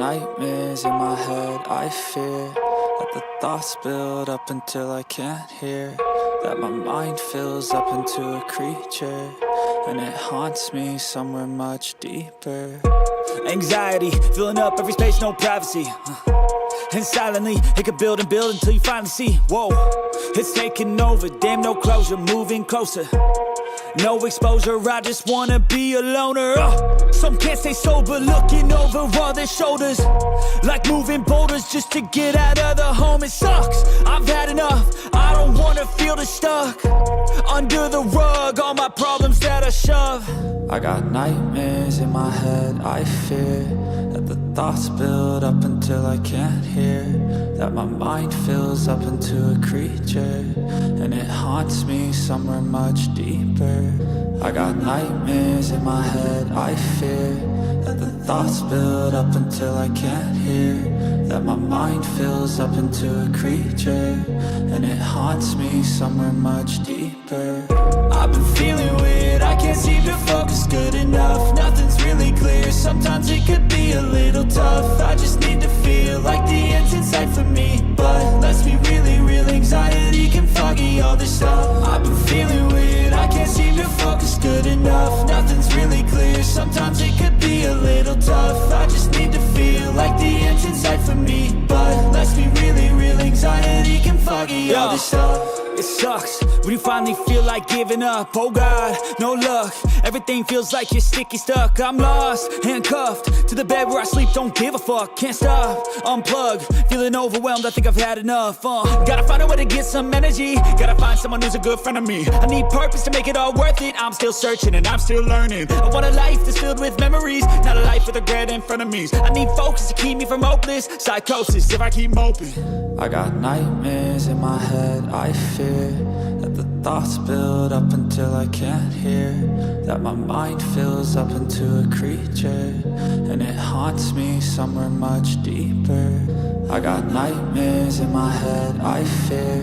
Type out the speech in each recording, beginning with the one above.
nightmares in my head, I fear that the thoughts build up until I can't hear, that my mind fills up into a creature, and it haunts me somewhere much deeper. Anxiety, filling up every space, no privacy. And silently, it could build and build until you finally see, whoa, it's taking over, damn no closure, moving closer. No exposure, I just wanna be a loner. Some can't stay sober, looking over all their shoulders, like moving boulders just to get out of the home. It sucks, I've had enough, I don't wanna feel the stuck under the rug, all my problems that I shove. I got nightmares in my head, I fear that the thoughts build up until I can't hear, that my mind fills up into a creature, and it haunts me somewhere much deeper. I got nightmares in my head, I fear that the thoughts build up until I can't hear, that my mind fills up into a creature, and it haunts me somewhere much deeper. I've been feeling weird, I can't seem to focus good enough, nothing's really clear, sometimes it could be a little tough. I just need to feel like the end's in sight for me, but let's be really real, anxiety can foggy all this stuff. I've been feeling weird, I can't seem to focus good enough, nothing's really clear, sometimes it could be a little tough. I just need to feel like the end's in sight for me, but let's be really real, anxiety can foggy all this stuff. It sucks when you finally feel like giving up. Oh God, no luck, everything feels like you're sticky stuck. I'm lost, handcuffed to the bed where I sleep, don't give a fuck. Can't stop, unplug, feeling overwhelmed, I think I've had enough. Gotta find a way to get some energy, gotta find someone who's a good friend of me. I need purpose to make it all worth it, I'm still searching and I'm still learning. I want a life that's filled with memories, not a life with regret and frenemies. I need focus to keep me from hopeless psychosis if I keep moping. I got nightmares in my head, I fear that the thoughts build up until I can't hear, that my mind fills up into a creature, and it haunts me somewhere much deeper. I got nightmares in my head, I fear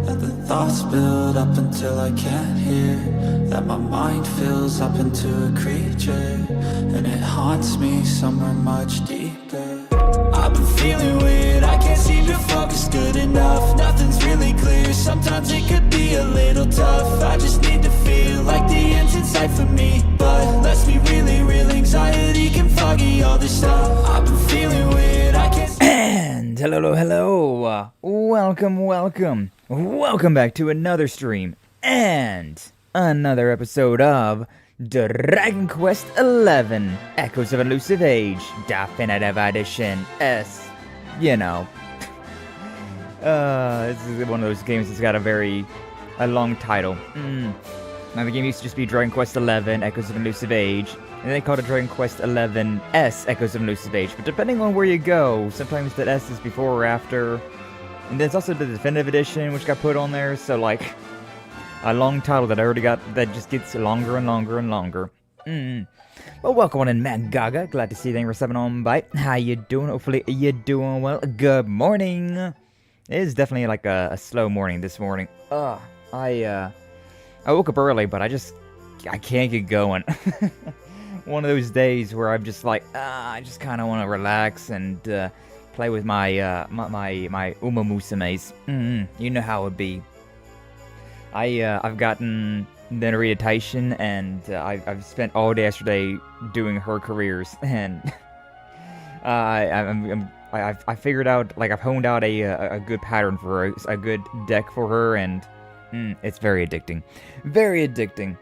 that the thoughts build up until I can't hear, that my mind fills up into a creature, and it haunts me somewhere much deeper. I've been feeling weird, I can't seem to focus good enough, nothing's really clear, sometimes it could be a little tough. I just need to feel like the end's in sight for me, but let's be really real, anxiety can foggy all this stuff. I've been feeling weird, I can't And hello, welcome back to another stream and another episode of Dragon Quest XI, Echoes of Elusive Age, Definitive Edition S. You know. This is one of those games that's got a long title. Now the game used to just be Dragon Quest XI, Echoes of Elusive Age, and they called it Dragon Quest XI S, Echoes of Elusive Age. But depending on where you go, sometimes that S is before or after. And there's also the Definitive Edition, which got put on there, so like a long title that I already got that just gets longer and longer and longer. Well, welcome on in, Matt Gaga. Glad to see you. Thanks for stepping on by. How you doing? Hopefully you're doing well. Good morning. It is definitely like a slow morning this morning. I woke up early, but I can't get going. One of those days where I'm just like, I just kind of want to relax and play with my my Uma Musumes. You know how it be. I've gotten Narita Taishin, and I've spent all day yesterday doing her careers, and I figured out, like, I've honed out a good pattern for her, a good deck for her, and it's very addicting, very addicting.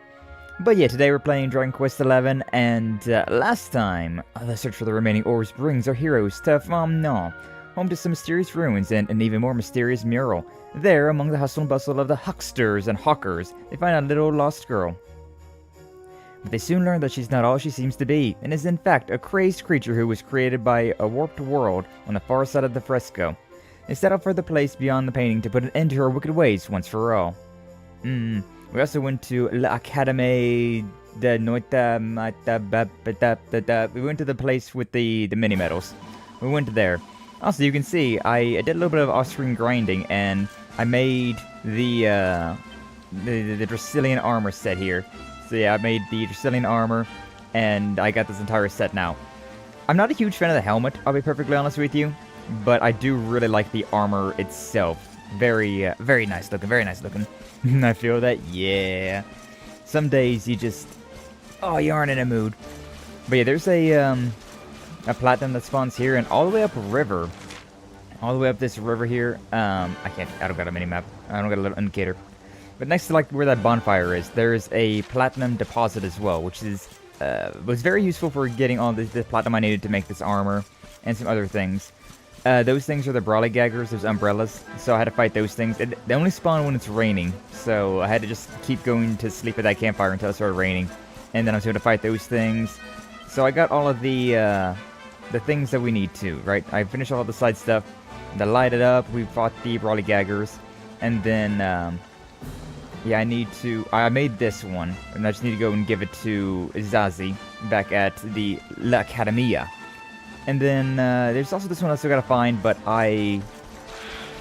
But yeah, today we're playing Dragon Quest XI, and last time, the search for the remaining Orbs brings our heroes to Phnom Nonh, home to some mysterious ruins and an even more mysterious mural. There, among the hustle and bustle of the hucksters and hawkers, they find a little lost girl. But they soon learn that she's not all she seems to be, and is in fact a crazed creature who was created by a warped world on the far side of the fresco. They set out for the place beyond the painting to put an end to her wicked ways once for all. We also went to L'Académie de Notre Maître. We went to the place with the mini medals. We went there. Also, you can see, I did a little bit of off-screen grinding, and I made the Dracilian armor set here. So yeah, I made the Dracilian armor, and I got this entire set now. I'm not a huge fan of the helmet, I'll be perfectly honest with you, but I do really like the armor itself. Very nice looking, very nice looking. I feel that, yeah. Some days you just, oh, you aren't in a mood. But yeah, there's a platinum that spawns here and all the way up a river. All the way up this river here. I don't got a mini-map. I don't got a little indicator. But next to like where that bonfire is, there's a platinum deposit as well, which is was very useful for getting all the platinum I needed to make this armor and some other things. Those things are the brawlygaggers, those umbrellas, so I had to fight those things. They only spawn when it's raining, so I had to just keep going to sleep at that campfire until it started raining. And then I was able to fight those things. So I got all of the things that we need to, right? I finished all the side stuff, the light it up, we fought the brawlygaggers, and then, yeah, I made this one, and I just need to go and give it to Zazie back at the L'Académie. And then, there's also this one I still gotta find, but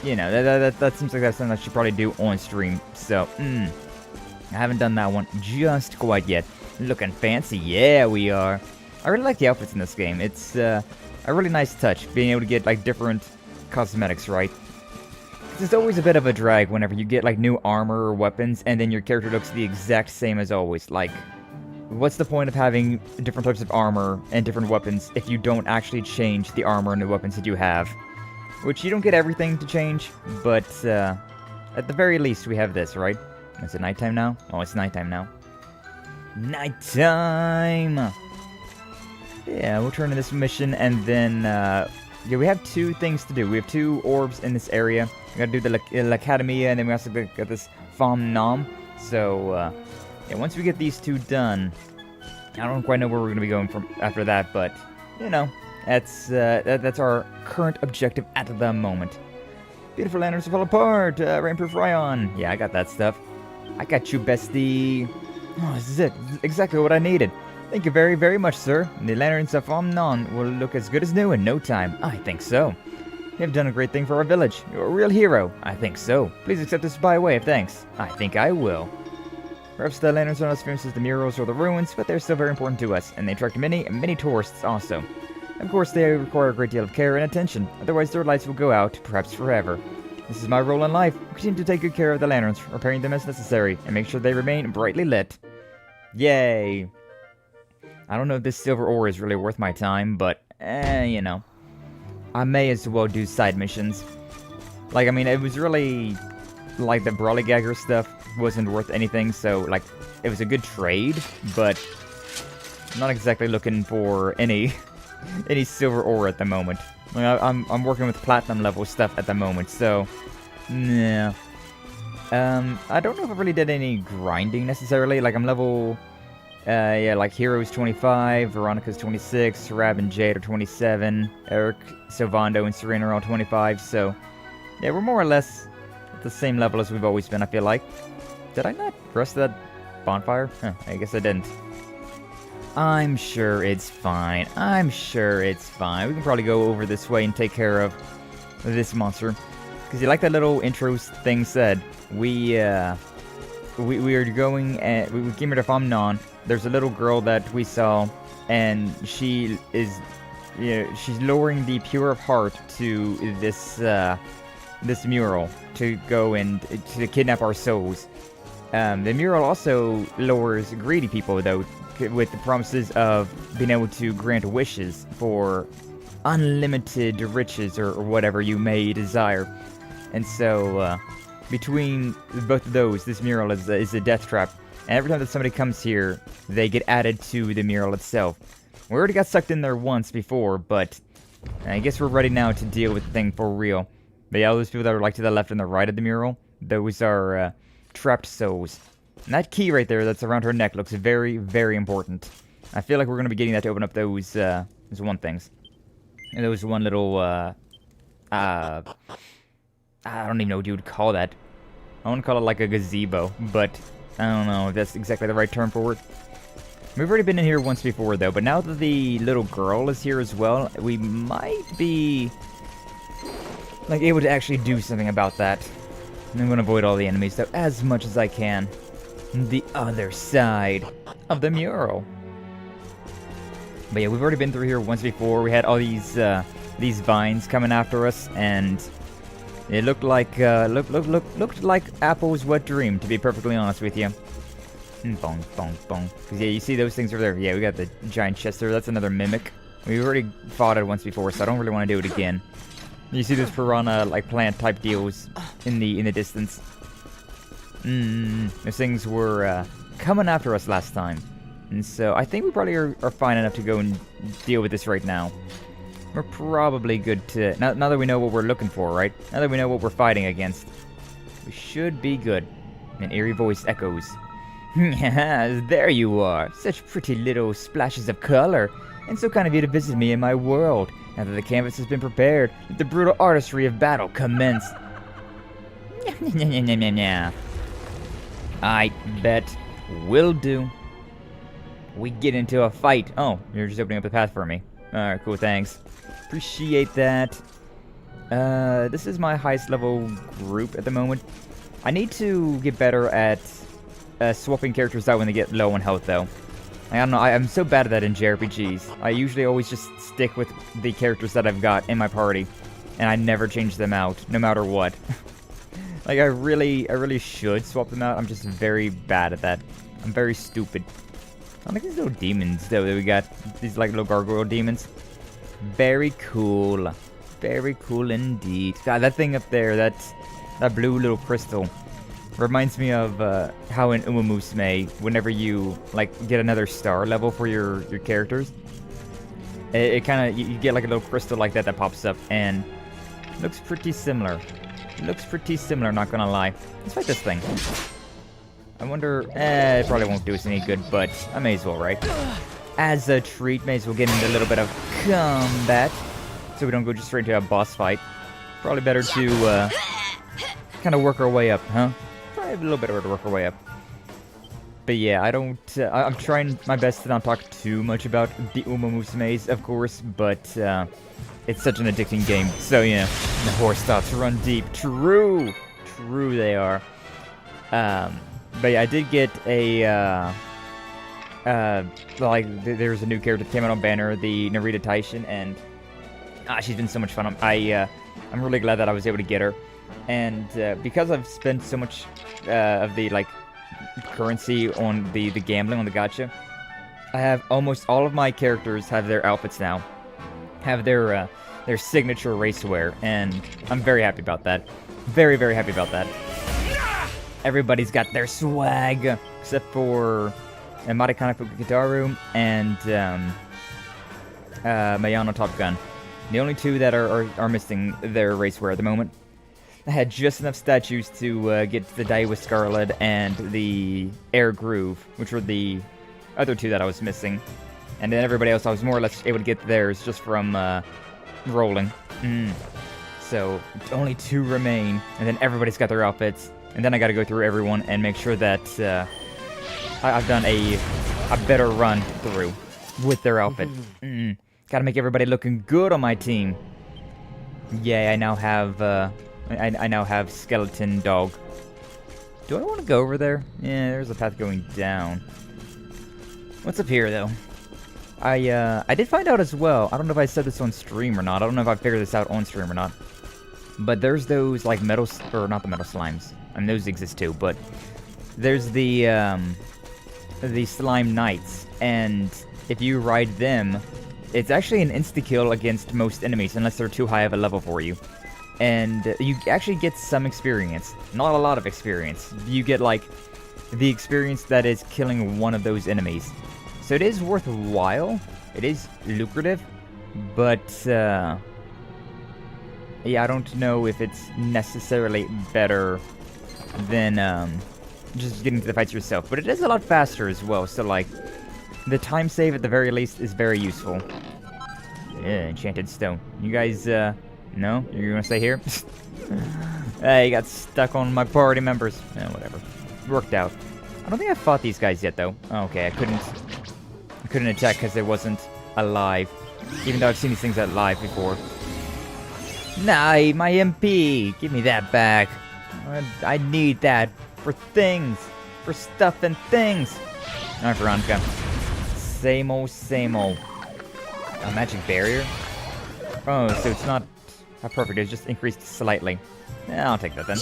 you know, that seems like that's something I should probably do on stream, so, I haven't done that one just quite yet. Looking fancy, yeah, we are. I really like the outfits in this game. It's a really nice touch, being able to get, like, different cosmetics, right? It's always a bit of a drag whenever you get, like, new armor or weapons, and then your character looks the exact same as always. Like, what's the point of having different types of armor and different weapons if you don't actually change the armor and the weapons that you have? Which, you don't get everything to change, but, at the very least, we have this, right? Is it nighttime now? Oh, it's nighttime now. Nighttime! Yeah, we'll turn to this mission, and then, yeah, we have two things to do. We have 2 orbs in this area. We gotta do the L'Académie, and then we also got this Phnom Nonh. So, yeah, once we get these 2 done, I don't quite know where we're gonna be going from after that, but, you know, that's our current objective at the moment. Beautiful lanterns fall apart, rainproof Ryan. Yeah, I got that stuff. I got you, bestie. Oh, this is it. Exactly what I needed. Thank you very, very much, sir. The lanterns of Phnom Nonh will look as good as new in no time. I think so. You have done a great thing for our village. You're a real hero. I think so. Please accept this by way of thanks. I think I will. Perhaps the lanterns are not as famous as the murals or the ruins, but they're still very important to us, and they attract many tourists also. Of course, they require a great deal of care and attention, otherwise their lights will go out, perhaps forever. This is my role in life. Continue to take good care of the lanterns, repairing them as necessary, and make sure they remain brightly lit. Yay! I don't know if this silver ore is really worth my time, but, you know. I may as well do side missions. Like, I mean, it was really, like, the brawlygagger stuff wasn't worth anything, so, like, it was a good trade, but I'm not exactly looking for any silver ore at the moment. Like, I'm working with platinum level stuff at the moment, so, nah. I don't know if I really did any grinding necessarily. Like, I'm level... yeah, like Hero's 25, Veronica's 26, Rab and Jade are 27, Eric, Silvando, and Serena are all 25, so... Yeah, we're more or less at the same level as we've always been, I feel like. Did I not rest that bonfire? Huh, I guess I didn't. I'm sure it's fine. I'm sure it's fine. We can probably go over this way and take care of this monster. Because like that little intro thing said, we are going and we came here to Phnom Nonh. There's a little girl that we saw, and she is, you know, she's lowering the Pure of Heart to this this mural to go and to kidnap our souls. The mural also lowers greedy people though, with the promises of being able to grant wishes for unlimited riches or whatever you may desire. And so, between both of those, this mural is a death trap. And every time that somebody comes here, they get added to the mural itself. We already got sucked in there once before, but I guess we're ready now to deal with the thing for real. But yeah, all those people that are like to the left and the right of the mural, those are trapped souls. And that key right there that's around her neck looks very, very important. I feel like we're going to be getting that to open up those one things. And those one little, I don't even know what you would call that. I want to call it like a gazebo, but I don't know if that's exactly the right term for it. We've already been in here once before, though, but now that the little girl is here as well, we might be, like, able to actually do something about that. I'm going to avoid all the enemies, though, as much as I can. The other side of the mural. But yeah, we've already been through here once before. We had all these vines coming after us, and it looked like looked like Apple's wet dream, to be perfectly honest with you. Bong, bong, bong. Cause yeah, you see those things over there. Yeah, we got the giant chest there. That's another mimic. We've already fought it once before, so I don't really want to do it again. You see those piranha like plant type deals in the distance. Those things were coming after us last time, and so I think we probably are fine enough to go and deal with this right now. We're probably good to now that we know what we're looking for, right? Now that we know what we're fighting against, we should be good. An eerie voice echoes. There you are. Such pretty little splashes of color. And so kind of you to visit me in my world. Now that the canvas has been prepared, let the brutal artistry of battle commence. I bet will do. We get into a fight. Oh, you're just opening up the path for me. Alright, cool, thanks. Appreciate that. This is my highest level group at the moment. I need to get better at swapping characters out when they get low on health, though. I don't know, I'm so bad at that in JRPGs. I usually always just stick with the characters that I've got in my party, and I never change them out, no matter what. Like, I really should swap them out. I'm just very bad at that. I'm very stupid. I like these little demons, though, that we got. These, like, little gargoyle demons. Very cool. Very cool indeed. God, that thing up there, that blue little crystal, reminds me of how in Musume, whenever you like get another star level for your characters, it kind of you get like a little crystal like that pops up, and looks pretty similar. Looks pretty similar, not gonna lie. Let's fight this thing. I wonder, it probably won't do us any good, but I may as well, right? As a treat, may as well get into a little bit of combat, so we don't go just straight into a boss fight. Probably better to kind of work our way up, huh? Probably a little better to work our way up. But yeah, I'm trying my best to not talk too much about the Musumes, of course, but it's such an addicting game. So, you know, the horse thoughts run deep. True they are. But yeah, I did get a, there's a new character that came out on banner, the Narita Taishin, and she's been so much fun. I'm really glad that I was able to get her. And because I've spent so much of the like currency on the gambling, on the gacha, I have almost all of my characters have their outfits now, have their signature racewear, and I'm very happy about that. Very, very happy about that. Everybody's got their swag, except for Marikana Fukugitaru and Mayano Top Gun. The only two that are missing their racewear at the moment. I had just enough statues to get the Daiwa Scarlet and the Air Groove, which were the other two that I was missing. And then everybody else, I was more or less able to get theirs just from rolling. So only two remain, and then everybody's got their outfits. And then I gotta go through everyone and make sure that I've done a better run through with their outfit. Gotta make everybody looking good on my team. Yeah, I now have I now have Skeleton Dog. Do I want to go over there? Yeah, there's a path going down. What's up here, though? I did find out as well. I don't know if I said this on stream or not. I don't know if I figured this out on stream or not. But there's those, like, metal... Or, not the metal slimes. I mean, those exist too, but... There's the Slime Knights. And if you ride them, it's actually an insta-kill against most enemies, unless they're too high of a level for you. And you actually get some experience. Not a lot of experience. You get, like, the experience that is killing one of those enemies. So it is worthwhile. It is lucrative. But, yeah, I don't know if it's necessarily better than, just getting to the fights yourself. But it is a lot faster as well. So, like, the time save at the very least is very useful. Yeah, enchanted stone. You guys, no? You're gonna stay here? Hey, got stuck on my party members. Whatever. Worked out. I don't think I fought these guys yet, though. Okay, I couldn't attack because it wasn't alive. Even though I've seen these things alive before. Nah, my MP! Give me that back. I need that for things. For stuff and things. Alright, Veronica. Same old, same old. A magic barrier? Oh, so it's not perfect, it's just increased slightly. Yeah, I'll take that then.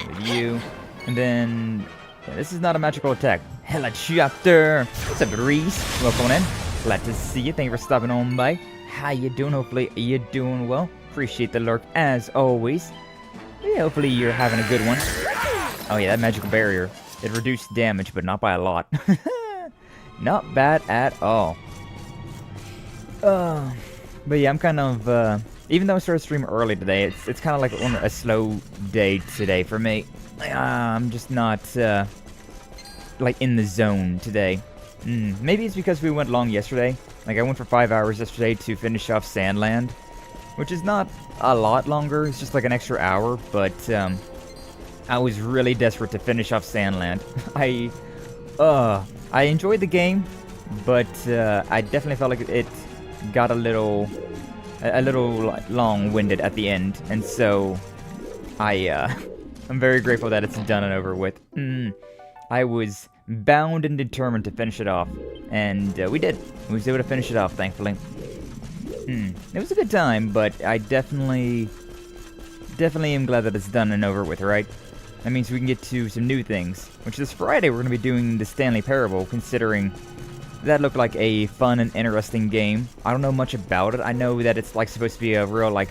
With you. And then... yeah, this is not a magical attack. Helicopter! What's up, Reese? Welcome in. Glad to see you. Thank you for stopping on by. How you doing? Hopefully you're doing well. Appreciate the lurk as always. Yeah, hopefully you're having a good one. Oh yeah, that magical barrier. It reduced damage, but not by a lot. Not bad at all. But yeah, I'm kind of, even though I started stream early today, it's kind of like a slow day today for me. I'm just not, like, in the zone today. Maybe it's because we went long yesterday. Like, I went for 5 hours yesterday to finish off Sandland, which is not a lot longer. It's just like an extra hour, but, I was really desperate to finish off Sandland. I enjoyed the game, but, I definitely felt like it got a little long-winded at the end, and so I'm very grateful that it's done and over with. I was bound and determined to finish it off, and we did. We was able to finish it off, thankfully. It was a good time, but I definitely am glad that it's done and over with, right? That means we can get to some new things, which this Friday we're going to be doing the Stanley Parable, considering that looked like a fun and interesting game. I don't know much about it. I know that it's like supposed to be a real like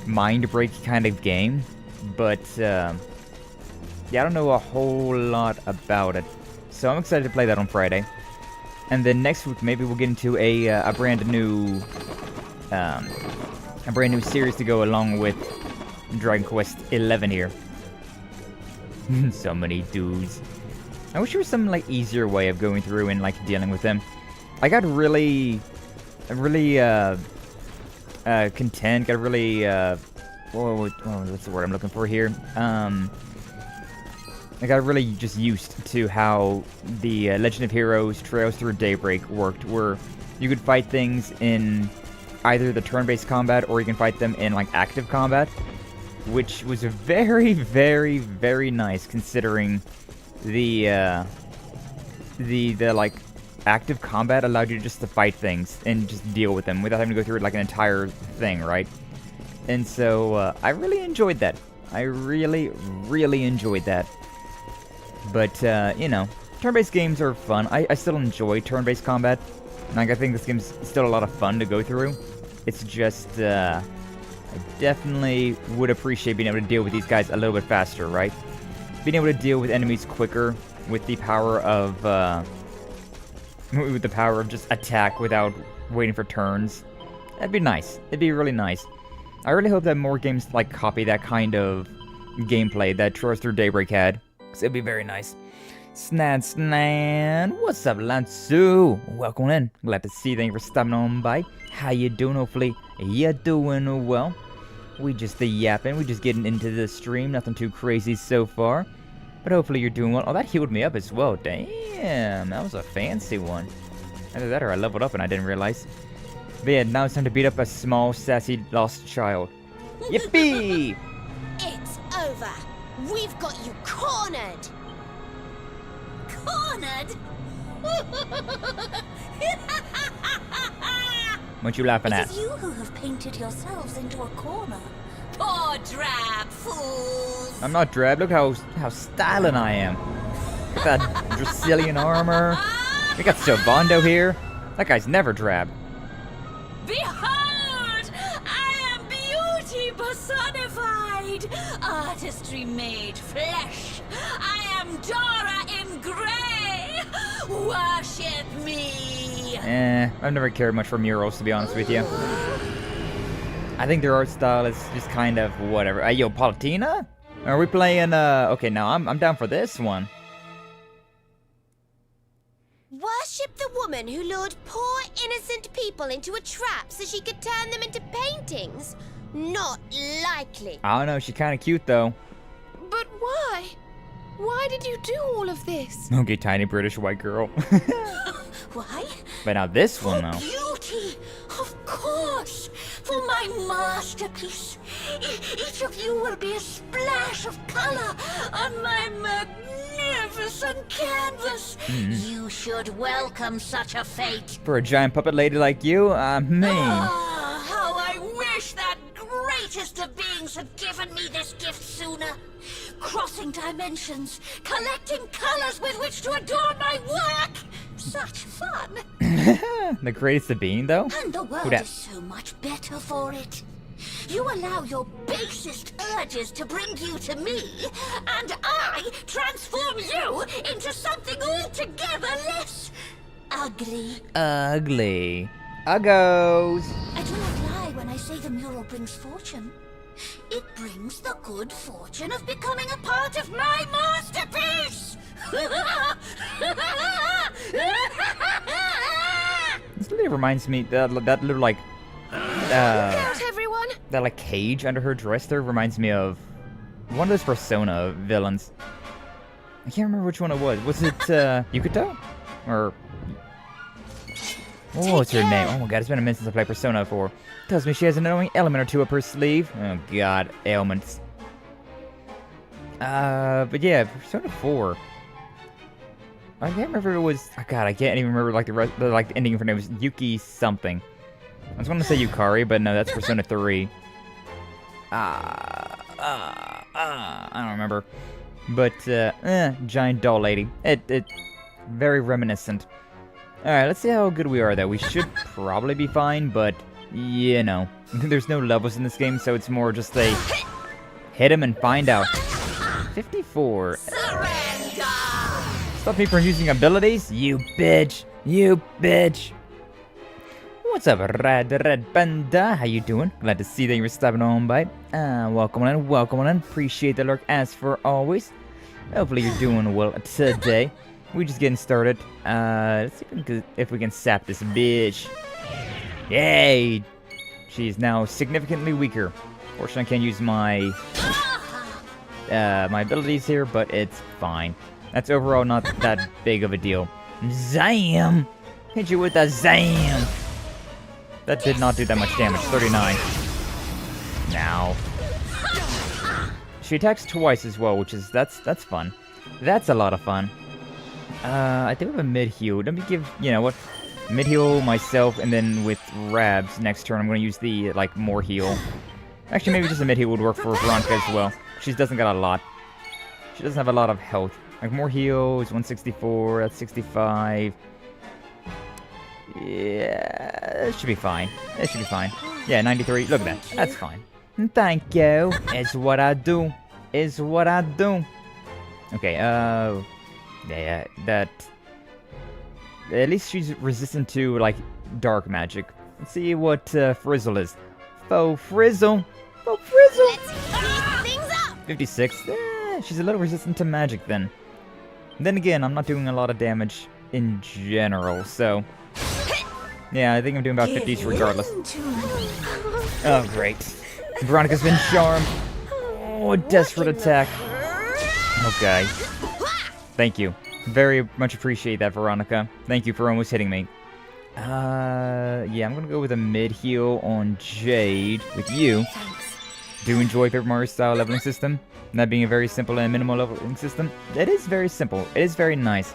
mind break kind of game, but yeah, I don't know a whole lot about it. So I'm excited to play that on Friday. And then next week maybe we'll get into a brand new series to go along with Dragon Quest 11 here. So many dudes. I wish there was some like easier way of going through and like dealing with them. I got really content. Got really what's the word I'm looking for here? I got really just used to how the Legend of Heroes Trails Through Daybreak worked, where you could fight things in either the turn-based combat or you can fight them in like active combat, which was very, very, very nice considering the like active combat allowed you just to fight things and just deal with them without having to go through like an entire thing, right? And so I really enjoyed that. I really, really enjoyed that. But you know, turn-based games are fun. I still enjoy turn-based combat. Like I think this game's still a lot of fun to go through. It's just I definitely would appreciate being able to deal with these guys a little bit faster, right? Being able to deal with enemies quicker with the power of just attack without waiting for turns. That'd be nice. It'd be really nice. I really hope that more games like copy that kind of gameplay that Trails Through Daybreak had, because it'd be very nice. Snan, what's up, Lansu? Welcome in. Glad to see you. Thank you for stopping on by. How you doing? Hopefully you're doing well. We just yapping. We just getting into the stream. Nothing too crazy so far, but hopefully you're doing well. Oh, that healed me up as well. Damn, that was a fancy one. Either that or I leveled up and I didn't realize. But yeah, now it's time to beat up a small, sassy, lost child. Yippee! It's over. We've got you cornered. Cornered? What you laughing at? It is you who have painted yourselves into a corner. Poor drab fools. I'm not drab. Look how styling I am. Look at that Dracilian armor. We got Sylvando here. That guy's never drab. Behold! I am beauty personified. Artistry made flesh. I am Dora in grey. Worship me. I've never cared much for murals, to be honest with you. I think their art style is just kind of whatever. Hey, yo, Palutena? Are we playing, okay, now I'm down for this one. Worship the woman who lured poor innocent people into a trap so she could turn them into paintings? Not likely. I don't know, she's kind of cute, though. But why? Why did you do all of this? Okay, tiny British white girl. Why? But now this one, though. Beauty, of course. For my masterpiece. Each of you will be a splash of color on my magnificent magnificent canvas! You should welcome such a fate. For a giant puppet lady like you, man. Ah, how I wish that greatest of beings had given me this gift sooner. Crossing dimensions, collecting colors with which to adorn my work. Such fun. The greatest of being, though? And the world is so much better for it. You allow your basest urges to bring you to me, and I transform you into something altogether less ugly. Ugly. Uggos. I do not lie when I say the mural brings fortune. It brings the good fortune of becoming a part of my masterpiece! This lady reminds me that little like Look out, everyone! that like cage under her dress there reminds me of one of those Persona villains. I can't remember which one it was. Was it Yukito? Or what was her name? Oh my god, it's been a minute since I played Persona 4. Tells me she has an annoying element or two up her sleeve. Oh god, ailments. But yeah, Persona 4. I can't remember if it was. Oh god, I can't even remember like the ending of her name was Yuki something. I was going to say Yukari, but no, that's Persona 3. I don't remember. But giant doll lady. It very reminiscent. Alright, let's see how good we are, though. We should probably be fine, but, you know. There's no levels in this game, so it's more just a hit him and find out. 54. Stop me from using abilities? You bitch. You bitch. What's up, Red Panda? How you doing? Glad to see that you're stopping on by. Welcome on in, welcome on in. Appreciate the lurk as for always. Hopefully you're doing well today. We're just getting started. Let's see if we can sap this bitch. Yay! She's now significantly weaker. Fortunately, I can't use my my abilities here, but it's fine. That's overall not that big of a deal. Zam! Hit you with a zam! That did not do that much damage. 39. Now. She attacks twice as well, which is that's fun. That's a lot of fun. I think we have a mid-heal. Let me give, you know what, mid-heal myself, and then with Rabs next turn, I'm going to use the, like, more heal. Actually, maybe just a mid-heal would work for Veronica as well. She doesn't got a lot. She doesn't have a lot of health. Like, more heal is 164, that's 65. Yeah, it should be fine. It should be fine. Yeah, 93, look at that. That's fine. Thank you. It's what I do. It's what I do. Okay, yeah, that... At least she's resistant to, like, dark magic. Let's see what Frizzle is. Faux Frizzle! Faux Frizzle! Let's heat things up! 56. She's a little resistant to magic, then. Then again, I'm not doing a lot of damage in general, so... Yeah, I think I'm doing about 50s regardless. Oh, great. Veronica's been charmed. Oh, a desperate attack. Okay. Thank you. Very much appreciate that, Veronica. Thank you for almost hitting me. Yeah, I'm gonna go with a mid-heal on Jade with you. Do enjoy Paper Mario style leveling system. That being a very simple and minimal leveling system. It is very simple. It is very nice.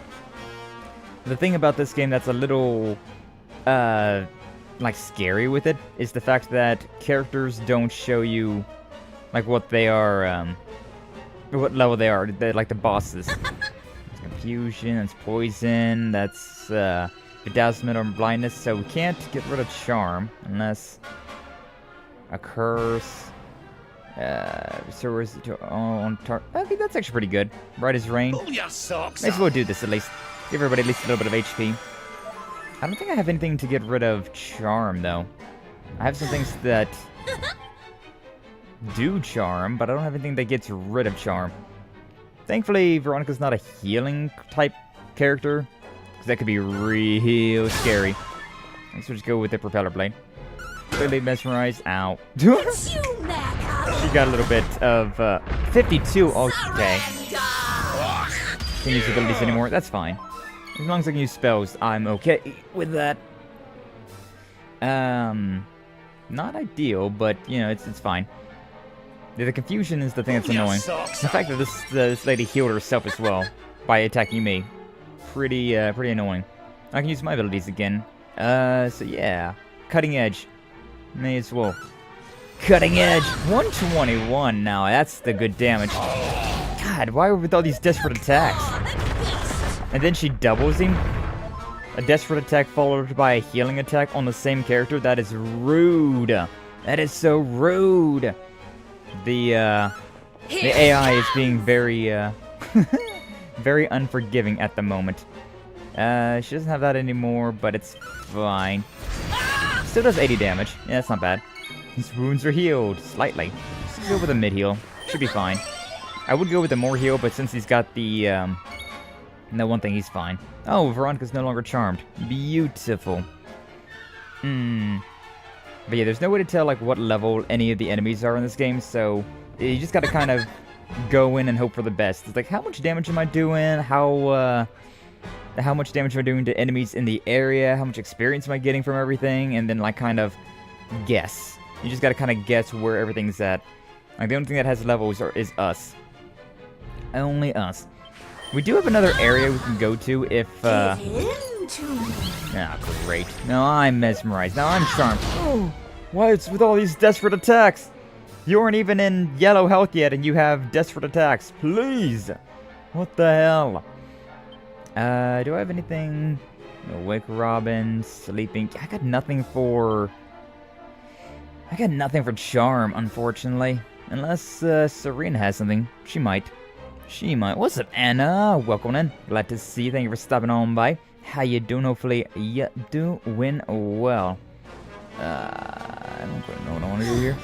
The thing about this game that's a little, like, scary with it is the fact that characters don't show you, like, what they are, what level they are. They're like the bosses. Confusion, that's poison, that's bedazzlement or blindness, so we can't get rid of charm unless a curse. So is it on target? Okay, that's actually pretty good. Bright as rain. May as well do this at least. Give everybody at least a little bit of HP. I don't think I have anything to get rid of charm though. I have some things that do charm, but I don't have anything that gets rid of charm. Thankfully, Veronica's not a healing type character, because that could be real scary. Let's just go with the propeller blade. Clearly mesmerized. Ow. She got a little bit of 52. Okay. Can't use abilities anymore. That's fine. As long as I can use spells, I'm okay with that. Not ideal, but you know, it's fine. The confusion is the thing that's annoying. The fact that this lady healed herself as well. by attacking me. Pretty annoying. I can use my abilities again. So yeah. Cutting Edge. May as well. Cutting Edge! 121 now, that's the good damage. God, why with all these desperate attacks? And then she doubles him? A desperate attack followed by a healing attack on the same character? That is rude. That is so rude. The AI is being very, very unforgiving at the moment. She doesn't have that anymore, but it's fine. Still does 80 damage. Yeah, that's not bad. His wounds are healed, slightly. Just go with a mid-heal. Should be fine. I would go with the more heal, but since he's got the, that one thing, he's fine. Oh, Veronica's no longer charmed. Beautiful. But yeah, there's no way to tell, like, what level any of the enemies are in this game, so you just gotta kind of go in and hope for the best. It's like, how much damage am I doing? How much damage am I doing to enemies in the area? How much experience am I getting from everything? And then, like, kind of guess. You just gotta kind of guess where everything's at. Like, the only thing that has levels is us. Only us. We do have another area we can go to if, Ah, great. Now I'm mesmerized. Now I'm charmed. Oh, why it's with all these desperate attacks? You aren't even in yellow health yet and you have desperate attacks. Please! What the hell? Do I have anything? No, Wake Robin, sleeping. I got nothing for charm, unfortunately. Unless Serena has something. She might. What's up, Anna? Welcome in. Glad to see you. Thank you for stopping on by. How you doing? Hopefully you doing well. I don't know what I want to do here.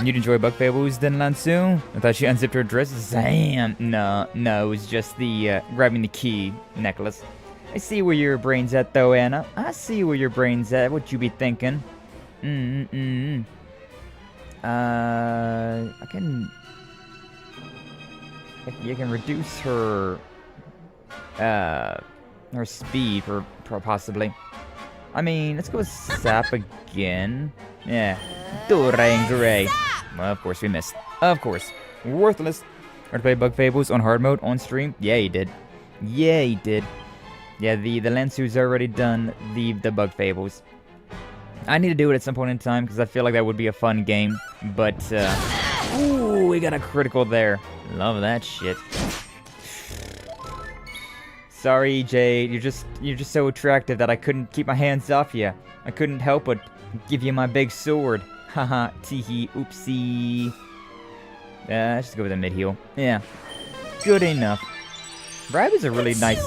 You'd enjoy Bug Fables, didn't Lansu? I thought she unzipped her dress. Damn. No, it was just the grabbing the key necklace. I see where your brain's at, though, Anna. I see where your brain's at. What you be thinking? You can reduce her speed for possibly. I mean, let's go with Sap again. Yeah. Durangray. Well, of course we missed. Of course. Worthless. Or to play Bug Fables on hard mode on stream? Yeah, he did. Yeah, the Lansu's already done the Bug Fables. I need to do it at some point in time because I feel like that would be a fun game. But, ooh, we got a critical there. Love that shit. Sorry, Jade. You're just so attractive that I couldn't keep my hands off you. I couldn't help but give you my big sword. Haha, teehee, oopsie. Let's just go with a mid heal. Yeah, good enough. Brab is a really nice.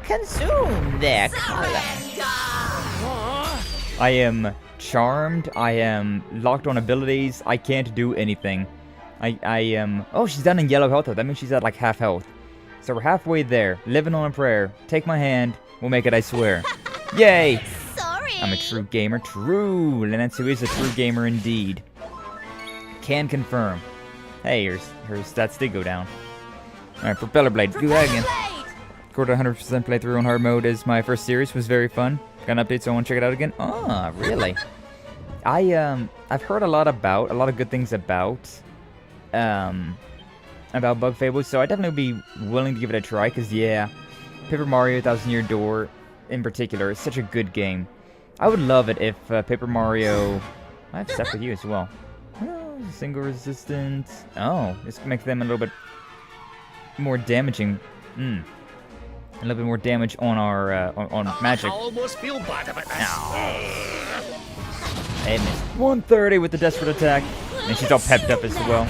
Consume their color. I am charmed. I am locked on abilities. I can't do anything. I am. Oh, she's down in yellow health though. That means she's at like half health. So we're halfway there. Living on a prayer. Take my hand. We'll make it, I swear. Yay! Sorry. I'm a true gamer. True. Lenetsu is a true gamer indeed. Can confirm. Hey, her stats did go down. Alright, Propeller Blade. Do that again. Recorded 100% playthrough on hard mode as my first series. Was very fun. Got an update, so I want to check it out again. Ah, really? I've heard a lot of good things about Bug Fables, so I'd definitely be willing to give it a try, because yeah, Paper Mario 1000 Year Door in particular is such a good game. I would love it if Paper Mario... I have stuff with you as well. Oh, single resistance. Oh, this makes them a little bit more damaging. A little bit more damage on our on magic. I almost feel bad about this. Hey, miss. 130 with the desperate attack, and she's all pepped up as well.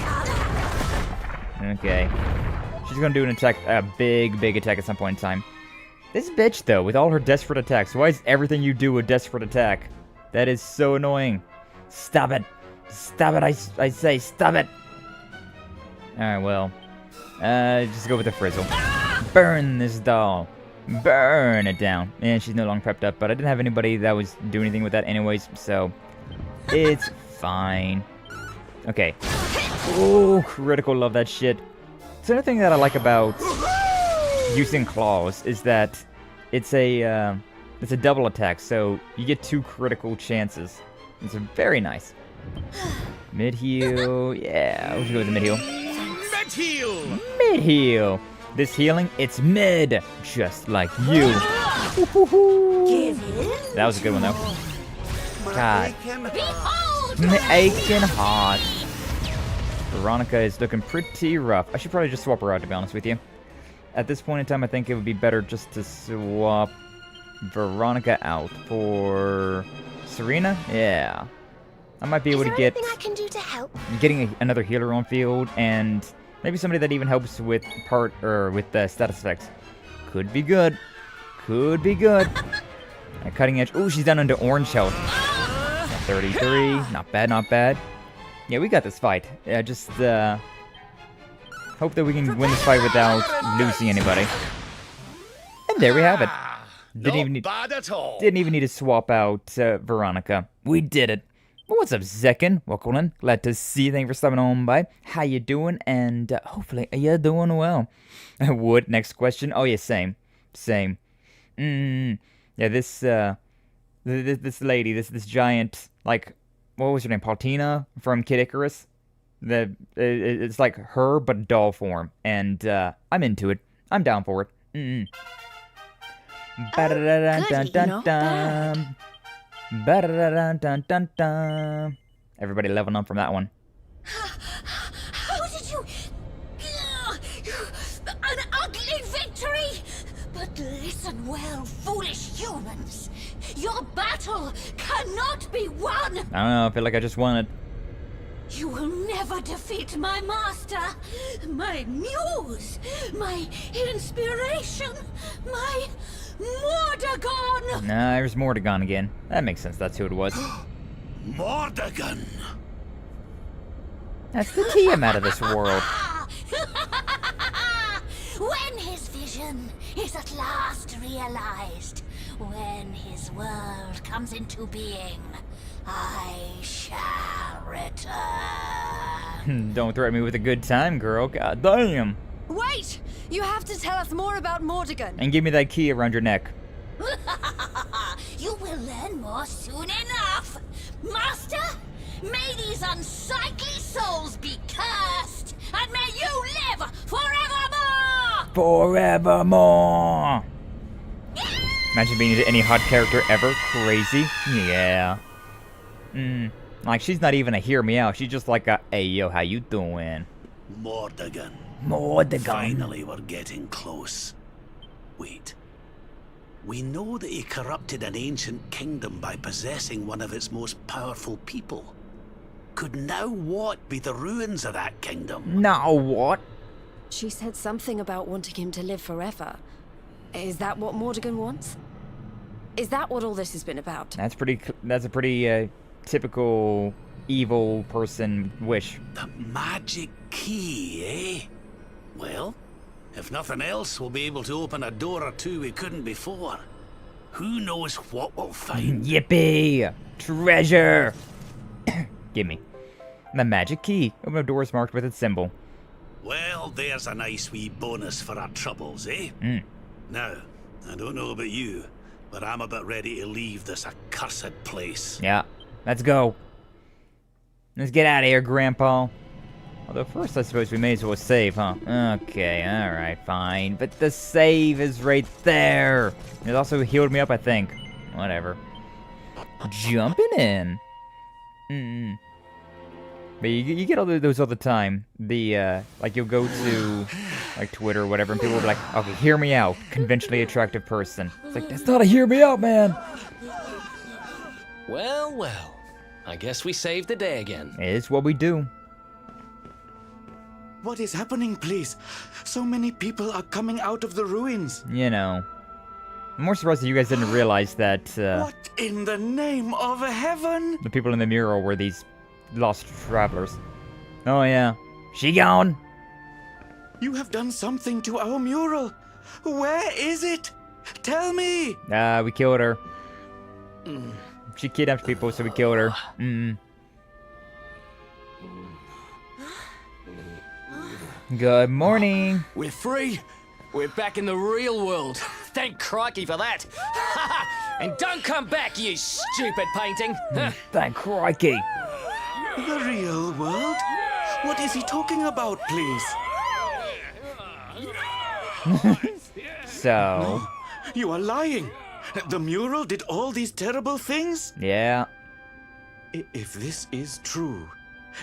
Okay, she's gonna do an attack, a big attack at some point in time. This bitch though, with all her desperate attacks, why is everything you do a desperate attack? That is so annoying. Stop it! Stop it! I say, stop it! All right, well, just go with the frizzle. Burn this doll. Burn it down. And she's no longer prepped up, but I didn't have anybody that was doing anything with that anyways, so it's fine. Okay. Oh, critical, love that shit. So another thing that I like about using claws is that it's a double attack, so you get 2 critical chances. It's very nice. Mid heal, yeah, we should go with the mid heal. Mid-heal! Mid-heal. This healing, it's mid, just like you. That was a good one, though. God. Aching hot. Veronica is looking pretty rough. I should probably just swap her out, to be honest with you. At this point in time, I think it would be better just to swap Veronica out for Serena. Yeah, I might be able to get anything I can do to help? getting another healer on field, and maybe somebody that even helps with status effects. Could be good. Could be good. A cutting edge. Ooh, she's down into orange health. 33. Not bad. Not bad. Yeah, we got this fight. Yeah, just hope that we can win this fight without losing anybody. And there we have it. Bad at all. Didn't even need to swap out Veronica. We did it. Well, what's up, Zekin? Welcome in. Glad to see you. Thank you for stopping on by. How you doing? And hopefully you're doing well. Wood, next question. Oh, yeah, same. Yeah, this lady, this giant, like, what was her name? Paltina from Kid Icarus? It's like her, but doll form. And I'm into it. I'm down for it. Everybody leveling up from that one. How did you... An ugly victory! But listen well, foolish humans. Your battle cannot be won! I don't know, I feel like I just won it. You will never defeat my master, my muse, my inspiration, my Mordegon! Nah, there's Mordegon again. That makes sense, that's who it was. Mordegon! That's the Tiamat of this world. When his vision is at last realized, when his world comes into being, I shall return. Don't threaten me with a good time, girl. God damn. Wait! You have to tell us more about Mordegon. And give me that key around your neck. You will learn more soon enough. Master, may these unsightly souls be cursed, and may you live forevermore! Forevermore! Imagine being any hot character ever. Crazy. Yeah. Like, she's not even a hear me out. She's just like a, hey, yo, how you doing? Mordegon. Mordegon. Finally, we're getting close. Wait. We know that he corrupted an ancient kingdom by possessing one of its most powerful people. Could now what be the ruins of that kingdom? Now what? She said something about wanting him to live forever. Is that what Mordegon wants? Is that what all this has been about? That's a pretty typical evil person wish. The magic key, eh? Well, if nothing else, we'll be able to open a door or two we couldn't before. Who knows what we'll find? Yippee! Treasure! Gimme. The magic key. Open a door is marked with its symbol. Well, there's a nice wee bonus for our troubles, eh? Now, I don't know about you, but I'm about ready to leave this accursed place. Yeah, let's go. Let's get out of here, Grandpa. Although first, I suppose we may as well save, huh? Okay, alright, fine. But the save is right there. It also healed me up, I think. Whatever. Jumping in. But you get all those all the time. Like, you'll go to, like, Twitter or whatever, and people will be like, okay, hear me out. Conventionally attractive person. It's like, that's not a hear me out, man. Well, well. I guess we saved the day again. It's what we do. What is happening, please? So many people are coming out of the ruins. You know. I'm more surprised that you guys didn't realize that, What in the name of heaven? the people in the mural were these lost travelers. Oh, yeah. She gone. You have done something to our mural. Where is it? Tell me. We killed her. She kidnapped people, so we killed her. Good morning. We're free. We're back in the real world. Thank crikey for that. And don't come back, you stupid painting. Thank crikey. The real world? What is he talking about, please? So... You are lying! The mural did all these terrible things? Yeah. If this is true,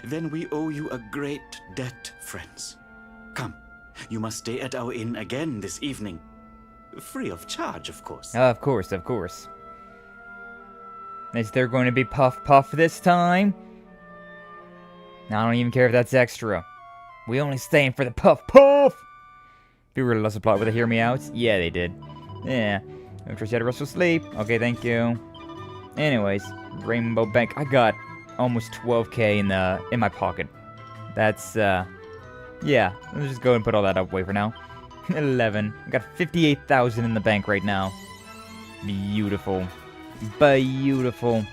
then we owe you a great debt, friends. Come, you must stay at our inn again this evening. Free of charge, of course. Of course, of course. Is there going to be Puff Puff this time? I don't even care if that's extra. We only staying for the Puff Puff! People really lost the plot with the Hear Me Outs? Yeah, they did. Yeah. I'm sure you had a restful sleep. Okay, thank you. Anyways, Rainbow Bank. I got almost 12k in my pocket. That's, yeah. Let's just go and put all that away for now. 11. I got 58,000 in the bank right now. Beautiful. Beautiful.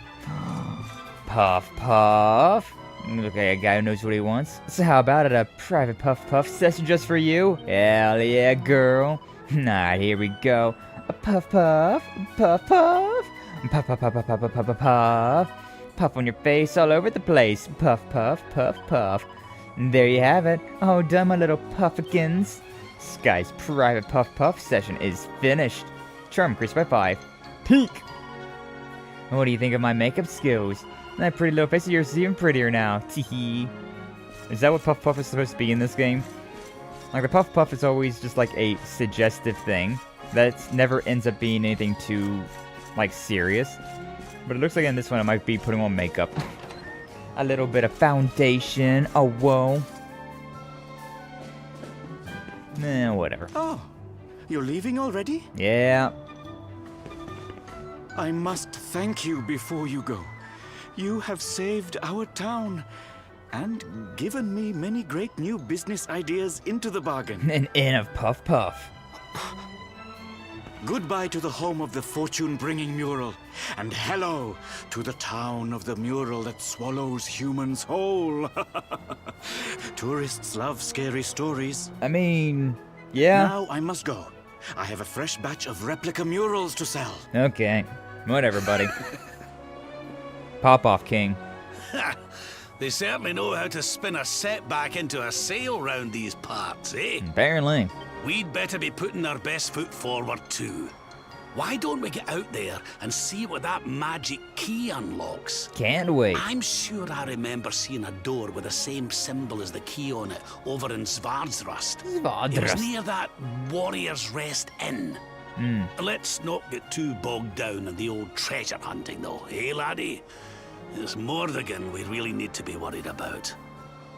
Puff Puff. Okay, a guy who knows what he wants. So how about it, a private Puff Puff session just for you? Hell yeah, girl. Alright, here we go. A Puff Puff. Puff Puff. Puff Puff Puff Puff Puff Puff Puff Puff. Puff on your face all over the place. Puff Puff Puff Puff. And there you have it. Oh, done, my little Puffkins. Sky's private Puff Puff session is finished. Charm increased by 5. Peak! What do you think of my makeup skills? That pretty little face of yours is even prettier now. Teehee. Is that what Puff Puff is supposed to be in this game? Like, the Puff Puff is always just like a suggestive thing that never ends up being anything too, like, serious. But it looks like in this one it might be putting on makeup. A little bit of foundation. Oh, whoa. Whatever. Oh, you're leaving already? Yeah. I must thank you before you go. You have saved our town and given me many great new business ideas into the bargain. An inn of Puff Puff. Goodbye to the home of the fortune-bringing mural, and hello to the town of the mural that swallows humans whole. Tourists love scary stories. I mean, yeah. Now I must go. I have a fresh batch of replica murals to sell. Okay. Whatever, buddy. Pop off, King. They certainly know how to spin a setback into a sail round these parts, eh? Apparently. We'd better be putting our best foot forward too. Why don't we get out there and see what that magic key unlocks? Can't wait. I'm sure I remember seeing a door with the same symbol as the key on it over in Svardsrust. It was near that Warrior's Rest Inn. Let's not get too bogged down in the old treasure hunting though, eh laddie? It's Mordegon we really need to be worried about.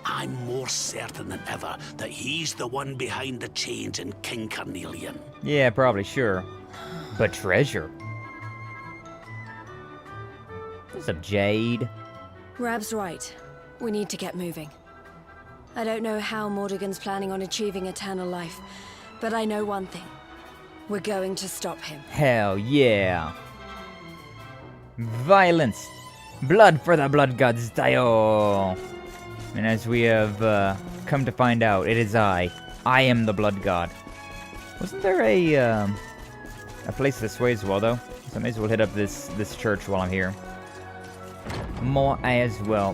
I'm more certain than ever that he's the one behind the change in King Carnelian. Yeah, probably, sure. But treasure? What's up, Jade? Rab's right. We need to get moving. I don't know how Mordegon's planning on achieving eternal life, but I know one thing. We're going to stop him. Hell yeah. Violence. Blood for the blood gods, Dio. And as we have come to find out, it is I am the blood god. Wasn't there a place this way as well, though? So I may as well hit up this church while I'm here. More as well.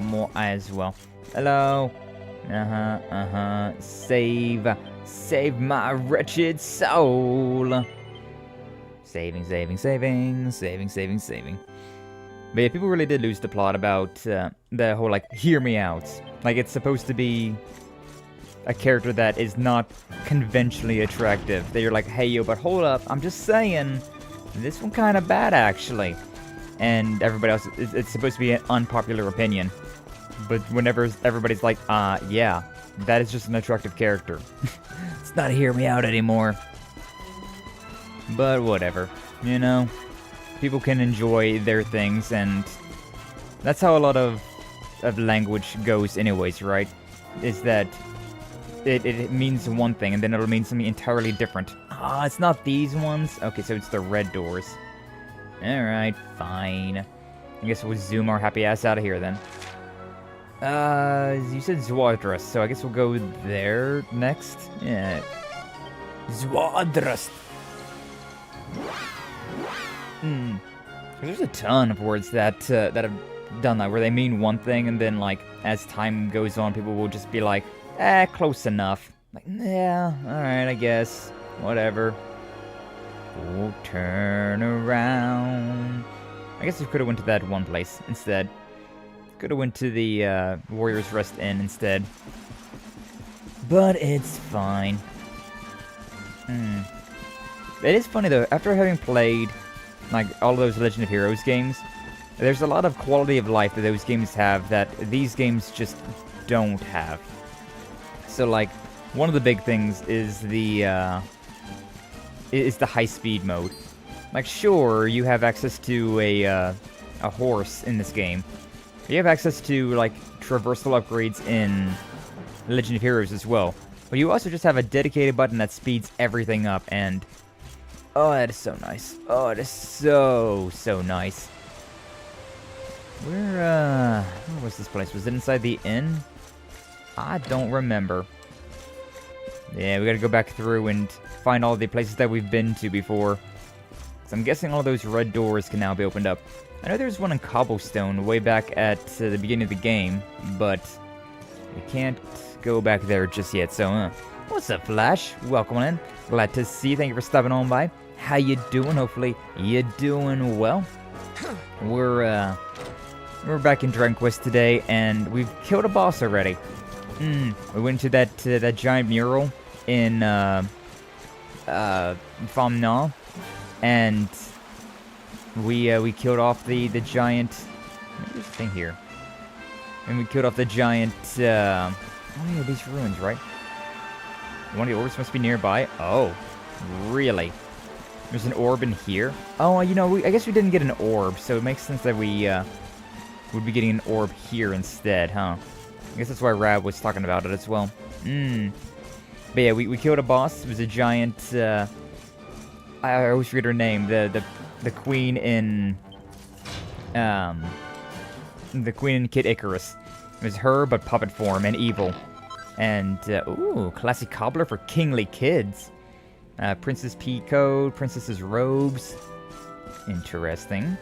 Hello. Save my wretched soul. Saving. But yeah, people really did lose the plot about the whole, like, hear me out. Like, it's supposed to be a character that is not conventionally attractive. That you're like, hey, yo, but hold up, I'm just saying, this one kind of bad, actually. And everybody else, it's supposed to be an unpopular opinion. But whenever everybody's like, yeah, that is just an attractive character. It's not hear me out anymore. But whatever, you know? People can enjoy their things, and that's how a lot of language goes anyways, right? Is that it means one thing, and then it'll mean something entirely different. It's not these ones? Okay, so it's the red doors. Alright, fine. I guess we'll zoom our happy ass out of here, then. You said Zwadras, so I guess we'll go there next? Yeah. Zwadras! There's a ton of words that have done that, where they mean one thing, and then, like, as time goes on, people will just be like, close enough. Like, yeah, alright, I guess. whatever. Oh, turn around. I guess we could have went to that one place instead. Could have went to the Warriors Rest Inn instead. But it's fine. It is funny though, after having played like all of those Legend of Heroes games, there's a lot of quality of life that those games have that these games just don't have. So like, one of the big things is the high-speed mode. Like, sure, you have access to a horse in this game. You have access to, like, traversal upgrades in Legend of Heroes as well. But you also just have a dedicated button that speeds everything up, and... oh, that is so nice. Oh, it is so, so nice. Where was this place? Was it inside the inn? I don't remember. Yeah, we gotta go back through and find all the places that we've been to before. So I'm guessing all those red doors can now be opened up. I know there's one in Cobblestone way back at the beginning of the game, but we can't go back there just yet, so what's up, Flash? Welcome in. Glad to see you. Thank you for stopping on by. How you doing? Hopefully you're doing well. We're back in Dragon Quest today, and we've killed a boss already. We went to that giant mural in Phnom Nonh, and we killed off the giant. There's a thing here, and we killed off the giant. Oh yeah, these ruins, right? One of the orbs must be nearby. Oh, really? There's an orb in here. Oh, you know, I guess we didn't get an orb, so it makes sense that we would be getting an orb here instead, huh? I guess that's why Rab was talking about it as well. But yeah, we killed a boss. It was a giant, I always forget her name. The queen in, the queen in Kid Icarus. It was her, but puppet form and evil. And, ooh, classic cobbler for kingly kids. Princess Peacoat, princess's robes. Interesting.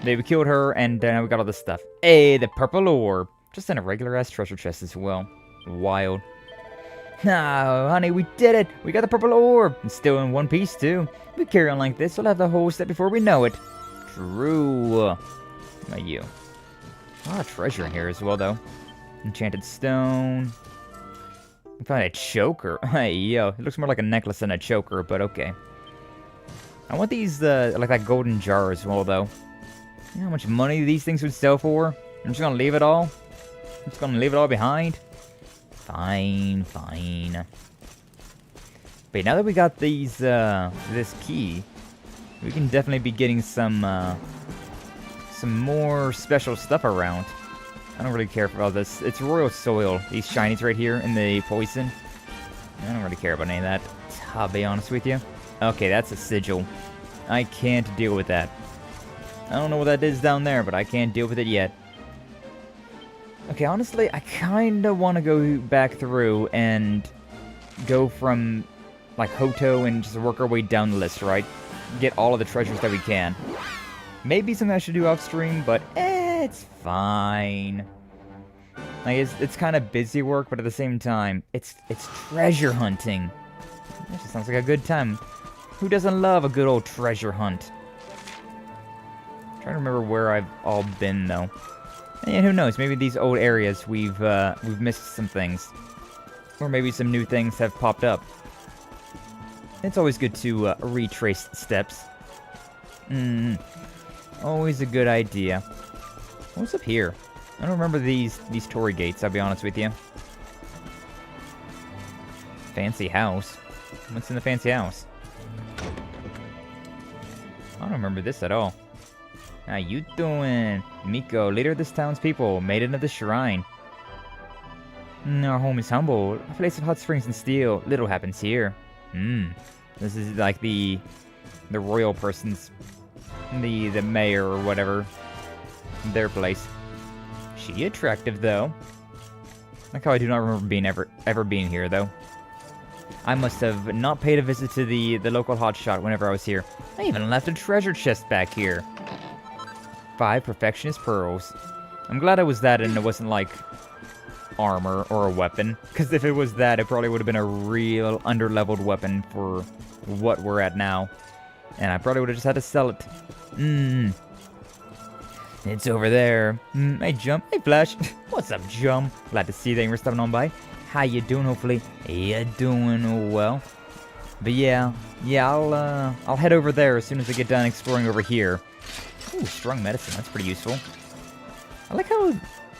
We killed her, and now we got all this stuff. Hey, the purple orb. Just in a regular-ass treasure chest as well. Wild. No, honey, we did it! We got the purple orb! And still in one piece, too. If we carry on like this, we'll have the whole set before we know it. True. About you. A lot of treasure in here as well, though. Enchanted stone. We found a choker. Hey, yo. It looks more like a necklace than a choker, but okay. I want these, like that golden jar as well, though. You know how much money these things would sell for? I'm just gonna leave it all? I'm just gonna leave it all behind? Fine, fine. But now that we got these, this key, we can definitely be getting some more special stuff around. I don't really care about this. It's royal soil, these shinies right here, and the poison. I don't really care about any of that, I'll be honest with you. Okay, that's a sigil. I can't deal with that. I don't know what that is down there, but I can't deal with it yet. Okay, honestly, I kinda wanna go back through and go from, like, Hoto and just work our way down the list, right? Get all of the treasures that we can. Maybe something I should do off stream, but it's fine. Like, it's kind of busy work, but at the same time, it's treasure hunting. That just sounds like a good time. Who doesn't love a good old treasure hunt? I'm trying to remember where I've all been, though. And who knows, maybe these old areas we've missed some things. Or maybe some new things have popped up. It's always good to retrace steps. Always a good idea. What's up here? I don't remember these Torii gates, I'll be honest with you. Fancy house. What's in the fancy house? I don't remember this at all. How you doing? Miko, leader of this town's people, maiden of the shrine. Our home is humble, a place of hot springs and steel. Little happens here. This is like the royal person's, the mayor or whatever, their place. She attractive though. Like how I do not remember ever being here though. I must have not paid a visit to the local hotshot whenever I was here. I even left a treasure chest back here. 5 perfectionist pearls. I'm glad I was that and it wasn't like armor or a weapon. Because if it was that, it probably would have been a real underleveled weapon for what we're at now. And I probably would have just had to sell it. It's over there. Hey, Jump. Hey, Flash. What's up, Jump? Glad to see that you're stopping on by. How you doing? Hopefully you're doing well. But yeah, I'll head over there as soon as I get done exploring over here. Ooh, strong medicine. That's pretty useful. I like how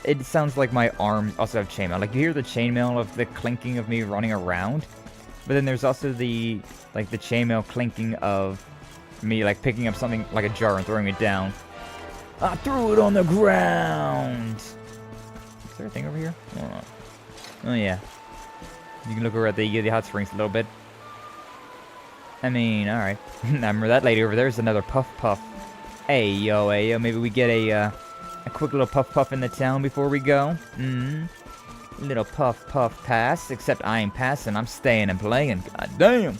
it sounds like my arms also have chainmail. Like, you hear the chainmail of the clinking of me running around, but then there's also the chainmail clinking of me, like, picking up something like a jar and throwing it down. I threw it on the ground! Is there a thing over here? Oh, yeah. You can look over at the hot springs a little bit. I mean, alright. I remember that lady over there is another Puff Puff. Hey, yo, maybe we get a quick little Puff Puff in the town before we go? Little Puff Puff pass, except I ain't passing, I'm staying and playing. God damn!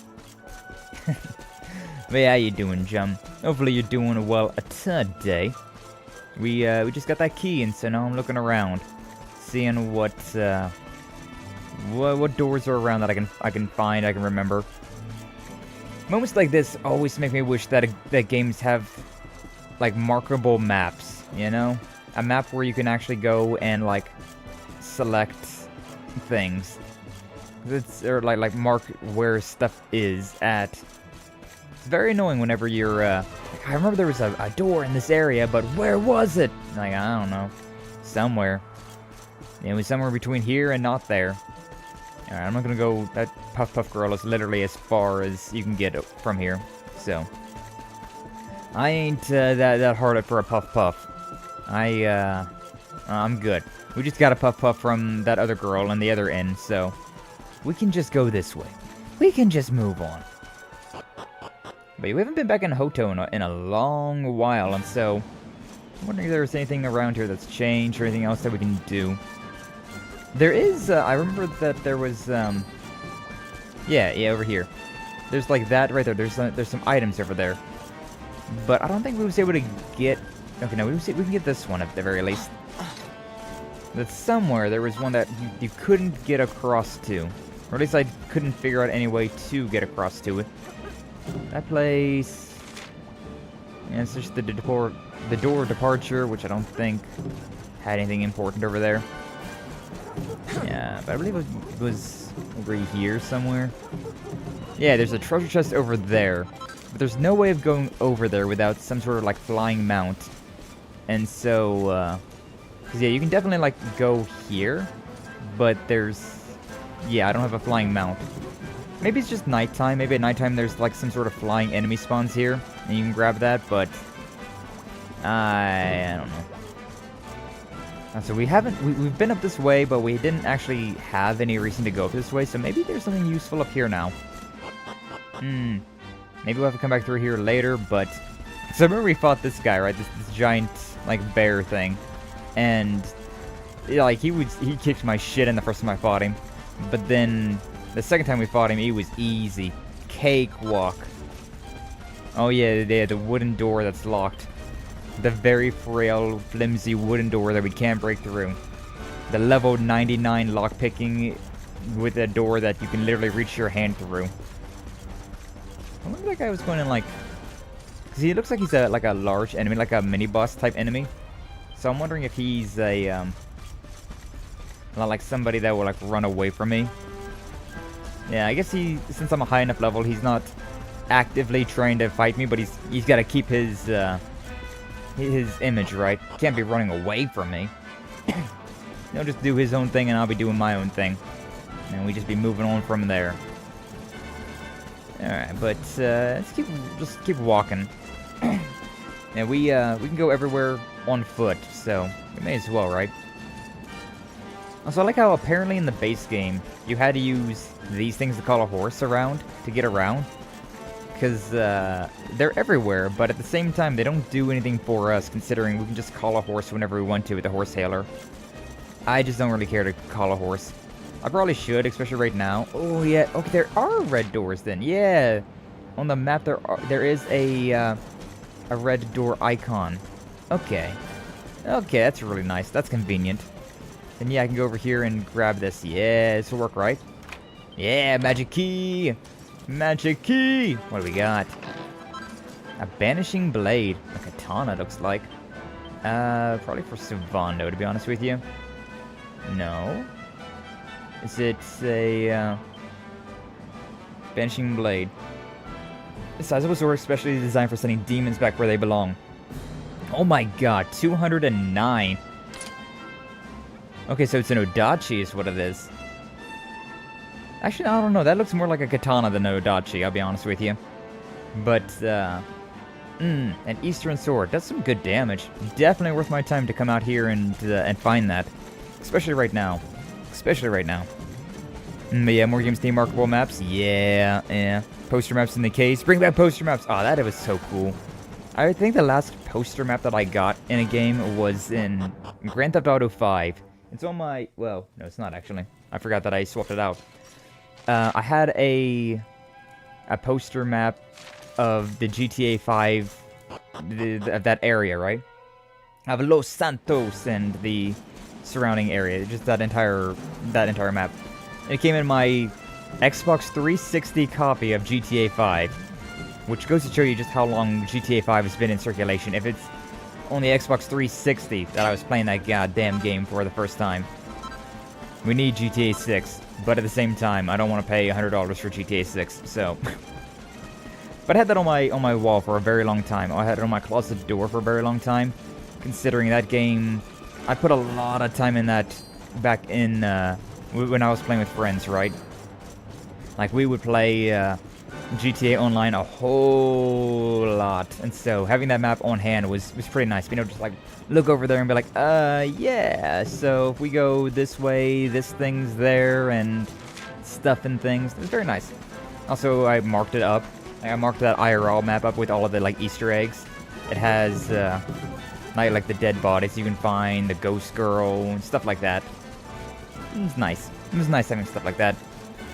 But yeah, how you doing, Jum? Hopefully you're doing well today. We just got that key, and so now I'm looking around, seeing what doors are around that I can find, I can remember. Moments like this always make me wish that games have, like, markable maps, you know? A map where you can actually go and, like, select things. Or like mark where stuff is at. It's very annoying whenever you're, like, I remember there was a door in this area, but where was it? Like, I don't know. Somewhere. It was somewhere between here and not there. Alright, I'm not gonna go... That Puff Puff girl is literally as far as you can get from here. So... I ain't that hard up for a Puff Puff. I'm good. We just got a Puff Puff from that other girl on the other end, so... We can just go this way. We can just move on. But we haven't been back in Hoto in a long while, and so... I'm wondering if there's anything around here that's changed or anything else that we can do. There is, I remember that there was, yeah, over here. There's like that right there. There's some items over there. But I don't think we was able to get, okay, no, we can get this one at the very least. But somewhere there was one that you couldn't get across to. Or at least I couldn't figure out any way to get across to it. That place, yeah, it's just the door of departure, which I don't think had anything important over there. Yeah, but I believe it was over here somewhere. Yeah, there's a treasure chest over there. But there's no way of going over there without some sort of, like, flying mount. And so, 'cause yeah, you can definitely, like, go here. But there's... Yeah, I don't have a flying mount. Maybe it's just nighttime. Maybe at nighttime there's, like, some sort of flying enemy spawns here. And you can grab that, but... I don't know. So we've been up this way, but we didn't actually have any reason to go this way, so maybe there's something useful up here now. Maybe we'll have to come back through here later, but... So I remember we fought this guy, right? This giant, like, bear thing. And, yeah, like, he kicked my shit in the first time I fought him. But then, the second time we fought him, he was easy. Cakewalk. Oh yeah, the wooden door that's locked. The very frail, flimsy wooden door that we can't break through. The level 99 lockpicking with a door that you can literally reach your hand through. I wonder if that guy was going in, like... Because he looks like he's like a large enemy, like a mini-boss type enemy. So I'm wondering if he's a, like somebody that will, like, run away from me. Yeah, I guess since I'm a high enough level, he's not actively trying to fight me, but he's got to keep his image, right? Can't be running away from me. He'll just do his own thing and I'll be doing my own thing. And we just be moving on from there. Alright, but let's just keep walking. Yeah, we can go everywhere on foot, so we may as well, right? Also, I like how apparently in the base game, you had to use these things to call a horse around to get around. Because they're everywhere, but at the same time, they don't do anything for us, considering we can just call a horse whenever we want to with the horse hailer. I just don't really care to call a horse. I probably should, especially right now. Oh, yeah. Okay, there are red doors then. Yeah. On the map, there is a red door icon. Okay. Okay, that's really nice. That's convenient. then yeah, I can go over here and grab this. Yeah, this will work, right? Yeah, magic key! Magic key! What do we got? A banishing blade. A katana, looks like. Probably for Savando, to be honest with you. No. Is it a, banishing blade? The sizable sword especially designed for sending demons back where they belong. Oh my god, 209. Okay, so it's an Odachi is what it is. Actually, I don't know. That looks more like a katana than an Odachi, I'll be honest with you. But, an Eastern sword. That's some good damage. Definitely worth my time to come out here and find that. Especially right now. Especially right now. But yeah, more games, theme markable maps. Yeah. Poster maps in the case. Bring back poster maps. Oh, that was so cool. I think the last poster map that I got in a game was in Grand Theft Auto 5. It's on my... Well, no, it's not actually. I forgot that I swapped it out. I had a poster map of the GTA 5, of that area, right? Of Los Santos and the surrounding area, just that entire map. It came in my Xbox 360 copy of GTA 5, which goes to show you just how long GTA 5 has been in circulation. If it's on the Xbox 360 that I was playing that goddamn game for the first time. We need GTA 6, but at the same time, I don't want to pay $100 for GTA 6, so... But I had that on my wall for a very long time. I had it on my closet door for a very long time. Considering that game, I put a lot of time in that back in when I was playing with friends, right? Like we would play GTA Online a whole lot, and so having that map on hand was pretty nice. Being able to just like look over there and be like, yeah. So if we go this way, this thing's there, and stuff and things. It was very nice. Also, I marked it up. I marked that IRL map up with all of the like Easter eggs. It has like the dead bodies you can find, the ghost girl, and stuff like that. It was nice. It was nice having stuff like that.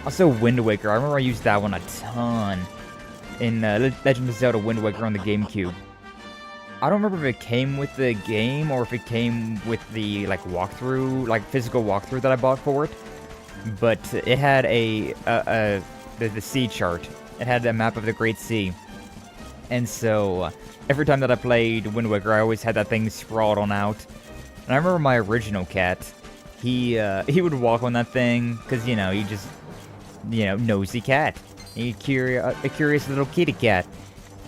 Also, Wind Waker. I remember I used that one a ton in Legend of Zelda Wind Waker on the GameCube. I don't remember if it came with the game or if it came with the like walkthrough, like physical walkthrough that I bought for it. But it had the sea chart. It had a map of the Great Sea. And so, every time that I played Wind Waker, I always had that thing sprawled on out. And I remember my original cat, he would walk on that thing, because, you know, he just, you know, nosy cat. A curious little kitty cat.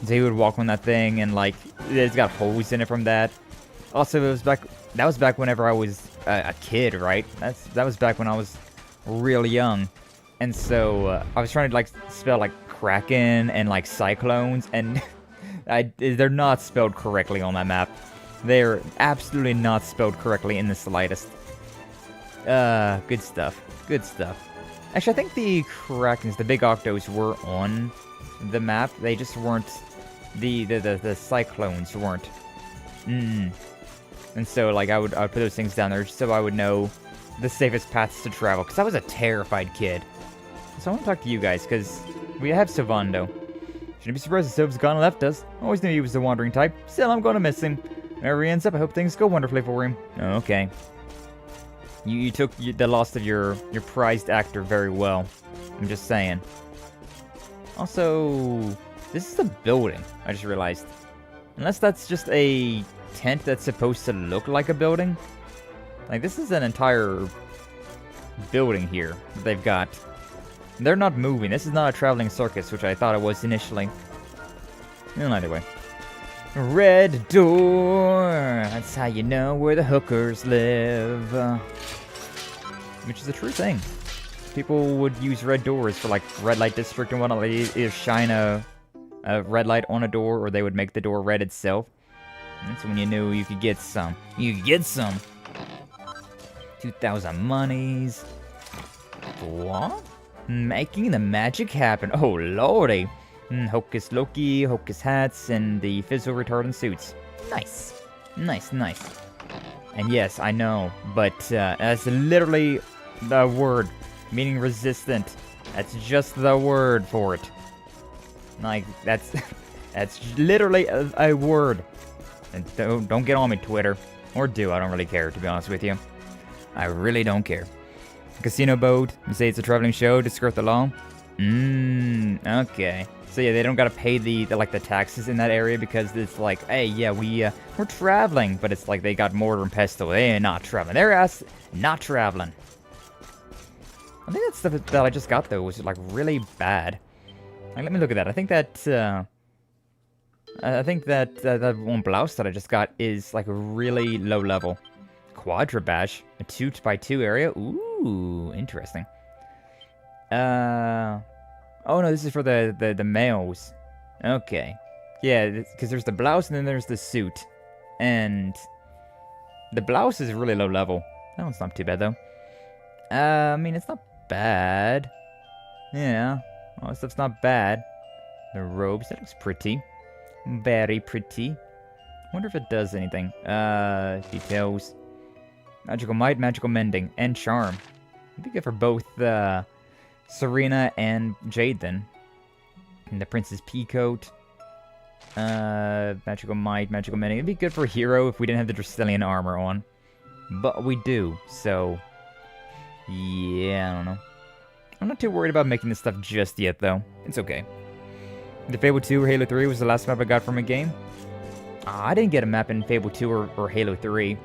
So he would walk on that thing, and, like, it's got holes in it from that. Also, that was back whenever I was a kid, right? That was back when I was real young. And so, I was trying to, like, spell, like, Kraken and, like, Cyclones, and they're not spelled correctly on that map. They're absolutely not spelled correctly in the slightest. Good stuff. Good stuff. Actually, I think the Krakens, the big octos, were on the map. They just weren't... The Cyclones weren't. And so, like, I would put those things down there just so I would know the safest paths to travel, because I was a terrified kid. So I want to talk to you guys, because we have Savando. Shouldn't be surprised if Silv's gone and left us. Always knew he was the wandering type. Still, I'm going to miss him. Wherever he ends up, I hope things go wonderfully for him. Okay. You took the loss of your prized actor very well. I'm just saying. Also, this is a building, I just realized. Unless that's just a tent that's supposed to look like a building. Like, this is an entire building here that they've got. They're not moving. This is not a traveling circus, which I thought it was initially. Well, anyway. Red door. That's how you know where the hookers live. Which is a true thing. People would use red doors for, like, red light district and whatnot. They either shine a red light on a door, or they would make the door red itself. That's when you knew you could get some. You could get some. 2,000 monies. What? Making the magic happen. Oh, lordy. Hocus Loki, Hocus hats, and the fizzle retardant suits. Nice. Nice, nice. And yes, I know, but that's literally the word, meaning resistant. That's just the word for it. Like, that's literally a word. And don't get on me, Twitter. Or do, I don't really care, to be honest with you. I really don't care. Casino boat. You say it's a traveling show to skirt the law? Okay. So yeah, they don't gotta pay the taxes in that area because it's like, hey, yeah, we're traveling, but it's like they got mortar and pestle. They ain't not traveling. Their ass not traveling. I think that stuff that I just got though was like really bad. Like, let me look at that. I think that that one blouse that I just got is like really low level. Quadra bash, a 2x2 area. Ooh, interesting. Oh no, this is for the males. Okay. Yeah, because there's the blouse and then there's the suit. And the blouse is really low level. That one's not too bad though. I mean, it's not bad. Yeah. Oh, this stuff's not bad. The robes, that looks pretty. Very pretty. Wonder if it does anything. Details. Magical might, magical mending, and charm. It'd be good for both, Serena and Jade then. And the Prince's Peacoat. Magical might, magical mending. It'd be good for Hero if we didn't have the Dracelian armor on. But we do, so... yeah, I don't know. I'm not too worried about making this stuff just yet, though. It's okay. The Fable 2 or Halo 3 was the last map I got from a game. I didn't get a map in Fable 2 or Halo 3.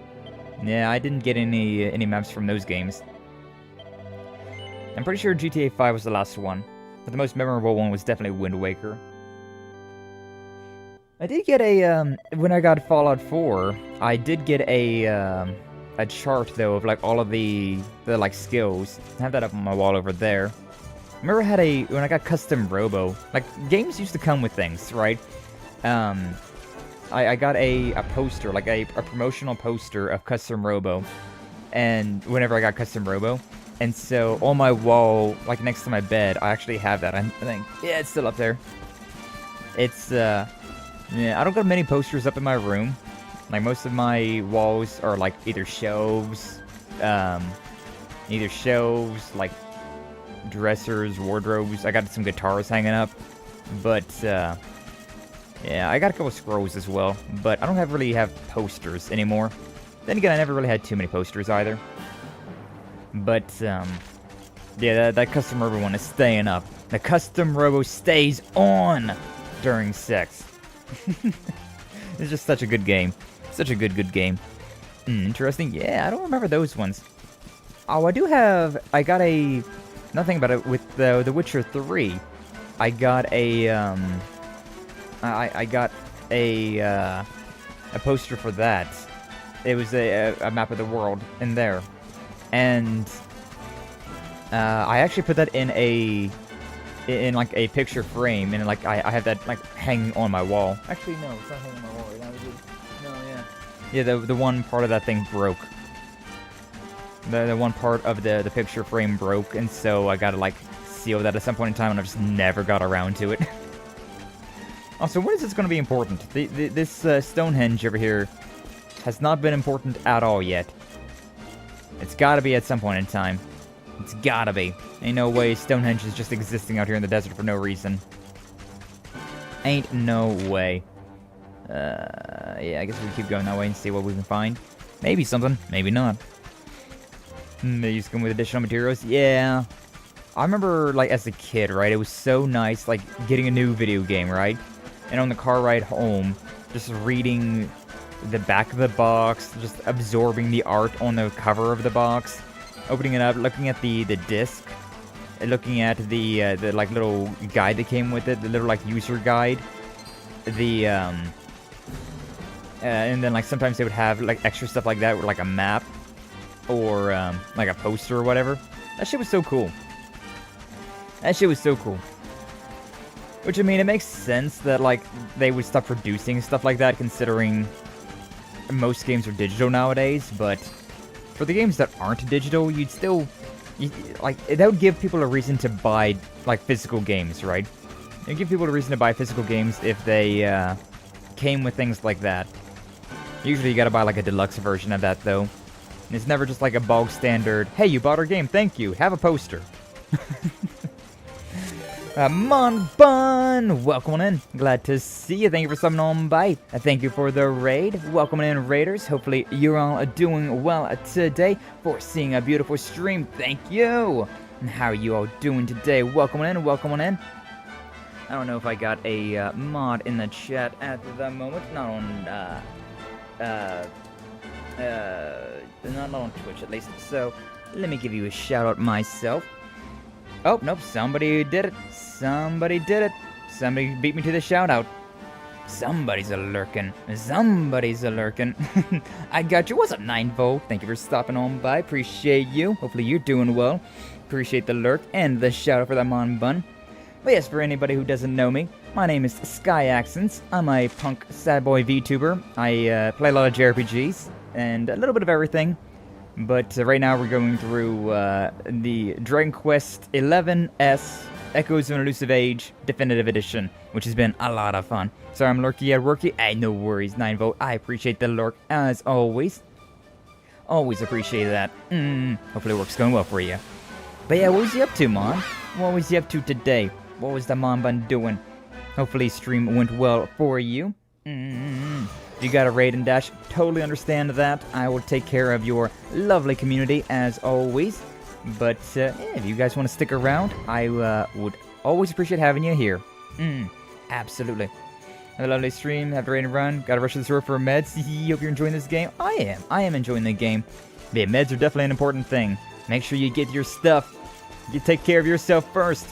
Yeah, I didn't get any maps from those games. I'm pretty sure GTA 5 was the last one, but the most memorable one was definitely Wind Waker. I did get a, when I got Fallout 4, I did get a chart, though, of, like, all of the like, skills. I have that up on my wall over there. I remember when I got Custom Robo, like, games used to come with things, right? I got a poster, like a promotional poster of Custom Robo, and whenever I got Custom Robo, and so on my wall, like next to my bed, I actually have that. I think, yeah, it's still up there. It's, yeah, I don't got many posters up in my room. Like, most of my walls are, like, either shelves, like, dressers, wardrobes. I got some guitars hanging up, but, yeah, I got a couple scrolls as well, but I don't really have posters anymore. Then again, I never really had too many posters either. But, yeah, that Custom Robo one is staying up. The Custom Robo stays on during sex. It's just such a good game. Such a good game. Interesting. Yeah, I don't remember those ones. Oh, I got a... Nothing about it with The Witcher 3. I got a, I got a poster for that. It was a map of the world in there. And I actually put that in like a picture frame, and like I have that like hanging on my wall. Actually, no, it's not hanging on my wall right now. No, yeah. Yeah, the one part of that thing broke. The one part of the picture frame broke, and so I gotta like seal that at some point in time, and I just never got around to it. Also, when is this gonna be important? This Stonehenge over here has not been important at all yet. It's gotta be at some point in time. It's gotta be. Ain't no way Stonehenge is just existing out here in the desert for no reason. Ain't no way. Yeah, I guess we keep going that way and see what we can find. Maybe something, maybe not. They used to come with additional materials. Yeah. I remember, like, as a kid, right? It was so nice, like, getting a new video game, right? And on the car ride home, just reading the back of the box, just absorbing the art on the cover of the box, opening it up, looking at the disc, looking at the like, little guide that came with it, the little, like, user guide. The, and then, like, sometimes they would have, like, extra stuff like that, like a map. Or, like a poster or whatever. That shit was so cool. That shit was so cool. Which, I mean, it makes sense that, like, they would stop producing stuff like that, considering most games are digital nowadays, but for the games that aren't digital, you'd still... like, that would give people a reason to buy, like, physical games, right? It would give people a reason to buy physical games if they, came with things like that. Usually you gotta buy, like, a deluxe version of that, though. And it's never just like a bog standard, hey, you bought our game, thank you, have a poster. Mon Bun, welcome on in. Glad to see you. Thank you for subbing on by. Thank you for the raid. Welcome in, raiders. Hopefully you're all doing well today. For seeing a beautiful stream, thank you. And how are you all doing today? Welcome on in. Welcome on in. I don't know if I got a mod in the chat at the moment. Not on Twitch at least. So let me give you a shout out myself. Oh, nope, somebody did it. Somebody did it. Somebody beat me to the shout-out. Somebody's a-lurkin'. Somebody's a-lurkin'. I got you. What's up, 9-Volt? Thank you for stopping on by. Appreciate you. Hopefully you're doing well. Appreciate the lurk and the shout-out for that Mon Bun. But yes, for anybody who doesn't know me, my name is Sky Accents. I'm a punk sad boy VTuber. I play a lot of JRPGs and a little bit of everything. But right now we're going through the Dragon Quest XI-S Echoes of an Elusive Age Definitive Edition, which has been a lot of fun. Sorry I'm lurky at worky. Hey, no worries, 9-Volt. I appreciate the lurk as always. Always appreciate that. Hopefully work's going well for you. But yeah, what was you up to, Mon? What was you up to today? What was the Mon Bun doing? Hopefully stream went well for you. If you got a raid and dash, totally understand that. I will take care of your lovely community as always. But yeah, if you guys want to stick around, I would always appreciate having you here. Absolutely. Have a lovely stream. Have a raid and run. Got to rush to the store for meds. Hope you're enjoying this game. I am enjoying the game. Yeah, meds are definitely an important thing. Make sure you get your stuff. You take care of yourself first.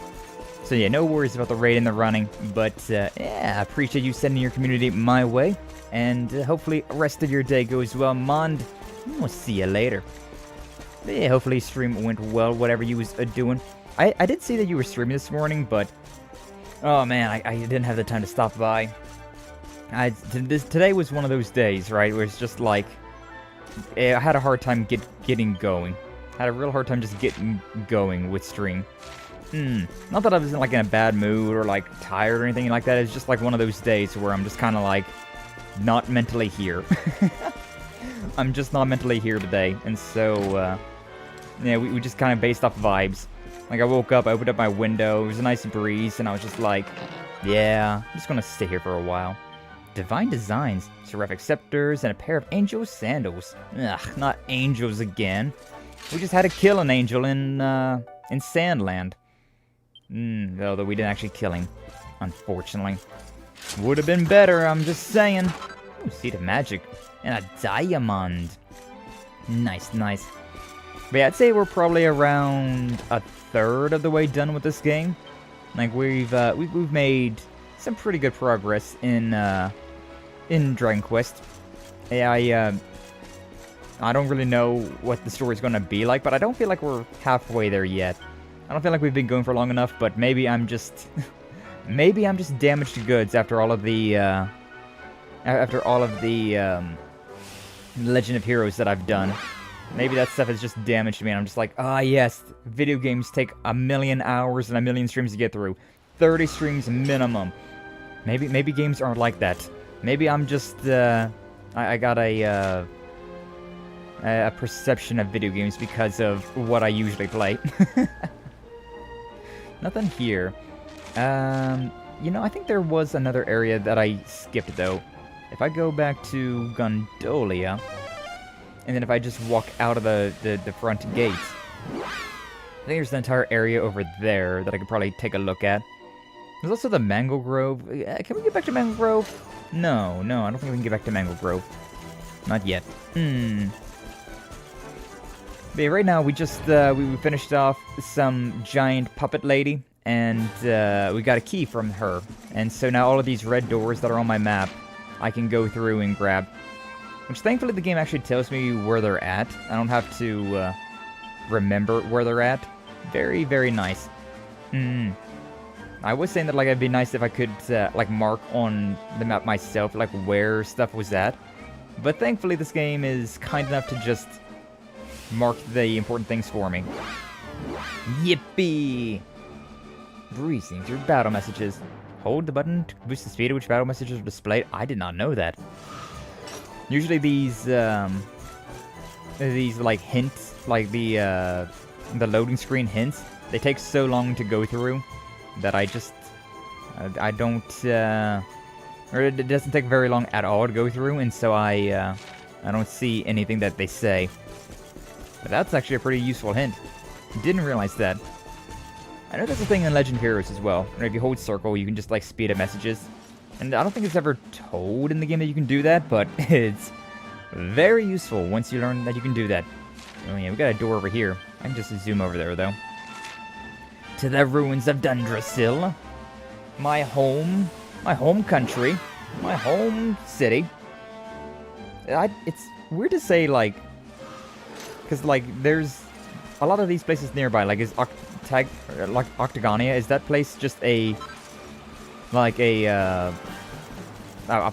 So yeah, no worries about the raid and the running. But yeah, I appreciate you sending your community my way. And hopefully the rest of your day goes well, Mond. We'll see you later. But yeah, hopefully stream went well, whatever you was doing. I did see that you were streaming this morning, but oh man, I didn't have the time to stop by. Today was one of those days, right, where it's just like I had a hard time getting going. Had a real hard time just getting going with stream. Not that I was like in a bad mood or like tired or anything like that. It's just like one of those days where I'm just kind of like not mentally here. I'm just not mentally here today, and so yeah, we just kind of based off vibes. Like I woke up, I opened up my window, it was a nice breeze, and I was just like, yeah, I'm just gonna stay here for a while. Divine designs, seraphic scepters, and a pair of angel sandals. Ugh, not angels again. We just had to kill an angel in Sandland. Although we didn't actually kill him, unfortunately. Would have been better, I'm just saying. Ooh, seed of magic. And a diamond. Nice, nice. But yeah, I'd say we're probably around a third of the way done with this game. Like we've made some pretty good progress in Dragon Quest. Yeah, I don't really know what the story's gonna be like, but I don't feel like we're halfway there yet. I don't feel like we've been going for long enough, but maybe I'm just maybe I'm just damaged goods after all of the Legend of Heroes that I've done. Maybe that stuff has just damaged me, and I'm just like, ah, yes, video games take 1,000,000 hours and 1,000,000 streams to get through. 30 streams minimum. Maybe games aren't like that. Maybe I'm just, I got a perception of video games because of what I usually play. Nothing here. You know, I think there was another area that I skipped, though. If I go back to Gondolia, and then if I just walk out of the front gate, I think there's an entire area over there that I could probably take a look at. There's also the Mango Grove. Can we get back to Mango Grove? No, I don't think we can get back to Mango Grove. Not yet. But yeah, right now we just we finished off some giant puppet lady, and we got a key from her. And so now all of these red doors that are on my map, I can go through and grab. Which thankfully the game actually tells me where they're at. I don't have to remember where they're at. Very, very nice. I was saying that like it'd be nice if I could like mark on the map myself like where stuff was at. But thankfully this game is kind enough to just mark the important things for me. Yippee! Breezing through battle messages. Hold the button to boost the speed at which battle messages are displayed. I did not know that. Usually these like hints, like the loading screen hints, they take so long to go through that I just... I don't, or it doesn't take very long at all to go through, and so I don't see anything that they say. But that's actually a pretty useful hint. Didn't realize that. I know there's a thing in Legend Heroes as well, where if you hold circle, you can just, like, speed up messages. And I don't think it's ever told in the game that you can do that, but it's very useful once you learn that you can do that. Oh yeah, we got a door over here. I can just zoom over there, though. To the ruins of Dundrasil. My home country, my home city. It's weird to say, like, because, like, there's a lot of these places nearby. Like, is Octagonia, is that place just a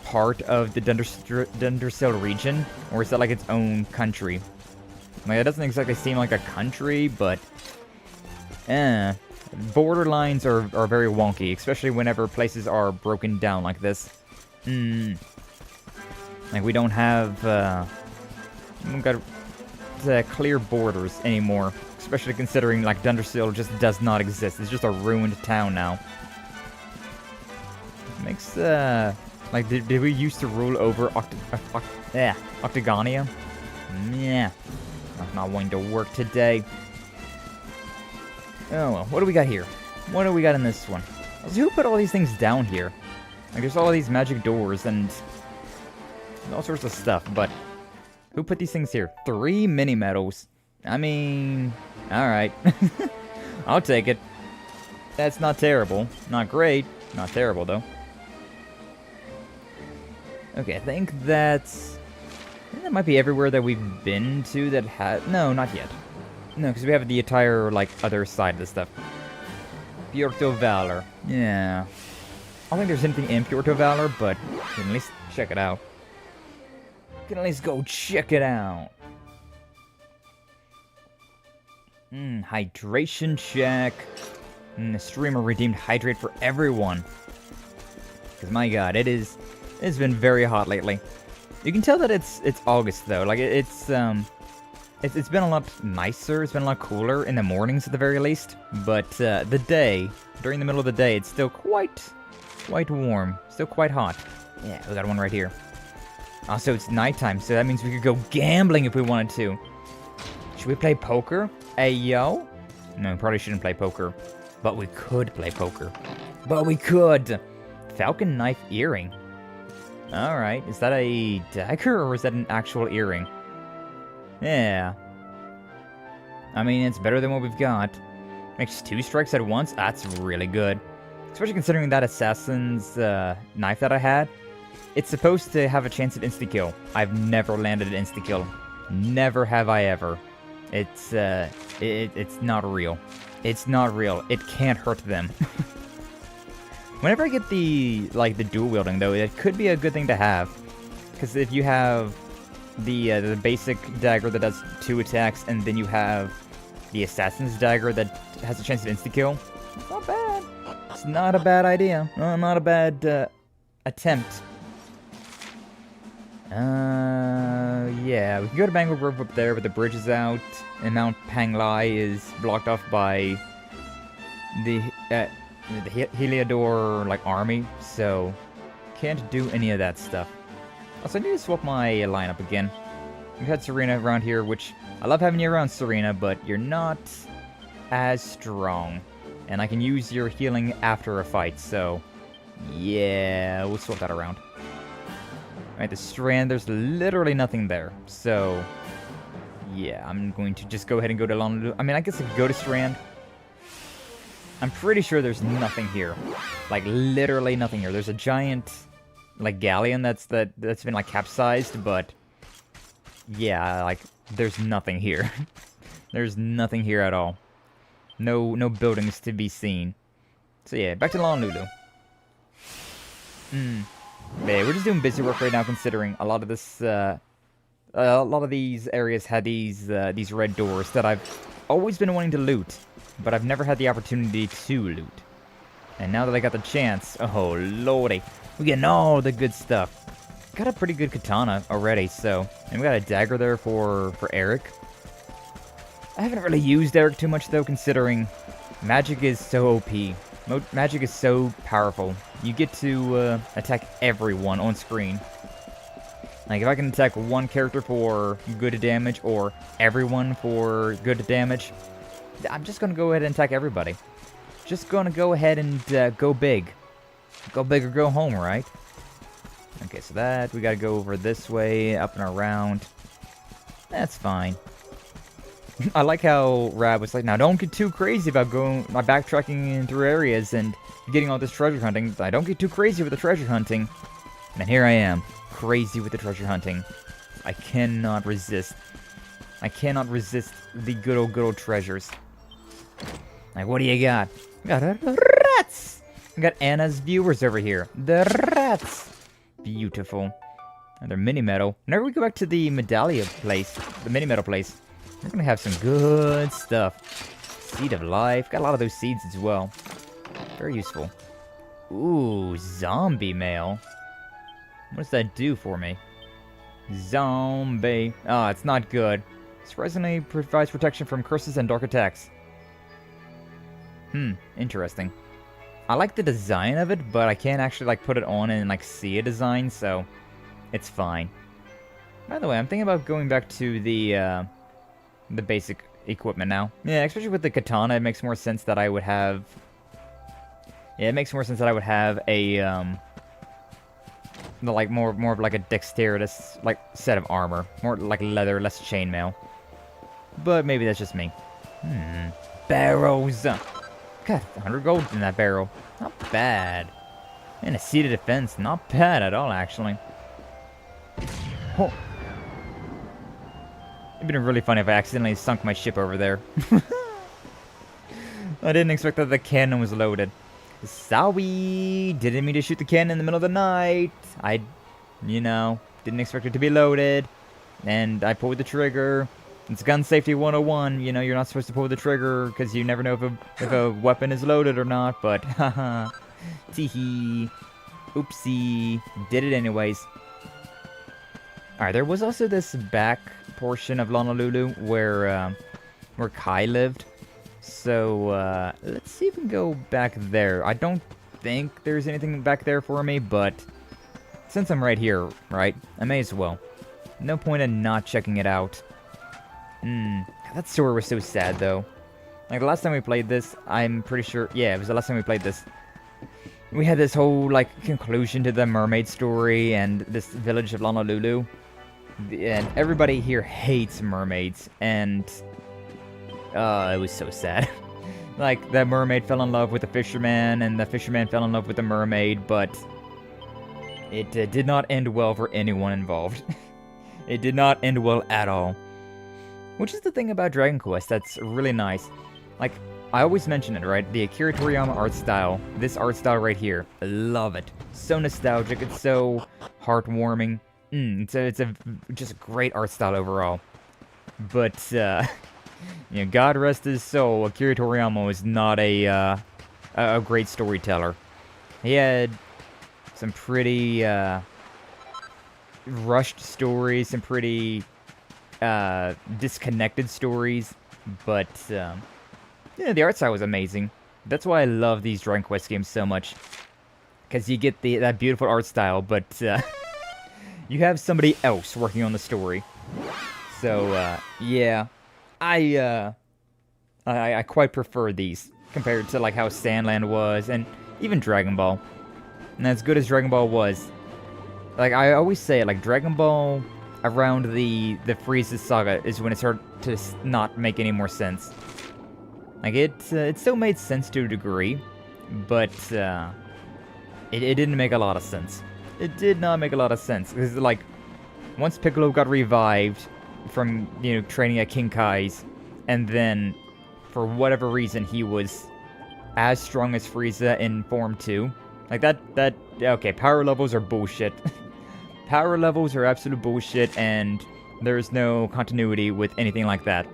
part of the Dundrasil region, or is that like its own country? Like, it doesn't exactly seem like a country, but border lines are very wonky, especially whenever places are broken down like this. Like, we don't have got clear borders anymore, especially considering, like, Dundrasil just does not exist. It's just a ruined town now. Makes like, did we used to rule over Octagonia? Yeah, not wanting to work today. Oh well, what do we got here? What do we got in this one? So who put all these things down here? Like, there's all these magic doors and all sorts of stuff, but who put these things here? 3 mini medals. I mean, alright. I'll take it. That's not terrible. Not great. Not terrible, though. Okay, I think that might be everywhere that we've been to that had... No, not yet. No, because we have the entire, like, other side of the stuff. Puerto Valor. Yeah. I don't think there's anything in Puerto Valor, but you can at least check it out. You can at least go check it out. Hydration check. The streamer redeemed hydrate for everyone. Because, my god, it's been very hot lately. You can tell that it's August, though. Like, it's been a lot nicer, it's been a lot cooler in the mornings at the very least, but during the middle of the day, it's still quite warm, still quite hot. Yeah, we got one right here. Also, it's nighttime, so that means we could go gambling if we wanted to. Should we play poker? Hey, yo? No, we probably shouldn't play poker, but we could play poker. But we could! Falcon knife earring. Alright, is that a dagger, or is that an actual earring? Yeah. I mean, it's better than what we've got. Makes 2 strikes at once? That's really good. Especially considering that assassin's knife that I had. It's supposed to have a chance of insta-kill. I've never landed an insta-kill. Never have I ever. It's not real. It's not real. It can't hurt them. Whenever I get the dual wielding, though, it could be a good thing to have. Because if you have the basic dagger that does 2 attacks, and then you have the assassin's dagger that has a chance of insta-kill, it's not bad. It's not a bad idea. No, not a bad attempt. Yeah, we can go to Bangor Grove up there, but the bridge is out, and Mount Panglai is blocked off by the Heliodor, like, army, so can't do any of that stuff. Also, I need to swap my lineup again. We've had Serena around here, which I love having you around, Serena, but you're not as strong. And I can use your healing after a fight, so yeah, we'll swap that around. Alright, the Strand, there's literally nothing there, so yeah, I'm going to just go ahead and go to London. I mean, I guess I could go to Strand. I'm pretty sure there's nothing here. Like, literally nothing here. There's a giant, like, galleon that's been, like, capsized, but yeah, like, there's nothing here. There's nothing here at all. No buildings to be seen. So yeah, back to Honolulu. Yeah, we're just doing busy work right now, considering a lot of this, a lot of these areas had these red doors that I've always been wanting to loot, but I've never had the opportunity to loot. And now that I got the chance, oh lordy, we're getting all the good stuff. Got a pretty good katana already, so, and we got a dagger there for Eric. I haven't really used Eric too much though, considering magic is so OP. Magic is so powerful. You get to attack everyone on screen. Like, if I can attack one character for good damage, or everyone for good damage, I'm just gonna go ahead and attack everybody. Just gonna go ahead and go big. Go big or go home, right? Okay, so that, we gotta go over this way, up and around. That's fine. I like how Rab was like, now don't get too crazy about backtracking through areas and getting all this treasure hunting. I don't get too crazy with the treasure hunting. And here I am, crazy with the treasure hunting. I cannot resist. I cannot resist the good old treasures. Like, what do you got? We got rats! We got Anna's viewers over here. The rats! Beautiful. Another mini medal. Whenever we go back to the medallia place, the mini medal place, we're gonna have some good stuff. Seed of life. Got a lot of those seeds as well. Very useful. Ooh, zombie mail. What does that do for me? Zombie. Ah, it's not good. Surprisingly provides protection from curses and dark attacks. Interesting. I like the design of it, but I can't actually like put it on and like see a design, so it's fine. By the way, I'm thinking about going back to the basic equipment now. Yeah, especially with the katana, it makes more sense that I would have. Yeah, it makes more sense that I would have a like more of like a dexterous like set of armor, more like leather, less chainmail. But maybe that's just me. Barrels. Got 100 gold in that barrel. Not bad. And a seat of defense. Not bad at all, actually. Oh. It'd been really funny if I accidentally sunk my ship over there. I didn't expect that the cannon was loaded. Sorry. Didn't mean to shoot the cannon in the middle of the night. I, didn't expect it to be loaded. And I pulled the trigger. It's gun safety 101, you're not supposed to pull the trigger because you never know if a weapon is loaded or not, but haha. Teehee. Oopsie. Did it anyways. Alright, there was also this back portion of Honolulu where Kai lived. So, let's see if we can go back there. I don't think there's anything back there for me, but since I'm right here, right, I may as well. No point in not checking it out. That story was so sad, though. Like, the last time we played this, I'm pretty sure... Yeah, it was the last time we played this. We had this whole, like, conclusion to the mermaid story and this village of Honolulu. And everybody here hates mermaids, and... it was so sad. Like, the mermaid fell in love with the fisherman, and the fisherman fell in love with the mermaid, but... It did not end well for anyone involved. It did not end well at all. Which is the thing about Dragon Quest that's really nice. Like, I always mention it, right? The Akira Toriyama art style. This art style right here. I love it. So nostalgic. It's so heartwarming. It's a just great art style overall. But, God rest his soul, Akira Toriyama was not a great storyteller. He had some pretty, rushed stories, some pretty... disconnected stories, but yeah, the art style was amazing. That's why I love these Dragon Quest games so much, because you get that beautiful art style, but you have somebody else working on the story. So yeah, I quite prefer these compared to like how Sandland was, and even Dragon Ball. And as good as Dragon Ball was, like I always say, like Dragon Ball. Around the Frieza saga is when it started to not make any more sense. Like, it still made sense to a degree, but it didn't make a lot of sense. It did not make a lot of sense. Because, like, once Piccolo got revived from, training at King Kai's, and then, for whatever reason, he was as strong as Frieza in Form 2. Like, okay, power levels are bullshit. Power levels are absolute bullshit, and there's no continuity with anything like that.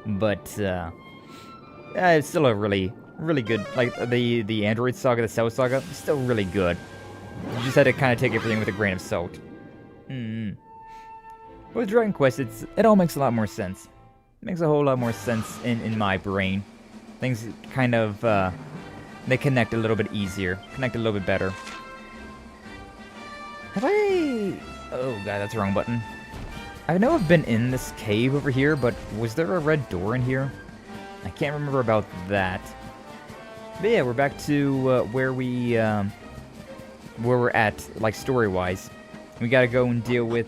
But, it's still a really, really good, like, the Android Saga, the Cell Saga, still really good. You just had to kind of take everything with a grain of salt. But with Dragon Quest, it all makes a lot more sense. It makes a whole lot more sense in my brain. Things kind of, they connect a little bit easier, connect a little bit better. Have I... Oh god, that's the wrong button. I know I've been in this cave over here, but was there a red door in here? I can't remember about that. But yeah, we're back to where we're at, like, story-wise. We gotta go and deal with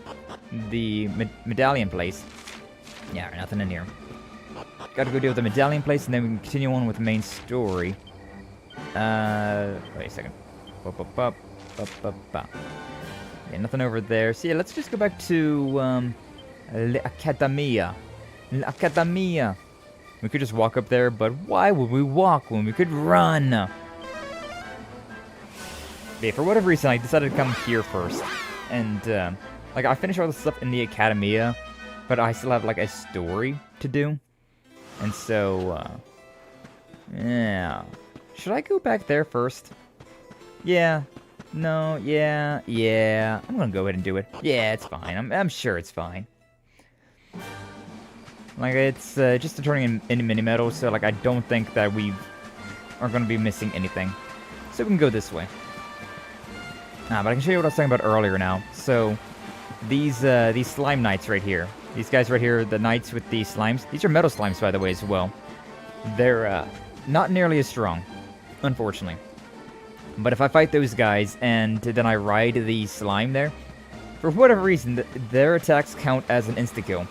the medallion place. Yeah, nothing in here. Gotta go deal with the medallion place, and then we can continue on with the main story. Wait a second. Yeah, nothing over there. So yeah, let's just go back to L'Académie. L'Académie. We could just walk up there, but why would we walk when we could run? Yeah, for whatever reason, I decided to come here first. And, like, I finished all the stuff in the Academia, but I still have, like, a story to do. And so, yeah. Should I go back there first? Yeah. No, yeah. I'm gonna go ahead and do it. Yeah, it's fine. I'm sure it's fine. Like, it's just a turning in mini medals, so, like, I don't think that we are gonna be missing anything. So we can go this way. But I can show you what I was talking about earlier now. So, these slime knights right here. These guys right here, the knights with the slimes. These are metal slimes, by the way, as well. They're not nearly as strong, unfortunately. But if I fight those guys and then I ride the slime there, for whatever reason, their attacks count as an insta-kill.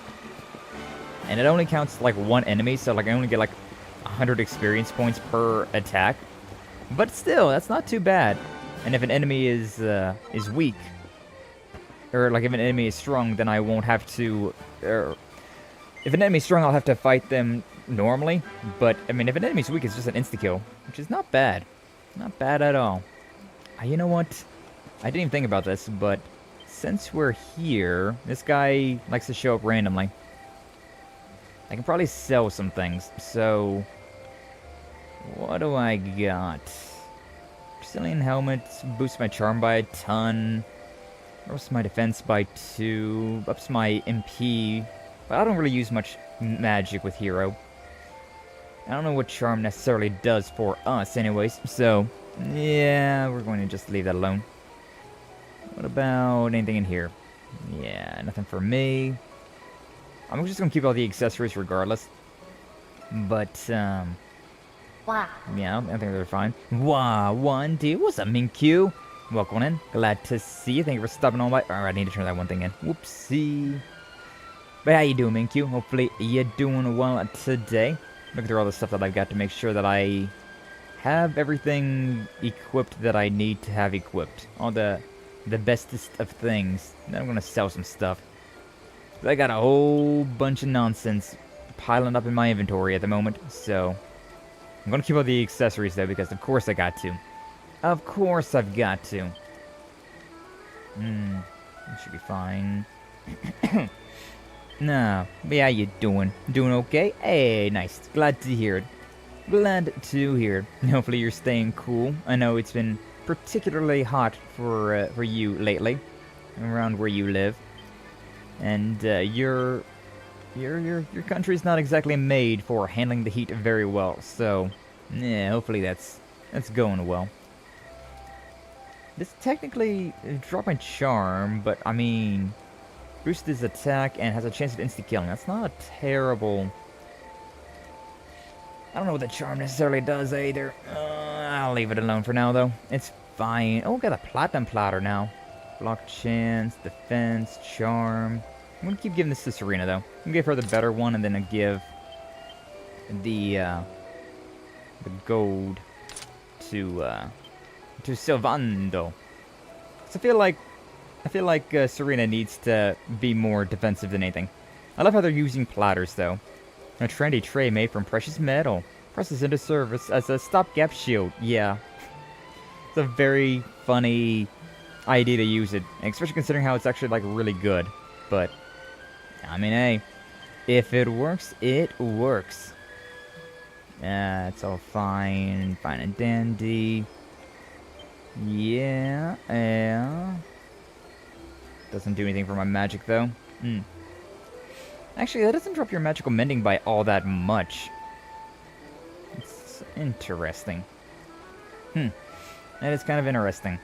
And it only counts like one enemy, so like I only get like 100 experience points per attack. But still, that's not too bad. And if an enemy is weak, or like if an enemy is strong, then I won't have to. If an enemy is strong, I'll have to fight them normally. But I mean, if an enemy's weak, it's just an insta kill, which is not bad, not bad at all. You know what? I didn't even think about this, but since we're here, this guy likes to show up randomly. I can probably sell some things. So, what do I got? Brazilian helmets, boosts my charm by a ton, ups my defense by 2, ups my MP, but I don't really use much magic with Hero. I don't know what charm necessarily does for us anyways, so yeah, we're going to just leave that alone. What about anything in here? Yeah, nothing for me. I'm just going to keep all the accessories regardless, but Wow. yeah, I think they're fine. Wow, 1D, what's up, Minkyu? Welcome in. Glad to see you. Thank you for stopping on by. Alright, I need to turn that one thing in. Whoopsie. But how you doing, Minkyu? Hopefully you're doing well today. Looking through all the stuff that I've got to make sure that I have everything equipped that I need to have equipped. All the bestest of things. Then I'm going to sell some stuff. I got a whole bunch of nonsense piling up in my inventory at the moment, so I'm gonna keep all the accessories though, because of course I got to. Of course I've got to. That should be fine. Nah, but how you doing? Doing okay? Hey, nice. Glad to hear it. Glad to hear it. Hopefully you're staying cool. I know it's been particularly hot for you lately, around where you live. And your country's not exactly made for handling the heat very well, so yeah, hopefully that's going well. This technically dropped my charm, but I mean, boosts his attack and has a chance of insta-killing. That's not a terrible. I don't know what the charm necessarily does either. I'll leave it alone for now though. It's fine. Oh, got a platinum platter now. Block chance, defense, charm. I'm gonna keep giving this to Serena though. I'm gonna give her the better one, and then I'll give the gold to Silvando. So I feel like Serena needs to be more defensive than anything. I love how they're using platters though. A trendy tray made from precious metal. Presses into service as a stopgap shield. Yeah, it's a very funny idea to use it, especially considering how it's actually like really good. But I mean, hey, if it works, it works. It's all fine and dandy. Yeah. Doesn't do anything for my magic though. Actually, that doesn't drop your magical mending by all that much. It's interesting. That is kind of interesting.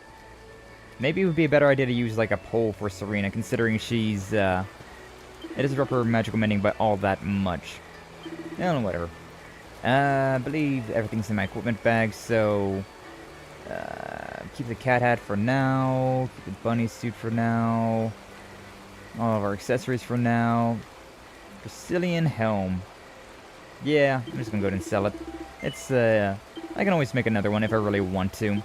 Maybe it would be a better idea to use like a pole for Serena, considering she's, it doesn't drop her magical mending by all that much. No, whatever. I believe everything's in my equipment bag, so... keep the cat hat for now, keep the bunny suit for now, all of our accessories for now. Brazilian helm. Yeah, I'm just gonna go ahead and sell it. It's, I can always make another one if I really want to.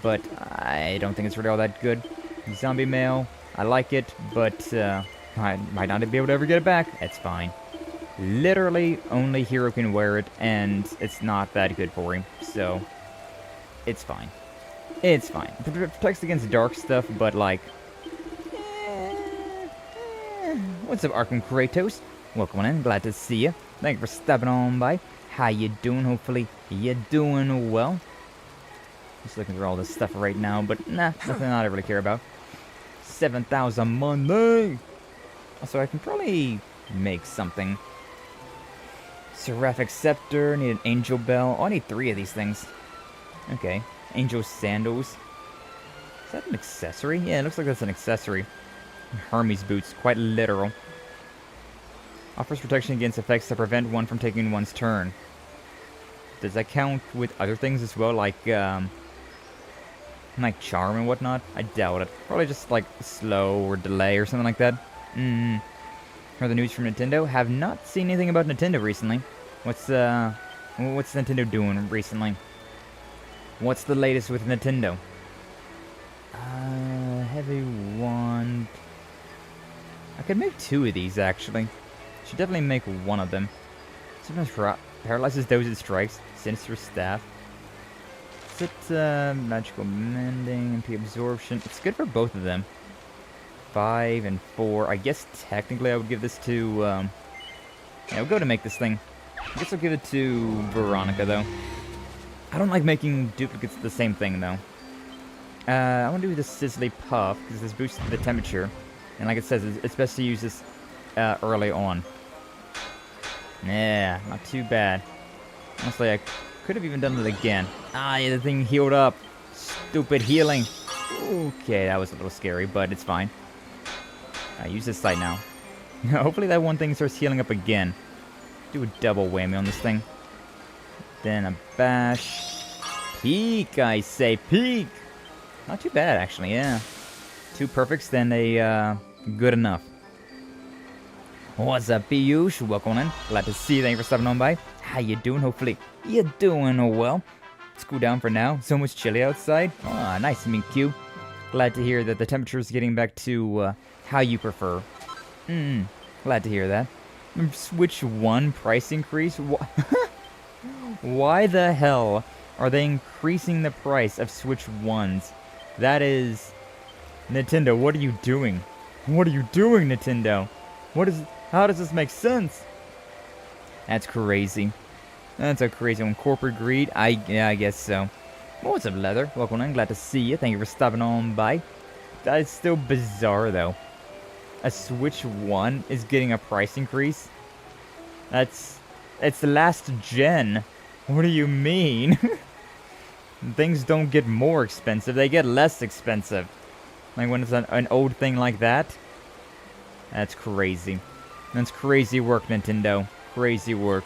But I don't think it's really all that good. Zombie mail, I like it, but I might not be able to ever get it back. It's fine. Literally, only hero can wear it, and it's not that good for him, so it's fine. It's fine. It protects against dark stuff, but like... What's up, Arkham Kratos? Welcome on in, glad to see you. Thank you for stepping on by. How you doing? Hopefully you're doing well. Just looking through all this stuff right now, but nah, nothing I really care about. 7,000 money! Also, I can probably make something. Seraphic Scepter, need an Angel Bell. Oh, I need 3 of these things. Okay. Angel Sandals. Is that an accessory? Yeah, it looks like that's an accessory. Hermes Boots, quite literal. Offers protection against effects that prevent one from taking one's turn. Does that count with other things as well, like charm and whatnot? I doubt it. Probably just like slow or delay or something like that. Heard the news from Nintendo? Have not seen anything about Nintendo recently. What's Nintendo doing recently? What's the latest with Nintendo? Heavy wand. I could make 2 of these actually. Should definitely make one of them. Sometimes paralyzes those it strikes. Sinister staff. Is it magical mending, MP absorption? It's good for both of them. 5 and 4. I guess technically I would give this to yeah, we'll go to make this thing. I guess I'll give it to Veronica though. I don't like making duplicates of the same thing though. I want to do the Sizzly Puff because this boosts the temperature, and like it says, it's best to use this early on. Yeah, not too bad. Honestly, I could have even done it again. Ah, yeah, the thing healed up. Stupid healing. Okay, that was a little scary, but it's fine. I use this side now. Hopefully that one thing starts healing up again. Do a double whammy on this thing. Then a bash. Peek, I say, peek! Not too bad, actually, yeah. 2 perfects, then a good enough. What's up, Piyush? Welcome in. Glad to see you. Thank you for stopping on by. How you doing? Hopefully you're doing well. Let's cool down for now. So much chilly outside. Ah, nice to meet you. Glad to hear that the temperature is getting back to how you prefer. Glad to hear that. Switch 1 price increase? Why the hell are they increasing the price of Switch 1s? That is... Nintendo, what are you doing? What are you doing, Nintendo? How does this make sense? That's crazy. That's a crazy one. Corporate greed? Yeah, I guess so. What's up, Leather? Welcome in. Glad to see you. Thank you for stopping on by. That is still bizarre, though. A Switch 1 is getting a price increase? It's the last gen. What do you mean? Things don't get more expensive, they get less expensive. Like when it's an old thing like that. That's crazy. That's crazy work, Nintendo. Crazy work.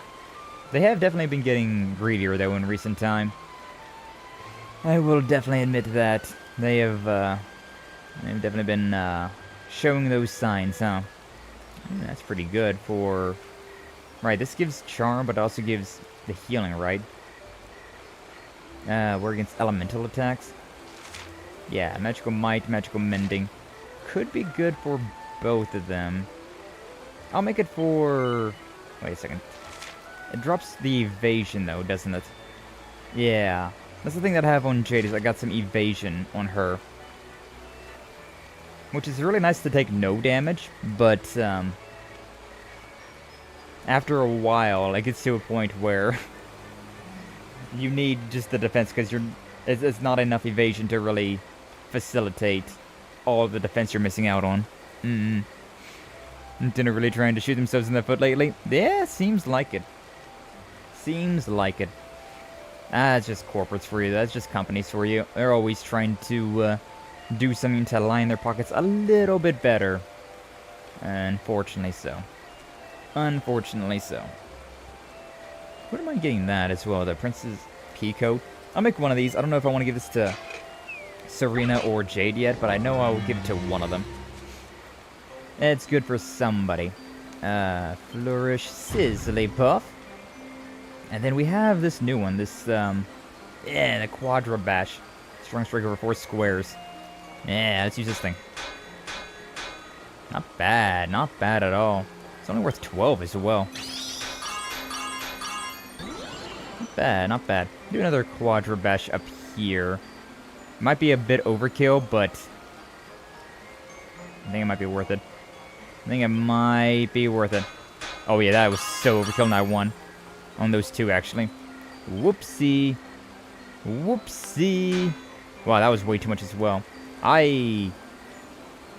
They have definitely been getting greedier, though, in recent time. I will definitely admit that. They've definitely been showing those signs, huh? That's pretty good for... Right, this gives charm, but also gives the healing, right? We're against elemental attacks. Yeah, magical might, magical mending. Could be good for both of them. I'll make it for... Wait a second. It drops the evasion, though, doesn't it? Yeah. That's the thing that I have on Jade, is I got some evasion on her. Which is really nice to take no damage, but, after a while, it gets to a point where you need just the defense, because it's not enough evasion to really facilitate all the defense you're missing out on. Nintendo really trying to shoot themselves in the foot lately? Yeah, seems like it. Seems like it. That's just corporates for you. That's just companies for you. They're always trying to do something to line their pockets a little bit better. Unfortunately so. Unfortunately so. What am I getting that as well? The Princess Peacoat. I'll make one of these. I don't know if I want to give this to Serena or Jade yet, but I know I'll give it to one of them. It's good for somebody. Flourish Sizzly Puff. And then we have this new one. This, the Quadra Bash. Strong strike over 4 squares. Yeah, let's use this thing. Not bad. Not bad at all. It's only worth 12 as well. Not bad, not bad. Do another Quadra Bash up here. Might be a bit overkill, but I think it might be worth it. I think it might be worth it. Oh yeah, that was so overkill, and I won. On those 2, actually. Whoopsie. Whoopsie. Wow, that was way too much as well. I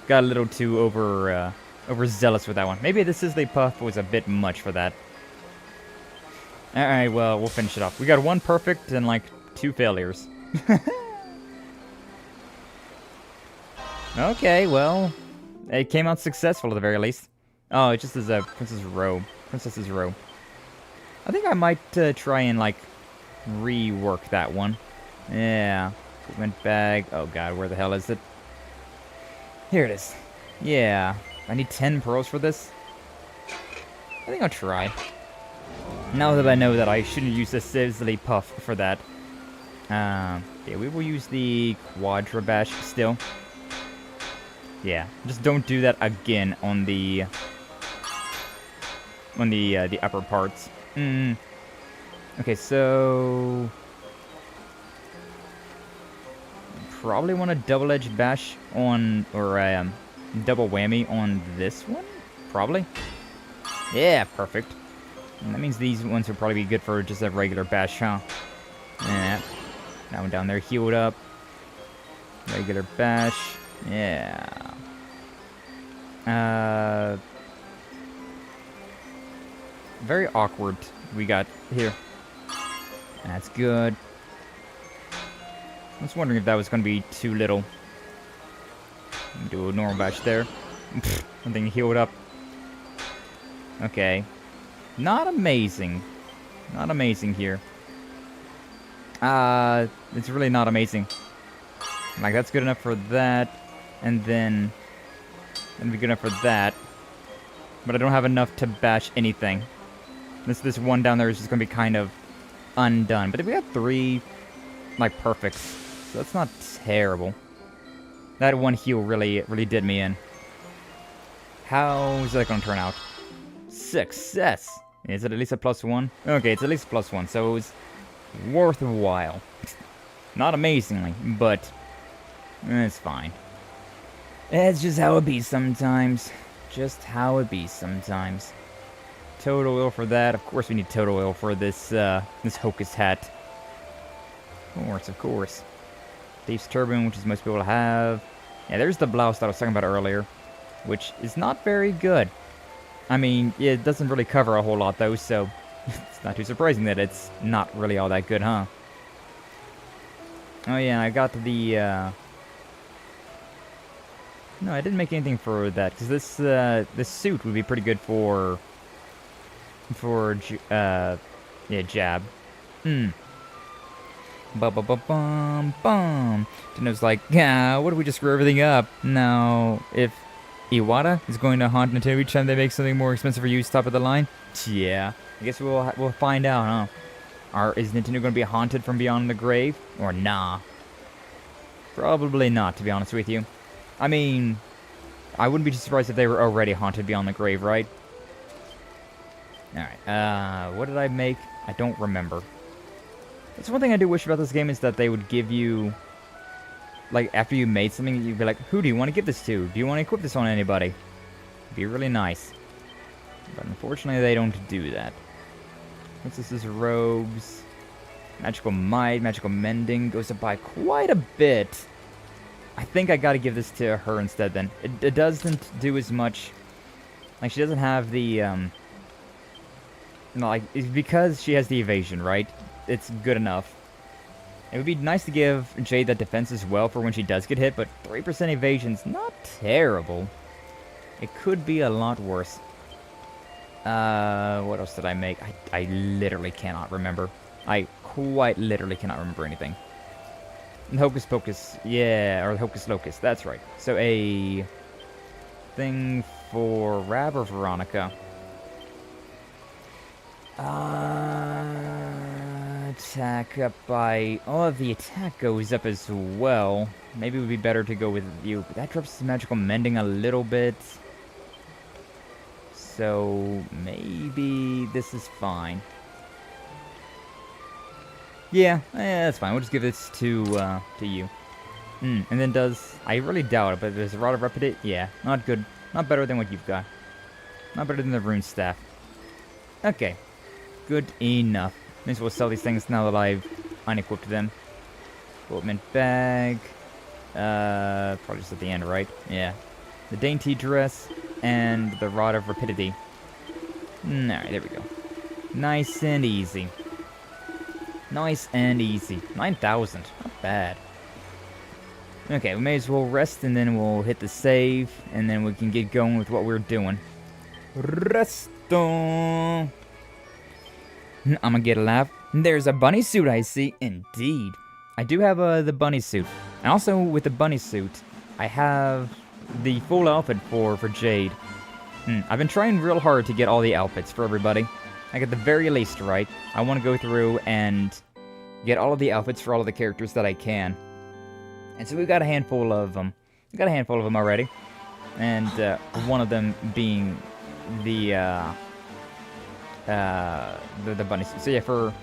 got a little too overzealous with that one. Maybe the Sizzly Puff was a bit much for that. Alright, well, we'll finish it off. We got 1 perfect and, like, 2 failures. Okay, well, it came out successful at the very least. Oh, it just is a Princess's Robe. I think I might try and, like, rework that one. Yeah. Equipment bag. Oh, God, where the hell is it? Here it is. Yeah. I need 10 pearls for this. I think I'll try. Now that I know that I shouldn't use the Sizzly Puff for that. Yeah, we will use the Quadra Bash still. Yeah, just don't do that again on the upper parts. Okay, so probably want a double-edged bash on, or double whammy on this one. Probably. Yeah, perfect. And that means these ones will probably be good for just a regular bash, huh? Yeah. That one down there healed up. Regular bash. Yeah. Very awkward we got here. That's good. I was wondering if that was going to be too little. Do a normal bash there. Something healed up. Okay. Not amazing. Not amazing here. It's really not amazing. Like, that's good enough for that. And then that'd be good enough for that. But I don't have enough to bash anything. This one down there is just going to be kind of undone. But we have 3, like, perfects. So that's not terrible. That one heal really did me in. How is that going to turn out? Success! Is it at least a +1? Okay, it's at least a +1, so it was worthwhile. Not amazingly, but it's fine. It's just how it be sometimes. Just how it be sometimes. Total oil for that. Of course we need total oil for this this Hocus hat. Of course. Thief's Turban, which is most people have. Yeah, there's the blouse that I was talking about earlier, which is not very good. I mean, yeah, it doesn't really cover a whole lot though, so it's not too surprising that it's not really all that good, huh? Oh yeah, I got the no, I didn't make anything for that, because this suit would be pretty good for yeah, jab. Bum. And it was like, yeah, what if we just screw everything up? Now, if Iwata is going to haunt Nintendo each time they make something more expensive for use top of the line, yeah, I guess we'll find out, huh? Is Nintendo going to be haunted from beyond the grave, or nah? Probably not, to be honest with you. I mean, I wouldn't be too surprised if they were already haunted beyond the grave, right? Alright, what did I make? I don't remember. That's one thing I do wish about this game, is that they would give you, like, after you made something, you'd be like, who do you want to give this to? Do you want to equip this on anybody? It'd be really nice. But unfortunately, they don't do that. What's this? Is robes. Magical Might, Magical Mending goes up by quite a bit. I think I gotta give this to her instead then. It doesn't do as much. Like, she doesn't have the, no, like, it's because she has the evasion, right? It's good enough. It would be nice to give Jade that defense as well for when she does get hit, but 3% evasion's not terrible. It could be a lot worse. What else did I make? I literally cannot remember. I quite literally cannot remember anything. Hocus Pocus, yeah, or Hocus Locus, that's right. So a thing for Rab or Veronica? Attack up by... Oh, the attack goes up as well. Maybe it would be better to go with you. But that drops magical mending a little bit. So maybe this is fine. Yeah, that's fine. We'll just give this to you. And then does... I really doubt it, but there's a Rod of Rapidity? Yeah, not good. Not better than what you've got. Not better than the Rune Staff. Okay. Good enough. May as well sell these things now that I've unequipped them. Equipment bag. Probably just at the end, right? Yeah. The Dainty Dress and the Rod of Rapidity. Alright, there we go. Nice and easy. Nice and easy. 9,000. Not bad. Okay, we may as well rest and then we'll hit the save and then we can get going with what we're doing. Resto. I'm gonna get a laugh. There's a bunny suit I see. Indeed. I do have the bunny suit. And also with the bunny suit, I have the full outfit for Jade. I've been trying real hard to get all the outfits for everybody. Like at the very least, right? I want to go through and get all of the outfits for all of the characters that I can. And so we've got a handful of them. We've got a handful of them already. And one of them being the bunny suit. So yeah, for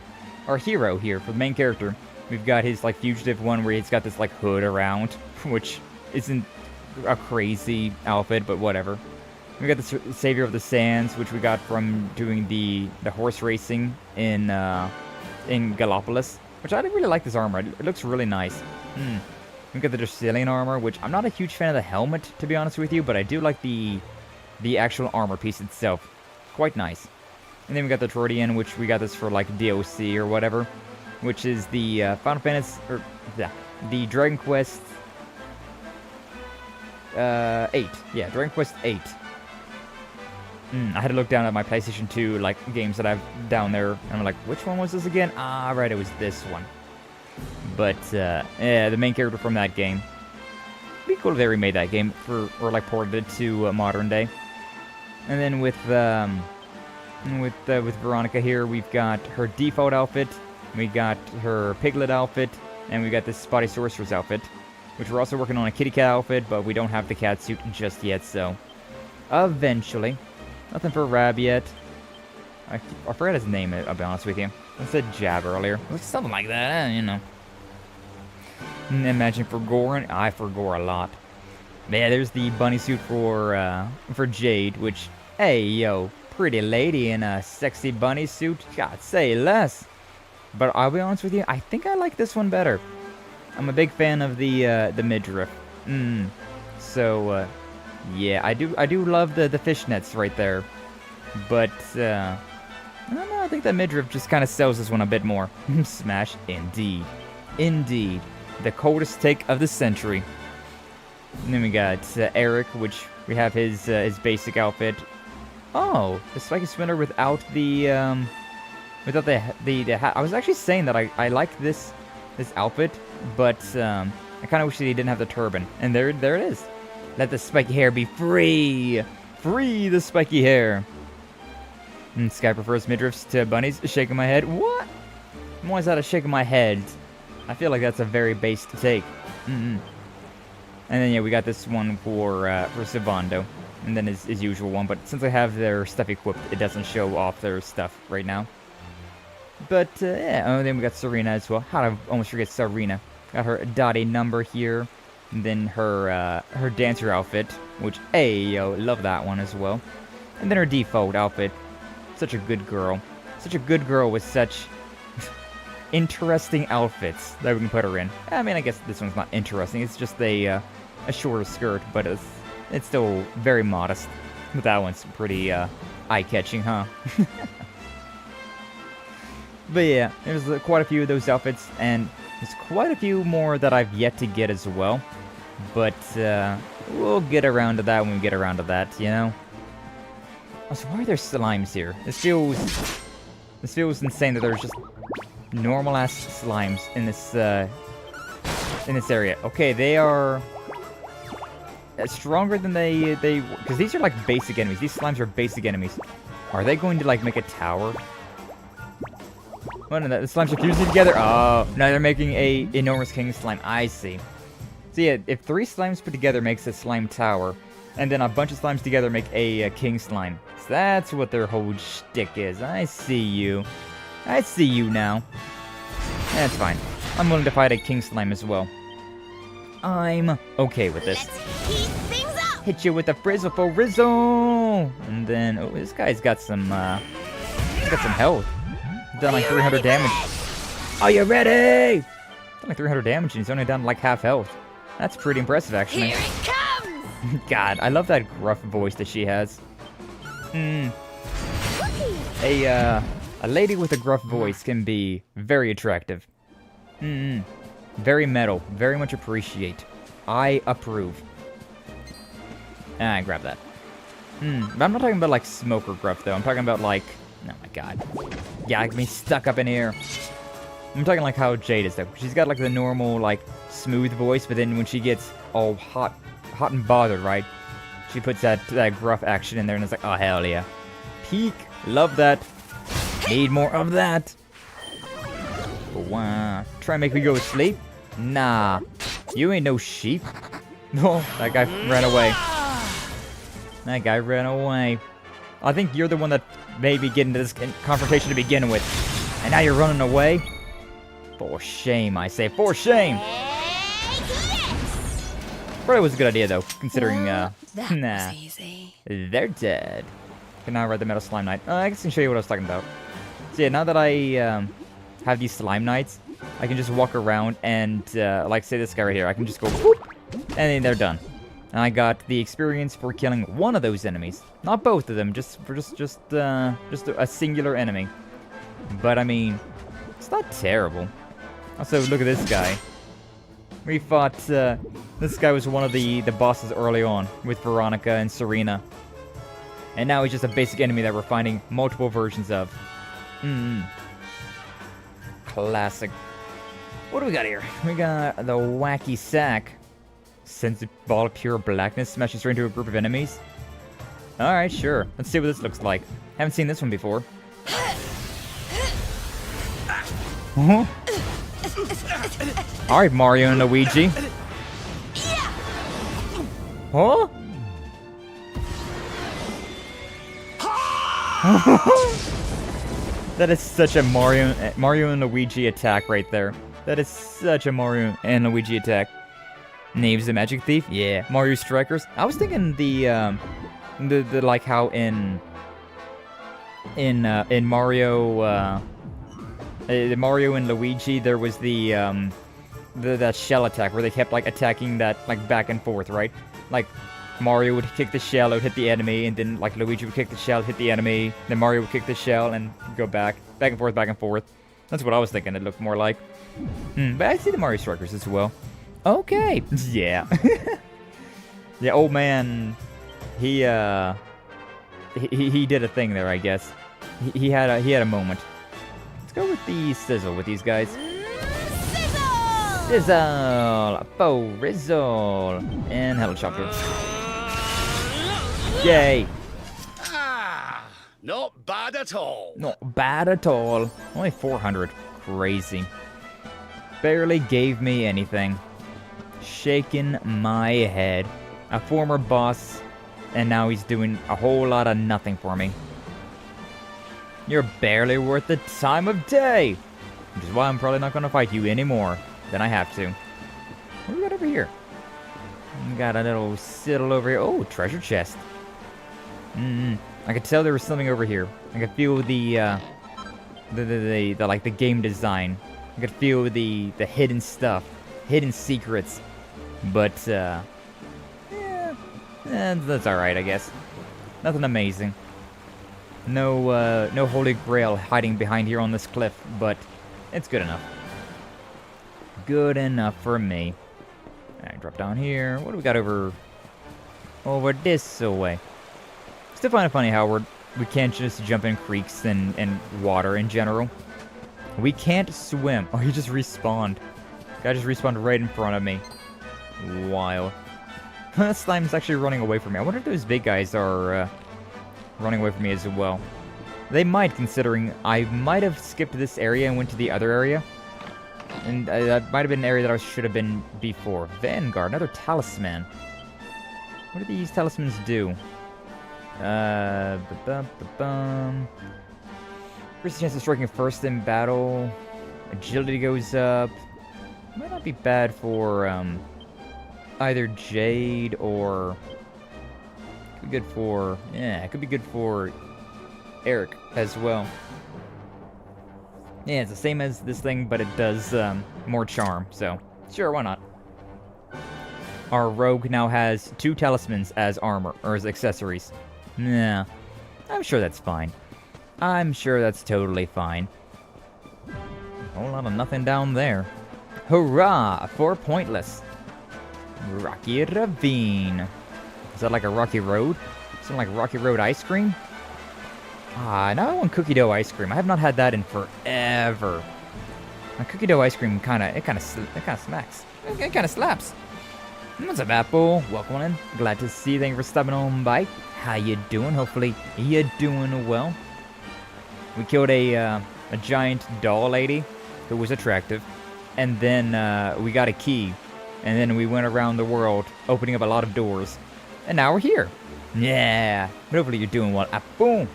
our hero here, for the main character, we've got his like fugitive one where he's got this like hood around, which isn't a crazy outfit, but whatever. We got the Savior of the Sands, which we got from doing the horse racing in Gallopolis, which I really like this armor. It looks really nice. We got the Dracilian armor, which I'm not a huge fan of the helmet, to be honest with you, but I do like the actual armor piece itself. Quite nice. And then we got the Trordian, which we got this for like DOC or whatever, which is the Final Fantasy, or yeah, the Dragon Quest 8. Yeah, Dragon Quest 8. I had to look down at my PlayStation 2 like games that I've down there, and I'm like, which one was this again? Ah, right, it was this one. But yeah, the main character from that game. It'd be cool if they remade that game or like ported it to modern day. And then with Veronica here, we've got her default outfit, we got her piglet outfit, and we got this Spotty Sorcerer's outfit, which we're also working on a kitty cat outfit, but we don't have the cat suit just yet, so eventually. Nothing for Rab yet. I forgot his name, I'll be honest with you. I said Jab earlier. Something like that, you know. And imagine for Goran. I forgot a lot. But yeah, there's the bunny suit for Jade, which, hey, yo, pretty lady in a sexy bunny suit. God, say less. But I'll be honest with you, I think I like this one better. I'm a big fan of the midriff. So, yeah, I do love the fishnets right there. But, I don't know, I think that midriff just kind of sells this one a bit more. Smash, indeed. Indeed. The coldest take of the century. And then we got Eric, which we have his basic outfit. Oh, the spiky spinner without the hat. I was actually saying that I like this outfit, but I kind of wish that he didn't have the turban. And there it is. Let the spiky hair be free. Free the spiky hair. And Sky prefers midriffs to bunnies. Shaking my head. What? Why is that a shaking my head? I feel like that's a very base to take. And then yeah, we got this one for Savando. And then his usual one, but since I have their stuff equipped, it doesn't show off their stuff right now. But, yeah, oh, then we got Serena as well. How did I almost forget Serena? Got her Dottie number here, and then her dancer outfit, which, hey, yo, love that one as well. And then her default outfit. Such a good girl. Such a good girl with such interesting outfits that we can put her in. I mean, I guess this one's not interesting. It's just a shorter skirt, but it's still very modest. But that one's pretty eye-catching, huh? But yeah, there's quite a few of those outfits, and There's quite a few more that I've yet to get as well. But, we'll get around to that when we get around to that, you know? Also, why are there slimes here? This feels insane that there's just normal-ass slimes in this area. Okay, they are stronger than they because these are like basic enemies. These slimes are basic enemies. Are they going to like make a tower? Oh, no, the slimes are fusing together. Oh, no, they're making a enormous king slime. I see. So yeah, if 3 slimes put together makes a slime tower, and then a bunch of slimes together make a king slime. So that's what their whole shtick is. I see you. I see you now. That's fine. I'm willing to fight a king slime as well. I'm okay with this. Let's heat things up! Hit you with a frizzle for rizzle! And then, oh, this guy's got some, he's got some health. Done like 300 damage. Are you ready? Done like 300 damage and he's only done like half health. That's pretty impressive, actually. Here it comes! God, I love that gruff voice that she has. A lady with a gruff voice can be very attractive. Very metal. Very much appreciate. I approve. Grab that. But I'm not talking about like smoker gruff though. I'm talking about like, oh my god. Yeah, get me stuck up in here. I'm talking like how Jade is though. She's got like the normal like smooth voice, but then when she gets all hot and bothered, right? She puts that gruff action in there and it's like, oh hell yeah. Peak. Love that. Need more of that. Wow. Try and make me go to sleep? Nah. You ain't no sheep. Oh, that guy ran away. That guy ran away. I think you're the one that made me get into this confrontation to begin with. And now you're running away? For shame, I say. For shame! Probably was a good idea, though, considering, That nah. was easy. They're dead. Can now ride the Metal Slime Knight. I guess I can show you what I was talking about. So yeah, now that I, have these Slime Knights, I can just walk around and, like, say this guy right here, I can just go, whoop, and then they're done. And I got the experience for killing one of those enemies. Not both of them, just a singular enemy. But, I mean, it's not terrible. Also, look at this guy. We fought, this guy was one of the bosses early on with Veronica and Serena. And now he's just a basic enemy that we're finding multiple versions of. Classic. What do we got here? We got the Wacky Sack. Sends a ball of pure blackness, smashes straight into a group of enemies. Alright, sure. Let's see what this looks like. Haven't seen this one before. Alright, Mario and Luigi. Huh? That is such a Mario and Luigi attack right there. That is such a Mario and Luigi attack. Knaves the Magic Thief? Yeah. Mario Strikers? I was thinking the like how in Mario Mario and Luigi there was that shell attack where they kept like attacking that like back and forth, right? Like Mario would kick the shell, it would hit the enemy, and then like Luigi would kick the shell, hit the enemy, then Mario would kick the shell and go back and forth, back and forth. That's what I was thinking it looked more like. But I see the Mario Strikers as well. Okay. Yeah. Yeah, old man, he did a thing there, I guess. He had a moment. Let's go with the sizzle with these guys. Sizzle! Faux Rizzle! And helicopter. Yay! Ah, not bad at all. Not bad at all. Only 400. Crazy. Barely gave me anything. Shaking my head. A former boss, and now he's doing a whole lot of nothing for me. You're barely worth the time of day! Which is why I'm probably not going to fight you anymore than I have to. What do we got over here? We got a little siddle over here. Oh, treasure chest. I could tell there was something over here. I could feel the like the game design. I could feel the hidden stuff, hidden secrets. But yeah, that's all right, I guess. Nothing amazing. No holy grail hiding behind here on this cliff, but it's good enough. Good enough for me. Alright, drop down here. What do we got over this way? Still find it funny how we can't just jump in creeks and water in general. We can't swim. Oh, he just respawned. Guy just respawned right in front of me. Wild. That slime's actually running away from me. I wonder if those big guys are running away from me as well. They might, considering I might have skipped this area and went to the other area. And that might have been an area that I should have been before. Vanguard, another talisman. What do these talismans do? Increase the chance of striking first in battle. Agility goes up. Might not be bad for either Jade or... Could be good for... Yeah, it could be good for Eric as well. Yeah, it's the same as this thing, but it does more charm, so sure, why not? Our rogue now has 2 talismans as armor, or as accessories. Nah, I'm sure that's fine. I'm sure that's totally fine. A whole lot of nothing down there. Hurrah for Pointless. Rocky Ravine. Is that like a Rocky Road? Something like Rocky Road ice cream? Ah, now I want cookie dough ice cream. I have not had that in forever. Now, cookie dough ice cream it kind of smacks. It kind of slaps. What's up, Apple? Welcome in. Glad to see you. Thank you for stopping on by. How you doing? Hopefully you're doing well. We killed a giant doll lady who was attractive, and then we got a key, and then we went around the world opening up a lot of doors, and now we're here. Yeah. But hopefully you're doing well, Apple.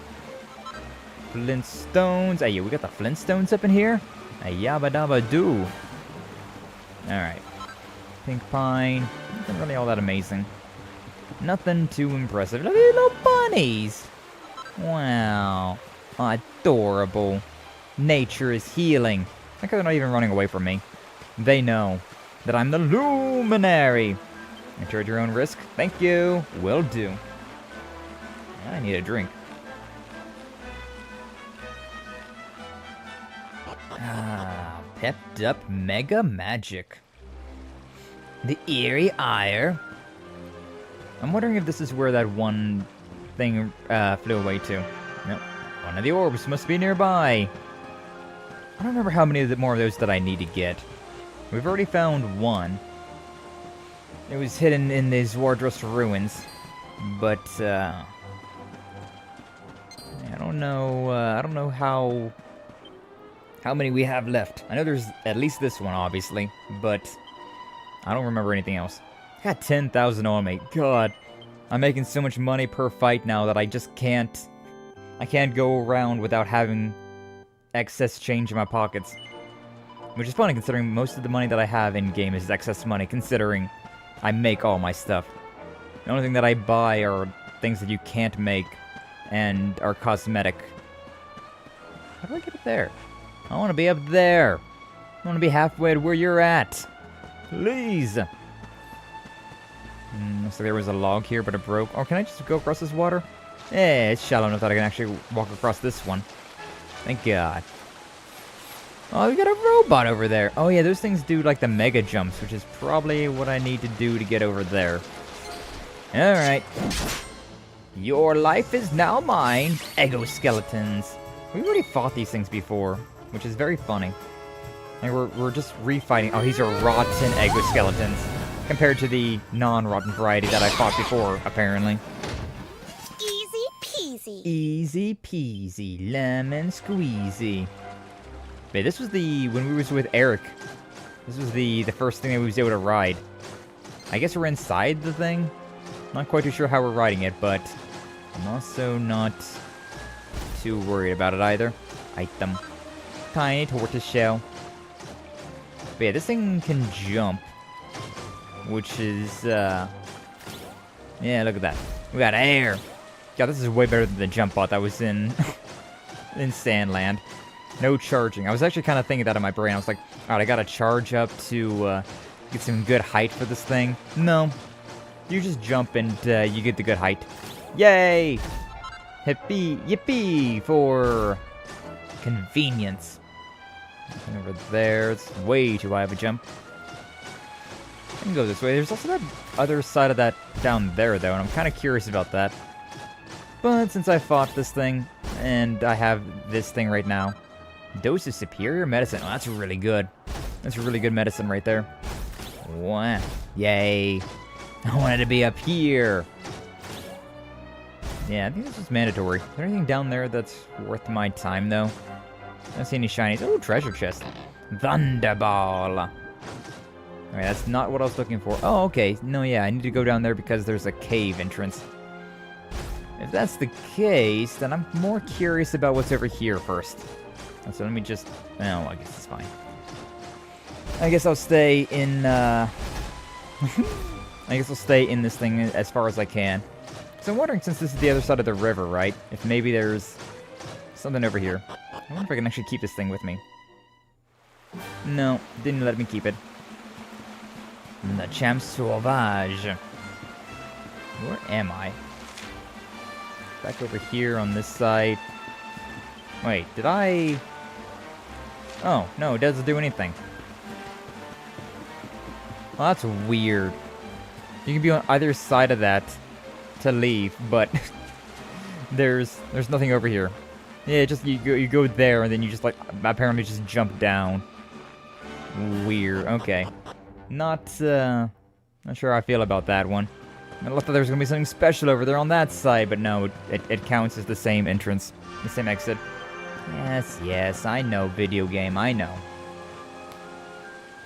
Flintstones. Hey, we got the Flintstones up in here. A yabba dabba doo. Alright. Pink pine. Nothing really all that amazing. Nothing too impressive. Look at these little bunnies. Wow. Adorable. Nature is healing. I think they're not even running away from me. They know that I'm the Luminary. Enter at your own risk. Thank you. Will do. I need a drink. Pepped up mega magic. The eerie ire. I'm wondering if this is where that one thing flew away to. Nope. One of the orbs must be nearby. I don't remember how many more of those that I need to get. We've already found one. It was hidden in these Wardrust ruins. But, I don't know how many we have left. I know there's at least this one, obviously, but I don't remember anything else. I got 10,000 on me. God, I'm making so much money per fight now that I just can't... I can't go around without having excess change in my pockets. Which is funny, considering most of the money that I have in-game is excess money, considering I make all my stuff. The only thing that I buy are things that you can't make and are cosmetic. How do I get up there? I want to be up there. I want to be halfway to where you're at. Please. Looks like there was a log here, but it broke. Or can I just go across this water? Yeah, it's shallow enough that I can actually walk across this one. Thank God. Oh, we got a robot over there. Oh yeah, those things do like the mega jumps, which is probably what I need to do to get over there. Alright. Your life is now mine. Egoskeletons. We've already fought these things before, which is very funny. And we're just refighting. Oh, these are rotten egoskeletons compared to the non-rotten variety that I fought before, apparently. Easy peasy. Easy peasy, lemon squeezy. Wait, this was when we was with Eric. This was the first thing that we was able to ride. I guess we're inside the thing. Not quite too sure how we're riding it, but I'm also not too worried about it either. Item. Tiny tortoise shell. But yeah, this thing can jump. Which is, yeah, look at that. We got air. God, this is way better than the jump bot that was in Sandland. No charging. I was actually kind of thinking that in my brain. I was like, alright, I gotta charge up to get some good height for this thing. No. You just jump and you get the good height. Yay! Hippie, yippee for convenience. And over there, it's way too high of a jump. I can go this way. There's also that other side of that down there, though, and I'm kind of curious about that. But since I fought this thing, and I have this thing right now, dose of superior medicine. Oh, that's really good. That's really good medicine right there. Wow. Yay. I wanted to be up here. Yeah, I think this is mandatory. Is there anything down there that's worth my time, though? I don't see any shinies. Oh, treasure chest. Thunderball. Alright, that's not what I was looking for. Oh, okay. No, yeah, I need to go down there because there's a cave entrance. If that's the case, then I'm more curious about what's over here first. So let me just... Oh, I guess it's fine. I guess I'll stay in, I guess I'll stay in this thing as far as I can. So I'm wondering, since this is the other side of the river, right? If maybe there's something over here. I wonder if I can actually keep this thing with me. No, didn't let me keep it. The Champ Sauvage. Where am I? Back over here on this side. Wait, did I... Oh, no, it doesn't do anything. Well, that's weird. You can be on either side of that to leave, but there's nothing over here. Yeah, just you go there and then you just like apparently just jump down. Weird. Okay. Not sure how I feel about that one. I thought there was gonna be something special over there on that side, but no, it counts as the same entrance, the same exit. Yes, I know, video game, I know.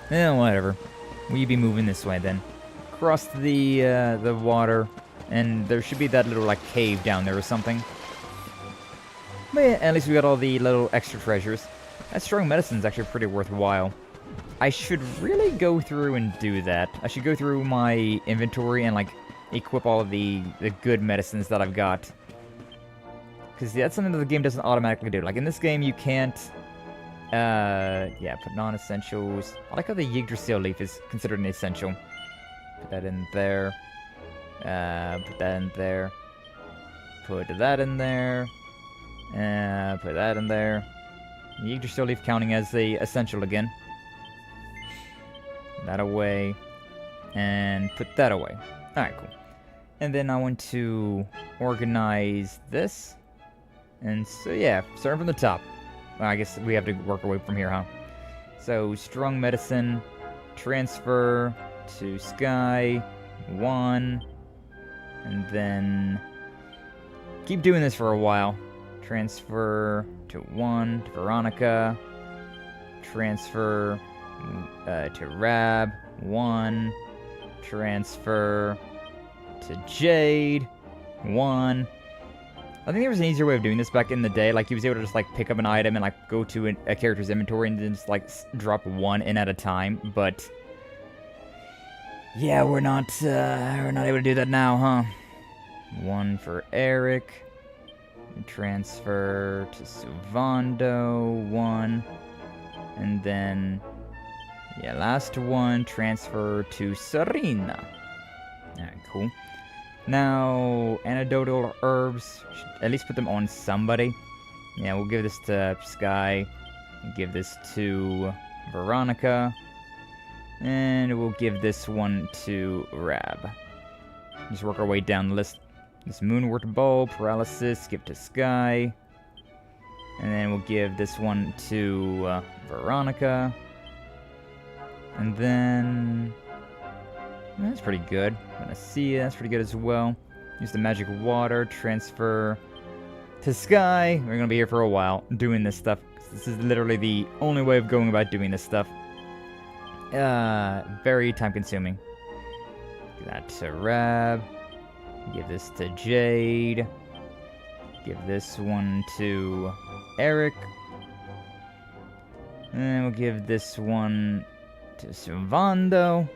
Eh, whatever. We'll be moving this way then. Across the water, and there should be that little like cave down there or something. But yeah, at least we got all the little extra treasures. That strong medicine is actually pretty worthwhile. I should really go through and do that. I should go through my inventory and like equip all of the good medicines that I've got. Because that's something that the game doesn't automatically do. Like in this game you can't, yeah, put non-essentials. I like how the Yggdrasil leaf is considered an essential. Put that in there. Put that in there. Put that in there. Put that in there. The Yggdrasil leaf counting as the essential again. That away. And put that away. Alright, cool. And then I want to organize this. And so, yeah, starting from the top. Well, I guess we have to work our way from here, huh? So, strong medicine, transfer to Sky, 1, and then keep doing this for a while. Transfer to 1, to Veronica, transfer to Rab, 1, transfer to Jade, 1. I think there was an easier way of doing this back in the day. Like, he was able to just, like, pick up an item and, like, go to a character's inventory and then just, like, drop 1 in at a time. But, yeah, we're not able to do that now, huh? 1 for Eric. Transfer to Suvando, 1. And then, yeah, last one, transfer to Serena. Alright, cool. Now, antidotal herbs, should at least put them on somebody. Yeah, we'll give this to Sky, give this to Veronica, and we'll give this one to Rab. Just work our way down the list. This Moonwort Bowl, Paralysis, give to Sky, and then we'll give this one to Veronica, and then... That's pretty good. Panacea, that's pretty good as well. Use the magic water, transfer to Sky. We're gonna be here for a while doing this stuff. This is literally the only way of going about doing this stuff. Very time consuming. Give that to Rab. Give this to Jade. Give this one to Eric. And we'll give this one to Suvando.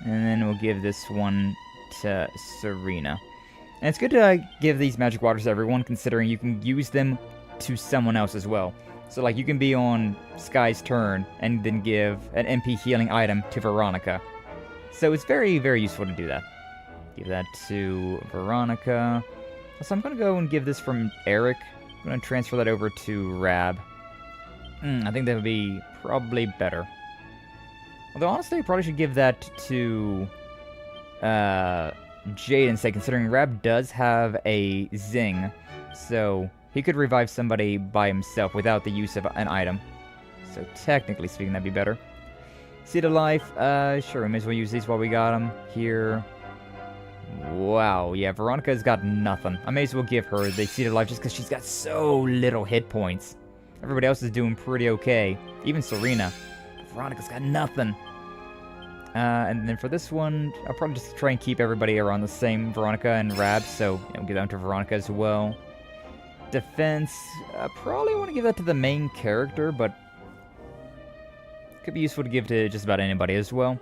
And then we'll give this one to Serena. And it's good to give these magic waters to everyone, considering you can use them to someone else as well. So, like, you can be on Sky's turn and then give an MP healing item to Veronica. So it's very, very useful to do that. Give that to Veronica. So I'm going to go and give this from Eric. I'm going to transfer that over to Rab. I think that would be probably better. Although, honestly, I probably should give that to Jade instead, considering Rab does have a zing. So, he could revive somebody by himself without the use of an item. So, technically speaking, that'd be better. Seed of Life, sure, we may as well use these while we got them here. Wow, yeah, Veronica's got nothing. I may as well give her the Seed of Life just because she's got so little hit points. Everybody else is doing pretty okay. Even Serena. Veronica's got nothing. And then for this one, I'll probably just try and keep everybody around the same Veronica and Rab, so I'll give that to Veronica as well. Defense, probably want to give that to the main character, but could be useful to give to just about anybody as well.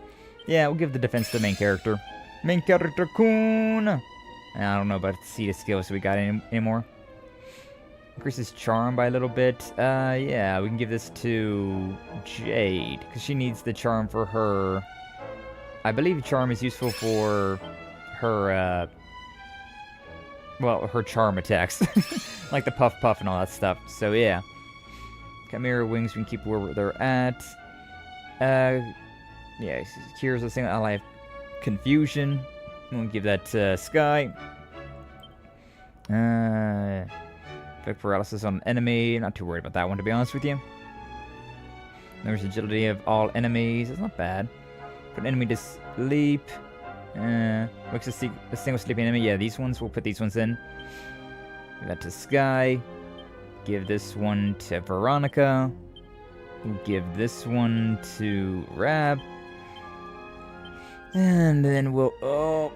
Yeah, we'll give the defense to the main character. Main character Kun! I don't know about the Seed of Skill, so we got anymore. Increases charm by a little bit. Yeah, we can give this to Jade, because she needs the charm for her. I believe charm is useful for her, well, her charm attacks. Like the puff puff and all that stuff. So yeah. Chimera wings, we can keep where they're at. Yeah, cures a single ally of confusion. We'll give that to Sky. Quick paralysis on enemy. Not too worried about that one, to be honest with you. There's agility of all enemies. It's not bad. Put an enemy to sleep. Wakes a single sleeping enemy. Yeah, these ones. We'll put these ones in. Give that to Sky. Give this one to Veronica. We'll give this one to Rab. And then we'll... Oh,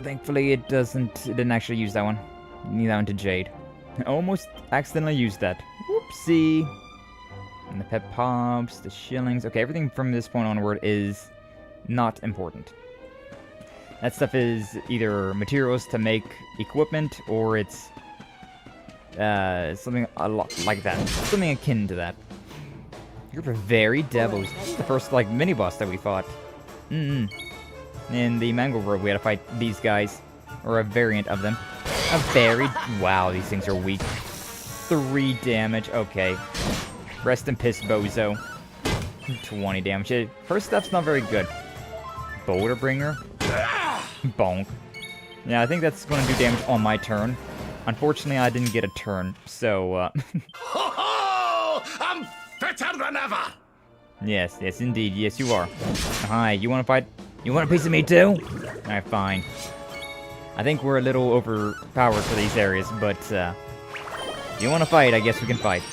thankfully it didn't actually use that one. Need that one to Jade. I almost accidentally used that. Whoopsie. And the pep pops, the shillings. Okay, everything from this point onward is not important. That stuff is either materials to make equipment, or it's something a lot like that. Something akin to that. Group of varied devils. This is the first, like, mini-boss that we fought. In the Mango Grove, we had to fight these guys. Or a variant of them. A varied... Wow, these things are weak. 3 damage. Okay. Rest in piss, Bozo. 20 damage. Her stuff's not very good. Boulder Bringer. Bonk. Yeah, I think that's going to do damage on my turn. Unfortunately, I didn't get a turn, so, Ho ho! I'm fitter than ever! Yes, yes, indeed. Yes, you are. Hi, you want to fight? You want a piece of me, too? Alright, fine. I think we're a little overpowered for these areas, but, if you want to fight, I guess we can fight.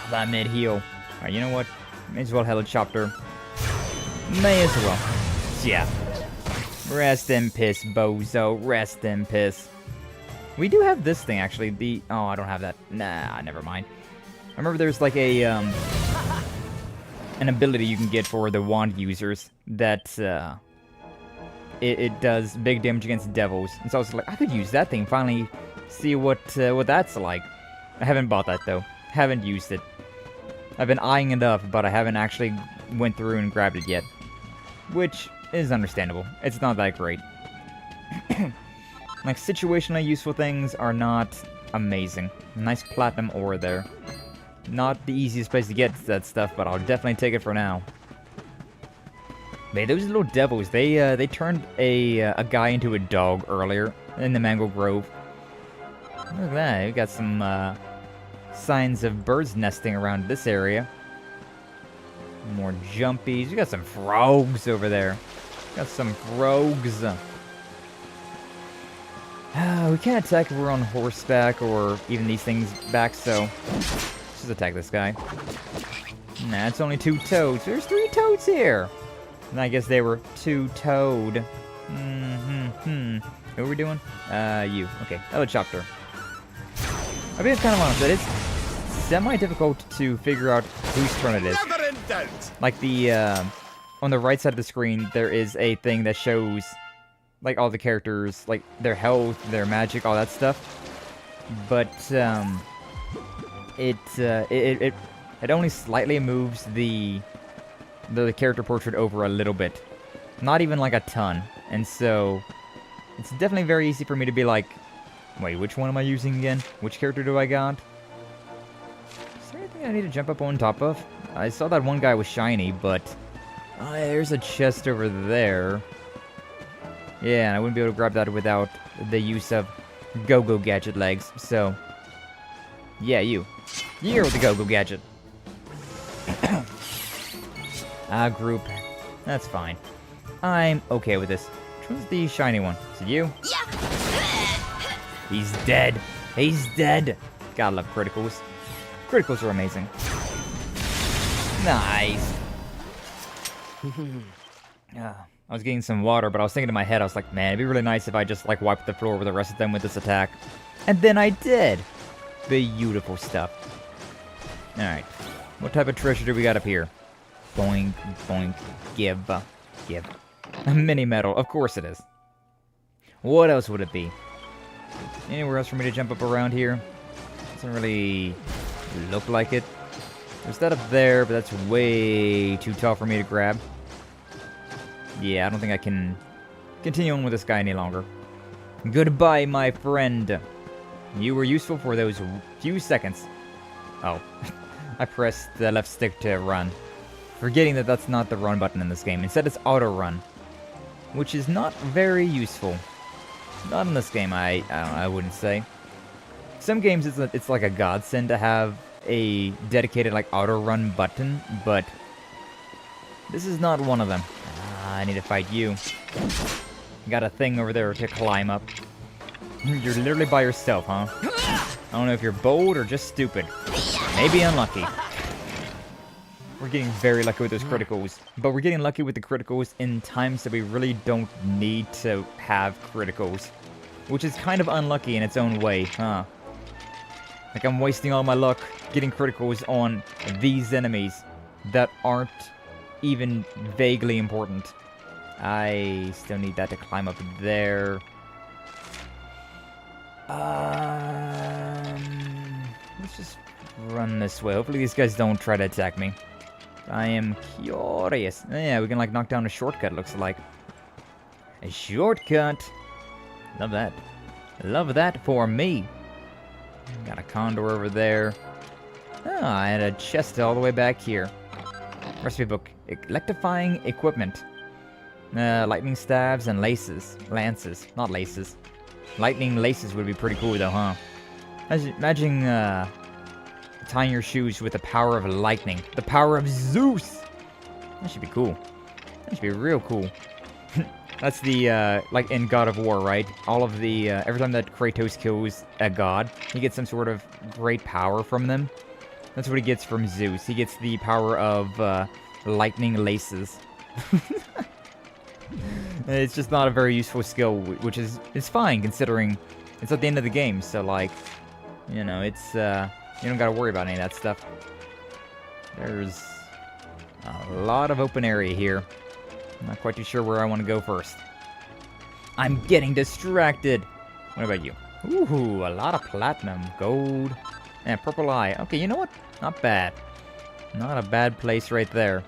That mid-heal. Alright, you know what? May as well helicopter. May as well. Yeah. Rest in piss, Bozo. Rest in piss. We do have this thing, actually. Oh, I don't have that. Nah, never mind. I remember there's like a, an ability you can get for the wand users that, it does big damage against devils. And so I was like, I could use that thing, finally see what that's like. I haven't bought that, though. Haven't used it. I've been eyeing it up, but I haven't actually went through and grabbed it yet. Which is understandable. It's not that great. Like, situationally useful things are not amazing. Nice platinum ore there. Not the easiest place to get that stuff, but I'll definitely take it for now. Man, those little devils, they turned a guy into a dog earlier in the Mango Grove. Look at that, we got some signs of birds nesting around this area. More jumpies. You got some frogs over there. Got some frogs. We can't attack if we're on horseback or even these things back, so let's just attack this guy. Nah, it's only 2 toads. There's 3 toads here. And I guess they were 2-toed. What are we doing? You. Okay, helicopter. I'll be kind of honest, it is semi-difficult to figure out whose turn it is. Like the, on the right side of the screen, there is a thing that shows, like, all the characters, like, their health, their magic, all that stuff. But, it only slightly moves the character portrait over a little bit. Not even, like, a ton. And so, it's definitely very easy for me to be like, wait, which one am I using again? Which character do I got? Is there anything anything I need to jump up on top of? I saw that one guy was shiny, but there's a chest over there. Yeah, and I wouldn't be able to grab that without the use of go-go gadget legs. So, yeah, you're the go-go gadget. Group. That's fine. I'm okay with this. Which one's the shiny one? Is it you? Yeah. He's dead. He's dead. Gotta love criticals. Criticals are amazing. Nice. I was getting some water, but I was thinking in my head, I was like, man, it'd be really nice if I just, like, wiped the floor with the rest of them with this attack. And then I did. Beautiful stuff. Alright. What type of treasure do we got up here? Boink, boink, give. A mini medal. Of course it is. What else would it be? Anywhere else for me to jump up around here? Doesn't really look like it. There's that up there, but that's way too tall for me to grab. Yeah, I don't think I can continue on with this guy any longer. Goodbye, my friend. You were useful for those few seconds. Oh, I pressed the left stick to run. Forgetting that that's not the run button in this game. Instead, it's auto run, which is not very useful. Not in this game, I wouldn't say. Some games it's like a godsend to have a dedicated like auto run button, but this is not one of them. I need to fight you. Got a thing over there to climb up. You're literally by yourself, huh? I don't know if you're bold or just stupid. Maybe unlucky. We're getting very lucky with those criticals, but we're getting lucky with the criticals in times that we really don't need to have criticals, which is kind of unlucky in its own way, huh? Like I'm wasting all my luck getting criticals on these enemies that aren't even vaguely important. I still need that to climb up there. Let's just run this way. Hopefully these guys don't try to attack me. I am curious. Yeah, we can like knock down a shortcut, looks like. A shortcut. Love that. Love that for me. Got a condor over there. Oh, I had a chest all the way back here. Recipe book. Electrifying equipment. Lightning stabs and laces. Lances. Not laces. Lightning laces would be pretty cool though, huh? Imagine tying your shoes with the power of lightning. The power of Zeus! That should be cool. That should be real cool. That's the, like in God of War, right? All of the, every time that Kratos kills a god, he gets some sort of great power from them. That's what he gets from Zeus. He gets the power of, lightning laces. It's just not a very useful skill, which is fine, considering it's at the end of the game, so, like, you know, it's, you don't gotta worry about any of that stuff. There's a lot of open area here. I'm not quite too sure where I want to go first. I'm getting distracted! What about you? Ooh, a lot of platinum, gold, and purple eye. Okay, you know what? Not bad. Not a bad place right there.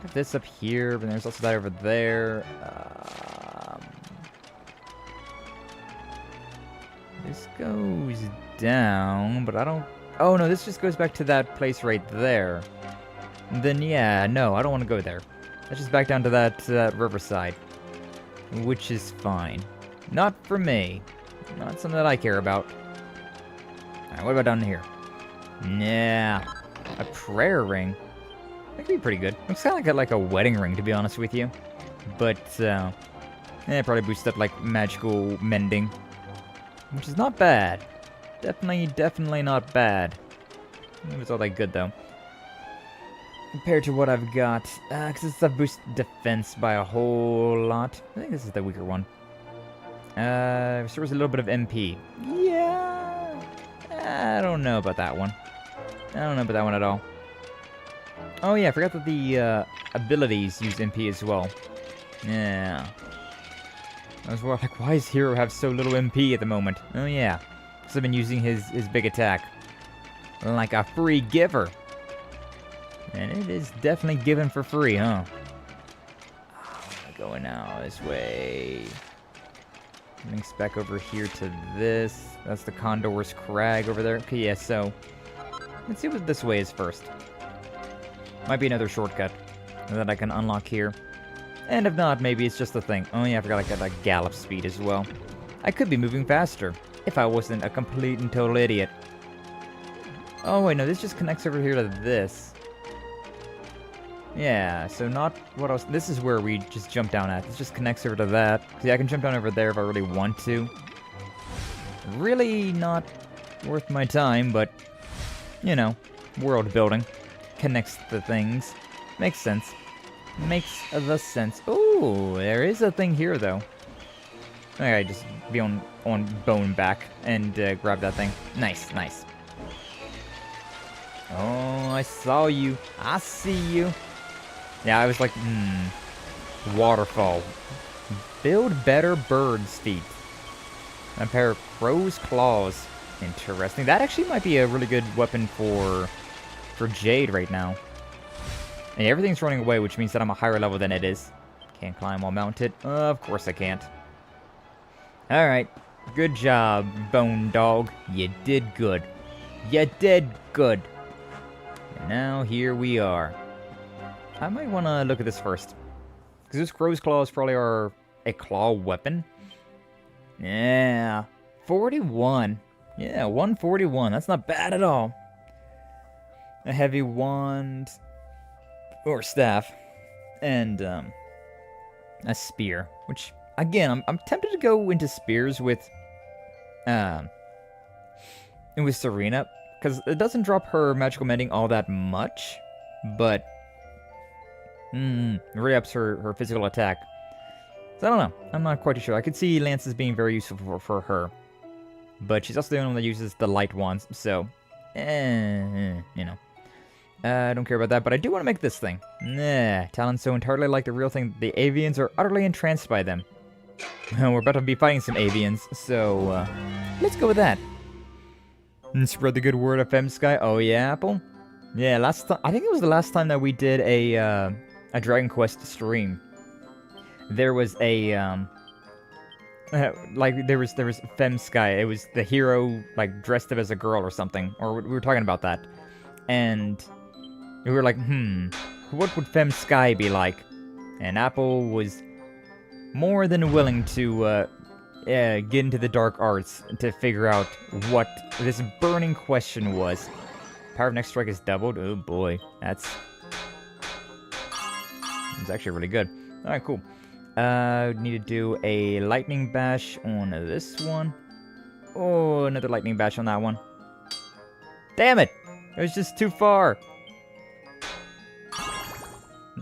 Got this up here, but there's also that over there. This goes down, but I don't... Oh, no, this just goes back to that place right there. And then, yeah, no, I don't want to go there. That's just back down to that riverside. Which is fine. Not for me. Not something that I care about. Alright, what about down here? Yeah. A prayer ring. That could be pretty good. Looks kind of like a wedding ring, to be honest with you. But, probably boosts up, like, magical mending. Which is not bad. Definitely not bad. I don't think it's all that good, though. Compared to what I've got. Because this stuff boosts defense by a whole lot. I think this is the weaker one. Restores a little bit of MP. Yeah. I don't know about that one. I don't know about that one at all. Oh yeah, I forgot that the abilities use MP as well. Yeah. I was like, why does Hero have so little MP at the moment? Oh yeah. Because I've been using his big attack. Like a free giver. And it is definitely given for free, huh? Oh, I'm going now this way. Links back over here to this. That's the Condor's Crag over there. Okay, yeah, so Let's see what this way is first. Might be another shortcut that I can unlock here. And if not, maybe it's just a thing. Oh yeah, I forgot I got like gallop speed as well. I could be moving faster if I wasn't a complete and total idiot. Oh wait, no, this just connects over here to this. Yeah, so not what else. This is where we just jump down at. This just connects over to that. See, I can jump down over there if I really want to. Really not worth my time, but, you know, world building. Connects the things. Makes sense. Makes the sense. Ooh, there is a thing here, though. Okay, just be on bone back and grab that thing. Nice, nice. Oh, I saw you. I see you. Yeah, I was like, waterfall. Build better bird's feet. A pair of crow's claws. Interesting. That actually might be a really good weapon for Jade right now. And everything's running away, which means that I'm a higher level than it is. Can't climb while mounted. Of course I can't. Alright. Good job, Bone Dog. You did good. You did good. And now here we are. I might want to look at this first. Because those crow's claws probably are a claw weapon. Yeah. 41. Yeah, 141. That's not bad at all. A heavy wand. Or staff. And, a spear. Which, again, I'm tempted to go into spears with Serena. Because it doesn't drop her magical mending all that much. But, it really ups her physical attack. So I don't know. I'm not quite sure. I could see lances being very useful for her. But she's also the only one that uses the light wands. So, you know. I don't care about that, but I do want to make this thing. Nah, talents so entirely like the real thing, the avians are utterly entranced by them. We're about to be fighting some avians, so, let's go with that. And spread the good word of Femsky. Oh yeah, Apple? Yeah, last time, I think it was the last time that we did a Dragon Quest stream. There was a, like, there was Femsky. It was the hero, like, dressed up as a girl or something. Or we were talking about that. And we were like, what would Femsky be like? And Apple was more than willing to get into the dark arts to figure out what this burning question was. Power of next strike is doubled. Oh boy, that's actually really good. All right, cool. Need to do a lightning bash on this one. Oh, another lightning bash on that one. Damn it! It was just too far.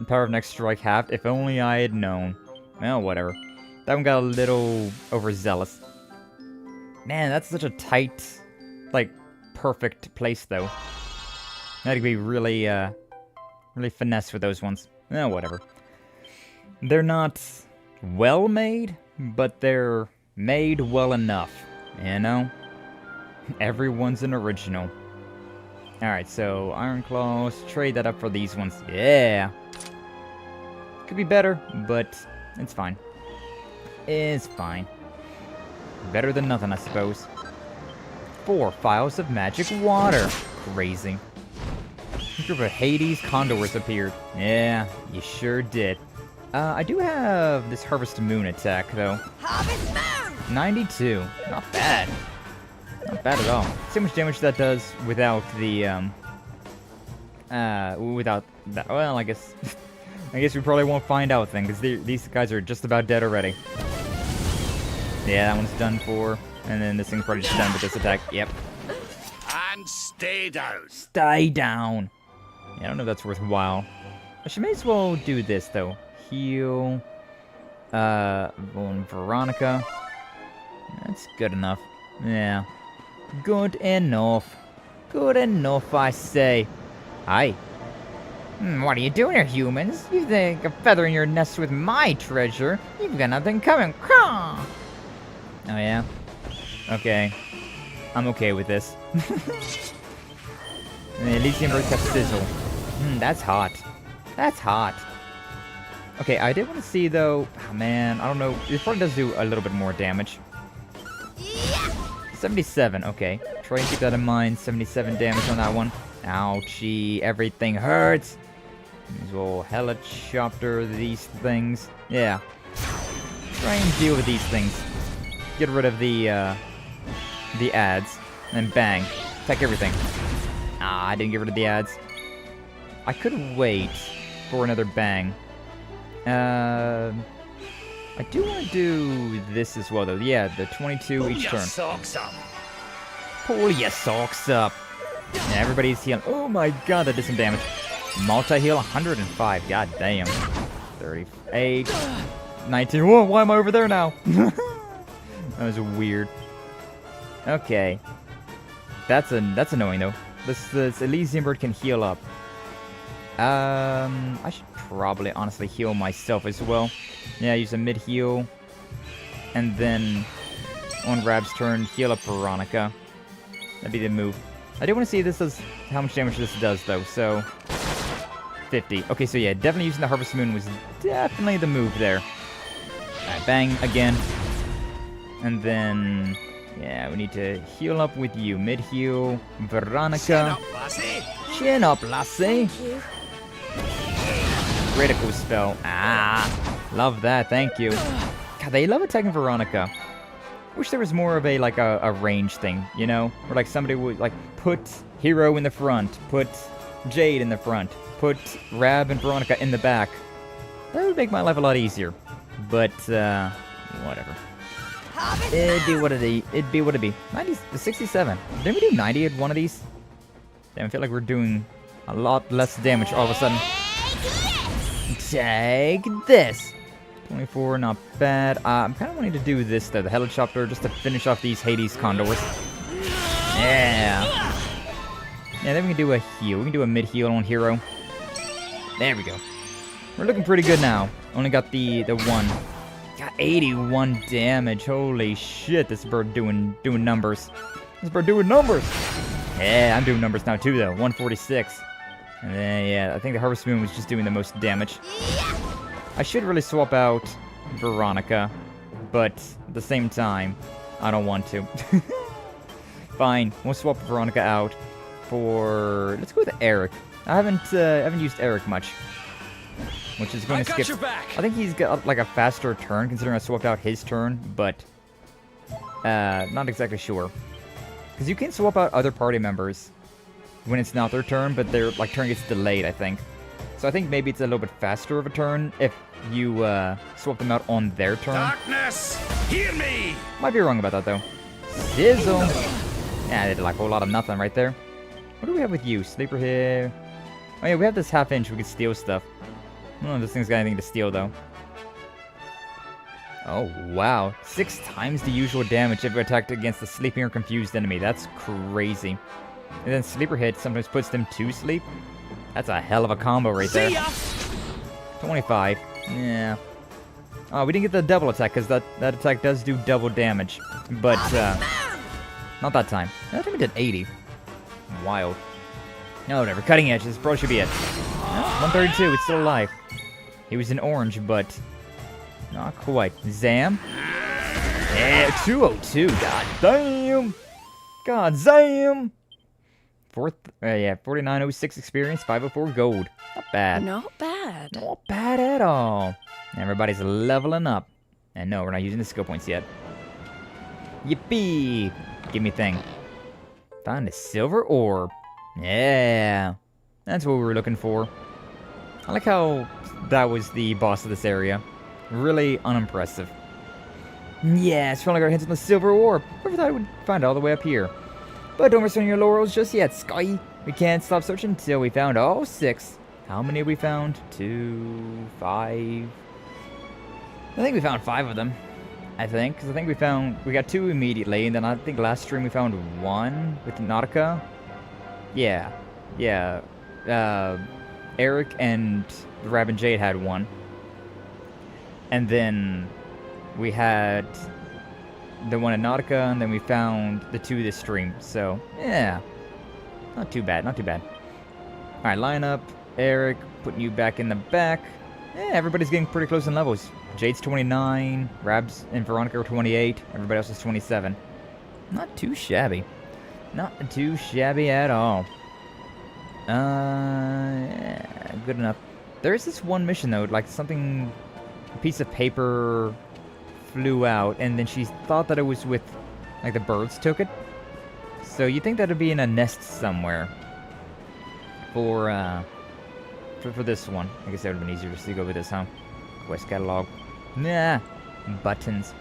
Power of next strike halved. If only I had known. Well, whatever. That one got a little overzealous. Man, that's such a tight, like, perfect place, though. I had to be really, really finesse with those ones. Oh, whatever. They're not well made, but they're made well enough. You know? Everyone's an original. Alright, so Iron Claws, trade that up for these ones. Yeah! Could be better, but it's fine. It's fine. Better than nothing, I suppose. 4 vials of magic water. Crazy. A group of Hades condors appeared. Yeah, you sure did. I do have this Harvest Moon attack, though. Harvest Moon! 92. Not bad. Not bad at all. See how much damage that does without the, without that. Well, I guess we probably won't find out then, because these guys are just about dead already. Yeah, that one's done for. And then this thing's probably just done with this attack. Yep. And stay down. Stay down. Yeah, I don't know if that's worthwhile. She may as well do this, though. Heal. Veronica. That's good enough. Yeah. Good enough. Good enough, I say. Hi. What are you doing here, humans? You think a feather in your nest with my treasure? You've got nothing coming. Oh, yeah? Okay. I'm okay with this. The Elysium bird kept sizzle. That's hot. That's hot. Okay, I did want to see, though... Oh, man, I don't know. It probably does do a little bit more damage. 77, okay. Try and keep that in mind. 77 damage on that one. Ouchie, everything hurts. As well, helicopter these things. Yeah. Try and deal with these things. Get rid of the ads. And bang. Attack everything. Ah, I didn't get rid of the ads. I could wait for another bang. I do want to do this as well, though. Yeah, the 22 each turn. Pull your socks up. Yeah, everybody's healing. Oh my god, that did some damage. Multi-heal, 105. God damn. 38. 19. Whoa, why am I over there now? That was weird. Okay. That's annoying, though. This Elysian bird can heal up. I should probably honestly heal myself as well. Yeah, use a mid-heal. And then, on Rab's turn, heal up Veronica. That'd be the move. I do want to see this does how much damage this does, though, so... 50. Okay, so yeah, definitely using the Harvest Moon was definitely the move there. Alright, bang, again. And then... yeah, we need to heal up with you. Mid-heal, Veronica. Chin up, lassie. Thank you. Critical spell. Ah, love that. Thank you. God, they love attacking Veronica. Wish there was more of a range thing, you know, where like somebody would like put Hero in the front, put Jade in the front, put Rab and Veronica in the back. That would make my life a lot easier. But whatever. It'd be what it'd be. 90, 67. Didn't we do 90 at one of these? Damn, I feel like we're doing a lot less damage all of a sudden. Take this! 24, not bad. I'm kind of wanting to do this, though, the helicopter, just to finish off these Hades condors. Yeah. Yeah, then we can do a heal. We can do a mid-heal on Hero. There we go. We're looking pretty good now. Only got the one. Got 81 damage. Holy shit, this bird doing numbers. This bird doing numbers! Yeah, I'm doing numbers now, too, though. 146. And then, yeah, I think the Harvest Moon was just doing the most damage. I should really swap out Veronica, but at the same time, I don't want to. Fine, we'll swap Veronica out for... let's go with Eric. I haven't used Eric much, which is going to skip... your back. I think he's got like a faster turn, considering I swapped out his turn, but not exactly sure. Because you can swap out other party members when it's not their turn, but their like turn gets delayed, I think. So I think maybe it's a little bit faster of a turn if you swap them out on their turn. Darkness, hear me! Might be wrong about that, though. Sizzle! Yeah, I did like a whole lot of nothing right there. What do we have with you? Sleeper here. Oh yeah, we have this half-inch. We can steal stuff. I don't know if this thing's got anything to steal, though. Oh, wow. 6 times the usual damage if attacked against a sleeping or confused enemy. That's crazy. And then Sleeper Hit sometimes puts them to sleep. That's a hell of a combo right there. 25. Yeah. Oh, we didn't get the double attack, because that attack does do double damage. But, not that time. That time it did 80. Wild. No, whatever. Cutting Edge. This probably should be it. No, 132. It's still alive. He was in orange, but not quite. Zam. Yeah, 202. God damn. God damn. 4906 experience, 504 gold. Not bad. Not bad. Not bad at all. Everybody's leveling up. And no, we're not using the skill points yet. Yippee! Give me a thing. Found a silver orb. Yeah. That's what we were looking for. I like how that was the boss of this area. Really unimpressive. Yeah, it's finally got our hands on the silver orb. Whoever thought I would find it all the way up here. But don't rest on your laurels just yet, Sky. We can't stop searching until we found all 6. How many have we found? 2, 5... I think we found 5 of them. I think. Because I think we got 2 immediately. And then I think last stream we found 1 with Nautica. Yeah. Yeah. Eric and Rab and Jade had 1. And then we had the one in Nautica, and then we found the 2 this stream. So, yeah. Not too bad, not too bad. Alright, line up. Eric, putting you back in the back. Yeah, everybody's getting pretty close in levels. Jade's 29, Rabs and Veronica are 28, everybody else is 27. Not too shabby. Not too shabby at all. Yeah, good enough. There is this one mission though, like something, a piece of paper flew out, and then she thought that it was with, like the birds took it. So you think that'd be in a nest somewhere for this one. I guess that would've been easier just to go with this, huh? Quest catalog. Nah, buttons.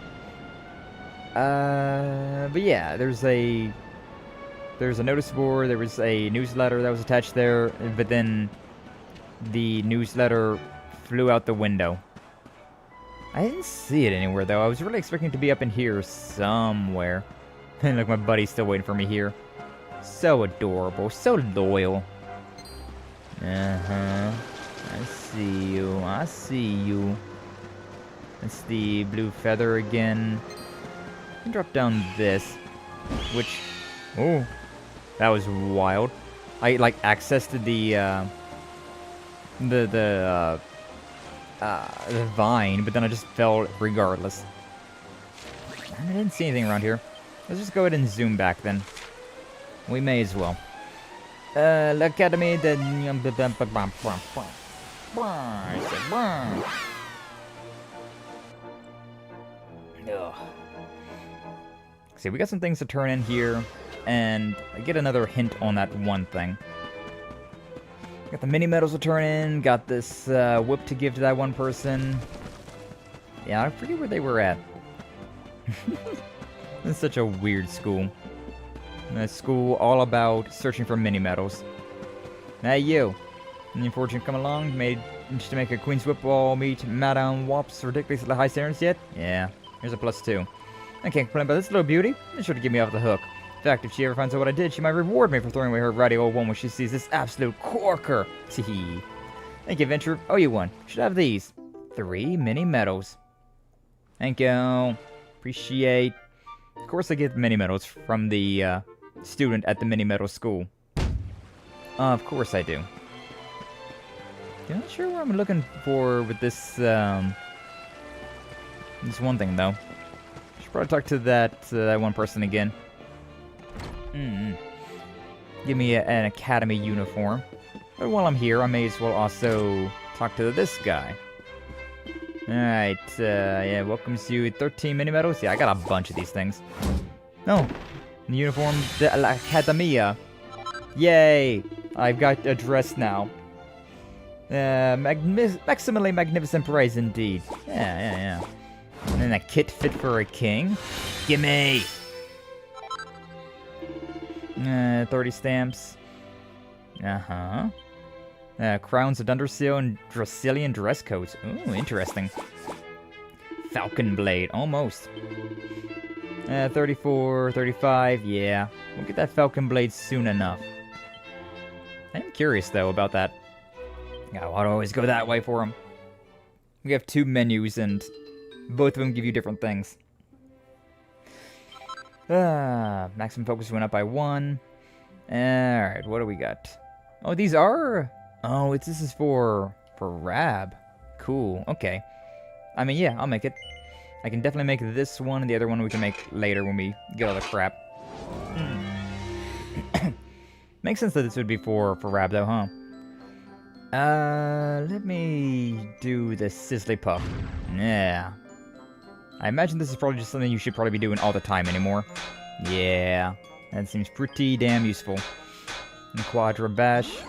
But yeah, there's a notice board, there was a newsletter that was attached there, but then the newsletter flew out the window. I didn't see it anywhere, though. I was really expecting it to be up in here somewhere. And look, my buddy's still waiting for me here. So adorable, so loyal. Uh-huh. I see you, I see you. That's the blue feather again. I can drop down this, which... Oh, that was wild. I, like, accessed the vine, but then I just fell regardless. I didn't see anything around here. Let's just go ahead and zoom back then. We may as well. L'Académie de... See, we got some things to turn in here, and I get another hint on that one thing. Got the mini medals to turn in, got this whip to give to that one person. Yeah, I forget where they were at. This is such a weird school. A school all about searching for mini medals. Hey, you. Any unfortunate come along? Made to make a Queen's Whip Ball meet Madame Wop's ridiculously high standards yet? Yeah, here's a +2. I can't complain about this little beauty. It's sure to get me off the hook. In fact, if she ever finds out what I did, she might reward me for throwing away her ratty old one when she sees this absolute corker. Tee. Thank you, Adventure. Oh, you won. Should have these. 3 mini medals. Thank you. Appreciate. Of course I get mini medals from the student at the mini medal school. Of course I do. I'm not sure what I'm looking for with this, this one thing, though. Should probably talk to that one person again. Give me an academy uniform. But while I'm here, I may as well also talk to this guy. Alright, yeah, welcomes you 13 mini medals. Yeah, I got a bunch of these things. No, the uniform de l'Academia. Yay! I've got a dress now. Maximally magnificent prize indeed. Yeah. And then a kit fit for a king. Gimme! 30 stamps. Crowns of Dunderseal and Dracilian dress coats. Ooh, interesting. Falcon blade, almost. 34, 35, yeah. We'll get that Falcon blade soon enough. I'm curious, though, about that. I want to always go that way for them. We have 2 menus, and both of them give you different things. Maximum focus went up by 1. Alright, what do we got? Oh, these are... Oh, this is for Rab. Cool, okay. I mean, yeah, I'll make it. I can definitely make this one, and the other one we can make later when we get all the crap. Makes sense that this would be for Rab, though, huh? Let me do the Sizzly Puff. Yeah. I imagine this is probably just something you should probably be doing all the time anymore. Yeah. That seems pretty damn useful. And Quadra Bash.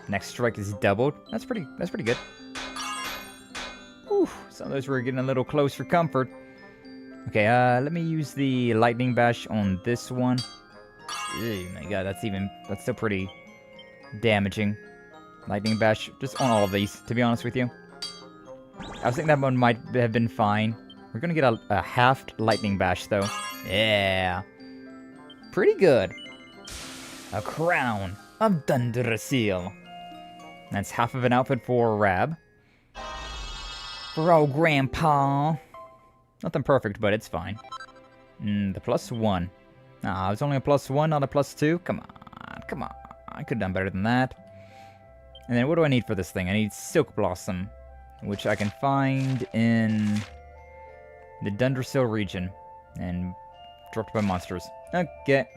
Next strike is doubled. That's pretty good. Whew, some of those were getting a little close for comfort. Okay, let me use the Lightning Bash on this one. Oh my god, that's still pretty damaging. Lightning Bash, just on all of these, to be honest with you. I was thinking that one might have been fine. We're gonna get a halved Lightning Bash, though. Yeah. Pretty good. A crown of Dunderseal. That's half of an outfit for Rab. For old Grandpa. Nothing perfect, but it's fine. The +1. Ah, it was only a +1, not a +2. Come on. I could have done better than that. And then what do I need for this thing? I need Silk Blossom, which I can find in the Dunderseal region. And dropped by monsters. Okay.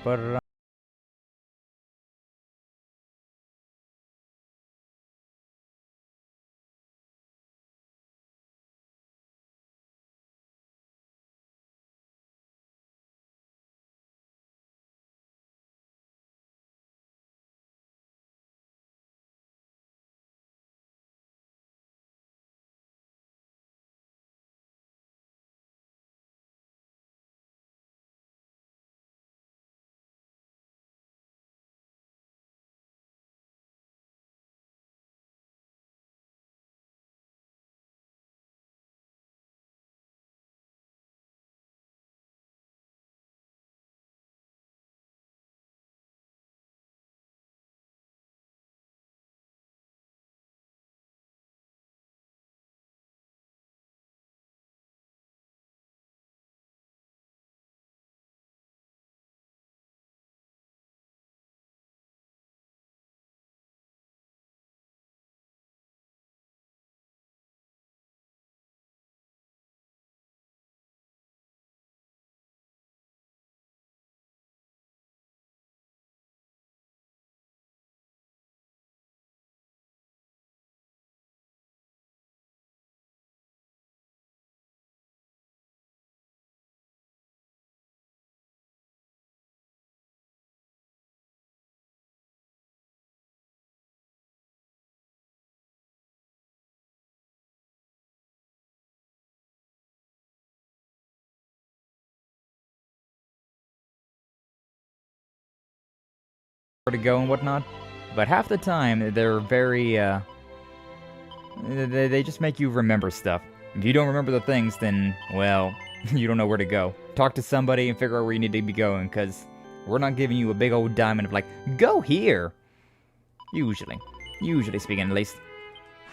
But where to go and whatnot. But half the time, they're very, they just make you remember stuff. If you don't remember the things, then, well, you don't know where to go. Talk to somebody and figure out where you need to be going, because we're not giving you a big old diamond of like, go here! Usually speaking at least.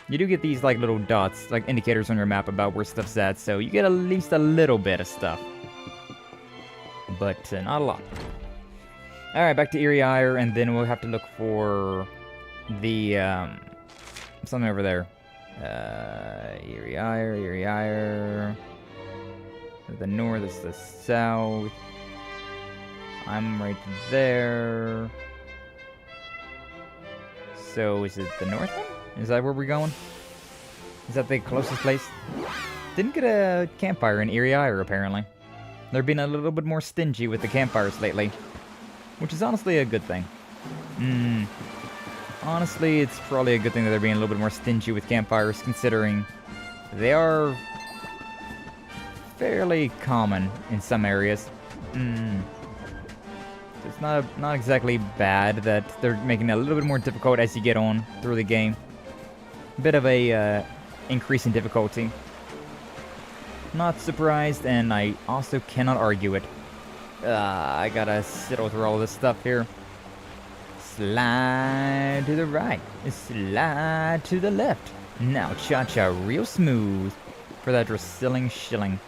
You do get these like little dots, like indicators on your map about where stuff's at, so you get at least a little bit of stuff. But not a lot. Alright, back to Eerie Ire, and then we'll have to look for the, something over there. Eerie Ire. The north is the south. I'm right there. So, is it the north one? Is that where we're going? Is that the closest place? Didn't get a campfire in Eerie Ire, apparently. They're being a little bit more stingy with the campfires lately. Which is honestly a good thing. Honestly, it's probably a good thing that they're being a little bit more stingy with campfires, considering they are fairly common in some areas. It's not exactly bad that they're making it a little bit more difficult as you get on through the game. Bit of a increase in difficulty. Not surprised, and I also cannot argue it. I gotta sidle through all this stuff here. Slide to the right, slide to the left. Now cha-cha real smooth for that Dracilling shilling.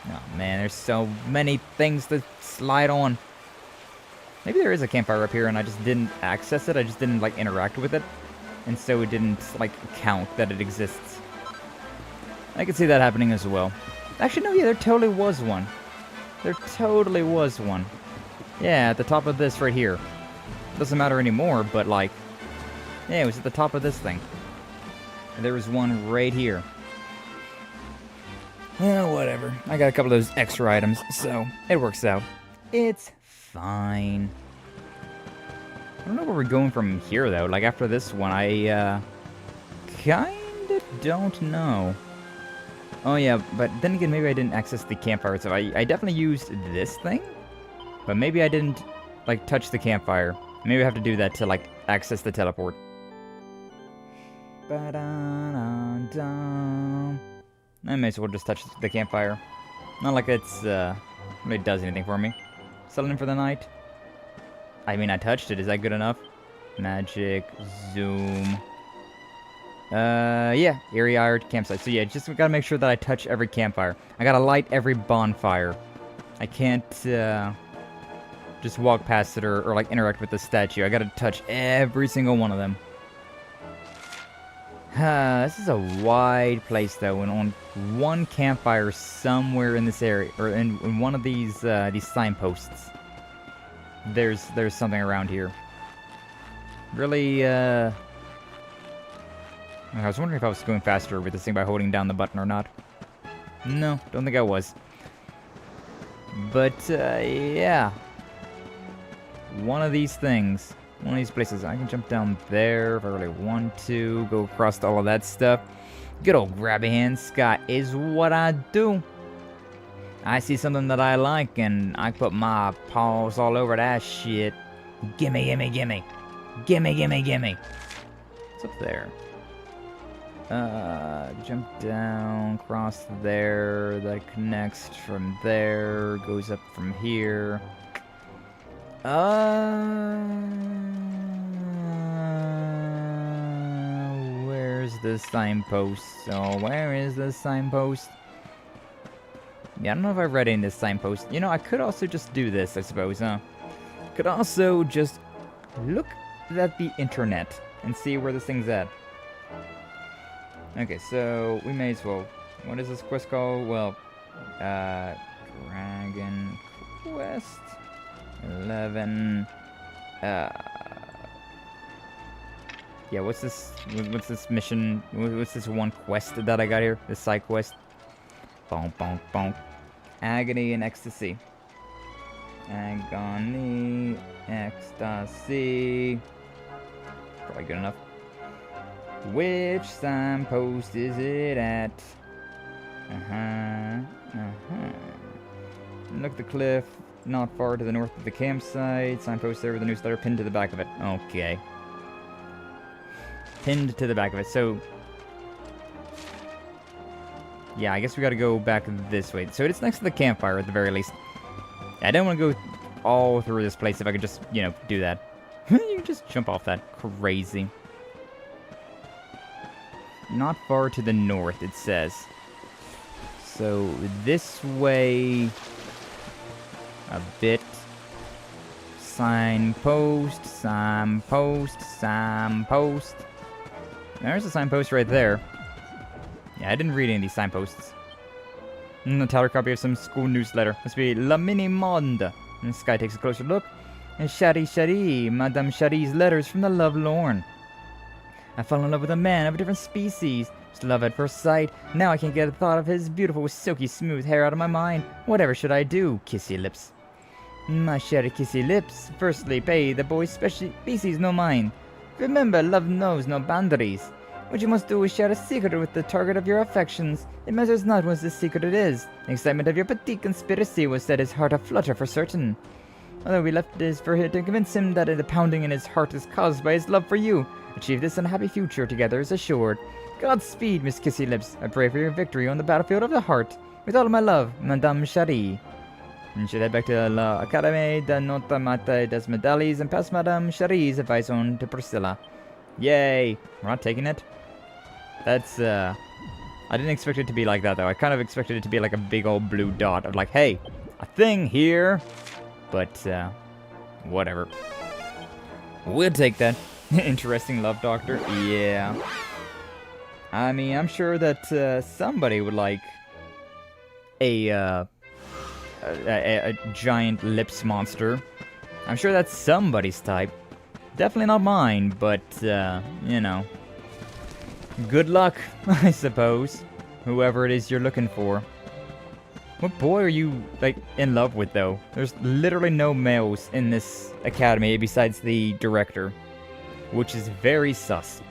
Oh man, there's so many things to slide on. Maybe there is a campfire up here and I just didn't access it, I just didn't like interact with it. And so it didn't like count that it exists. I could see that happening as well. Actually no, yeah, there totally was one. There totally was one. Yeah, at the top of this right here. Doesn't matter anymore, but like... yeah, it was at the top of this thing. And there was one right here. Well, whatever. I got a couple of those extra items, so it works out. It's fine. I don't know where we're going from here, though. Like, after this one, I, kinda don't know. Oh yeah, but then again, maybe I didn't access the campfire, so I definitely used this thing, but maybe I didn't, like, touch the campfire. Maybe I have to do that to, like, access the teleport. I may as well just touch the campfire. Not like it's, really does anything for me. Settling in for the night. I mean, I touched it. Is that good enough? Magic, zoom... yeah, Eerie Ire campsite. So yeah, just gotta make sure that I touch every campfire. I gotta light every bonfire. I can't, just walk past it or like interact with the statue. I gotta touch every single one of them. This is a wide place though, and on one campfire somewhere in this area, or in one of these signposts. there's something around here. Really, I was wondering if I was going faster with this thing by holding down the button or not. No, don't think I was. But, yeah. One of these things. One of these places. I can jump down there if I really want to. Go across all of that stuff. Good old grabby hand Scott is what I do. I see something that I like and I put my paws all over that shit. Gimme, gimme, gimme. Gimme, gimme, gimme. What's up there? Jump down, cross there, that connects from there, goes up from here. Where's the signpost? So, where is the signpost? Yeah, I don't know if I read any of this signpost. You know, I could also just do this, I suppose, huh? Could also just look at the internet and see where this thing's at. Okay, so we may as well. What is this quest called? Well, Dragon Quest 11. Yeah, what's this? What's this mission? What's this one quest that I got here? This side quest. Bonk, bonk, bonk. Agony and ecstasy. Agony, ecstasy. Probably good enough. Which signpost is it at? Look at the cliff, not far to the north of the campsite. Signpost there with a newsletter pinned to the back of it. Okay. Pinned to the back of it. So, yeah, I guess we gotta go back this way. So it's next to the campfire at the very least. I don't want to go all through this place if I could just, you know, do that. You can just jump off that. Crazy. Not far to the north, it says. So, this way... a bit. Signpost, signpost, signpost. There's a signpost right there. Yeah, I didn't read any of these signposts. A tattered copy of some school newsletter. Must be La Mini Monde. And this guy takes a closer look. And Shari Shari, Madame Shari's letters from the lovelorn. I fell in love with a man of a different species. Just love at first sight. Now I can't get a thought of his beautiful, silky, smooth hair out of my mind. Whatever should I do? Kissy lips. My Shari kissy lips. Firstly, pay the boy's species no mind. Remember, love knows no boundaries. What you must do is share a secret with the target of your affections. It matters not what the secret it is. The excitement of your petite conspiracy will set his heart aflutter for certain. Although we left this for him to convince him that the pounding in his heart is caused by his love for you. Achieve this and a happy future together is assured. Godspeed, Miss Kissy Lips. I pray for your victory on the battlefield of the heart. With all my love, Madame Shari. And should head back to L'Académie de Notre Maître des Médailles and pass Madame Shari's advice on to Priscilla. Yay! We're not taking it? That's, I didn't expect it to be like that, though. I kind of expected it to be like a big old blue dot of like, hey, a thing here. But, whatever. We'll take that. Interesting love doctor. Yeah. I mean, I'm sure that, somebody would like a giant lips monster. I'm sure that's somebody's type. Definitely not mine, but, you know. Good luck, I suppose. Whoever it is you're looking for. What boy are you, like, in love with, though? There's literally no males in this academy besides the director. Which is very sus.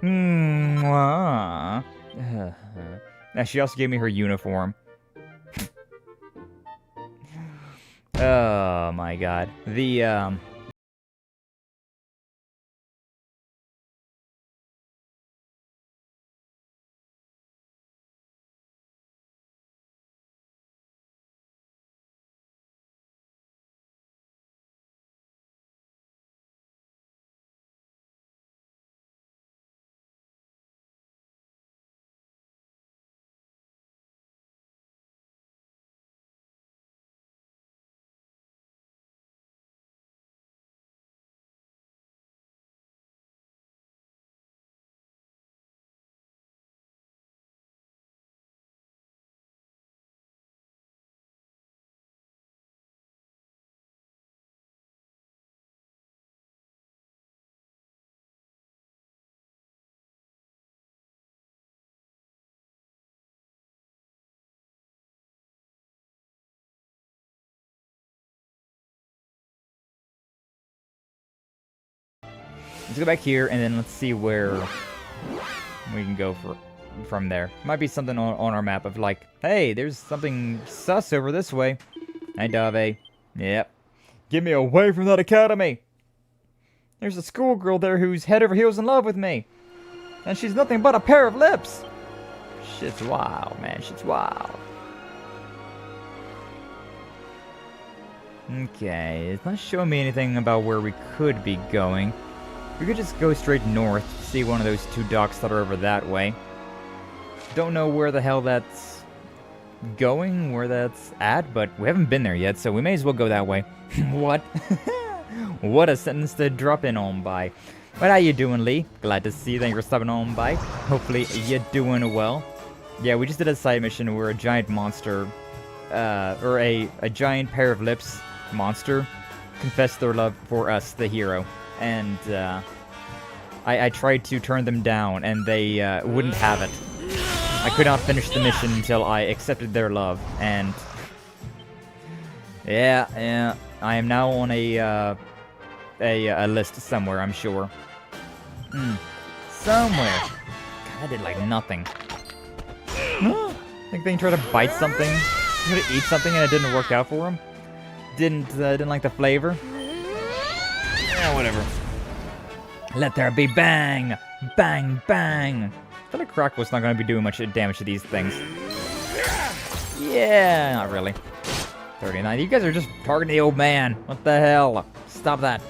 Mwah. Now, she also gave me her uniform. Oh my god. Let's go back here, and then let's see where we can go from there. Might be something on our map of like, hey, there's something sus over this way. Hey, Dave. Yep. Get me away from that academy! There's a schoolgirl there who's head over heels in love with me. And she's nothing but a pair of lips! Shit's wild, man. Shit's wild. Okay, it's not showing me anything about where we could be going. We could just go straight north, see one of those two docks that are over that way. Don't know where the hell that's going, where that's at, but we haven't been there yet, so we may as well go that way. What? What a sentence to drop in on by. But how you doing, Lee? Glad to see you. Thank you for stopping on by. Hopefully you're doing well. Yeah, we just did a side mission where a giant monster, or a giant pair of lips monster confessed their love for us, the hero. And I tried to turn them down, and they wouldn't have it. I could not finish the mission until I accepted their love, and yeah, I am now on a list somewhere, I'm sure. Somewhere. God, I did like nothing. I think they tried to bite something, tried to eat something, and it didn't work out for him. Didn't like the flavor. Yeah, whatever. Let there be bang! Bang, bang! I feel like Crocko's not going to be doing much damage to these things. Yeah, not really. 39. You guys are just targeting the old man. What the hell? Stop that.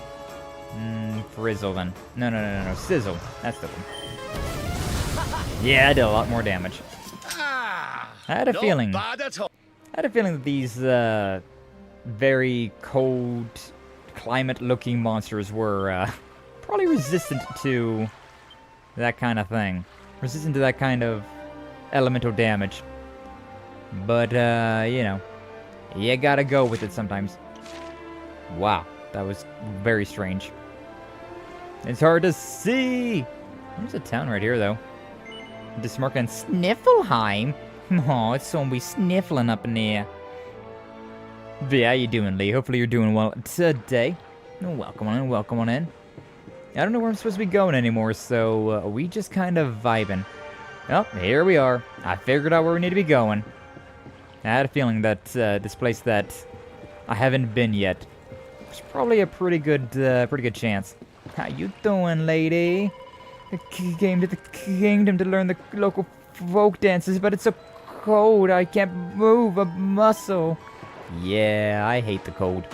Frizzle then. No. Sizzle. That's the one. Yeah, I did a lot more damage. I had a feeling. I had a feeling that these very cold, climate-looking monsters were probably resistant to that kind of thing. Resistant to that kind of elemental damage. But, you know, you gotta go with it sometimes. Wow, that was very strange. It's hard to see! There's a town right here, though. Dismark and Sniffelheim? Oh, it's gonna be sniffling up in there. But yeah, how you doing, Lee? Hopefully you're doing well today. Welcome on in, welcome on in. I don't know where I'm supposed to be going anymore, so we just kind of vibing. Oh, here we are. I figured out where we need to be going. I had a feeling that this place that I haven't been yet was probably a pretty good chance. How you doing, lady? I came to the kingdom to learn the local folk dances, but it's so cold I can't move a muscle. Yeah, I hate the cold.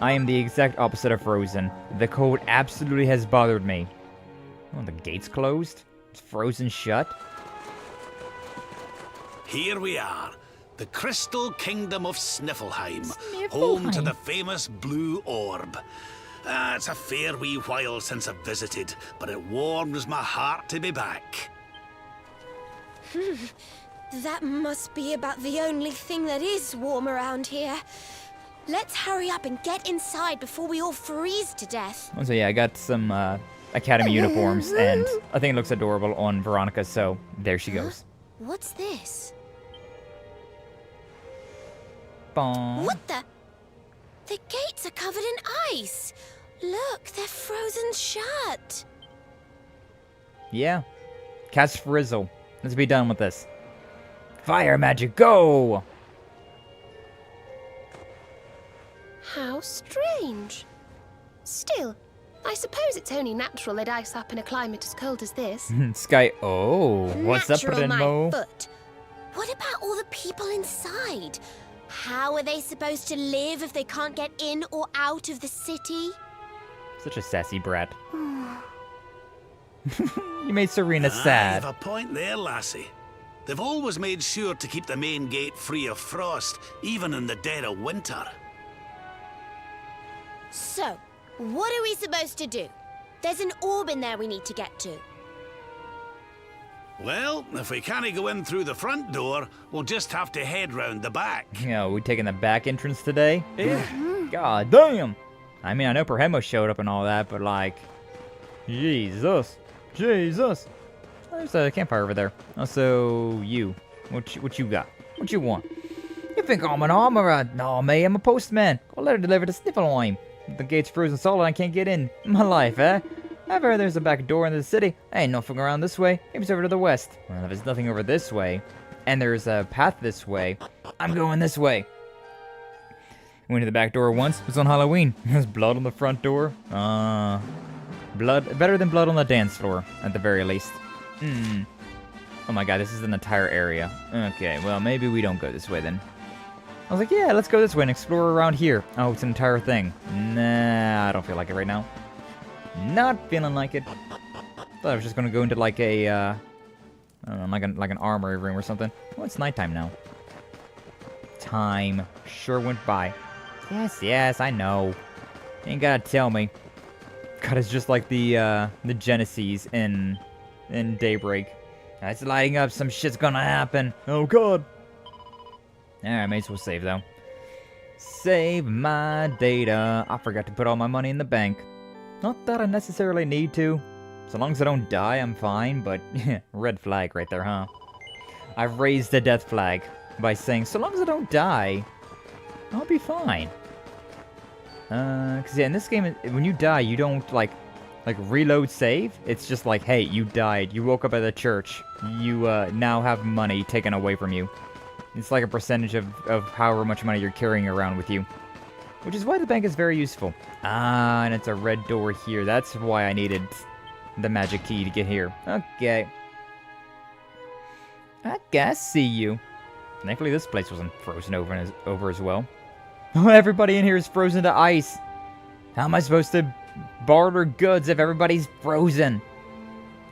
I am the exact opposite of Frozen. The cold absolutely has bothered me. Oh, the gate's closed? It's frozen shut? Here we are, the Crystal Kingdom of Sniffelheim, home to the famous Blue Orb. It's a fair wee while since I've visited, but it warms my heart to be back. That must be about the only thing that is warm around here. Let's hurry up and get inside before we all freeze to death. So yeah, I got some Academy uniforms, and I think it looks adorable on Veronica, so there she goes. What's this? Bong. What the? The gates are covered in ice. Look, they're frozen shut. Yeah. Cast Frizzle. Let's be done with this. Fire magic, go! How strange. Still, I suppose it's only natural they'd ice up in a climate as cold as this. Sky. Oh, what's up, Natural, my Renmo? foot. What about all the people inside? How are they supposed to live if they can't get in or out of the city? Such a sassy brat. You made Serena You've sad. a point there, lassie. They've always made sure to keep the main gate free of frost, even in the dead of winter. So, what are we supposed to do? There's an orb in there we need to get to. Well, if we can't go in through the front door, we'll just have to head round the back. Yeah, we taking the back entrance today? God damn! I mean, I know Perhemo showed up and all that, but like... Jesus. Jesus. Oh, there's a campfire over there. Also, you. What you got? What you want? You think I'm an armorer? No, me, I'm a postman. Got a letter delivered to Sniffelheim. The gate's frozen solid, I can't get in. My life, eh? I've heard there's a back door into the city. Ain't nothing around this way. Maybe it's over to the west. Well, if there's nothing over this way, and there's a path this way, I'm going this way. Went to the back door once. It was on Halloween. There's blood on the front door. Blood. Better than blood on the dance floor, at the very least. Oh my god, this is an entire area. Okay, well, maybe we don't go this way then. I was like, yeah, let's go this way and explore around here. Oh, it's an entire thing. Nah, I don't feel like it right now. Not feeling like it. Thought I was just gonna go into like a, I don't know, like an armory room or something. Oh, it's nighttime now. Time sure went by. Yes, I know. Ain't gotta tell me. God, it's just like the Genesis in Daybreak. It's lighting up. Some shit's gonna happen. Oh god. Alright, may as well save though. Save my data. I forgot to put all my money in the bank. Not that I necessarily need to. So long as I don't die, I'm fine, but red flag right there, huh? I've raised the death flag by saying, so long as I don't die, I'll be fine. Cause yeah, in this game, when you die, you don't like reload save. It's just like, hey, you died. You woke up at a church. You now have money taken away from you. It's like a percentage of however much money you're carrying around with you. Which is why the bank is very useful. Ah, and it's a red door here. That's why I needed the magic key to get here. Okay. I guess see you. Thankfully, this place wasn't frozen over as well. Oh, everybody in here is frozen to ice. How am I supposed to barter goods if everybody's frozen?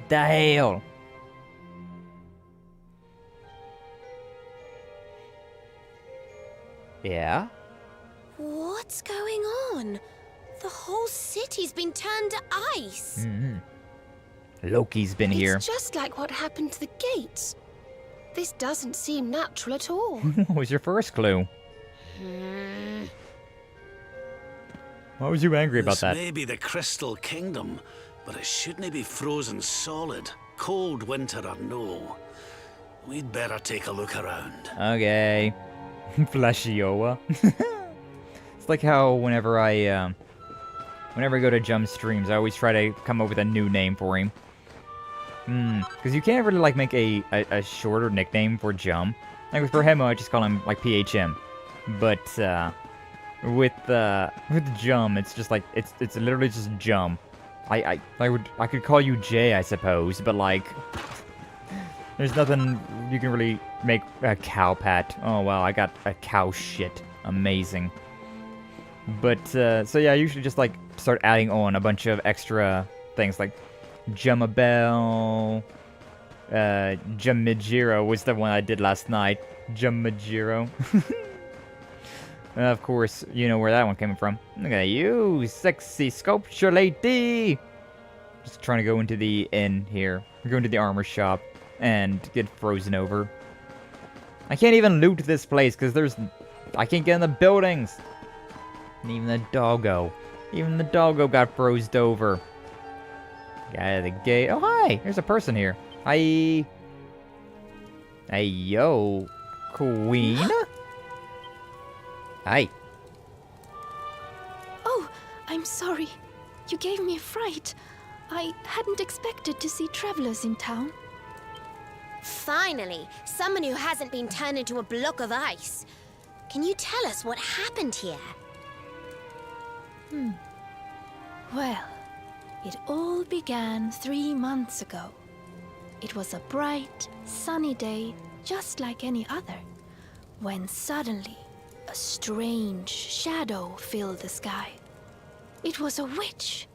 The hell? Yeah? What's going on? The whole city's been turned to ice. Loki's been here. It's just like what happened to the gates. This doesn't seem natural at all. What was your first clue? Why was you angry about that? This may be the Crystal Kingdom, but it shouldn't be frozen solid, cold winter or no. We'd better take a look around. Okay. Flashioa. It's like how whenever I go to Jum's streams, I always try to come up with a new name for him. Because you can't really like make a shorter nickname for Jum. Like with Perhemo, I just call him like PHM. But with Jum, it's just like it's literally just Jum. I could call you Jay, I suppose, but like there's nothing you can really make a cow pat. Oh wow, I got a cow shit. Amazing. But so yeah, I usually just like start adding on a bunch of extra things like Jumabel, Jumijiro was the one I did last night. Jumijiro. Of course, you know where that one came from. Look at you, sexy sculpture lady! Just trying to go into the inn here. We're going to the armor shop and get frozen over. I can't even loot this place because I can't get in the buildings. And even the doggo. Even the doggo got frozed over. Guy at the gate. Oh, hi! There's a person here. Hi. Hey, yo. Queen? Hi. Oh, I'm sorry. You gave me a fright. I hadn't expected to see travelers in town. Finally, someone who hasn't been turned into a block of ice. Can you tell us what happened here? Well, it all began 3 months ago. It was a bright, sunny day, just like any other, when suddenly a strange shadow filled the sky. It was a witch.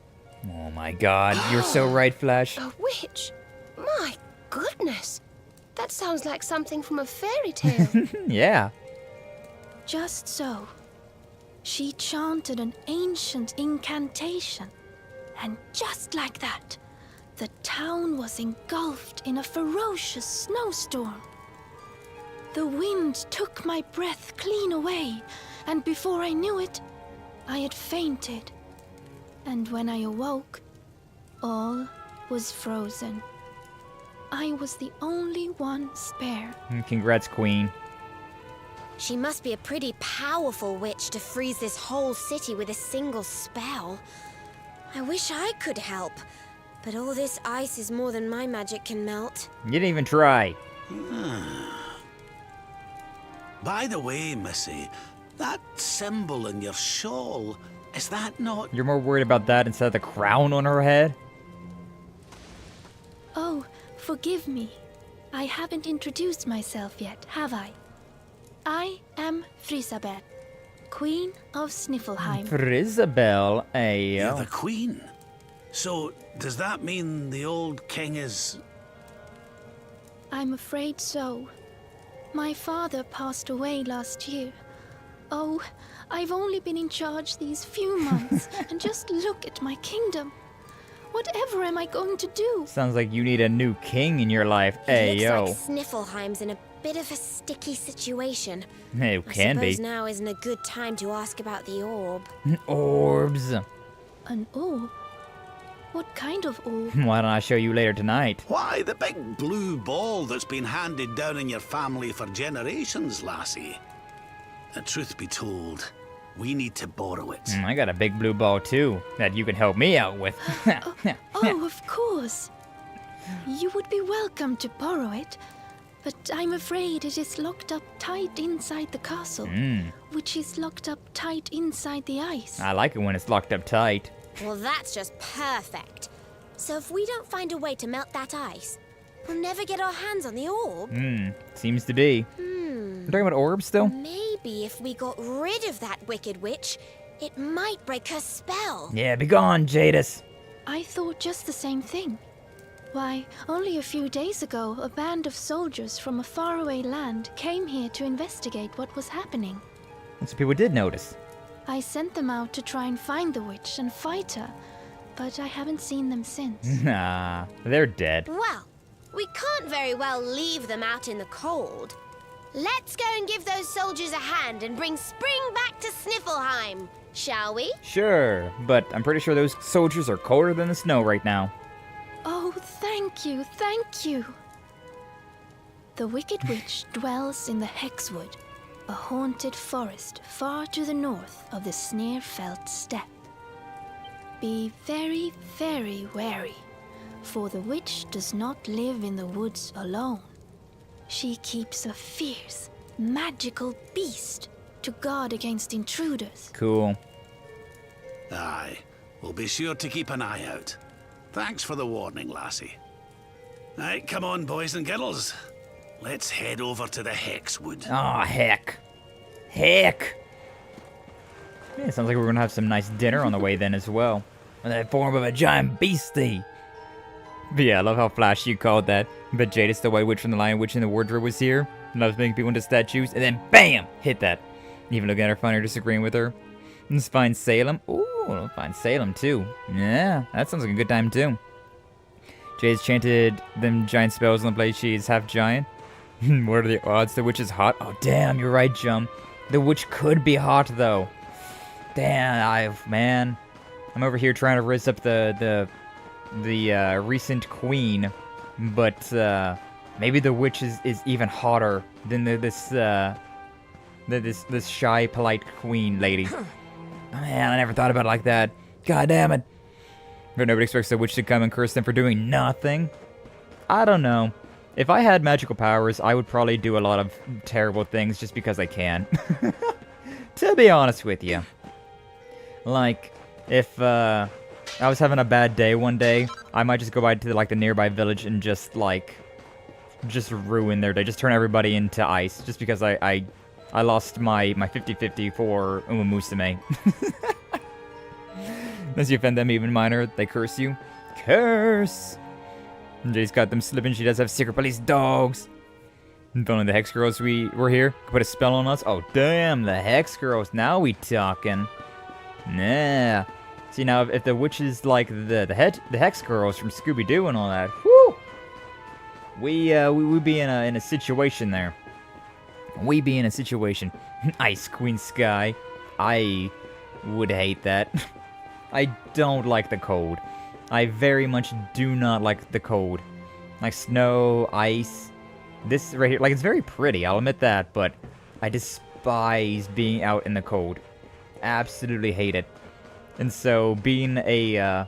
Oh my god, you're so right, Flash. A witch? My goodness. That sounds like something from a fairy tale. Yeah. Just so. She chanted an ancient incantation, and just like that, the town was engulfed in a ferocious snowstorm. The wind took my breath clean away, and before I knew it, I had fainted. And when I awoke, all was frozen. I was the only one spare. Congrats, Queen. She must be a pretty powerful witch to freeze this whole city with a single spell. I wish I could help, but all this ice is more than my magic can melt. You didn't even try. By the way, Missy, that symbol in your shawl, is that not... You're more worried about that instead of the crown on her head? Oh, forgive me. I haven't introduced myself yet, have I? I am Frisabel, Queen of Sniffelheim. Frisabel, ayo. You're the queen. So, does that mean the old king is... I'm afraid so. My father passed away last year. Oh, I've only been in charge these few months, and just look at my kingdom. Whatever am I going to do? Sounds like you need a new king in your life, ayo. Looks like Sniffelheim's in a bit of a sticky situation. It can I suppose be. now isn't a good time to ask about the orb. Orbs. An orb? What kind of orb? Why don't I show you later tonight? Why, the big blue ball that's been handed down in your family for generations, lassie. The truth be told, we need to borrow it. I got a big blue ball too, that you can help me out with. Oh, of course. You would be welcome to borrow it, but I'm afraid it is locked up tight inside the castle, which is locked up tight inside the ice. I like it when it's locked up tight. Well, that's just perfect. So if we don't find a way to melt that ice, we'll never get our hands on the orb. Seems to be. We're talking about orbs still? Maybe if we got rid of that wicked witch, it might break her spell. Yeah, be gone, Jadis. I thought just the same thing. Why, only a few days ago, a band of soldiers from a faraway land came here to investigate what was happening. And some people did notice. I sent them out to try and find the witch and fight her, but I haven't seen them since. Nah, they're dead. Well, we can't very well leave them out in the cold. Let's go and give those soldiers a hand and bring spring back to Sniffelheim, shall we? Sure, but I'm pretty sure those soldiers are colder than the snow right now. Oh, thank you, thank you. The Wicked Witch dwells in the Hexwood, a haunted forest far to the north of the Sneerfelt steppe. Be very, very wary, for the witch does not live in the woods alone. She keeps a fierce, magical beast to guard against intruders. Cool. Aye, we'll be sure to keep an eye out. Thanks for the warning, lassie. Right, come on, boys and girls. Let's head over to the Hexwood. Aw, heck. Heck! Yeah, sounds like we're gonna have some nice dinner on the way then as well. In the form of a giant beastie. But yeah, I love how flashy you called that. But Jadis, the White Witch from the Lion Witch in the Wardrobe, was here. Loves making people into statues, and then BAM! Hit that. Even looking at her funny or disagreeing with her. Let's find Salem. Ooh, we'll find Salem too. Yeah, that sounds like a good time too. Jadis chanted them giant spells on the place. She is half giant. What are the odds the witch is hot? Oh damn, you're right, Jum. The witch could be hot though. Damn, man. I'm over here trying to raise up the recent queen, but maybe the witch is even hotter than this shy, polite queen lady. Man, I never thought about it like that. God damn it. But nobody expects the witch to come and curse them for doing nothing. I don't know. If I had magical powers, I would probably do a lot of terrible things just because I can. To be honest with you. Like, if I was having a bad day one day, I might just go by to like the nearby village and just ruin their day. Just turn everybody into ice. Just because I lost my 50-50 for Uma Musume. Unless you offend them even minor, they curse you. Curse! Jay's got them slipping. She does have secret police dogs. If only the Hex Girls were here. Could put a spell on us. Oh, damn, the Hex Girls. Now we talking. Nah. See, now, if the witches like the Hex Girls from Scooby-Doo and all that, whoo! We be in a situation there. We be in a situation. Ice Queen Sky. I would hate that. I don't like the cold. I very much do not like the cold. Like snow, ice. This right here, like, it's very pretty, I'll admit that, but I despise being out in the cold. Absolutely hate it. And so, being a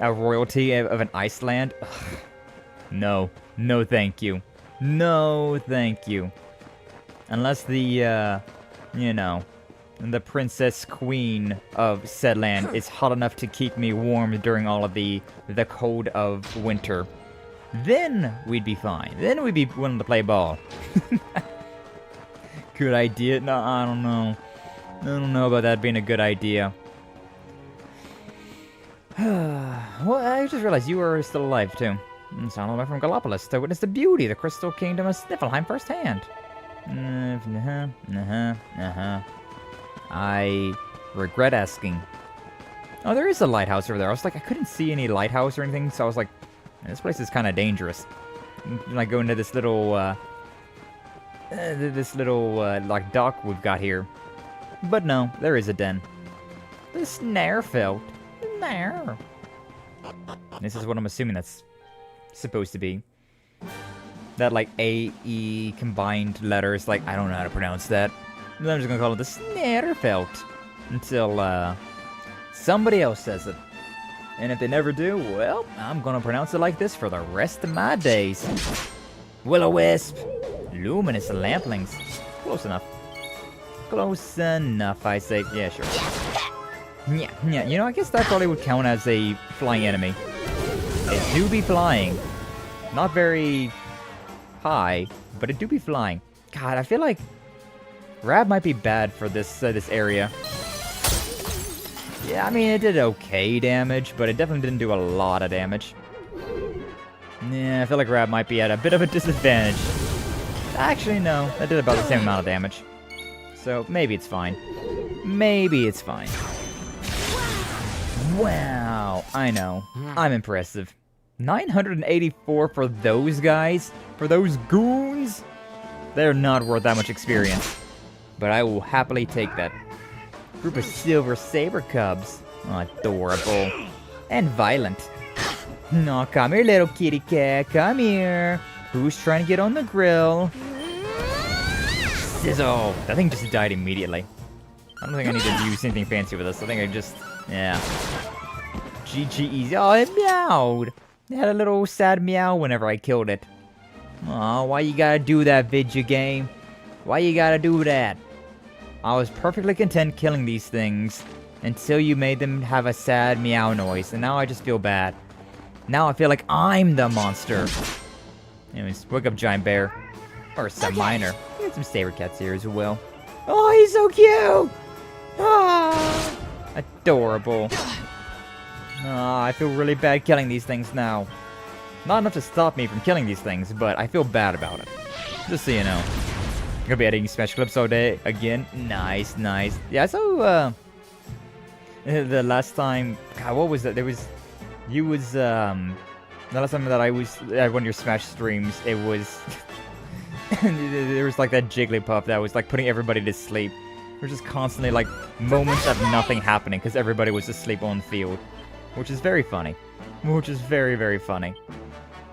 royalty of an Iceland, ugh, no. No thank you. No thank you. Unless the, you know, the princess queen of said land is hot enough to keep me warm during all of the cold of winter. Then we'd be fine. Then we'd be willing to play ball. Good idea? No, I don't know. I don't know about that being a good idea. Well, I just realized you were still alive, too. It's all the way from Gallipolis to witness the beauty of the Crystal Kingdom of Sniffelheim firsthand. I regret asking. Oh, there is a lighthouse over there. I was like, I couldn't see any lighthouse or anything, so I was like, this place is kind of dangerous. Like, go into this little, like, dock we've got here. But no, there is a den. The Snarefelt. Snare. This is what I'm assuming that's supposed to be. That, like, A-E combined letters, like, I don't know how to pronounce that. I'm just gonna call it the Snarefelt. Until, somebody else says it. And if they never do, well, I'm gonna pronounce it like this for the rest of my days. Will-o-wisp. Luminous lamplings. Close enough. Close enough, I say. Yeah, sure. Yeah, you know, I guess that probably would count as a flying enemy. It do be flying. Not very high, but it do be flying. God, I feel like Rab might be bad for this area. Yeah, I mean, it did okay damage, but it definitely didn't do a lot of damage. Yeah, I feel like Rab might be at a bit of a disadvantage. Actually, no. That did about the same amount of damage. So, maybe it's fine. Maybe it's fine. Wow, I know. I'm impressive. 984 for those guys? For those goons? They're not worth that much experience. But I will happily take that. Group of silver saber cubs. Oh, adorable. And violent. No, come here, little kitty cat. Come here. Who's trying to get on the grill? Sizzle. That thing just died immediately. I don't think I need to use anything fancy with this. I think I just... yeah. GG easy. Oh, it meowed. It had a little sad meow whenever I killed it. Aw, why you gotta do that, video game? Why you gotta do that? I was perfectly content killing these things until you made them have a sad meow noise, and now I just feel bad. Now I feel like I'm the monster. Anyways, wake up, giant bear. Or some minor. We got some saber cats here as well. Oh, he's so cute! Ah, adorable. Ah, I feel really bad killing these things now. Not enough to stop me from killing these things, but I feel bad about it. Just so you know. I'm gonna be editing Smash clips all day again. Nice, nice. Yeah, so, the last time... God, what was that? There was... You was, the last time that I was at one of your Smash streams, it was... there was, like, that Jigglypuff that was, like, putting everybody to sleep. There was just constantly, like, moments of nothing happening because everybody was asleep on the field. Which is very funny. Which is very, very funny.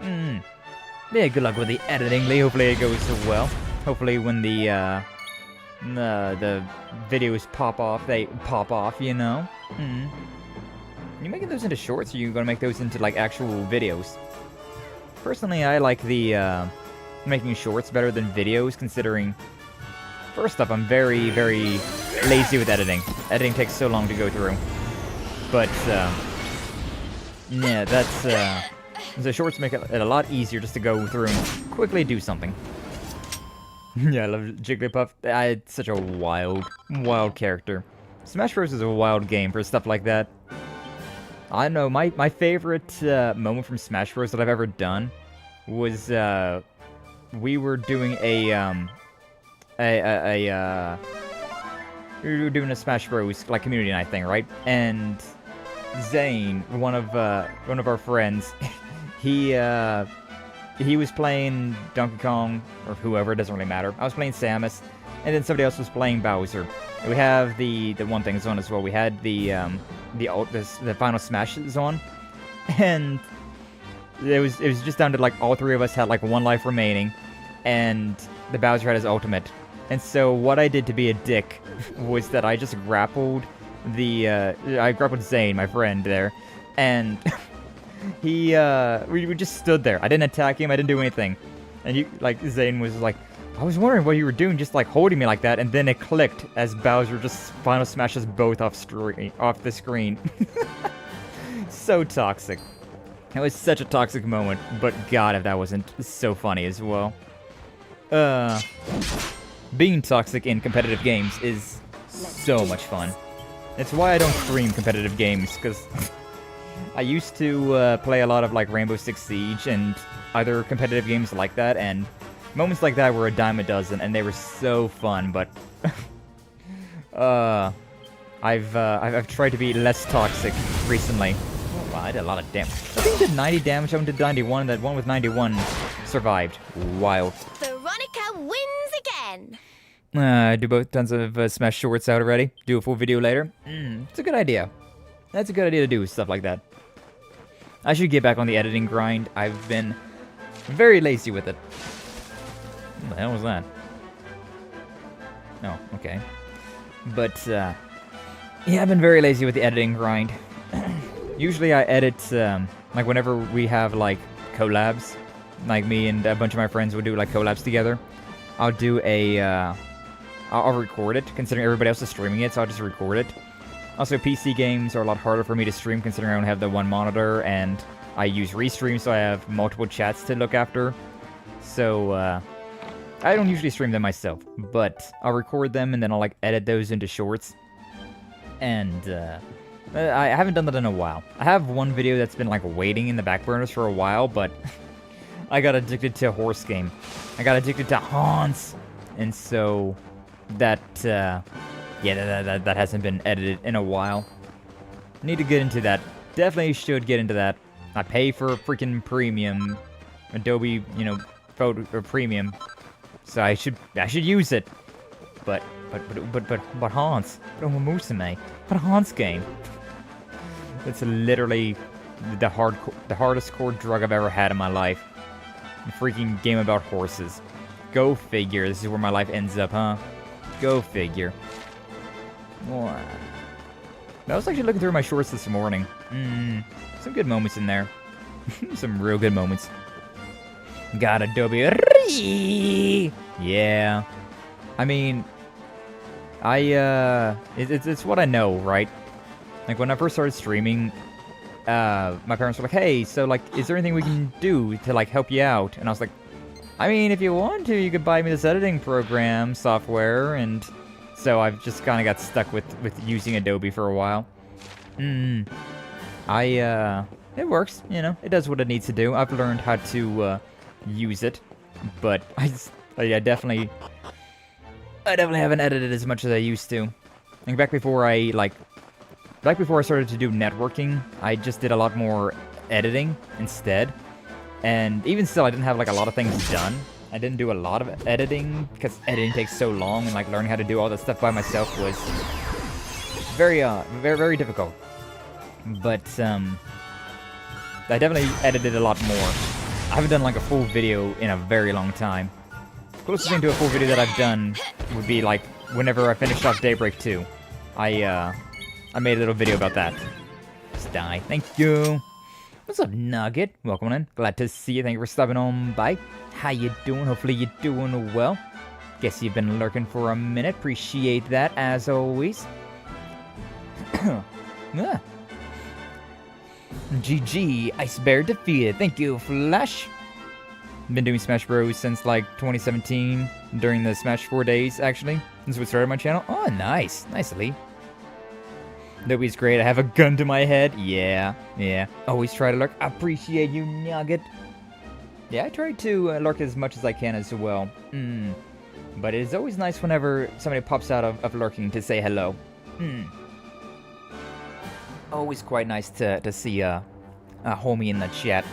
Yeah, good luck with the editing, Lee. Hopefully it goes well. Hopefully when the videos pop off, they pop off, you know? you making those into shorts, or are you gonna make those into like actual videos? Personally, I like the making shorts better than videos, considering first off, I'm very, very lazy with editing. Editing takes so long to go through. But yeah, that's the shorts make it a lot easier just to go through and quickly do something. Yeah, I love Jigglypuff. It's such a wild, wild character. Smash Bros is a wild game for stuff like that. I know my favorite moment from Smash Bros that I've ever done was we were doing we were doing a Smash Bros like community night thing, right? And Zane, one of our friends, he was playing Donkey Kong or whoever, it doesn't really matter. I was playing Samus, and then somebody else was playing Bowser. And we have the one thing on as well. We had the final Smash on, and it was just down to like all three of us had like one life remaining, and the Bowser had his ultimate. And so what I did to be a dick was that I just grappled I grappled Zane, my friend there, and we just stood there. I didn't attack him, I didn't do anything. And Zane was like, I was wondering what you were doing, just like holding me like that, and then it clicked as Bowser just final smashes both off the screen. So toxic. It was such a toxic moment, but god if that wasn't so funny as well. Being toxic in competitive games is so much fun. It's why I don't stream competitive games, because I used to play a lot of like Rainbow Six Siege and other competitive games like that, and moments like that were a dime a dozen, and they were so fun. But I've tried to be less toxic recently. Oh, wow, I did a lot of damage. I think I did 90 damage. I did 91, and that one with 91 survived. Wild. Veronica wins again. I do both tons of Smash Shorts out already. Do a full video later. It's a good idea. That's a good idea to do stuff like that. I should get back on the editing grind. I've been very lazy with it. What the hell was that? Oh, okay. But, yeah, I've been very lazy with the editing grind. Usually I edit, like, whenever we have, like, collabs. Like, me and a bunch of my friends would do, like, collabs together. I'll do I'll record it, considering everybody else is streaming it, so I'll just record it. Also, PC games are a lot harder for me to stream, considering I only have the one monitor, and I use Restream, so I have multiple chats to look after. So, I don't usually stream them myself, but I'll record them, and then I'll, like, edit those into shorts. And, I haven't done that in a while. I have one video that's been, like, waiting in the back burners for a while, but I got addicted to a horse game. I got addicted to Hans, and so that, yeah, that hasn't been edited in a while. Need to get into that. Definitely should get into that. I pay for freaking premium, Adobe, you know, photo or premium, so I should use it. But Hans, but Hans game. It's literally the hardest core drug I've ever had in my life. A freaking game about horses. Go figure. This is where my life ends up, huh? Go figure. Wow. I was actually looking through my shorts this morning. Some good moments in there. Some real good moments. Got Adobe. Yeah. I mean, it's what I know, right? Like, when I first started streaming, my parents were like, hey, so, like, is there anything we can do to, like, help you out? And I was like, I mean, if you want to, you could buy me this editing program software, and so I've just kind of got stuck with using Adobe for a while. It works, you know, it does what it needs to do. I've learned how to, use it, but I definitely haven't edited as much as I used to. Like, back before I started to do networking, I just did a lot more editing instead. And even still, I didn't have, like, a lot of things done. I didn't do a lot of editing, because editing takes so long, and, like, learning how to do all that stuff by myself was very, very difficult. But, I definitely edited a lot more. I haven't done, like, a full video in a very long time. Closest thing to a full video that I've done would be, like, whenever I finished off Daybreak 2. I made a little video about that. die. Thank you. What's up, Nugget? Welcome in. Glad to see you. Thank you for stopping on by. How you doing? Hopefully you're doing well. Guess you've been lurking for a minute. Appreciate that, as always. Ah. GG, Ice Bear defeated. Thank you, Flash. Been doing Smash Bros. Since like 2017, during the Smash 4 days, actually. This is what started my channel. Oh, nice. Nice, Elite. Nobody's great. I have a gun to my head. Yeah. Always try to lurk. Appreciate you, Nugget. Yeah, I try to lurk as much as I can as well. But it is always nice whenever somebody pops out of lurking to say hello. Always quite nice to see a homie in the chat.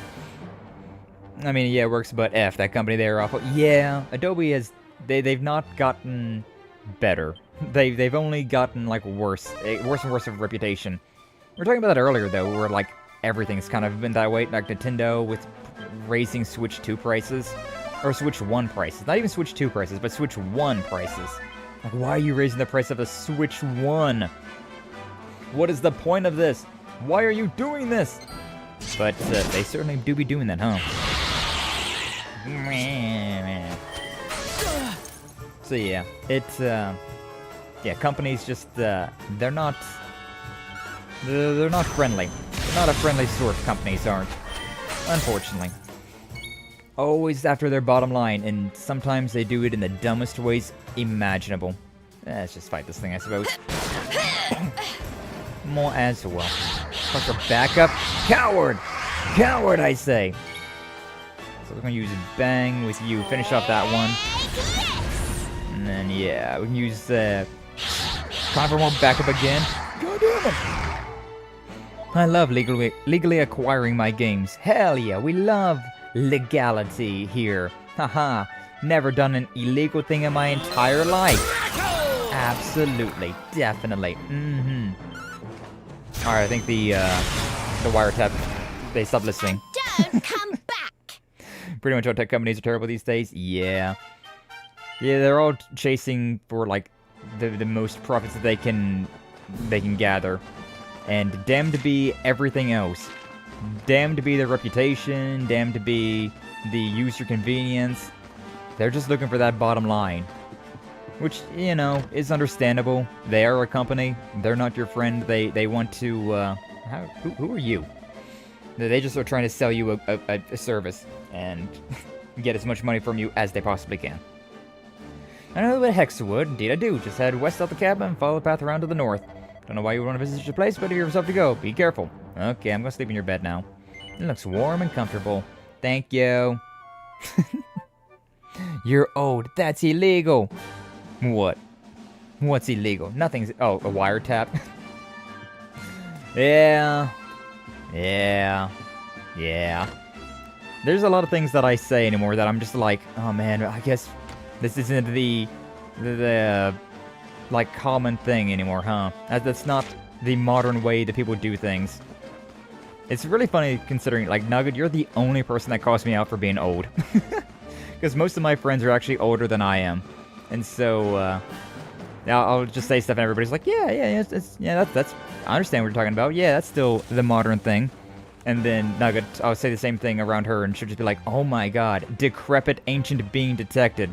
I mean, yeah, it works, but F, that company, they're awful. Yeah, Adobe has... They've not gotten better. They've only gotten, like, worse and worse of reputation. We were talking about that earlier, though, where, like, everything's kind of been that way. Like, Nintendo with raising Switch 2 prices. Or Switch 1 prices. Not even Switch 2 prices, but Switch 1 prices. Like, why are you raising the price of a Switch 1? What is the point of this? Why are you doing this? But they certainly do be doing that, huh? So yeah, it's yeah, companies just they're not friendly. They're not a friendly sort. Companies aren't, unfortunately. Always after their bottom line, and sometimes they do it in the dumbest ways imaginable. Let's just fight this thing, I suppose. More as well. Fucker, back up. Coward! Coward, I say! So we're gonna use Bang with you. Finish off that one. And then, yeah, we can use time for more backup again. God damn it! I love legally acquiring my games. Hell yeah, we love legality here. Haha, never done an illegal thing in my entire life. Absolutely, definitely. Alright, I think the wiretap, they stopped listening. Don't come back! Pretty much all tech companies are terrible these days. Yeah. Yeah, they're all chasing for, like, the most profits that they can gather. And damned to be everything else. Damned to be their reputation, damned to be the user convenience. They're just looking for that bottom line. Which, you know, is understandable. They are a company. They're not your friend. They want to, who are you? They just are trying to sell you a service and get as much money from you as they possibly can. I know about Hexawood. Indeed I do. Just head west out the cabin and follow the path around to the north. Don't know why you would want to visit your place, but if you have yourself to go, be careful. Okay, I'm gonna sleep in your bed now. It looks warm and comfortable. Thank you. You're old. That's illegal. What? What's illegal? Nothing's... Oh, a wiretap? Yeah. There's a lot of things that I say anymore that I'm just like, oh man, I guess this isn't the like, common thing anymore, huh? That's not the modern way that people do things. It's really funny considering, like, Nugget, you're the only person that calls me out for being old. Because most of my friends are actually older than I am. And so, yeah, I'll just say stuff and everybody's like, yeah, that's I understand what you're talking about. Yeah, that's still the modern thing. And then Nugget, I'll say the same thing around her, and she'll just be like, oh my god, decrepit ancient being detected.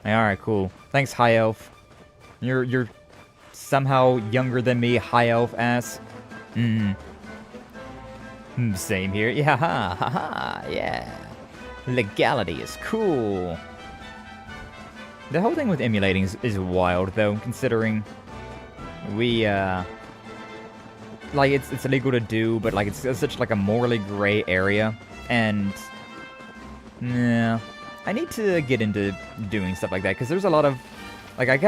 Like, alright, cool. Thanks, High Elf. You're somehow younger than me, High Elf ass. Same here. Yeah, haha, yeah. Legality is cool. The whole thing with emulating is wild, though, considering we, like, it's illegal to do, but, like, it's such, like, a morally gray area, and, yeah, I need to get into doing stuff like that, because there's a lot of, like, I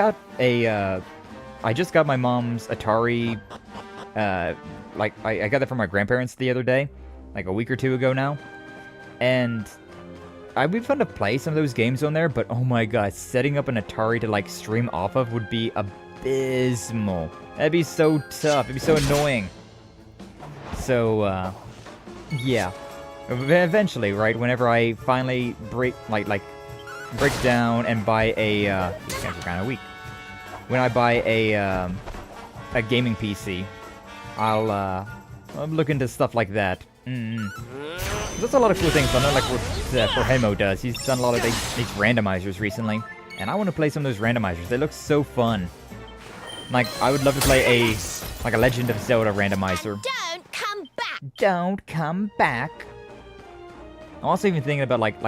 just got my mom's Atari, like, I got that from my grandparents the other day, like, a week or two ago now, and It'd be fun to play some of those games on there, but oh my god, setting up an Atari to, like, stream off of would be abysmal. That'd be so tough. It'd be so annoying. So, yeah. Eventually, right, whenever I finally break down and buy a, these games are kind of weak. When I buy a gaming PC, I'll I'm looking into stuff like that. There's a lot of cool things, but not like what Hemo does. He's done a lot of these randomizers recently, and I want to play some of those randomizers. They look so fun. Like, I would love to play a Legend of Zelda randomizer. Don't come back! Don't come back. I'm also even thinking about like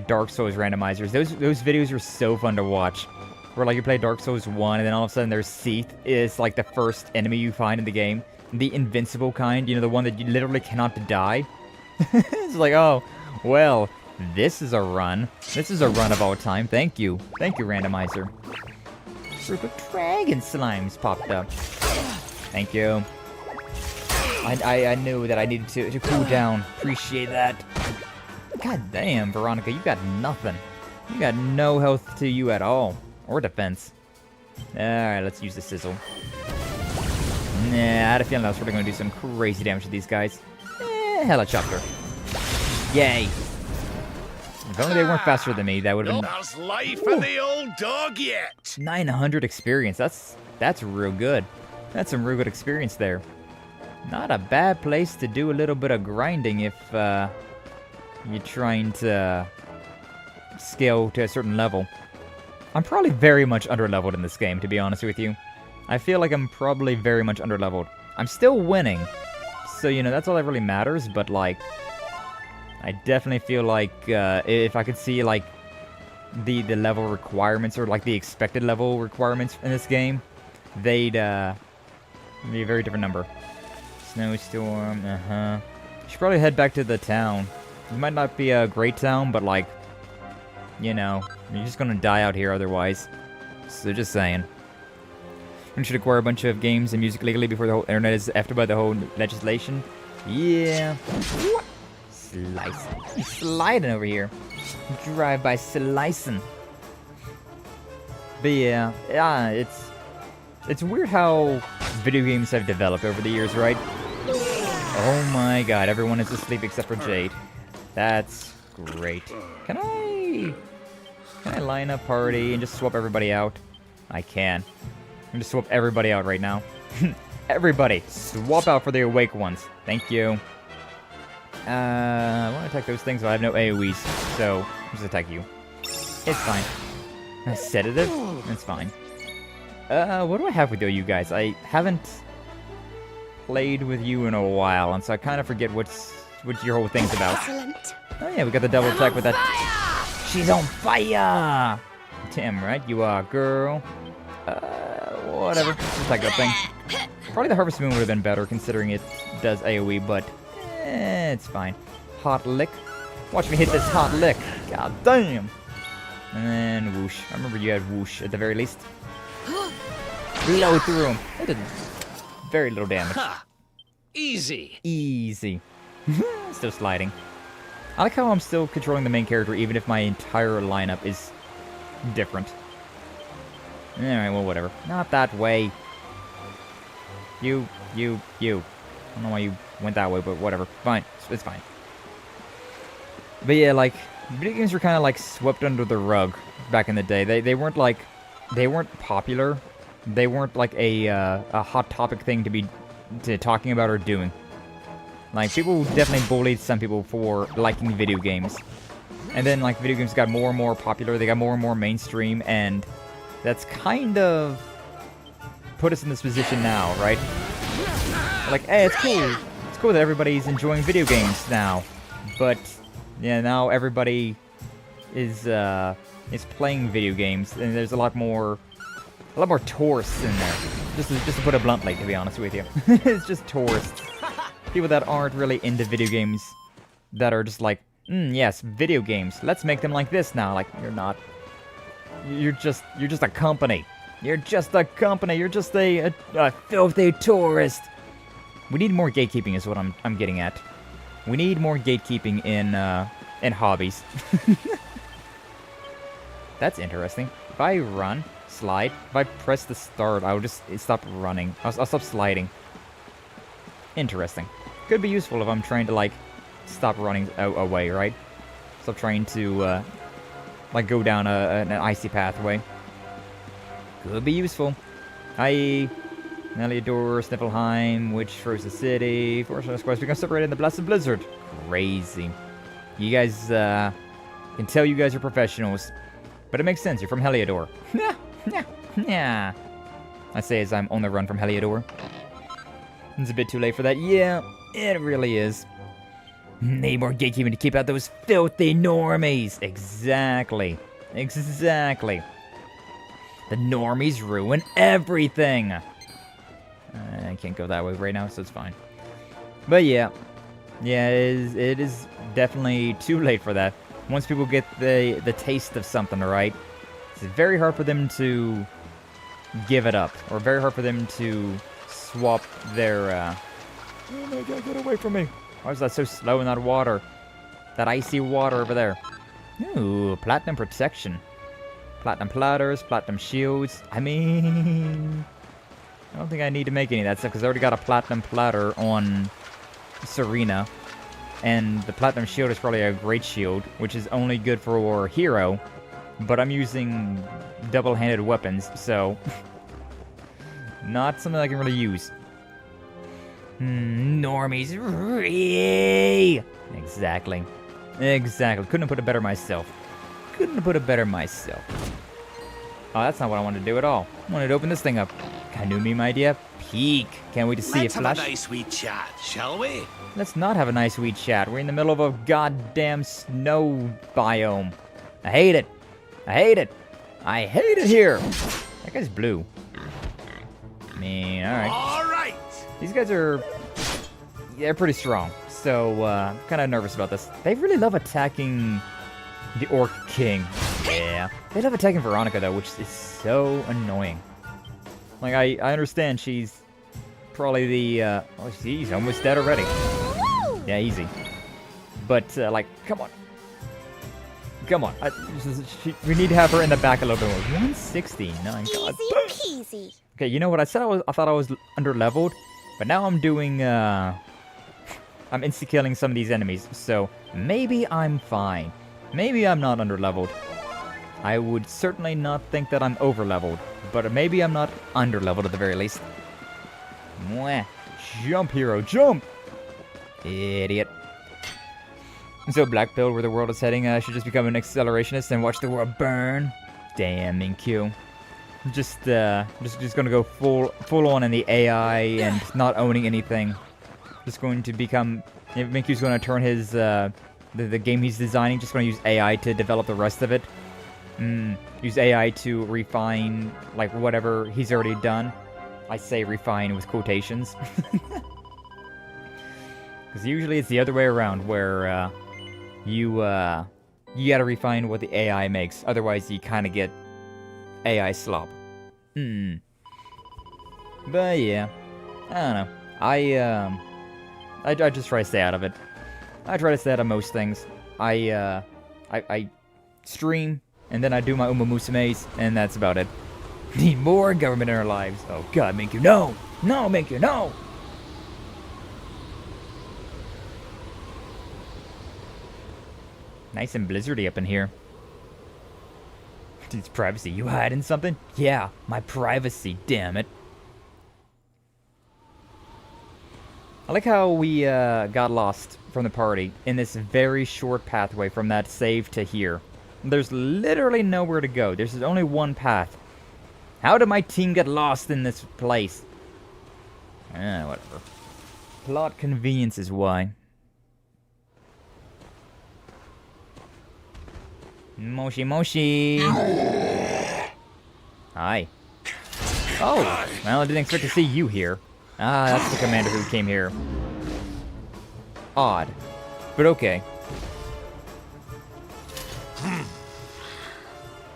Dark Souls randomizers. Those videos are so fun to watch. Where like you play Dark Souls 1 and then all of a sudden there's Seath is like the first enemy you find in the game. The invincible kind, you know, the one that you literally cannot die. It's like, oh, well, this is a run. This is a run of all time. Thank you. Thank you, randomizer. Group of dragon slimes popped up. Thank you. I knew that I needed to cool down. Appreciate that. God damn, Veronica, you got nothing. You got no health to you at all. Or defense. Alright, let's use the sizzle. Nah, I had a feeling I was probably going to do some crazy damage to these guys. Helicopter. Yay. If only they weren't faster than me, that would have been... How's life for the old dog yet? 900 experience. That's real good. That's some real good experience there. Not a bad place to do a little bit of grinding if you're trying to scale to a certain level. I'm probably very much underleveled in this game, to be honest with you. I feel like I'm probably very much underleveled. I'm still winning, so, you know, that's all that really matters, but, like, I definitely feel like if I could see, like, the level requirements, or, like, the expected level requirements in this game, they'd be a very different number. Snowstorm, Should probably head back to the town. It might not be a great town, but, like, you know, you're just gonna die out here otherwise. So just saying. We should acquire a bunch of games and music legally before the whole internet is after by the whole legislation. Yeah. Slice. He's sliding over here. Drive by slicing. But yeah, it's weird how video games have developed over the years, right? Oh my god, everyone is asleep except for Jade. That's great. Can I line a party and just swap everybody out? I can. I'm gonna swap everybody out right now. Everybody, swap out for the awake ones. Thank you. I want to attack those things, but I have no AoEs, so I'll just attack you. It's fine. A sedative? It's fine. What do I have with you guys? I haven't played with you in a while, and so I kind of forget what your whole thing's about. Excellent. Oh yeah, we got the double attack with that. She's on fire! Damn right you are, girl. Whatever. Just like that thing. Probably the Harvest Moon would have been better, considering it does AoE, but it's fine. Hot lick. Watch me hit this hot lick. God damn. And then whoosh. I remember you had whoosh at the very least. Blow through him. That did very little damage. Easy. Easy. Still sliding. I like how I'm still controlling the main character even if my entire lineup is different. Alright, well, whatever. Not that way. You. I don't know why you went that way, but whatever. Fine. It's fine. But yeah, like, video games were kind of like swept under the rug back in the day. They weren't like, they weren't popular. They weren't like a hot topic thing to talking about or doing. Like, people definitely bullied some people for liking video games. And then, like, video games got more and more popular, they got more and more mainstream, and that's kind of put us in this position now, right? Like, hey, it's cool. It's cool that everybody's enjoying video games now. But, yeah, now everybody is playing video games, and there's a lot more tourists in there. Just to put it bluntly, to be honest with you. It's just tourists. People that aren't really into video games, that are just like, yes, video games. Let's make them like this now. Like, you're not. You're just a company. You're just a company. You're just a filthy tourist. We need more gatekeeping, is what I'm getting at. We need more gatekeeping in hobbies. That's interesting. If I run, slide, if I press the start, I'll just stop running. I'll stop sliding. Interesting. Could be useful if I'm trying to, like, stop running away, right? Stop trying to, like, go down an icy pathway. Could be useful. I Heliodor, Sniffleheim, which froze the city. Fortunately, Squares become separated in the Blessed Blizzard. Crazy. You guys, can tell you guys are professionals. But it makes sense, you're from Heliodor. Yeah. I say as I'm on the run from Heliodor. It's a bit too late for that. Yeah, it really is. Need more gatekeeping to keep out those filthy normies. Exactly. Exactly. The normies ruin everything. I can't go that way right now, so it's fine. But yeah. Yeah, it is definitely too late for that. Once people get the taste of something, right? It's very hard for them to give it up. Or very hard for them to swap their, Oh my god, get away from me. Why is that so slow in that water? That icy water over there. Ooh, platinum protection. Platinum platters, platinum shields. I mean, I don't think I need to make any of that stuff because I already got a platinum platter on Serena. And the platinum shield is probably a great shield, which is only good for hero. But I'm using double-handed weapons, so not something I can really use. Normies. Exactly. Exactly. Couldn't have put it better myself. Couldn't have put it better myself. Oh, that's not what I wanted to do at all. I wanted to open this thing up. Kind of meme idea. Peek. Can't wait to see it flash. Let's have a nice wee chat, shall we? Let's not have a nice wee chat. We're in the middle of a goddamn snow biome. I hate it. I hate it. I hate it here. That guy's blue. I mean, alright. Alright. These guys are... they're pretty strong. So, I'm kind of nervous about this. They really love attacking the Orc King. Yeah. They love attacking Veronica, though, which is so annoying. Like, I understand she's probably the, oh, she's almost dead already. Yeah, easy. But, like, come on. Come on. We need to have her in the back a little bit more. 169. God. Easy peasy. Okay, you know what? I thought I was under-leveled. But now I'm doing, I'm insta-killing some of these enemies. So, maybe I'm fine. Maybe I'm not under-leveled. I would certainly not think that I'm over-leveled. But maybe I'm not under-leveled at the very least. Mwah. Jump, hero, jump! Idiot. So Black Pill, where the world is heading, should just become an accelerationist and watch the world burn. Damn, Minkyu. Just gonna go full on in the AI and not owning anything. Just going to become... Minkyu's gonna turn his, the game he's designing, just gonna use AI to develop the rest of it. Use AI to refine, like, whatever he's already done. I say refine with quotations. Because usually it's the other way around, where, you gotta refine what the AI makes. Otherwise, you kind of get AI slop. But yeah, I don't know. I just try to stay out of it. I try to stay out of most things. I stream, and then I do my Uma Musumes, and that's about it. Need more government in our lives. Oh god, Minkyu, no! No, Minkyu, no! Nice and blizzardy up in here. It's privacy. You hiding something? Yeah, my privacy, damn it. I like how we got lost from the party in this very short pathway from that save to here. There's literally nowhere to go. There's only one path. How did my team get lost in this place? Whatever. Plot convenience is why. Moshi Moshi! Hi. Oh, well, I didn't expect to see you here. Ah, that's the commander who came here. Odd. But okay.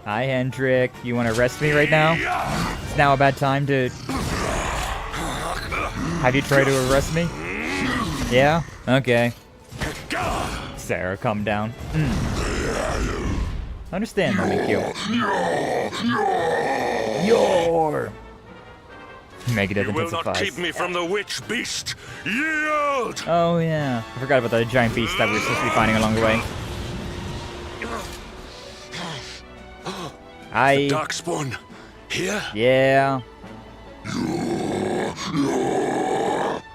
Hi, Hendrik. You want to arrest me right now? It's now a bad time to... Have you tried to arrest me? Yeah? Okay. Sarah, calm down. Understand, Minkyu. Your Megadeth You will not keep me from the witch beast. Yield! Oh yeah, I forgot about the giant beast that we were supposed to be finding along the way. The Darkspawn here? Yeah.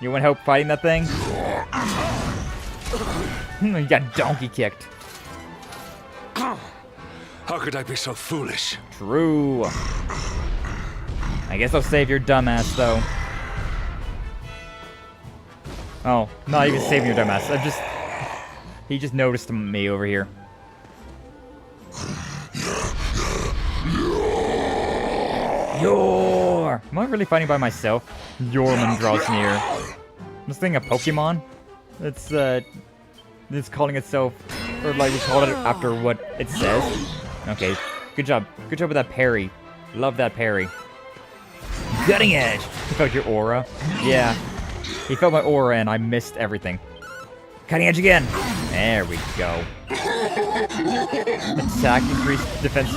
You want help fighting that thing? You got donkey kicked. How could I be so foolish? True. I guess I'll save your dumbass, though. Oh, not even saving your dumbass. He just noticed me over here. Yor! Am I really fighting by myself? Yorman draws near. This thing a Pokemon? It's calling itself, or like we called it after what it says. Okay, good job. Good job with that parry. Love that parry. Cutting edge! He felt your aura? Yeah. He felt my aura and I missed everything. Cutting edge again! There we go. Attack, increase defense.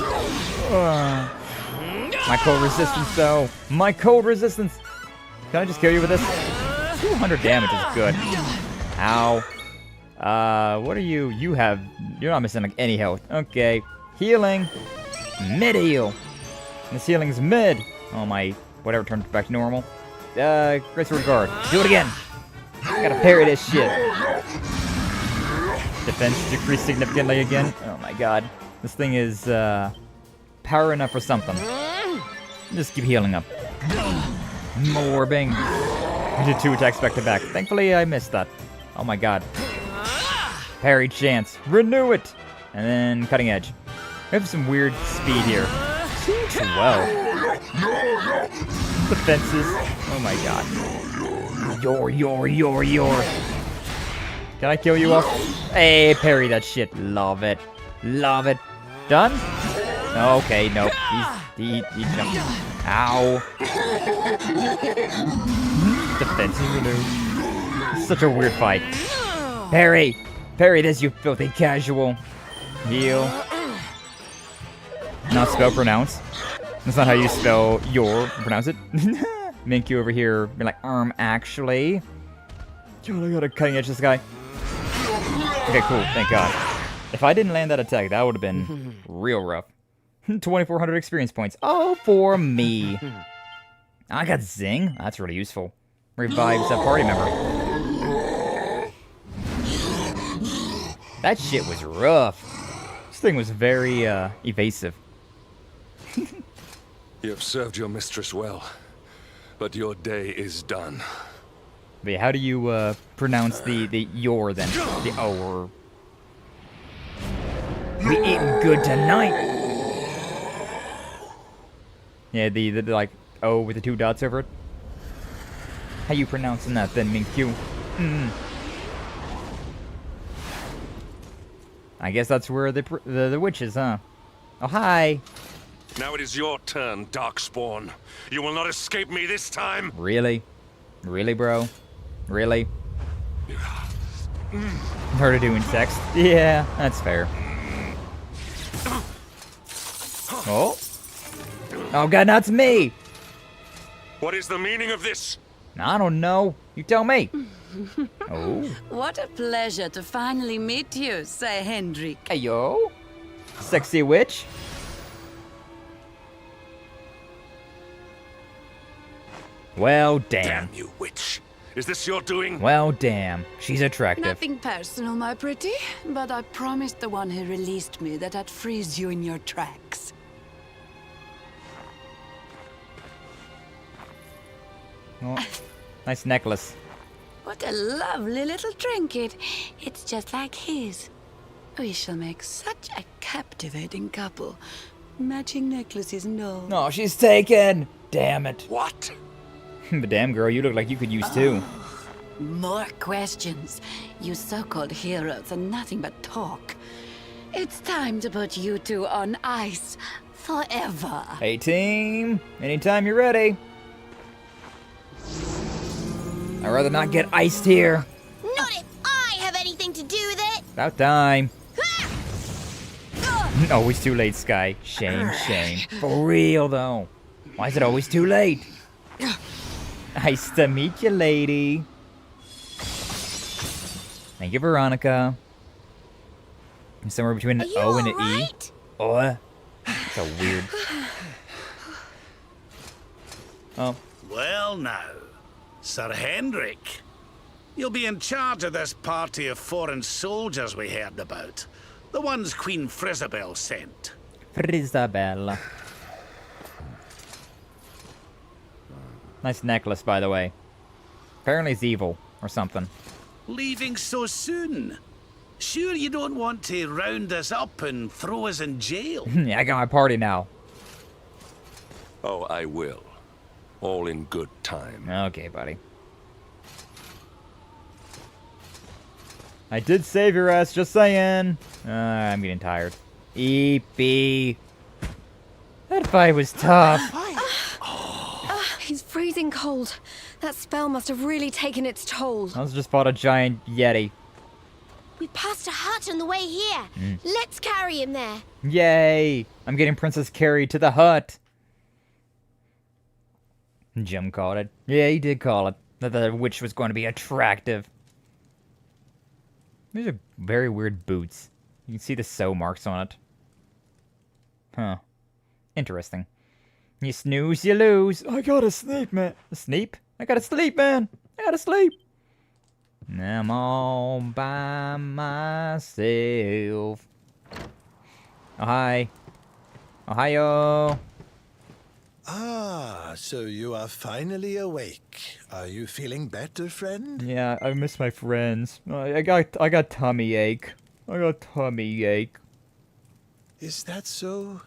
My cold resistance though. My cold resistance! Can I just kill you with this? 200 damage is good. Ow. What are you? You're not missing like any health. Okay. Healing. Mid heal. This healing's mid. Oh my, whatever turned back to normal. Graceful regard. Do it again. Gotta parry this shit. Defense decreased significantly again. Oh my god. This thing is, power enough for something. Just keep healing up. More bang. I did 2 attacks back to back. Thankfully, I missed that. Oh my god. Parry chance. Renew it! And then cutting edge. We have some weird speed here. 212. Defenses. Oh my god. Your. Can I kill you off? Hey, parry that shit. Love it. Love it. Done? Okay, nope. He jumped. Ow. Defenses renewed. Such a weird fight. Parry! Parry this, you filthy casual. Heal. Not spell pronounce. That's not how you spell pronounce it. Minkyu over here be like, actually. God, I gotta cutting edge this guy. Okay, cool, thank god. If I didn't land that attack, that would have been real rough. 2,400 experience points. All for me. I got Zing. That's really useful. Revives a party member. That shit was rough. This thing was very evasive. You have served your mistress well, but your day is done. But yeah, how do you pronounce the your then? The or. We eating good tonight. Yeah, the like O with the 2 dots over it. How you pronouncing that then, Minkyu? I guess that's where the witch is, huh? Oh, hi. Now it is your turn, Darkspawn. You will not escape me this time. Really? Really, bro? Really? Her to do in text? Yeah, that's fair. Oh. Oh god, that's me! What is the meaning of this? I don't know. You tell me. Oh. What a pleasure to finally meet you, Sir Hendrik. Hey, yo. Sexy witch. Well, damn. Damn you, witch. Is this your doing? Well, damn. She's attractive. Nothing personal, my pretty, but I promised the one who released me that I'd freeze you in your tracks. Oh, nice necklace. What a lovely little trinket. It's just like his. We shall make such a captivating couple. Matching necklaces and all. Oh, she's taken! Damn it. What? But damn, girl, you look like you could use 2. More questions. You so-called heroes are nothing but talk. It's time to put you 2 on ice. Forever. Hey, team. Anytime you're ready. I'd rather not get iced here. Not if I have anything to do with it! About time. Always too late, Sky. Shame, shame. For real, though. Why is it always too late? Nice to meet you, lady. Thank you, Veronica. Somewhere between an O and an E. Oh, that's a weird. Oh. Well now, Sir Henrik. You'll be in charge of this party of foreign soldiers we heard about. The ones Queen Frisabel sent. Frisabel. Nice necklace, by the way. Apparently it's evil, or something. Leaving so soon? Sure you don't want to round us up and throw us in jail? Yeah, I got my party now. Oh, I will. All in good time. Okay, buddy. I did save your ass, just saying. I'm getting tired. Eepy. That fight was tough. He's freezing cold. That spell must have really taken its toll. I just fought a giant yeti. We passed a hut on the way here. Let's carry him there. Yay! I'm getting Princess carried to the hut. Jim called it. Yeah, he did call it. That the witch was going to be attractive. These are very weird boots. You can see the sew marks on it. Huh. Interesting. You snooze, you lose. I gotta sleep, man. Sleep? I gotta sleep, man. I gotta sleep. I'm all by myself. Oh, hi. Ohio. Ah, so you are finally awake. Are you feeling better, friend? Yeah, I miss my friends. I got tummy ache. I got tummy ache. Is that so?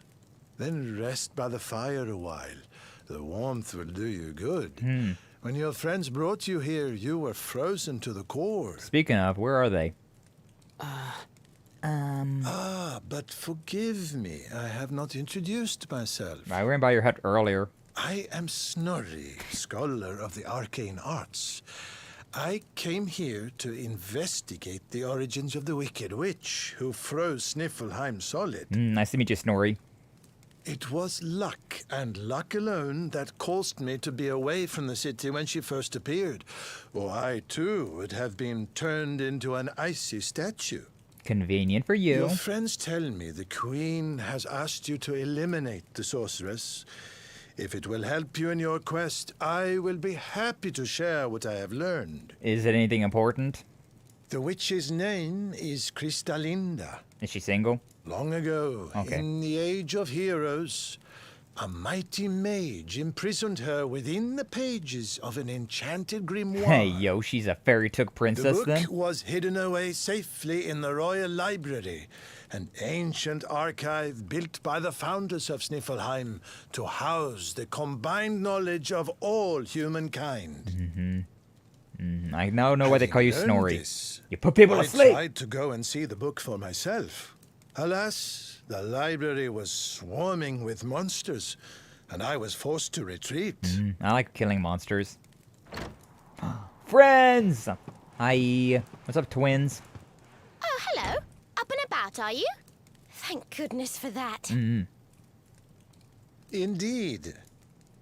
Then rest by the fire a while. The warmth will do you good. When your friends brought you here, you were frozen to the core. Speaking of, where are they? But forgive me, I have not introduced myself. I ran by your hut earlier. I am Snorri, scholar of the arcane arts. I came here to investigate the origins of the Wicked Witch who froze Sniffelheim solid. Nice to meet you, Snorri. It was luck, and luck alone, that caused me to be away from the city when she first appeared. Or I, too, would have been turned into an icy statue. Convenient for you. Your friends tell me the Queen has asked you to eliminate the sorceress. If it will help you in your quest, I will be happy to share what I have learned. Is it anything important? The witch's name is Kristalinda. Is she single? Long ago, in the Age of Heroes, a mighty mage imprisoned her within the pages of an enchanted grimoire. Hey, yo, she's a fairy-took princess, The then? book was hidden away safely in the Royal Library, an ancient archive built by the founders of Sniffelheim to house the combined knowledge of all humankind. I now know why they call you Having Snorri. learned this, You put people I asleep! tried to go and see the book for myself. Alas, the library was swarming with monsters, and I was forced to retreat. I like killing monsters. Friends! Hi. What's up, twins? Oh, hello. Up and about, are you? Thank goodness for that. Indeed.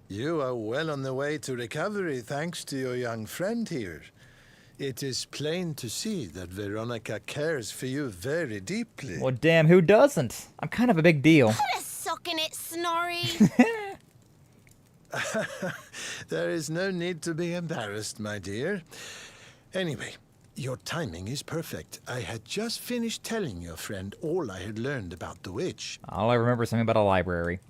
You are well on the way to recovery thanks to your young friend here. It is plain to see that Veronica cares for you very deeply. Well, damn, who doesn't? I'm kind of a big deal. Put a sock in it, Snorri. There is no need to be embarrassed, my dear. Anyway, your timing is perfect. I had just finished telling your friend all I had learned about the witch. All I remember is something about a library.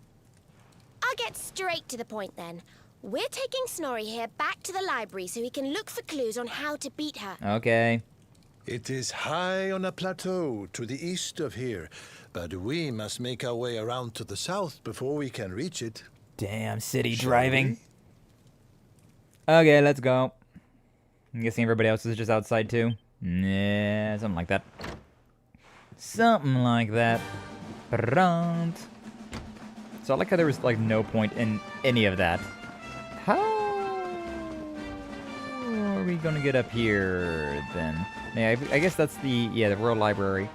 I'll get straight to the point then. We're taking Snorri here back to the library so he can look for clues on how to beat her. Okay. It is high on a plateau to the east of here, but we must make our way around to the south before we can reach it. Damn, city Shall driving. Okay, let's go. I'm guessing everybody else is just outside too. Yeah, something like that. Something like that. Brant. So I like how there was like no point in any of that. How are we gonna get up here then? Yeah, I guess that's the Royal Library.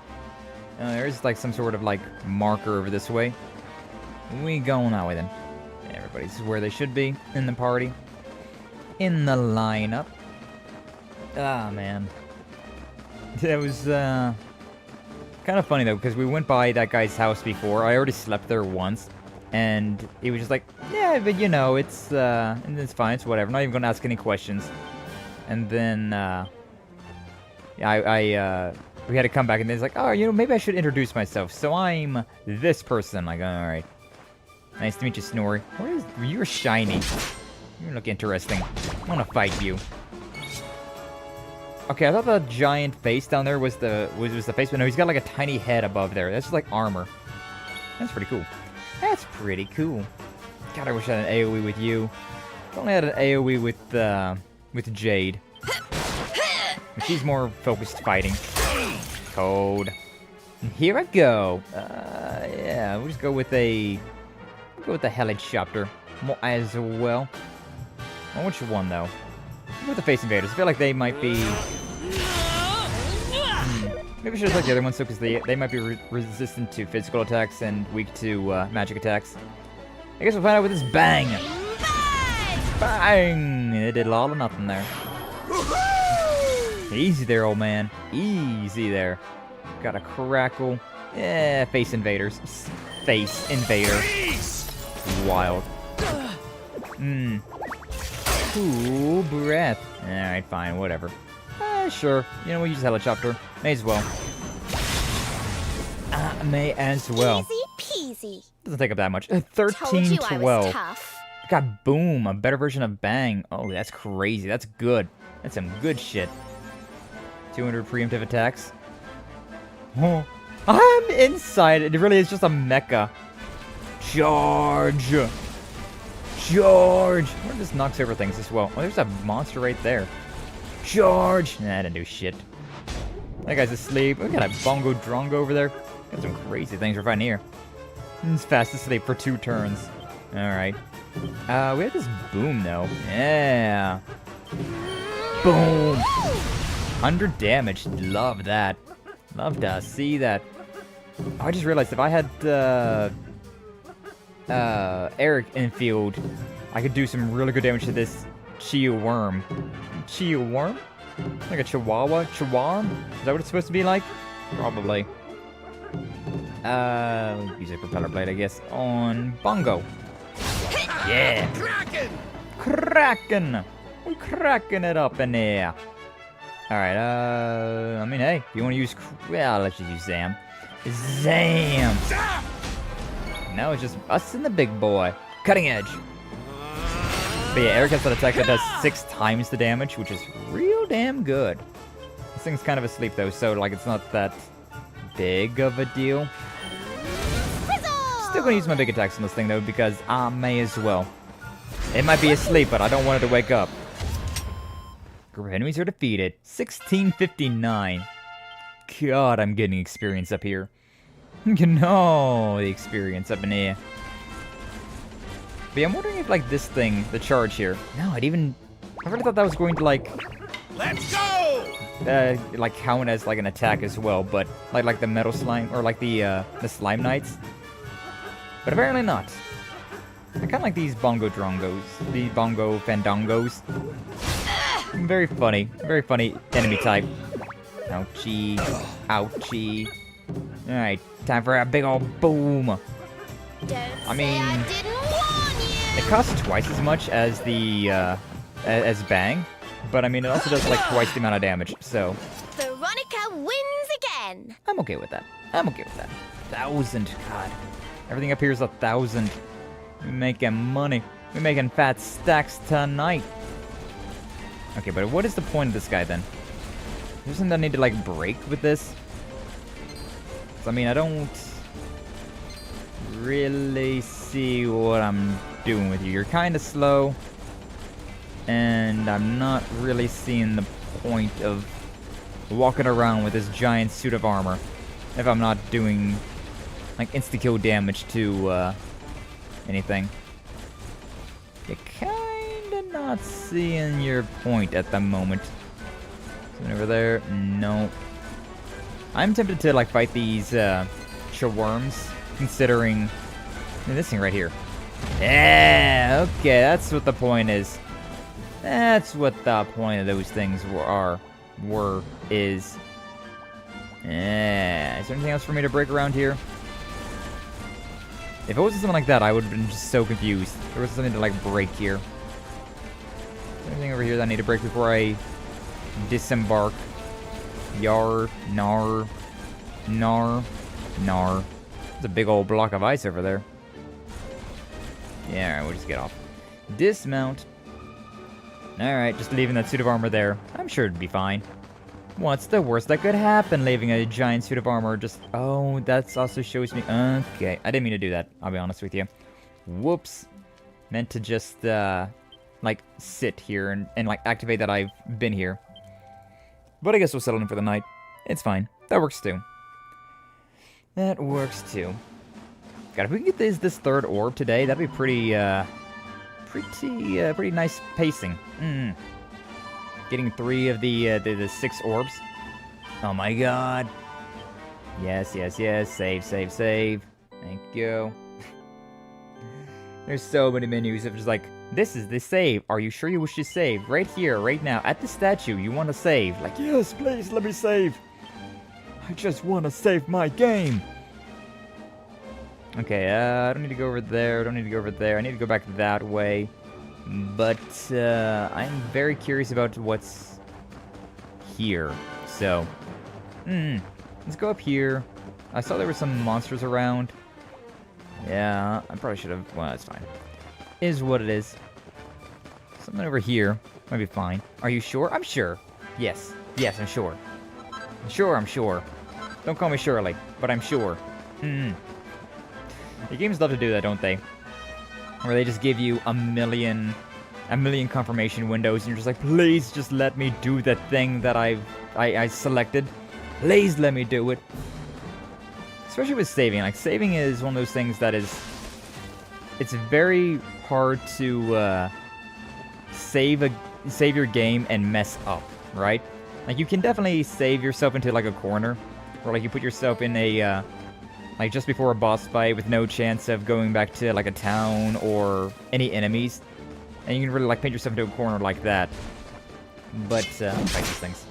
There's like some sort of like marker over this way. We going that way then. Everybody's where they should be in the party. In the lineup. Ah, man. It was kind of funny though, because we went by that guy's house before. I already slept there once. And he was just like, yeah, but you know, it's fine, it's whatever. Not even gonna ask any questions. And then, we had to come back, and then he's like, oh, you know, maybe I should introduce myself. So I'm this person. Like, alright. Nice to meet you, Snorri. You're shiny. You look interesting. I wanna fight you. Okay, I thought the giant face down there was the face, but no, he's got like a tiny head above there. That's just like armor. That's pretty cool. That's pretty cool. God, I wish I had an AoE with you. If I only had an AoE with Jade. She's more focused fighting. Code. Here I go. Yeah, we'll just go with the helicopter as well. Well, which one though? With the face invaders, I feel like they might be. Maybe I should have like the other ones, so because they might be resistant to physical attacks and weak to magic attacks. I guess we'll find out with this bang. Bang! It did a lot of nothing there. Easy there, old man. Easy there. Got a crackle. Yeah, face invaders. Face invader. Wild. Cool breath. Alright, fine, whatever. Sure. You know, we'll use helicopter. May as well. May as well. Easy peasy. Doesn't take up that much. 13, 12. Got boom, a better version of bang. Oh, that's crazy. That's good. That's some good shit. 200 preemptive attacks. Oh, I'm inside. It really is just a mecha. Charge. Charge. What just knocks over things as well? Oh, there's a monster right there. Charge. Nah, I didn't do shit. That guy's asleep. We got a bongo drongo over there. Got some crazy things we're fighting here. He's fast asleep for 2 turns. Alright. We have this boom though. Yeah. Boom. 100 damage. Love that. Love to see that. Oh, I just realized if I had Eric in field, I could do some really good damage to this Chia worm. Chia worm? Like a chihuahua? Chihuahua? Is that what it's supposed to be like? Probably. Use a propeller blade, I guess, on Bongo. Yeah! Kraken! We're cracking it up in there. Alright, I mean, hey, if you want to use... Well, let's just use Zam. Zam! Now it's just us and the big boy. Cutting edge. But yeah, Eric has an attack that does 6 times the damage, which is real damn good. This thing's kind of asleep though, so like it's not that big of a deal. Still gonna use my big attacks on this thing though, because I may as well. It might be asleep, but I don't want it to wake up. Group of enemies are defeated. 1659. God, I'm getting experience up here. No, the experience up in here. But yeah, I'm wondering if, like, this thing, the charge here... No, I really thought that was going to, like... Let's go! Like, count as, like, an attack as well, but... Like the metal slime, or like the slime knights. But apparently not. I kind of like these bongo drongos. The bongo fandangos. Very funny. Very funny enemy type. Ouchie. Ouchie. Alright, time for a big old boom. I mean... It costs twice as much as the, as Bang, but I mean, it also does like twice the amount of damage, so... Veronica wins again! I'm okay with that. I'm okay with that. 1,000, God. Everything up here is 1,000. We're making money. We're making fat stacks tonight. Okay, but what is the point of this guy then? Doesn't that need to like break with this? 'Cause, I mean, I don't really see what I'm doing with you. You're kind of slow, and I'm not really seeing the point of walking around with this giant suit of armor if I'm not doing like insta-kill damage to anything. You're kinda not seeing your point at the moment. Something over there? No. I'm tempted to like fight these shawarms, considering this thing right here. Yeah, okay, that's what the point is. That's what the point of those things is. Yeah, is there anything else for me to break around here? If it wasn't something like that, I would have been just so confused. There was something to, like, break here. Anything over here that I need to break before I disembark? Yar, nar, nar, nar. There's a big old block of ice over there. Yeah, alright, we'll just get off. Dismount. Alright, just leaving that suit of armor there. I'm sure it'd be fine. What's the worst that could happen, leaving a giant suit of armor? Just, oh, that also shows me, okay. I didn't mean to do that, I'll be honest with you. Whoops. Meant to just, like, sit here and like, activate that I've been here. But I guess we'll settle in for the night. It's fine. That works too. That works too. God, if we can get this third orb today, that'd be pretty nice pacing. Getting 3 of the 6 orbs. Oh my god. Yes, yes, yes. Save, save, save. Thank you. There's so many menus of just like, this is the save. Are you sure you wish to save? Right here, right now, at the statue, you want to save. Like, yes, please, let me save. I just want to save my game. Okay, I don't need to go over there. I don't need to go over there. I need to go back that way. But I'm very curious about what's here. So, let's go up here. I saw there were some monsters around. Yeah, I probably should have. Well, that's fine. Is what it is. Something over here might be fine. Are you sure? I'm sure. Yes. Yes, I'm sure. I'm sure. Don't call me Shirley, but I'm sure. The games love to do that, don't they? Where they just give you a million confirmation windows, and you're just like, please just let me do the thing that I selected. Please let me do it. Especially with saving. Like, saving is one of those things that is... It's very hard to save your game and mess up, right? Like, you can definitely save yourself into, like, a corner. Or, like, you put yourself in a... like, just before a boss fight with no chance of going back to, like, a town or any enemies. And you can really, like, paint yourself into a corner like that. But, I'll fight these things.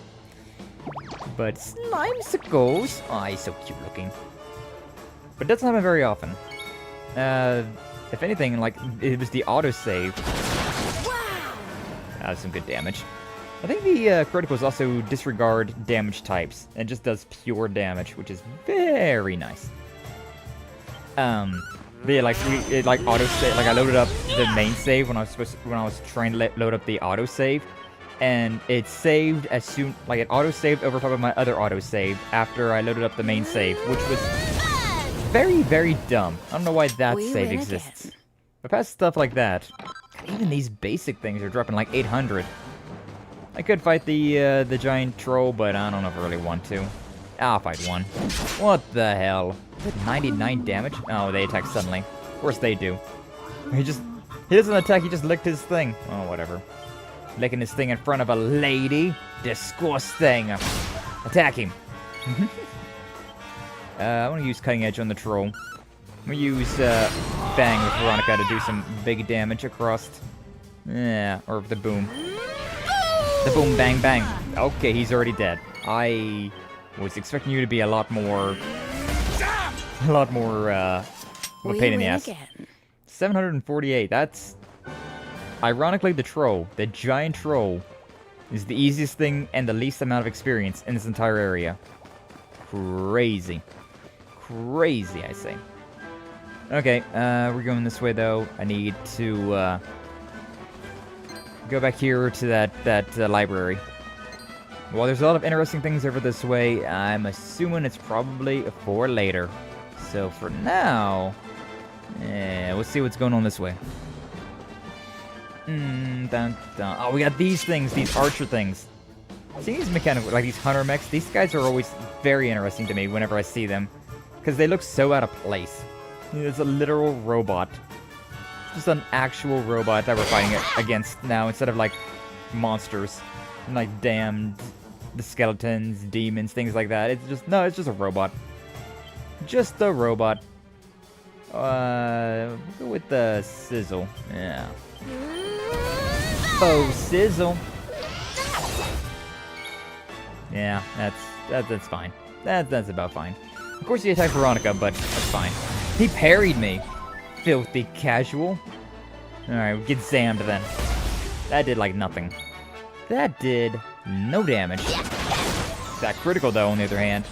But Slimesicles! Oh, he's so cute looking. But it doesn't happen very often. If anything, like, it was the autosave. Wow! That was some good damage. I think the criticals also disregard damage types. And just does pure damage, which is very nice. But yeah, like autosave. Like I loaded up the main save when I was trying to load up the autosave, and it saved as soon, like it autosaved over top of my other autosave after I loaded up the main save, which was very, very dumb. I don't know why that save exists. But past stuff like that, God, even these basic things are dropping like 800. I could fight the giant troll, but I don't know if I really want to. I'll fight one. What the hell? Is it 99 damage? Oh, they attack suddenly. Of course they do. He doesn't attack, he just licked his thing. Oh, whatever. Licking his thing in front of a lady? Disgusting. Attack him. I want to use Cutting Edge on the troll. I'm going to use Bang with Veronica to do some big damage across. Yeah, or the boom. The boom, bang, bang. Okay, he's already dead. I was expecting you to be a lot more of a pain in the ass. 748, that's... Ironically, the troll, the giant troll, is the easiest thing and the least amount of experience in this entire area. Crazy. Crazy, I say. Okay, we're going this way, though. I need to, go back here to that library. While there's a lot of interesting things over this way, I'm assuming it's probably for later. So for now, we'll see what's going on this way. Dun, dun. Oh, we got these things, these archer things. See these mechanical, like these hunter mechs? These guys are always very interesting to me whenever I see them. Because they look so out of place. It's a literal robot. Just an actual robot that we're fighting against now instead of like monsters. And like damned the skeletons, demons, things like that. It's just, no, it's just a robot. Just a robot. We'll go with the sizzle. Yeah. Oh, sizzle. Yeah, that's fine. That's about fine. Of course he attacked Veronica, but that's fine. He parried me. filthy casual. Alright, we get zammed then. That did like nothing. That did no damage. That critical though, on the other hand.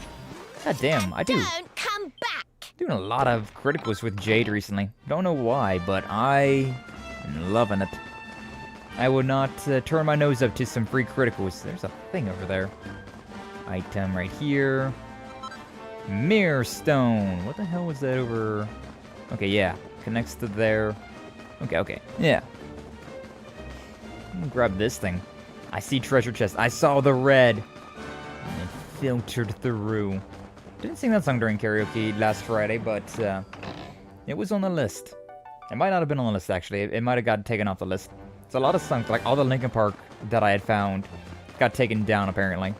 God damn, I do. Don't come back. Doing a lot of criticals with Jade recently. Don't know why, but I am loving it. I would not turn my nose up to some free criticals. There's a thing over there. Item right here. Mirror stone. What the hell was that over? Okay, yeah. Connects to there. Okay. Yeah. I'm gonna grab this thing. I see treasure chest. I saw the red. And it filtered through. Didn't sing that song during karaoke last Friday, but it was on the list. It might not have been on the list, actually. It might have got taken off the list. It's a lot of songs, like all the Linkin Park that I had found got taken down, apparently.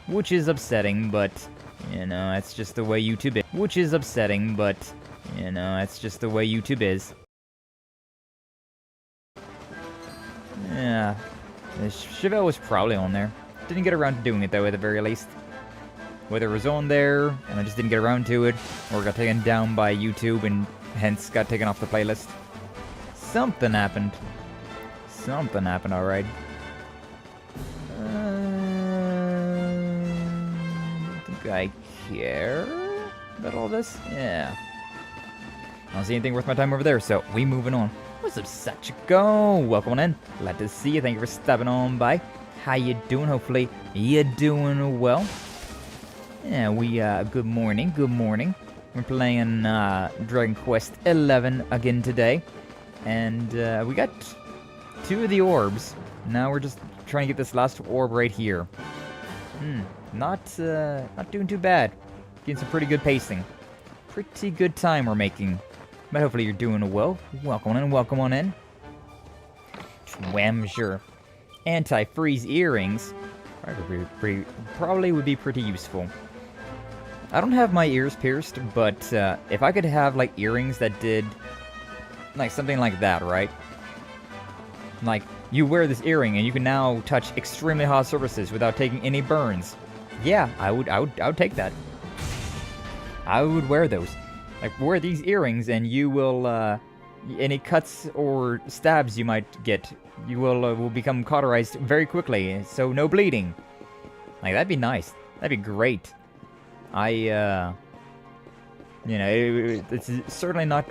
Which is upsetting, but, you know, it's just the way YouTube is. Which is upsetting, but, you know, it's just the way YouTube is. Yeah. Chevelle was probably on there. Didn't get around to doing it, though, at the very least. Whether it was on there, and I just didn't get around to it, or got taken down by YouTube, and hence got taken off the playlist. Something happened. Something happened, alright. Think I care about all this? Yeah. I don't see anything worth my time over there, so we moving on. What's up, Sachiko? Welcome on in. Glad to see you. Thank you for stopping on by. How you doing? Hopefully you're doing well. Yeah, good morning. We're playing Dragon Quest 11 again today. And we got 2 of the orbs. Now we're just trying to get this last orb right here. Not doing too bad. Getting some pretty good pacing. Pretty good time we're making. But hopefully you're doing well. Welcome on in. Schwamsure. Anti-freeze earrings. Probably would be pretty useful. I don't have my ears pierced, but if I could have like earrings that did like something like that, right? Like you wear this earring and you can now touch extremely hot surfaces without taking any burns. Yeah, I would take that. I would wear those. Like wear these earrings and you will any cuts or stabs you might get, you will become cauterized very quickly, so no bleeding. Like that'd be nice. That'd be great. You know, it's certainly not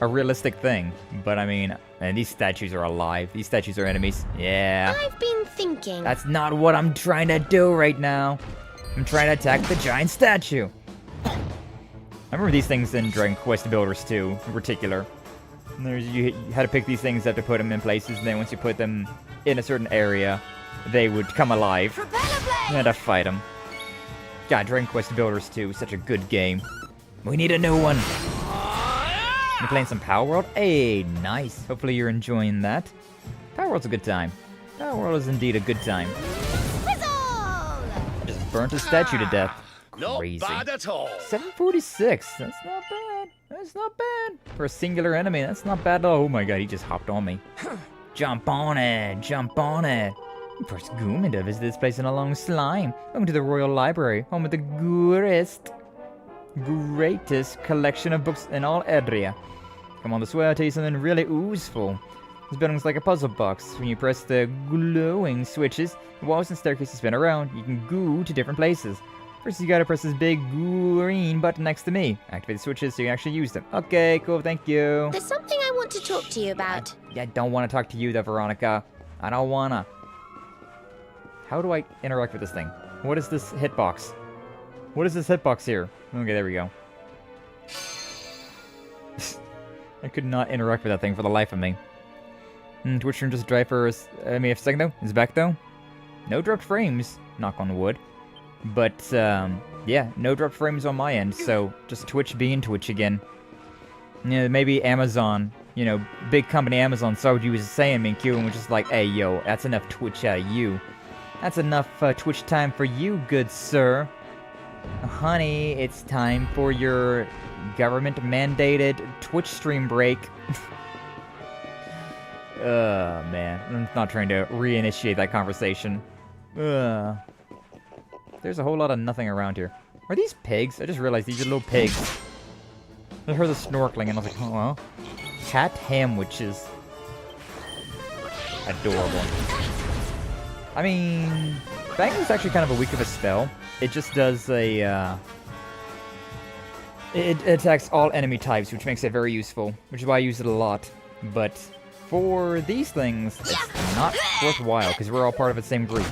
a realistic thing, but I mean, and these statues are alive. These statues are enemies. Yeah. I've been thinking. That's not what I'm trying to do right now. I'm trying to attack the giant statue. I remember these things in Dragon Quest Builders 2, in particular. You had to pick these things, have to put them in places, and then once you put them in a certain area, they would come alive. You had to fight them. God, Dragon Quest Builders 2 is such a good game. We need a new one. You playing some Power World? Hey, nice. Hopefully you're enjoying that. Power World's a good time. Power World is indeed a good time. I just burnt a statue to death. Crazy. Not bad at all. 746. That's not bad. That's not bad. For a singular enemy, that's not bad at all. Oh my god, he just hopped on me. Jump on it. Jump on it. First Gooman to visit this place in a long slime. Welcome to the Royal Library, home of the greatest collection of books in all Edria. Come on this way, I'll tell you something really oozeful. This building's like a puzzle box. When you press the glowing switches, the walls and staircases spin around. You can go to different places. First, you gotta press this big green button next to me. Activate the switches so you can actually use them. Okay, cool, thank you. There's something I want to talk to you about. I don't want to talk to you, though, Veronica. I don't wanna. How do I interact with this thing? What is this hitbox? What is this hitbox here? Okay, there we go. I could not interact with that thing for the life of me. Twitch stream just dry for a second, though. It's back, though. No dropped frames, knock on wood. But, yeah, no dropped frames on my end, so just Twitch being Twitch again. Yeah, maybe Amazon, you know, big company Amazon saw what you was saying, Minkyu, and was just like, hey, yo, that's enough Twitch out of you. That's enough Twitch time for you, good sir. Honey, it's time for your government-mandated Twitch stream break. Man. I'm not trying to reinitiate that conversation. There's a whole lot of nothing around here. Are these pigs? I just realized these are little pigs. I heard the snorkeling and I was like, oh, well. Cat hamwitches. Adorable. I mean, Bang is actually kind of a weak of a spell. It just does a, It attacks all enemy types, which makes it very useful, which is why I use it a lot. But for these things, it's not worthwhile, because we're all part of the same group.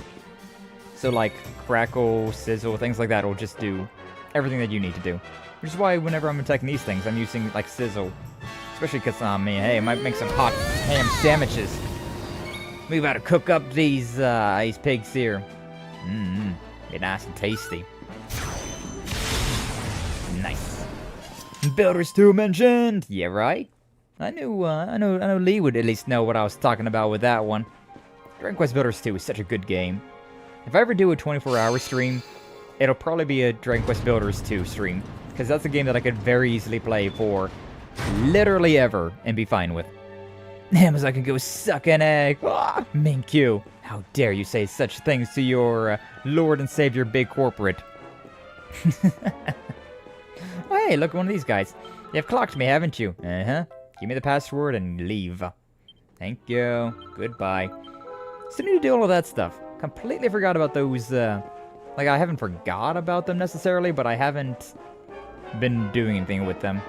So like, Crackle, Sizzle, things like that will just do everything that you need to do. Which is why whenever I'm attacking these things, I'm using, like, Sizzle. Especially because, hey, I might make some hot ham sandwiches. We gotta cook up these pigs here. Get nice and tasty. Nice. Builders 2 mentioned! Yeah, right? I know Lee would at least know what I was talking about with that one. Dragon Quest Builders 2 is such a good game. If I ever do a 24-hour stream, it'll probably be a Dragon Quest Builders 2 stream. Because that's a game that I could very easily play for literally ever and be fine with. Amazon can go suck an egg. Ah, Minkyu. How dare you say such things to your Lord and Savior Big Corporate. Oh, hey, look at one of these guys. You've clocked me, haven't you? Uh-huh. Give me the password and leave. Thank you. Goodbye. Still need to do all of that stuff. Completely forgot about those, like, I haven't forgot about them necessarily, but I haven't been doing anything with them.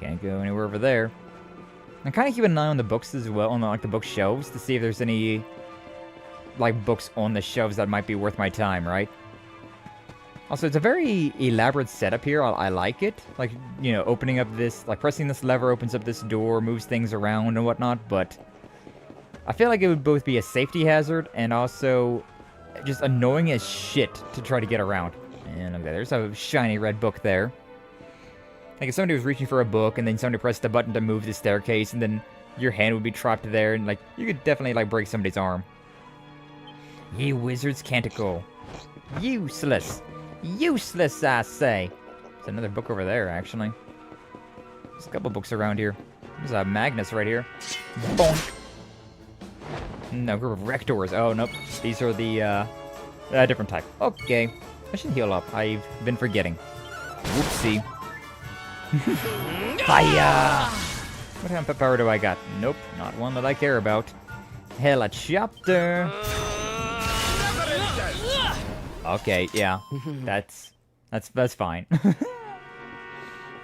Can't go anywhere over there. I'm kind of keeping an eye on the books as well, on the, like, the bookshelves, to see if there's any, like, books on the shelves that might be worth my time, right? Also, it's a very elaborate setup here. I like it. Like, you know, opening up this, like, pressing this lever opens up this door, moves things around and whatnot, but I feel like it would both be a safety hazard and also just annoying as shit to try to get around. And okay, there's a shiny red book there. Like if somebody was reaching for a book and then somebody pressed the button to move the staircase and then your hand would be trapped there and like you could definitely like break somebody's arm. Ye wizard's canticle. Useless. Useless, I say. There's another book over there, actually. There's a couple books around here. There's a Magnus right here. Bonk. No, group of Rectors. Oh, nope. These are the, different type. Okay. I should heal up. I've been forgetting. Whoopsie. Fire! What kind of power do I got? Nope, not one that I care about. Helicopter! Okay, yeah. That's fine. I'm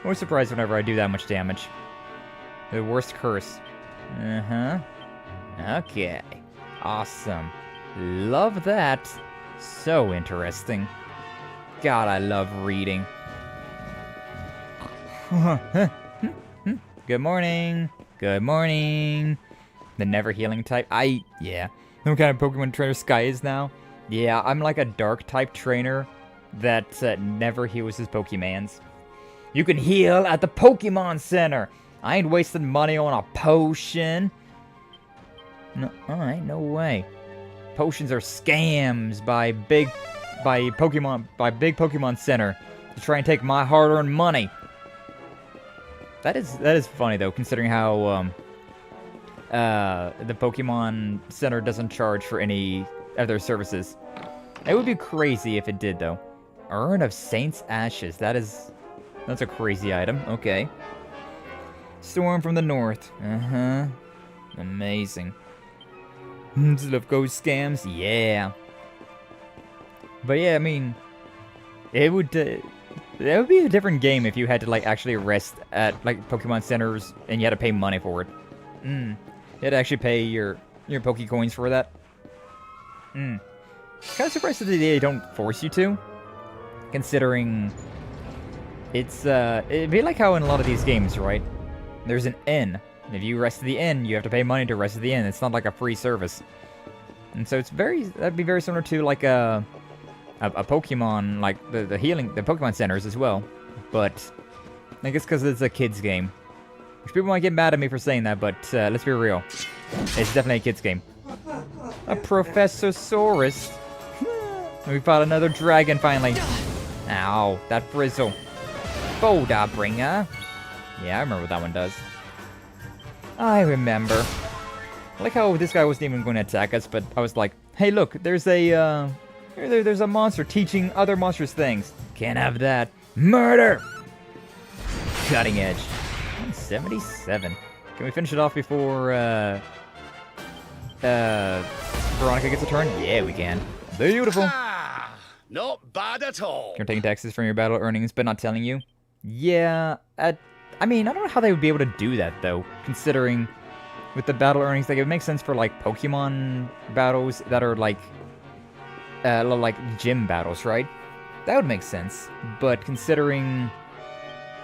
always surprised whenever I do that much damage. The worst curse. Uh-huh. Okay. Awesome. Love that. So interesting. God, I love reading. Good morning. Good morning. The never healing type. Yeah. What kind of Pokemon trainer Sky is now? Yeah, I'm like a dark type trainer that never heals his Pokemons. You can heal at the Pokemon Center. I ain't wasting money on a potion. No, alright, no way. Potions are scams by big Pokemon Center to try and take my hard-earned money. That is funny though, considering how the Pokemon Center doesn't charge for any of their services. It would be crazy if it did though. Urn of Saint's Ashes. That's a crazy item. Okay. Storm from the north. Uh-huh. Amazing. Love ghost scams. Yeah. But yeah, I mean, it would be a different game if you had to like actually rest at like Pokemon centers and you had to pay money for it. You had to actually pay your Pokecoins for that. Kind of surprised that they don't force you to, considering it's it'd be like how in a lot of these games, right? There's an inn. And if you rest at the inn, you have to pay money to rest at the inn. It's not like a free service. And so that'd be very similar to like a Pokemon, like the Pokemon centers as well. But I guess because it's a kid's game. Which people might get mad at me for saying that, but let's be real. It's definitely a kid's game. A Professorsaurus. We fought another dragon finally. Ow, that frizzle. Boulder Bringer. Yeah, I remember what that one does. I remember. I like how this guy wasn't even going to attack us, but I was like, hey look, there's a monster teaching other monsters things. Can't have that. Murder! cutting edge. 77. Can we finish it off before Veronica gets a turn? Yeah, we can. Beautiful. Not bad at all. You're taking taxes from your battle earnings, but not telling you? Yeah, I mean, I don't know how they would be able to do that, though, considering with the battle earnings, like, it would make sense for, like, Pokemon battles that are, like gym battles, right? That would make sense, but considering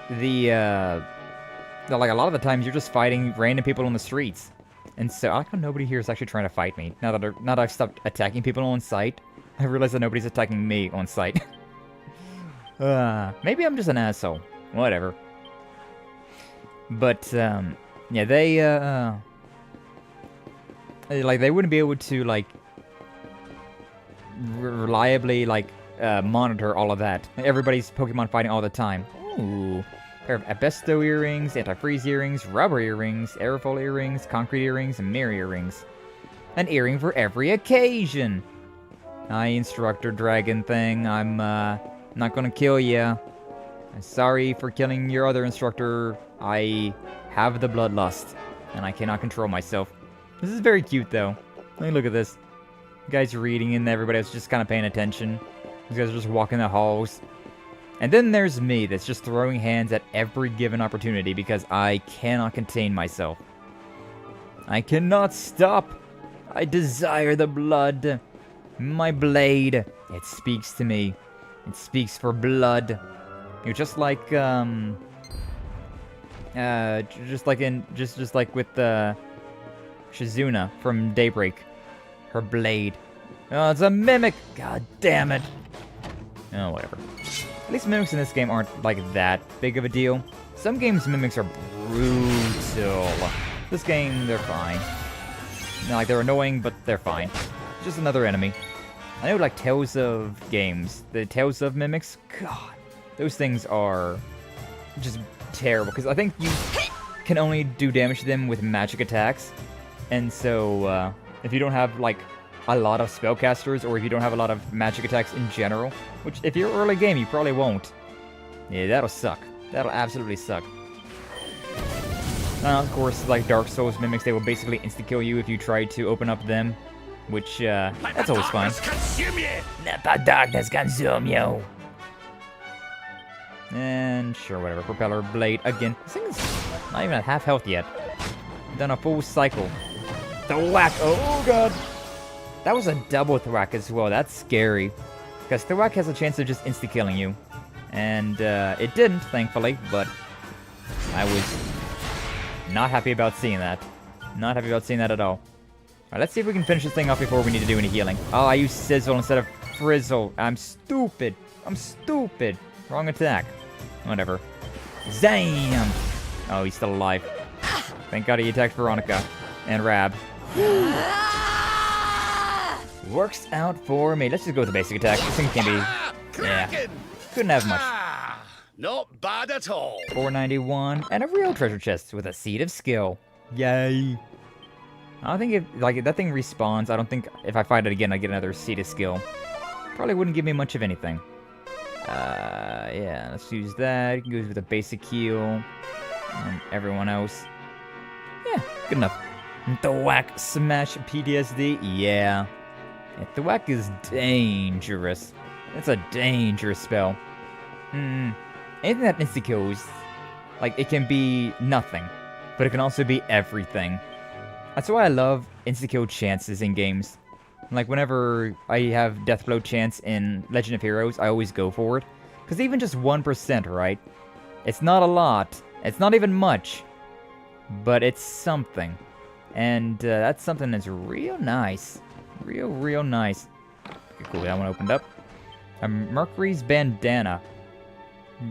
like, a lot of the times you're just fighting random people on the streets, and so I like how nobody here is actually trying to fight me. Now that I've stopped attacking people on sight, I realize that nobody's attacking me on sight. Maybe I'm just an asshole. Whatever. But, yeah, they wouldn't be able to, like, reliably, like, monitor all of that. Everybody's Pokemon fighting all the time. Ooh. Pair of Abesto earrings, anti-freeze earrings, rubber earrings, aerofol earrings, concrete earrings, and mirror earrings. An earring for every occasion. Hi, Instructor Dragon thing. I'm, not gonna kill ya. I'm sorry for killing your other instructor. I have the bloodlust, and I cannot control myself. This is very cute, though. Let me look at this. You guys are reading, and everybody else just kind of paying attention. You guys are just walking the halls. And then there's me, that's just throwing hands at every given opportunity because I cannot contain myself. I cannot stop. I desire the blood. My blade. It speaks to me. It speaks for blood. You're just like, just like with, Shizuna from Daybreak. Her blade. Oh, it's a mimic! God damn it. Oh, whatever. At least mimics in this game aren't, like, that big of a deal. Some games mimics are brutal. This game, they're fine. Like, they're annoying, but they're fine. Just another enemy. I know, like, Tales of games. The Tales of mimics, God. Those things are just terrible. Because I think you can only do damage to them with magic attacks. And so, if you don't have, like, a lot of spellcasters, or if you don't have a lot of magic attacks in general, which, if you're early game, you probably won't. Yeah, that'll suck. That'll absolutely suck. Of course, like Dark Souls mimics, they will basically insta-kill you if you try to open up them, which, that's always fine. Let the darkness consume you. And sure, whatever. Propeller Blade again. This thing is not even at half health yet. Done a full cycle. The whack! Oh god! That was a double thwack as well. That's scary. Because thwack has a chance of just insta-killing you. And, it didn't, thankfully, but I was not happy about seeing that. Not happy about seeing that at all. Alright, let's see if we can finish this thing off before we need to do any healing. Oh, I used Sizzle instead of Frizzle. I'm stupid. I'm stupid. Wrong attack. Whatever. Zam! Oh, he's still alive. Thank God he attacked Veronica. And Rab. Works out for me. Let's just go with the basic attack. This thing can be... Yeah. Couldn't have much. Not bad at all. 491. And a real treasure chest with a seed of skill. Yay. I don't think if, like, that thing respawns, I don't think if I fight it again, I get another seed of skill. Probably wouldn't give me much of anything. Yeah, let's use that. You can go with a basic heal. And everyone else. Yeah, good enough. The whack smash PTSD. Yeah. The whack is dangerous. It's a dangerous spell. Anything that insta-kills, like, it can be nothing, but it can also be everything. That's why I love insta-kill chances in games. Like, whenever I have Deathblow chance in Legend of Heroes, I always go for it. Because even just 1%, right? It's not a lot. It's not even much. But it's something. And that's something that's real nice. Real nice. Okay, cool, that one opened up. A Mercury's bandana.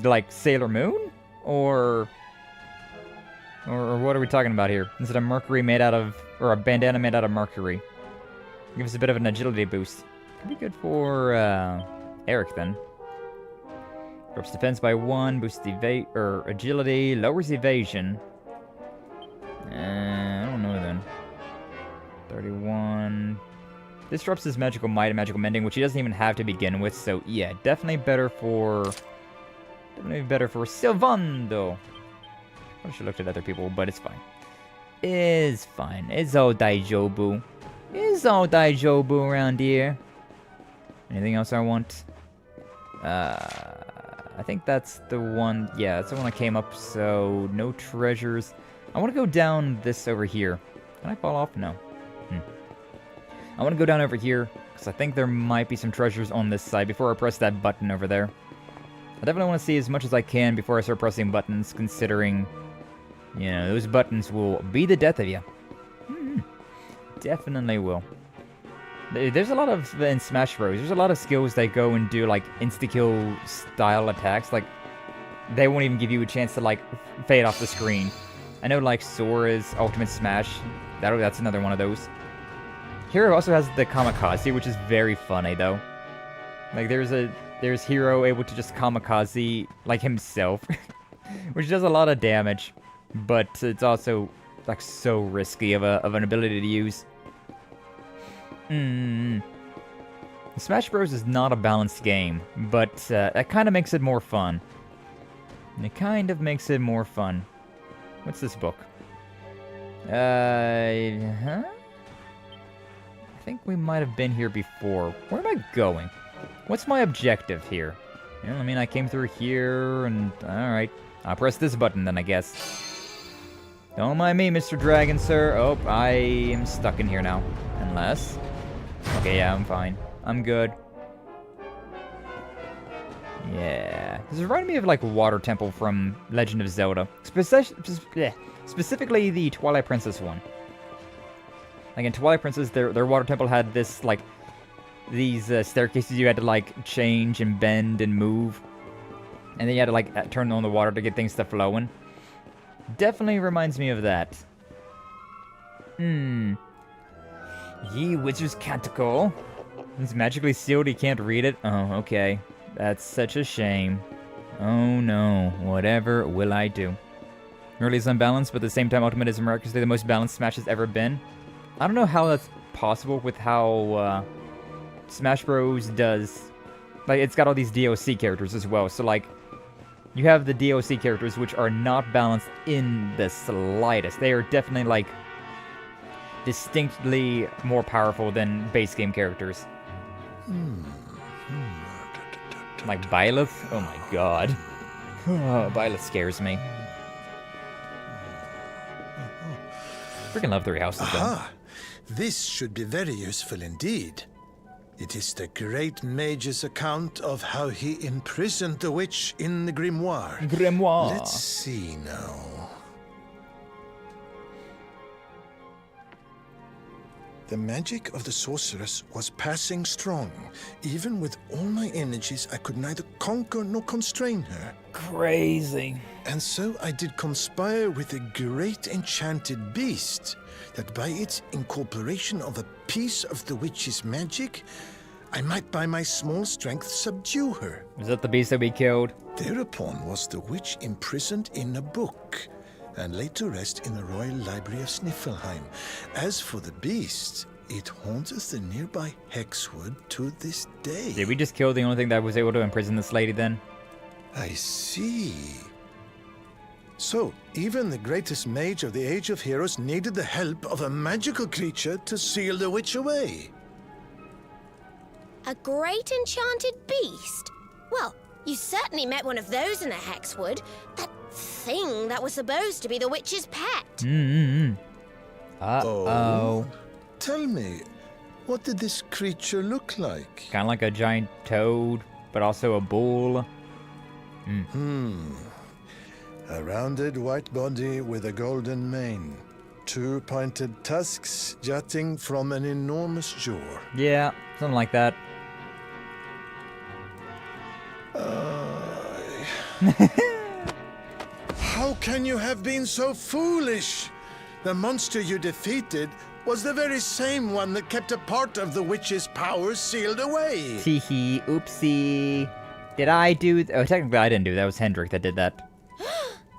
Like Sailor Moon? Or what are we talking about here? Is it a Mercury made out of... or a bandana made out of Mercury? Give us a bit of an agility boost. Could be good for, Eric, then. Drops defense by 1, boosts agility, lowers evasion. I don't know, then. 31... This drops his magical might and magical mending, which he doesn't even have to begin with, so yeah, definitely better for... Definitely better for Sylvando. I should have looked at other people, but it's fine. It's fine. It's all daijobu. It's all daijobu around here. Anything else I want? I think that's the one. Yeah, that's the one I came up, so no treasures. I want to go down this over here. Can I fall off? No. I want to go down over here, because I think there might be some treasures on this side before I press that button over there. I definitely want to see as much as I can before I start pressing buttons, considering, you know, those buttons will be the death of you. Definitely will. There's a lot of, in Smash Bros, there's a lot of skills that go and do, like, insta-kill style attacks. Like, they won't even give you a chance to, like, fade off the screen. I know, like, Sora's Ultimate Smash, that's another one of those. Hero also has the kamikaze, which is very funny, though. Like, there's Hero able to just kamikaze, like, himself, which does a lot of damage, but it's also, like, so risky of an ability to use. Smash Bros is not a balanced game, but that kind of makes it more fun. What's this book? I think we might have been here before. Where am I going? What's my objective here? Well, I mean, I came through here, and alright. I'll press this button then, I guess. Don't mind me, Mr. Dragon, sir. Oh, I am stuck in here now. Unless... Okay, yeah, I'm fine. I'm good. Yeah. This reminded me of, like, Water Temple from Legend of Zelda. Specifically the Twilight Princess one. Like, in Twilight Princess, their Water Temple had this, like, these staircases you had to, like, change and bend and move. And then you had to, like, turn on the water to get things to flowing. Definitely reminds me of that. Ye Wizard's Canticle. It's magically sealed, you can't read it? Oh, okay. That's such a shame. Oh no, whatever will I do? Really is unbalanced, but at the same time Ultimate is miraculously the most balanced Smash has ever been. I don't know how that's possible with how Smash Bros does... Like, it's got all these DLC characters as well, so like... You have the DLC characters which are not balanced in the slightest. They are definitely like... distinctly more powerful than base game characters. Like Byleth? Oh my god. Oh, Byleth scares me. Freaking love Three Houses though. Aha! This should be very useful indeed. It is the great mage's account of how he imprisoned the witch in the grimoire. Grimoire. Let's see now. The magic of the sorceress was passing strong. Even with all my energies, I could neither conquer nor constrain her. Crazy. And so I did conspire with a great enchanted beast, that by its incorporation of a piece of the witch's magic, I might by my small strength subdue her. Was that the beast that we killed? Thereupon was the witch imprisoned in a book, and laid to rest in the Royal Library of Sniffelheim. As for the beast, it haunteth the nearby Hexwood to this day. Did we just kill the only thing that was able to imprison this lady then? I see. So, even the greatest mage of the Age of Heroes needed the help of a magical creature to seal the witch away. A great enchanted beast? Well, you certainly met one of those in a Hexwood. That thing that was supposed to be the witch's pet. Uh-oh. Tell me, what did this creature look like? Kind of like a giant toad, but also a bull. A rounded white body with a golden mane. 2 pointed tusks jutting from an enormous jaw. Yeah, something like that. How can you have been so foolish? The monster you defeated was the very same one that kept a part of the witch's powers sealed away. Teehee, oopsie. Did I do... Oh, technically I didn't do that. It was Hendrik that did that.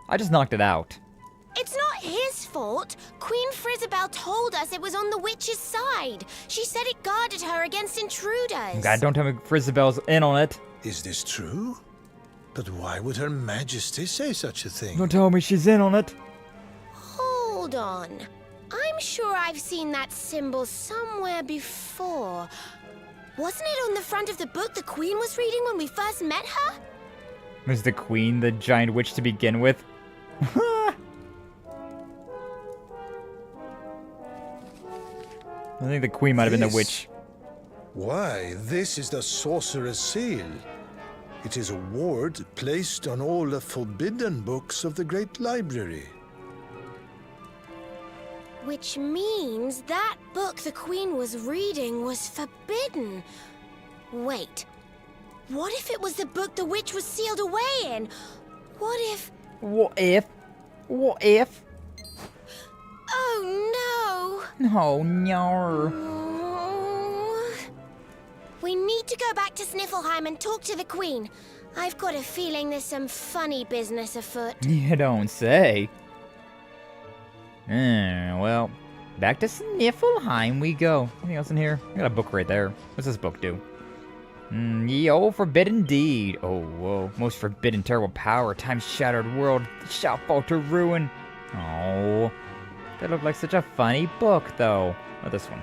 I just knocked it out. It's not his fault. Queen Frizzabelle told us it was on the witch's side. She said it guarded her against intruders. God, don't tell me Frizzabelle's in on it. Is this true? But why would Her Majesty say such a thing? Don't tell me she's in on it. Hold on. I'm sure I've seen that symbol somewhere before. Wasn't it on the front of the book the Queen was reading when we first met her? Was the Queen the giant witch to begin with? I think the Queen might have been the witch. Why, this is the Sorcerer's Seal. It is a ward placed on all the forbidden books of the Great Library. Which means that book the Queen was reading was forbidden. Wait. What if it was the book the witch was sealed away in? What if... What if? What if? Oh no! Oh no. We need to go back to Sniffelheim and talk to the Queen. I've got a feeling there's some funny business afoot. You don't say. Well, back to Sniffelheim we go. Anything else in here? I got a book right there. What's this book do? Ye old forbidden deed. Oh, whoa. Most forbidden terrible power. Time's shattered world. Shall fall to ruin. Oh. That looked like such a funny book, though. Oh, this one.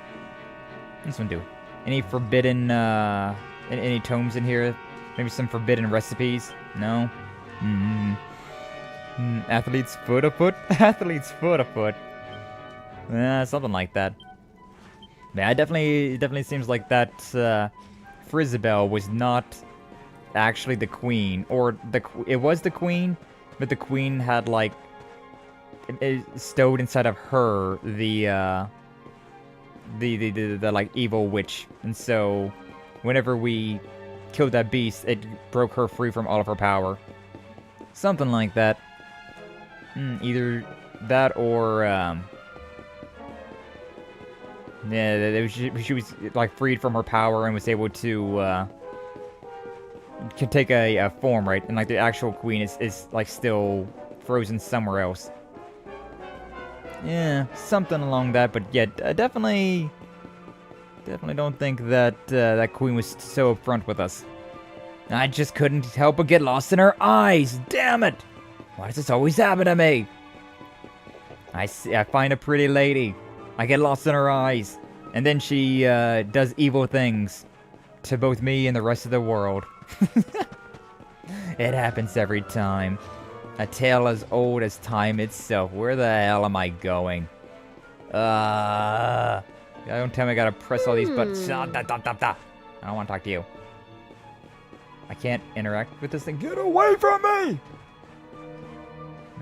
This one do. Any forbidden, any tomes in here? Maybe some forbidden recipes? No? Athlete's foot afoot? Athlete's foot afoot. Something like that. Yeah, it definitely seems like that, Frizzabelle was not actually the Queen. Or, it was the Queen, but the Queen had, like, stowed inside of her, the like, evil witch. And so, whenever we killed that beast, it broke her free from all of her power. Something like that. Either that or, yeah, she was, like, freed from her power and was able to, can take a form, right? And, like, the actual Queen is like, still frozen somewhere else. Yeah, something along that, but yeah, definitely don't think that, that Queen was so upfront with us. I just couldn't help but get lost in her eyes, damn it! Why does this always happen to me? I find a pretty lady, I get lost in her eyes, and then she, does evil things to both me and the rest of the world. It happens every time. A tale as old as time itself. Where the hell am I going? Don't tell me I gotta press all these buttons. I don't want to talk to you. I can't interact with this thing. Get away from me!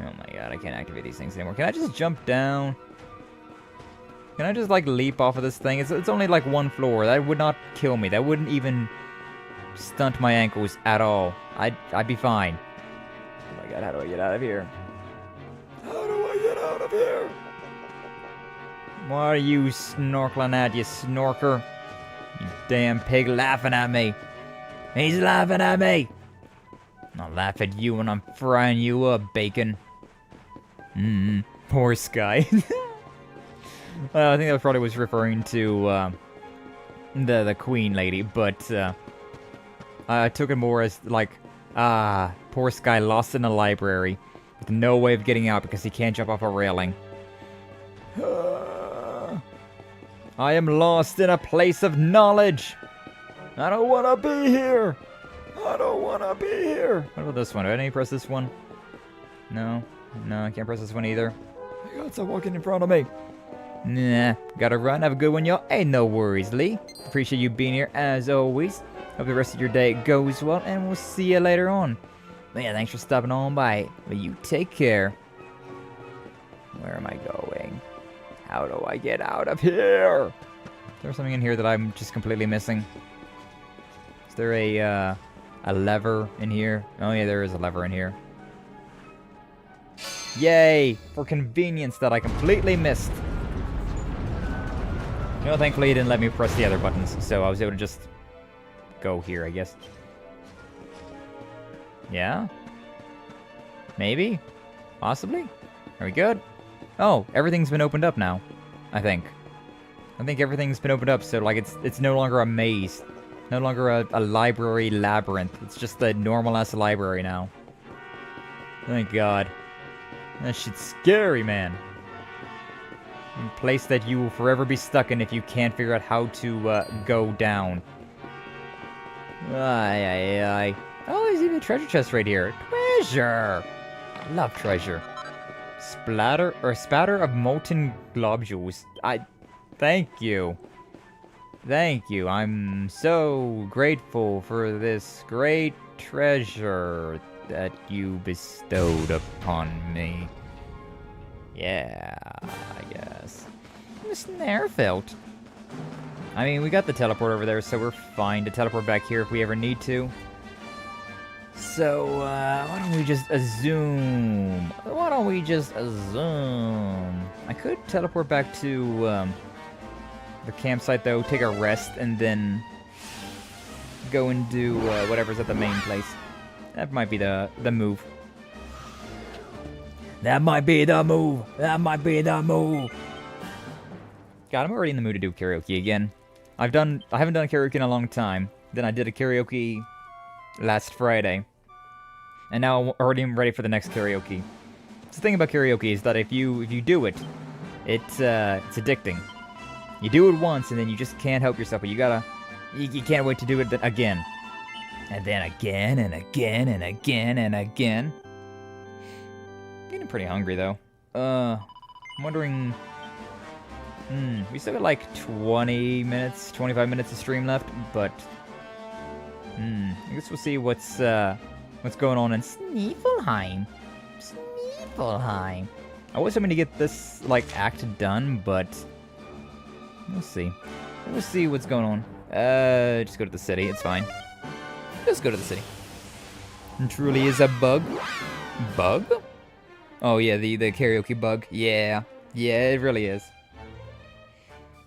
Oh my god, I can't activate these things anymore. Can I just jump down? Can I just, like, leap off of this thing? It's only, like, one floor. That would not kill me. That wouldn't even stunt my ankles at all. I'd be fine. Oh my god, how do I get out of here? How do I get out of here? What are you snorkeling at, you snorker? You damn pig laughing at me. He's laughing at me. I'll laugh at you when I'm frying you up, bacon. Poor Sky. I think that probably was referring to the Queen lady, but I took it more as like, poor Sky lost in a library with no way of getting out because he can't jump off a railing. I am lost in a place of knowledge. I don't want to be here. I don't want to be here. What about this one? Do I need to press this one? No. No, I can't press this one either. I got someone walking in front of me. Nah, gotta run. Have a good one, y'all. Hey, no worries, Lee. Appreciate you being here as always. Hope the rest of your day goes well, and we'll see you later on. But yeah, thanks for stopping on by. But you take care. Where am I going? How do I get out of here? Is there something in here that I'm just completely missing? Is there a lever in here? Oh yeah, there is a lever in here. Yay! For convenience that I completely missed. You know, thankfully it didn't let me press the other buttons, so I was able to just go here, I guess. Yeah? Maybe? Possibly? Are we good? Oh, everything's been opened up now, I think. I think everything's been opened up, so, like, it's no longer a maze. No longer a library labyrinth. It's just a normal-ass library now. Thank God. That shit's scary, man. A place that you will forever be stuck in if you can't figure out how to go down. Ay. Oh, there's even a treasure chest right here. Treasure! Love treasure. Spatter of molten globules. Thank you. Thank you. I'm so grateful for this great treasure that you bestowed upon me. Yeah, I guess. The snare felt. I mean, we got the teleport over there, so we're fine to teleport back here if we ever need to. So, why don't we just zoom? Why don't we just zoom? I could teleport back to the campsite, though, take a rest, and then go and do whatever's at the main place. That might be the move. That might be the move. That might be the move. God, I'm already in the mood to do karaoke again. I haven't done karaoke in a long time. Then I did a karaoke last Friday. And now I'm already ready for the next karaoke. So the thing about karaoke is that if you do it, it's addicting. You do it once and then you just can't help yourself, but you can't wait to do it again. And then again and again and again and again. Getting pretty hungry though. I'm wondering. We still got like 20 minutes, 25 minutes of stream left, but I guess we'll see what's going on in Sniffelheim. Sniffelheim. I was hoping to get this like act done, but we'll see. We'll see what's going on. Just go to the city. It's fine. Just go to the city. It truly is a bug. Bug? Oh yeah, the karaoke bug. Yeah, it really is.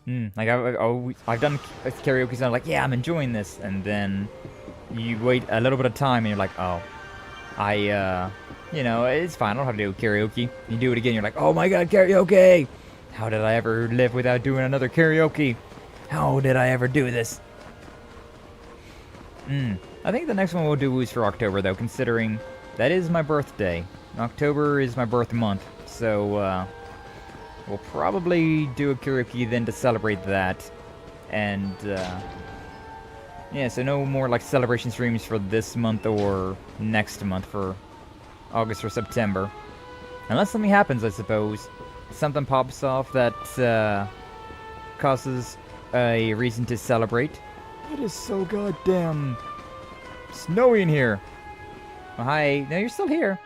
Like I've done karaoke, so I'm like, yeah, I'm enjoying this, and then you wait a little bit of time, and you're like, oh, you know, it's fine. I don't have to do karaoke. You do it again, you're like, oh my God, karaoke! How did I ever live without doing another karaoke? How did I ever do this? I think the next one we'll do is for October, though, considering that is my birthday. October is my birth month, so we'll probably do a karaoke then to celebrate that. And yeah, so no more like celebration streams for this month or next month for August or September. Unless something happens, I suppose. Something pops off that causes a reason to celebrate. It is so goddamn snowy in here. Oh, hi. No, you're still here.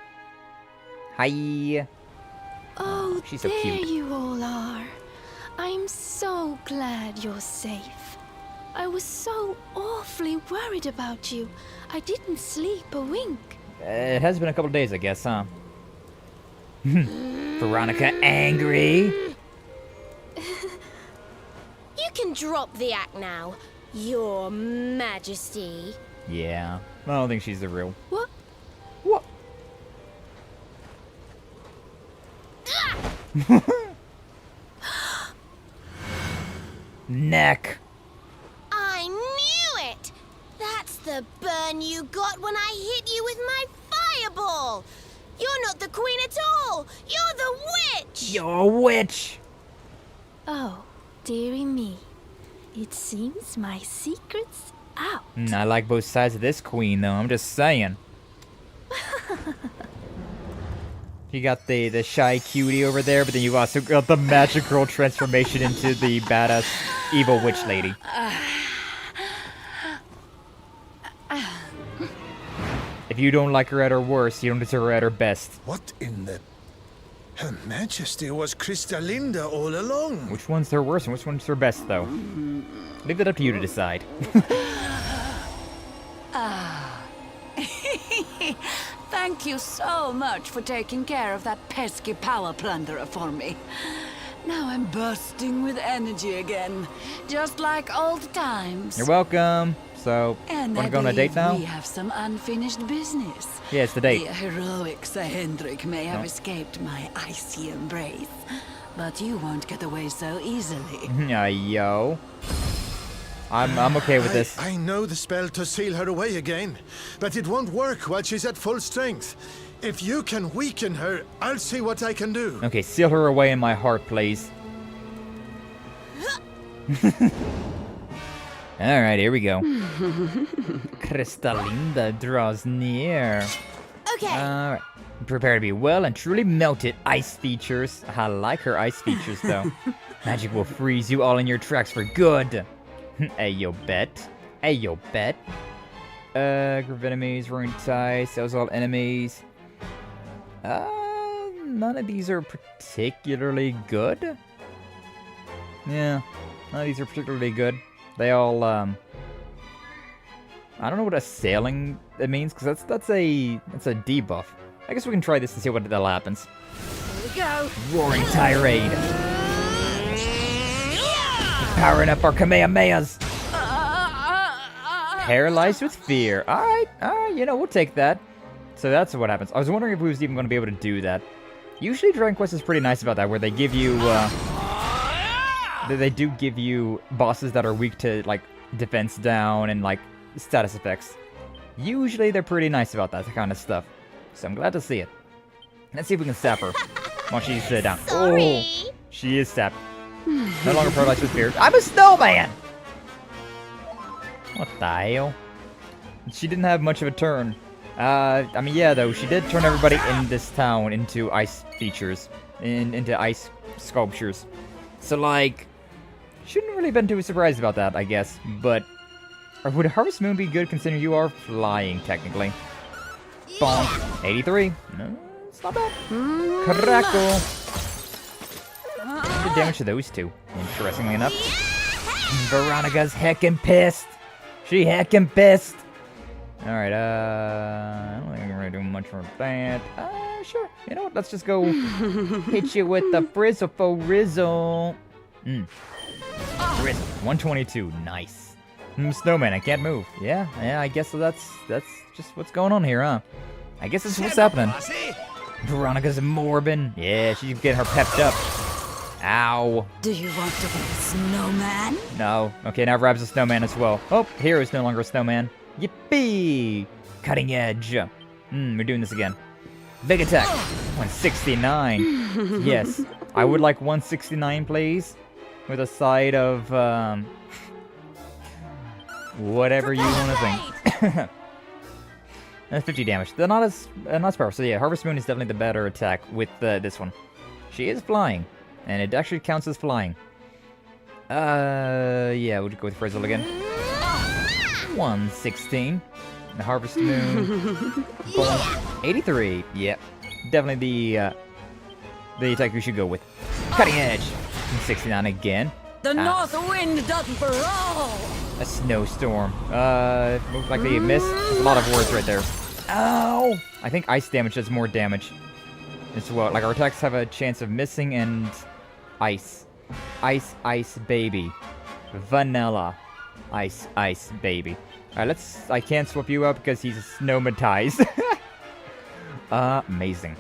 Hi. Oh, she's so there cute. you all are. I'm so glad you're safe. I was so awfully worried about you. I didn't sleep a wink. It has been a couple days, I guess, huh? Veronica angry. You can drop the act now, Your Majesty. Yeah, I don't think she's the real. What? What? Neck. I knew it! That's the burn you got when I hit you with my fireball! You're not the queen at all! You're the witch! You're a witch! Oh, dearie me. It seems my secret's out. I like both sides of this queen, though. I'm just saying. You got the shy cutie over there, but then you also got the magic girl transformation into the badass evil witch lady. If you don't like her at her worst, you don't deserve her at her best. What in the... Her Majesty was Crystalinda all along. Which one's her worst and which one's her best, though? Leave it up to you to decide. Thank you so much for taking care of that pesky power plunderer for me. Now I'm bursting with energy again, just like old times. You're welcome. So, And wanna I go on a date now? we have some unfinished business. Yeah, it's the date. The heroic Sir Hendrik may have escaped my icy embrace, but you won't get away so easily. Yeah, yo. I'm okay with this. I know the spell to seal her away again, but it won't work while she's at full strength. If you can weaken her, I'll see what I can do. Okay, seal her away in my heart, please. Alright, here we go. Crystalinda draws near. Okay. Alright. Prepare to be well and truly melted. Ice features. I like her ice features, though. Magic will freeze you all in your tracks for good. Hey, yo, bet. Hey, yo, bet. Group of enemies, ruined ties, sells all enemies. None of these are particularly good. Yeah, none of these are particularly good. They all, I don't know what assailing it means, because that's a debuff. I guess we can try this and see what the hell happens. Here we go. Roaring Tirade. Powering up our Kamehamehas. Paralyzed with fear. Alright, you know, we'll take that. So that's what happens. I was wondering if we was even going to be able to do that. Usually Dragon Quest is pretty nice about that, where they give you, they do give you bosses that are weak to, like, defense down and, like, status effects. Usually they're pretty nice about that kind of stuff. So I'm glad to see it. Let's see if we can sap her while she's down. Sorry. Oh, she is sapped. No longer paralyzed with fear. I'm a snowman! What the hell? She didn't have much of a turn. I mean, yeah, though, she did turn everybody in this town into ice features. Into ice sculptures. So, like, shouldn't really been too surprised about that, I guess. But, would Harvest Moon be good considering you are flying, technically? Bonk. 83. No, it's not bad. Crackle. The damage to those two, interestingly enough. Veronica's heckin' pissed. She heckin' pissed. Alright, I don't think I'm gonna do much for that. Sure. You know what? Let's just go hit you with the frizzle for rizzle. Frizzle. 122. Nice. Snowman, I can't move. Yeah, I guess so that's just what's going on here, huh? I guess that's what's happening. Veronica's morbin. Yeah, she's getting her pepped up. Ow. Do you want to be a snowman? No. Okay, now Rab's a snowman as well. Oh, Hero's no longer a snowman. Yippee! Cutting edge. We're doing this again. Big attack. 169. Yes. I would like 169, please. With a side of, whatever you want to think. That's 50 damage. They're not as powerful. So yeah, Harvest Moon is definitely the better attack with this one. She is flying. And it actually counts as flying. Yeah, we'll go with Frizzle again. 116. The Harvest Moon. 83. Yep. Definitely the attack we should go with. Cutting Edge. 69 again. The north wind doesn't blow. A snowstorm. Looks like they missed. There's a lot of words right there. Ow! I think ice damage does more damage as well. Like, our attacks have a chance of missing and ice. Ice, ice, baby. Vanilla. Ice, ice, baby. Alright, I can't swap you out because he's snowmatized. Amazing.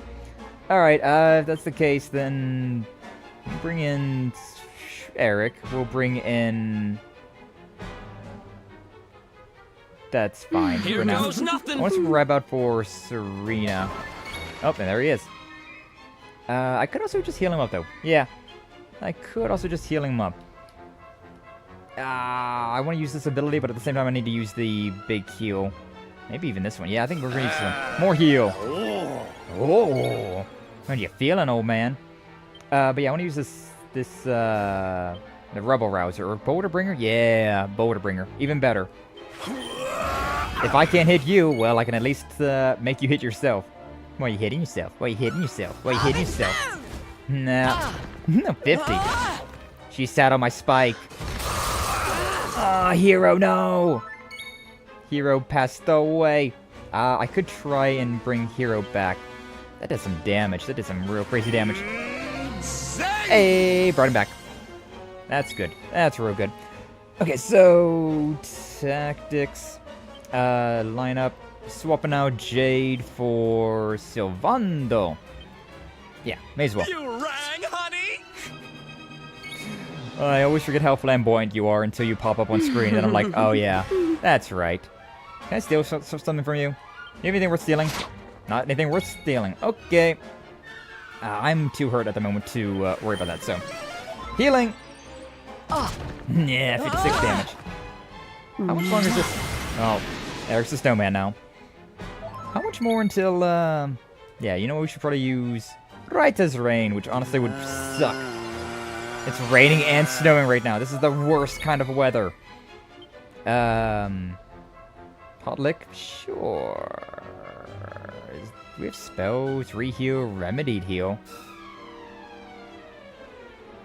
Alright, if that's the case, then bring in Eric. We'll bring in... That's fine Here for now. goes nothing. I want to grab out for Serena. Oh, and there he is. I could also just heal him up, though. Yeah. I could also just heal him up. I want to use this ability, but at the same time, I need to use the big heal. Maybe even this one. Yeah, I think we're going to use some more heal. Oh. How are you feeling, old man? But yeah, I want to use the Rebel Rouser. Or Boulder Bringer? Yeah, Boulder Bringer. Even better. If I can't hit you, well, I can at least make you hit yourself. Why are you hitting yourself? Why are you hitting yourself? Why are you hitting yourself? Nah. No, 50. She sat on my spike. Ah, Hero, no! Hero passed away. I could try and bring Hero back. That does some damage. That did some real crazy damage. Hey, brought him back. That's good. That's real good. Okay, so... Tactics. Lineup. Swapping out Jade for Sylvando. Yeah, may as well. You rang, honey? I always forget how flamboyant you are until you pop up on screen, and I'm like, oh yeah, that's right. Can I steal something from you? You have anything worth stealing? Not anything worth stealing. Okay. I'm too hurt at the moment to worry about that, so. Healing! Yeah, 56 damage. How much longer is this? Oh, Eric's a snowman now. How much more until, yeah, you know what we should probably use? Right as rain, which honestly would suck. It's raining and snowing right now. This is the worst kind of weather. Hot lick? Sure. We have spells, reheal, remedied heal.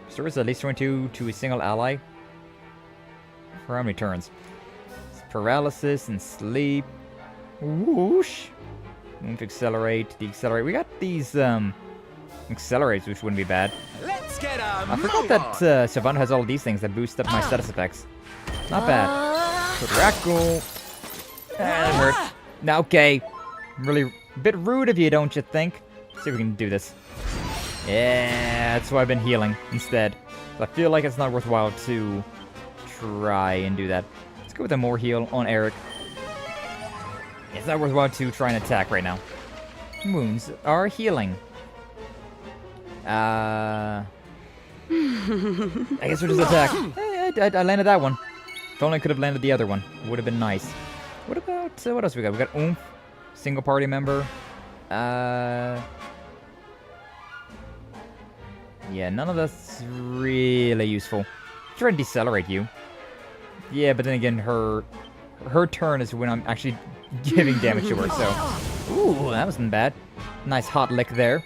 Restores at least 22 to a single ally. For how many turns? It's paralysis and sleep. Whoosh. Move to accelerate, decelerate. We got these accelerates, which wouldn't be bad. Let's get a I forgot that Savannah has all these things that boost up my status effects. Not bad. Crackle. And hurt. Now, okay. Really a bit rude of you, don't you think? See if we can do this. Yeah, that's why I've been healing instead. I feel like it's not worthwhile to try and do that. Let's go with a more heal on Eric. It's not worthwhile to try and attack right now. Wounds are healing. I guess we'll just attack. I landed that one. If only I could have landed the other one. Would have been nice. What about, what else we got? We got Oomph. Single party member. Yeah, none of that's really useful. Try and decelerate you. Yeah, but then again, her turn is when I'm actually giving damage to her, so. Ooh, that wasn't bad. Nice hot lick there.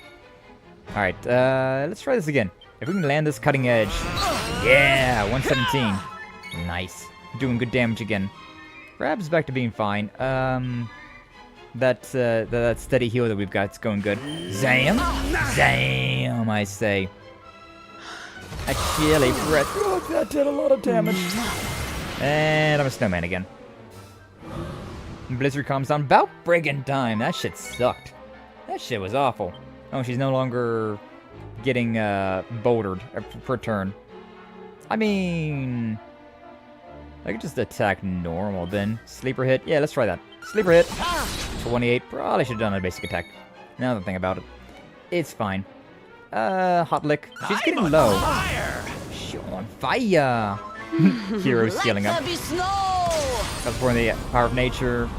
Alright, let's try this again. If we can land this cutting edge. Yeah, 117. Nice. Doing good damage again. Grab's back to being fine. That steady heal that we've got is going good. Zam! Zam, I say. A chilly breath. Oh, that did a lot of damage. And I'm a snowman again. Blizzard comes down. About friggin' time. That shit sucked. That shit was awful. Oh, she's no longer getting bouldered per turn. I mean, I could just attack normal then. Sleeper hit. Yeah, let's try that. Sleeper hit. 28. Probably should have done a basic attack. Now that I think about it. It's fine. Hot lick. She's getting low. She's on fire. Hero's healing up. That's for the power of nature.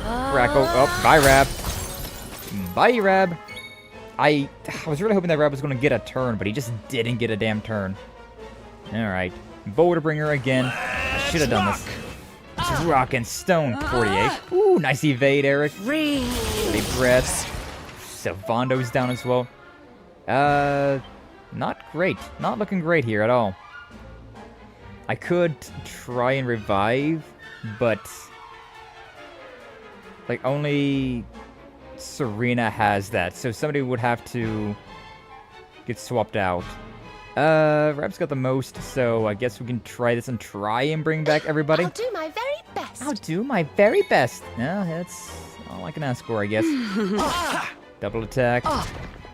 Crackle. Oh, bye, Rab. Bye, Rab. I was really hoping that Rab was going to get a turn, but he just didn't get a damn turn. Alright. Boulder Bringer again. I should have done this. It's rock and stone. 48. Ooh, nice evade, Eric. Deep breaths. Savondo's down as well. Not great. Not looking great here at all. I could try and revive, but like only Serena has that, so somebody would have to get swapped out. Rab's got the most, so I guess we can try this and try and bring back everybody. I'll do my very best. I'll do my very best. Yeah, that's all I can ask for, I guess. Double attack.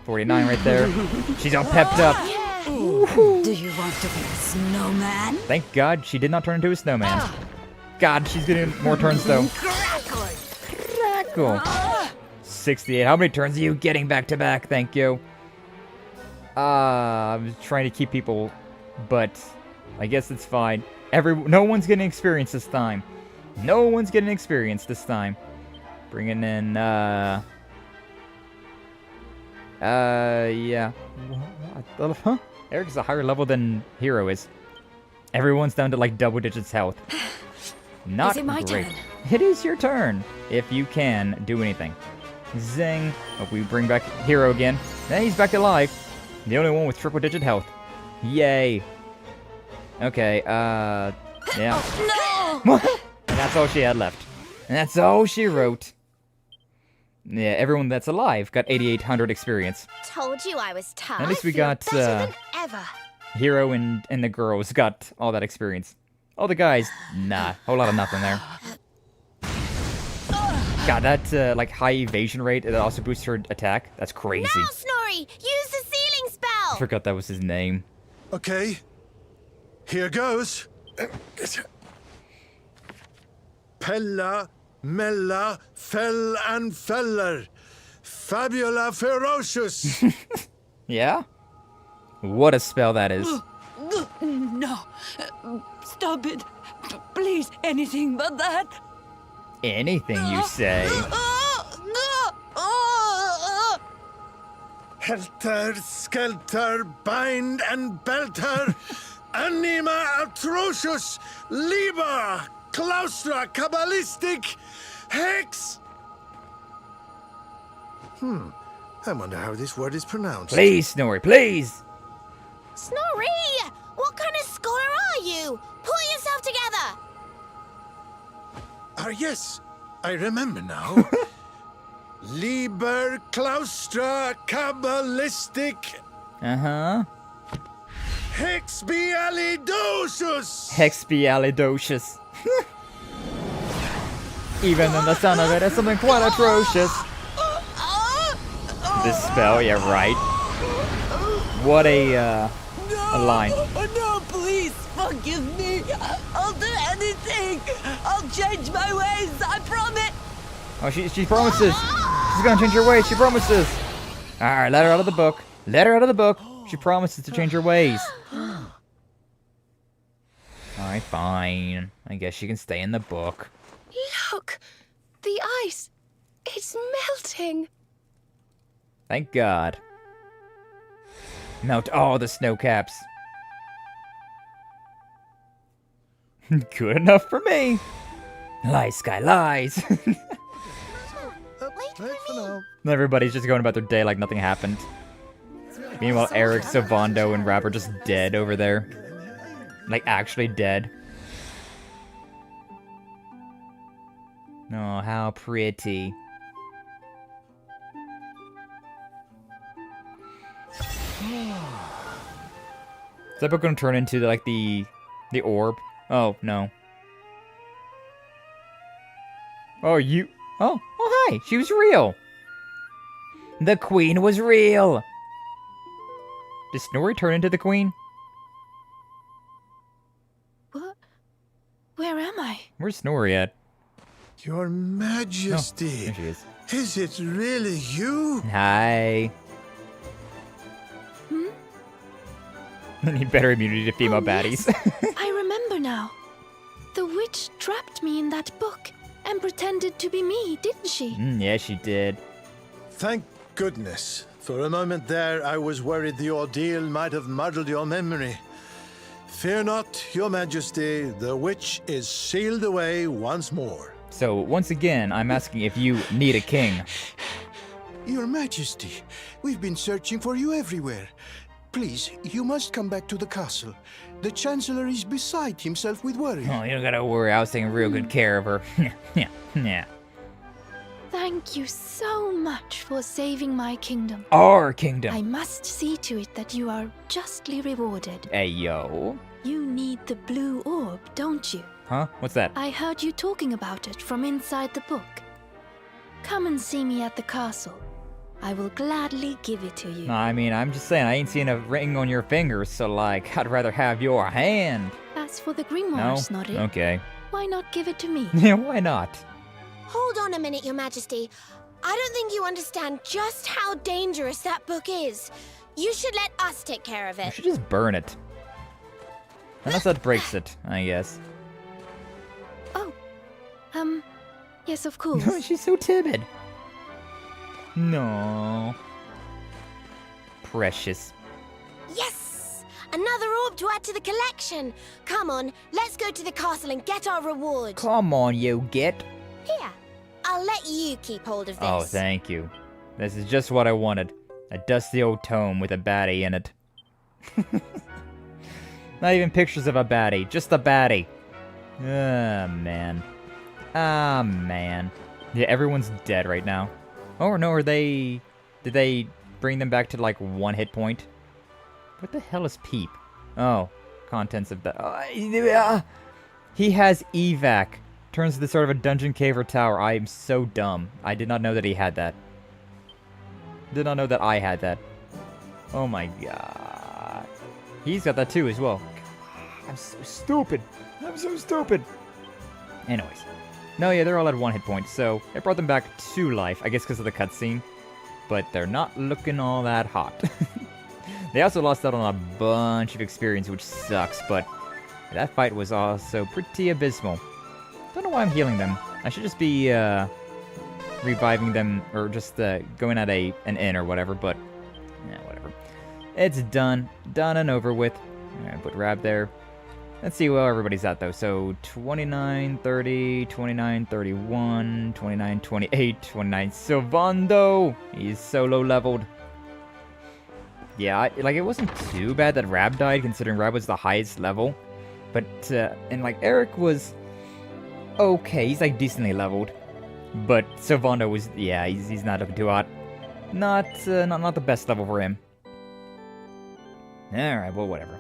49 right there. She's all pepped up. Do you want to be a snowman? Thank God she did not turn into a snowman. God, she's getting more turns though. Crackle. 68. How many turns are you getting back to back? Thank you. I'm trying to keep people, but I guess it's fine. No one's getting experience this time. No one's getting experience this time. Bringing in, yeah. Huh? Eric is a higher level than Hero is. Everyone's down to like double digits health. Not is it my great. turn? It is your turn, if you can do anything. Zing. Hope we bring back Hero again. And he's back alive. The only one with triple digit health. Yay. Okay, yeah. No! And that's all she had left. And that's all she wrote. Yeah, everyone that's alive got 8,800 experience. Told you I was tough. At least we got, better than ever. Hero and the girls got all that experience. All the guys, nah, whole lot of nothing there. God, that, like, high evasion rate, it also boosts her attack. That's crazy. Now, Snorri, use the ceiling spell! I forgot that was his name. Okay, Here goes. Pella, Mella, Fell and Feller. Fabula Ferocious. Yeah? What a spell that is. No. Stop it. Please, anything but that. Anything you say. Helter, Skelter, Bind and Belt her. Anima Atrocious. Liber. Claustra. Kabbalistic. Hex. I wonder how this word is pronounced. Please, Snorri, please! Snorri! What kind of scholar are you? Pull yourself together! Yes, I remember now. Liber Claustra Kabbalistic Uh-huh. Hexbialidocious. Hexbialidocious. Even in the sound of it is something quite atrocious. This spell, yeah, right. What a line. No, please, forgive me. I'll do anything. I'll change my ways, I promise. Oh, she promises. She's gonna change her ways, she promises. Alright, let her out of the book. Let her out of the book. She promises to change her ways. Alright, fine. I guess she can stay in the book. Look! The ice! It's melting! Thank God. Melt all the snow caps. Good enough for me. Lies, Sky, lies. Everybody's just going about their day like nothing happened. Meanwhile, Eric, Savondo, and Rap are just dead over there. Like, actually dead. Oh, how pretty. Is that book gonna turn into like the orb? Oh no. Oh you. Oh hi. She was real. The queen was real. Did Snorri turn into the queen? What? Where am I? Where's Snorri at? Your Majesty. Oh, there she is. Is it really you? Hi. Need better immunity to female baddies. Yes. I remember now. The witch trapped me in that book and pretended to be me, didn't she? Yeah, she did. Thank goodness. For a moment there, I was worried the ordeal might have muddled your memory. Fear not, Your Majesty. The witch is sealed away once more. So, once again, I'm asking if you need a king. Your Majesty, we've been searching for you everywhere. Please, you must come back to the castle. The Chancellor is beside himself with worry. Oh, you don't gotta worry. I was taking real good care of her. Yeah. Thank you so much for saving my kingdom. Our kingdom. I must see to it that you are justly rewarded. Hey, yo. You need the blue orb, don't you? Huh? What's that? I heard you talking about it from inside the book. Come and see me at the castle. I will gladly give it to you. I mean, I'm just saying, I ain't seen a ring on your finger, so, like, I'd rather have your hand. As for the grimoire, Snorri, okay. why not give it to me? Yeah, why not? Hold on a minute, Your Majesty. I don't think you understand just how dangerous that book is. You should let us take care of You it. should just burn it. Unless that breaks it, I guess. Oh, yes, of course. She's so timid. No. Precious. Yes! Another orb to add to the collection. Come on, let's go to the castle and get our reward. Come on, you git. Here, I'll let you keep hold of this. Oh, thank you. This is just what I wanted. A dusty old tome with a baddie in it. Not even pictures of a baddie, just a baddie. Ah, man. Ah, man. Yeah, everyone's dead right now. Oh, no, did they bring them back to, like, 1 hit point? What the hell is Peep? Oh, contents of that. He has evac. Turns into sort of a dungeon cave or tower. I am so dumb. I did not know that he had that. Did not know that I had that. Oh my god. He's got that too as well. I'm so stupid. I'm so stupid. Anyways. No, yeah, they're all at 1 hit point, so it brought them back to life, I guess because of the cutscene. But they're not looking all that hot. They also lost out on a bunch of experience, which sucks, but that fight was also pretty abysmal. Don't know why I'm healing them. I should just be reviving them, or just going at an inn or whatever, but yeah, whatever. It's done. Done and over with. Alright, put Rab there. Let's see where everybody's at, though. So, 29, 30, 29, 31, 29, 28, 29. Sylvando! He's solo leveled. Yeah, like, it wasn't too bad that Rab died, considering Rab was the highest level. But, and, like, Eric was okay. He's, like, decently leveled. But Sylvando was, yeah, he's not looking too hot. Not the best level for him. Alright, well, whatever.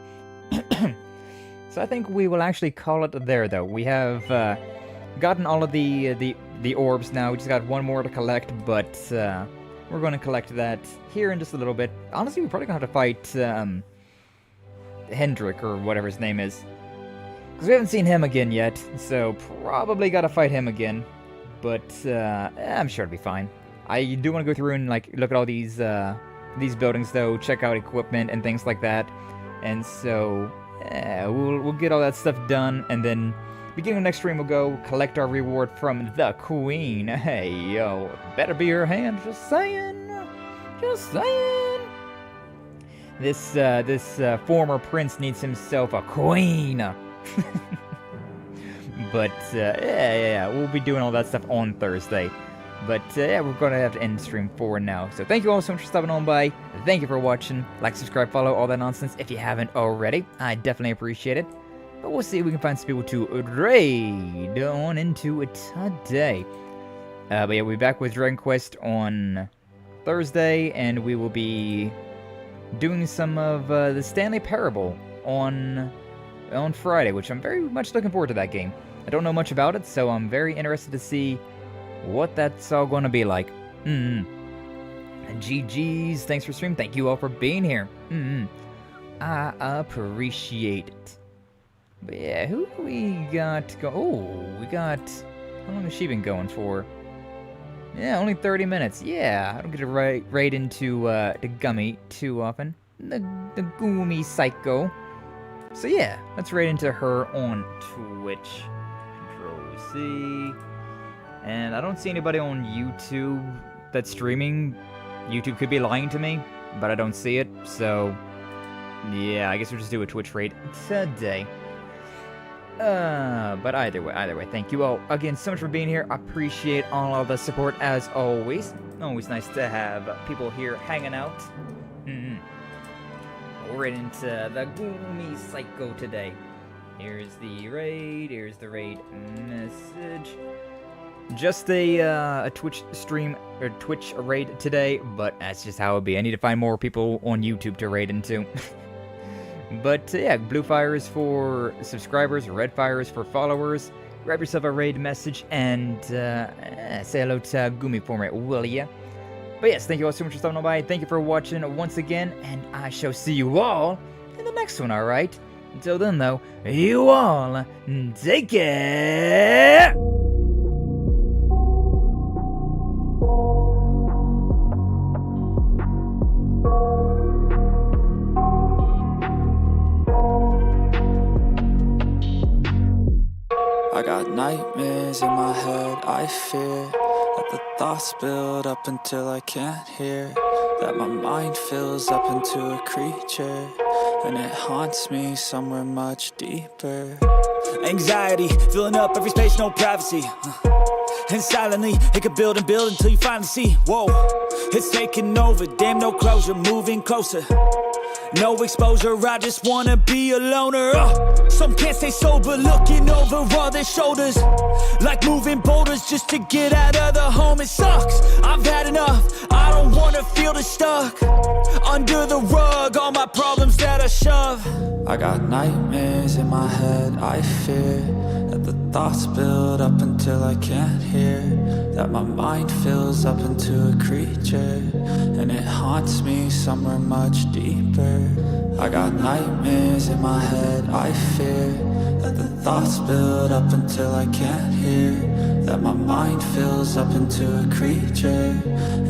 So I think we will actually call it there, though. We have gotten all of the orbs now. We just got one more to collect, but we're going to collect that here in just a little bit. Honestly, we're probably going to have to fight Hendrik, or whatever his name is. Because we haven't seen him again yet, so probably got to fight him again. But I'm sure it'll be fine. I do want to go through and like look at all these buildings, though, check out equipment and things like that. And so... we'll get all that stuff done, and then beginning of next stream we'll go collect our reward from the Queen. Hey, yo, better be her hand, just saying. Just saying. This former prince needs himself a queen. But, yeah, we'll be doing all that stuff on Thursday. But, yeah, we're going to have to end stream for now. So thank you all so much for stopping on by. Thank you for watching. Like, subscribe, follow, all that nonsense if you haven't already. I definitely appreciate it. But we'll see if we can find some people to raid on into it today. But yeah, we'll be back with Dragon Quest on Thursday. And we will be doing some of the Stanley Parable on Friday, which I'm very much looking forward to that game. I don't know much about it, so I'm very interested to see what that's all going to be like. And GG's, thanks for streaming. Thank you all for being here. I appreciate it. But yeah, who do we got we got... How long has she been going for? Yeah, only 30 minutes. Yeah, I don't get to raid into the Gummy too often. The Goomy Psycho. So yeah, let's raid into her on Twitch. Control-C. And I don't see anybody on YouTube that's streaming. YouTube could be lying to me, but I don't see it. So, yeah, I guess we'll just do a Twitch raid today. But either way, thank you all again so much for being here. I appreciate all of the support as always. Always nice to have people here hanging out. We're right into the Gloomy Psycho today. Here's the raid. Here's the raid message. Just a Twitch stream, or Twitch raid today, but that's just how it be. I need to find more people on YouTube to raid into. But yeah, blue fire is for subscribers, red fire is for followers. Grab yourself a raid message and say hello to Gumi for me, will ya? But yes, thank you all so much for stopping by. Thank you for watching once again, and I shall see you all in the next one, alright? Until then, though, you all take care! I got nightmares in my head, I fear that the thoughts build up until I can't hear, that my mind fills up into a creature, and it haunts me somewhere much deeper. Anxiety, filling up every space, no privacy. And silently, it could build and build until you finally see, whoa, it's taking over, damn no closure, moving closer. No exposure, I just wanna be a loner. Some can't stay sober, looking over all their shoulders, like moving boulders just to get out of the home. It sucks, I've had enough, I don't wanna feel the stuck under the rug, all my problems that I shove. I got nightmares in my head, I fear that the thoughts build up until I can't hear, that my mind fills up into a creature, and it haunts me somewhere much deeper. I got nightmares in my head, I fear that the thoughts build up until I can't hear, that my mind fills up into a creature,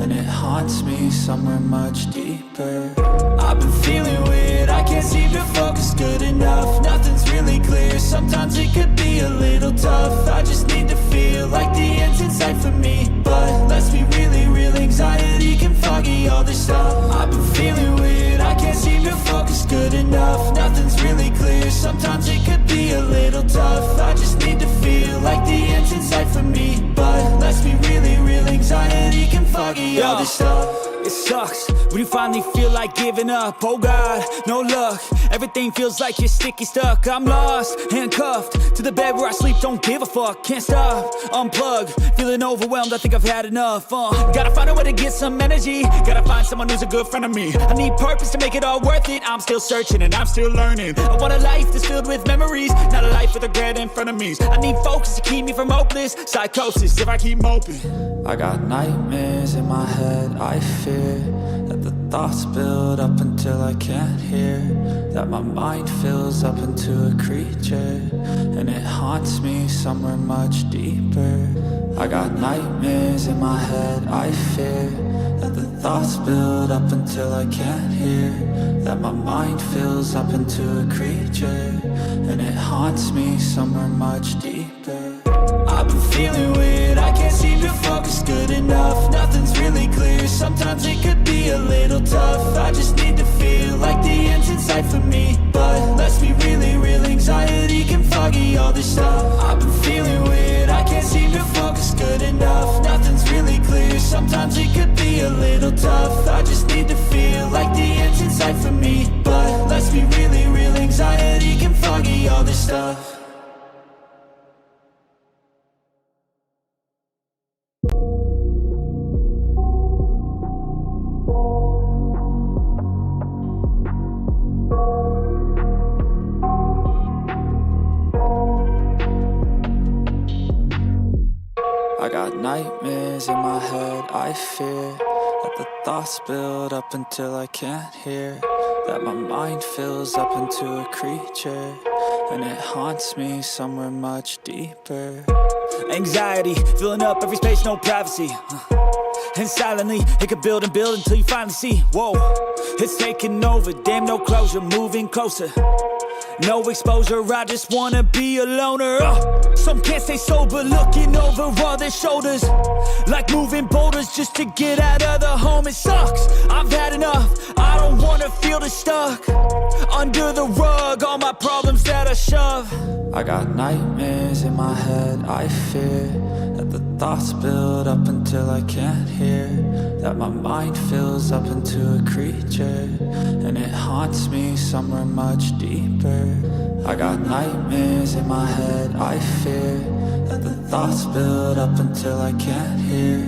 and it haunts me somewhere much deeper. I've been feeling weird, I can't seem to focus good enough. Nothing's really clear, sometimes it could be a little tough. I just need to feel like the end's in sight for me, but let's be really real, anxiety can foggy all this stuff. I've been feeling weird, I can't seem to focus good enough. Nothing's really clear, sometimes it could be a little tough. I just need to feel like the end's in sight for me, but let's be really real, anxiety can foggy all this stuff. It sucks when you finally feel like giving up. Oh God, no luck. Everything feels like you're sticky stuck. I'm lost, handcuffed to the bed where I sleep. Don't give a fuck, can't stop. Unplug, feeling overwhelmed. I think I've had enough. Gotta find a way to get some energy. Gotta find someone who's a good friend of me. I need purpose to make it all worth it. I'm still searching and I'm still learning. I want a life that's filled with memories, not a life with regret in front of me. I need focus to keep me from hopeless psychosis if I keep moping. I got nightmares in my head, I fear that the thoughts build up until I can't hear, that my mind fills up into a creature, and it haunts me somewhere much deeper. I got nightmares in my head, I fear that the thoughts build up until I can't hear, that my mind fills up into a creature, and it haunts me somewhere much deeper. I've been feeling weird, I can't seem to focus good enough. Nothing's really clear, sometimes it could be a little tough. I just need to feel like the end's in sight for me, but let's be really real, anxiety can foggy all this stuff. I've been feeling weird, I can't seem to focus good enough. Nothing's really clear, sometimes it could be a little tough. I just need to feel like the end's in sight for me, but let's be really real, anxiety can foggy all this stuff. I got nightmares in my head, I fear that the thoughts build up until I can't hear, that my mind fills up into a creature, and it haunts me somewhere much deeper. Anxiety, filling up every space, no privacy. And silently, it could build and build until you finally see, whoa, it's taking over, damn no closure, moving closer. No exposure, I just wanna be a loner. Some can't stay sober, looking over all their shoulders, like moving boulders just to get out of the home. It sucks, I've had enough, I don't wanna feel the stuck under the rug, all my problems that I shove. I got nightmares in my head, I fear that the thoughts build up until I can't hear, that my mind fills up into a creature, and it haunts me somewhere much deeper. I got nightmares in my head, I fear that the thoughts build up until I can't hear,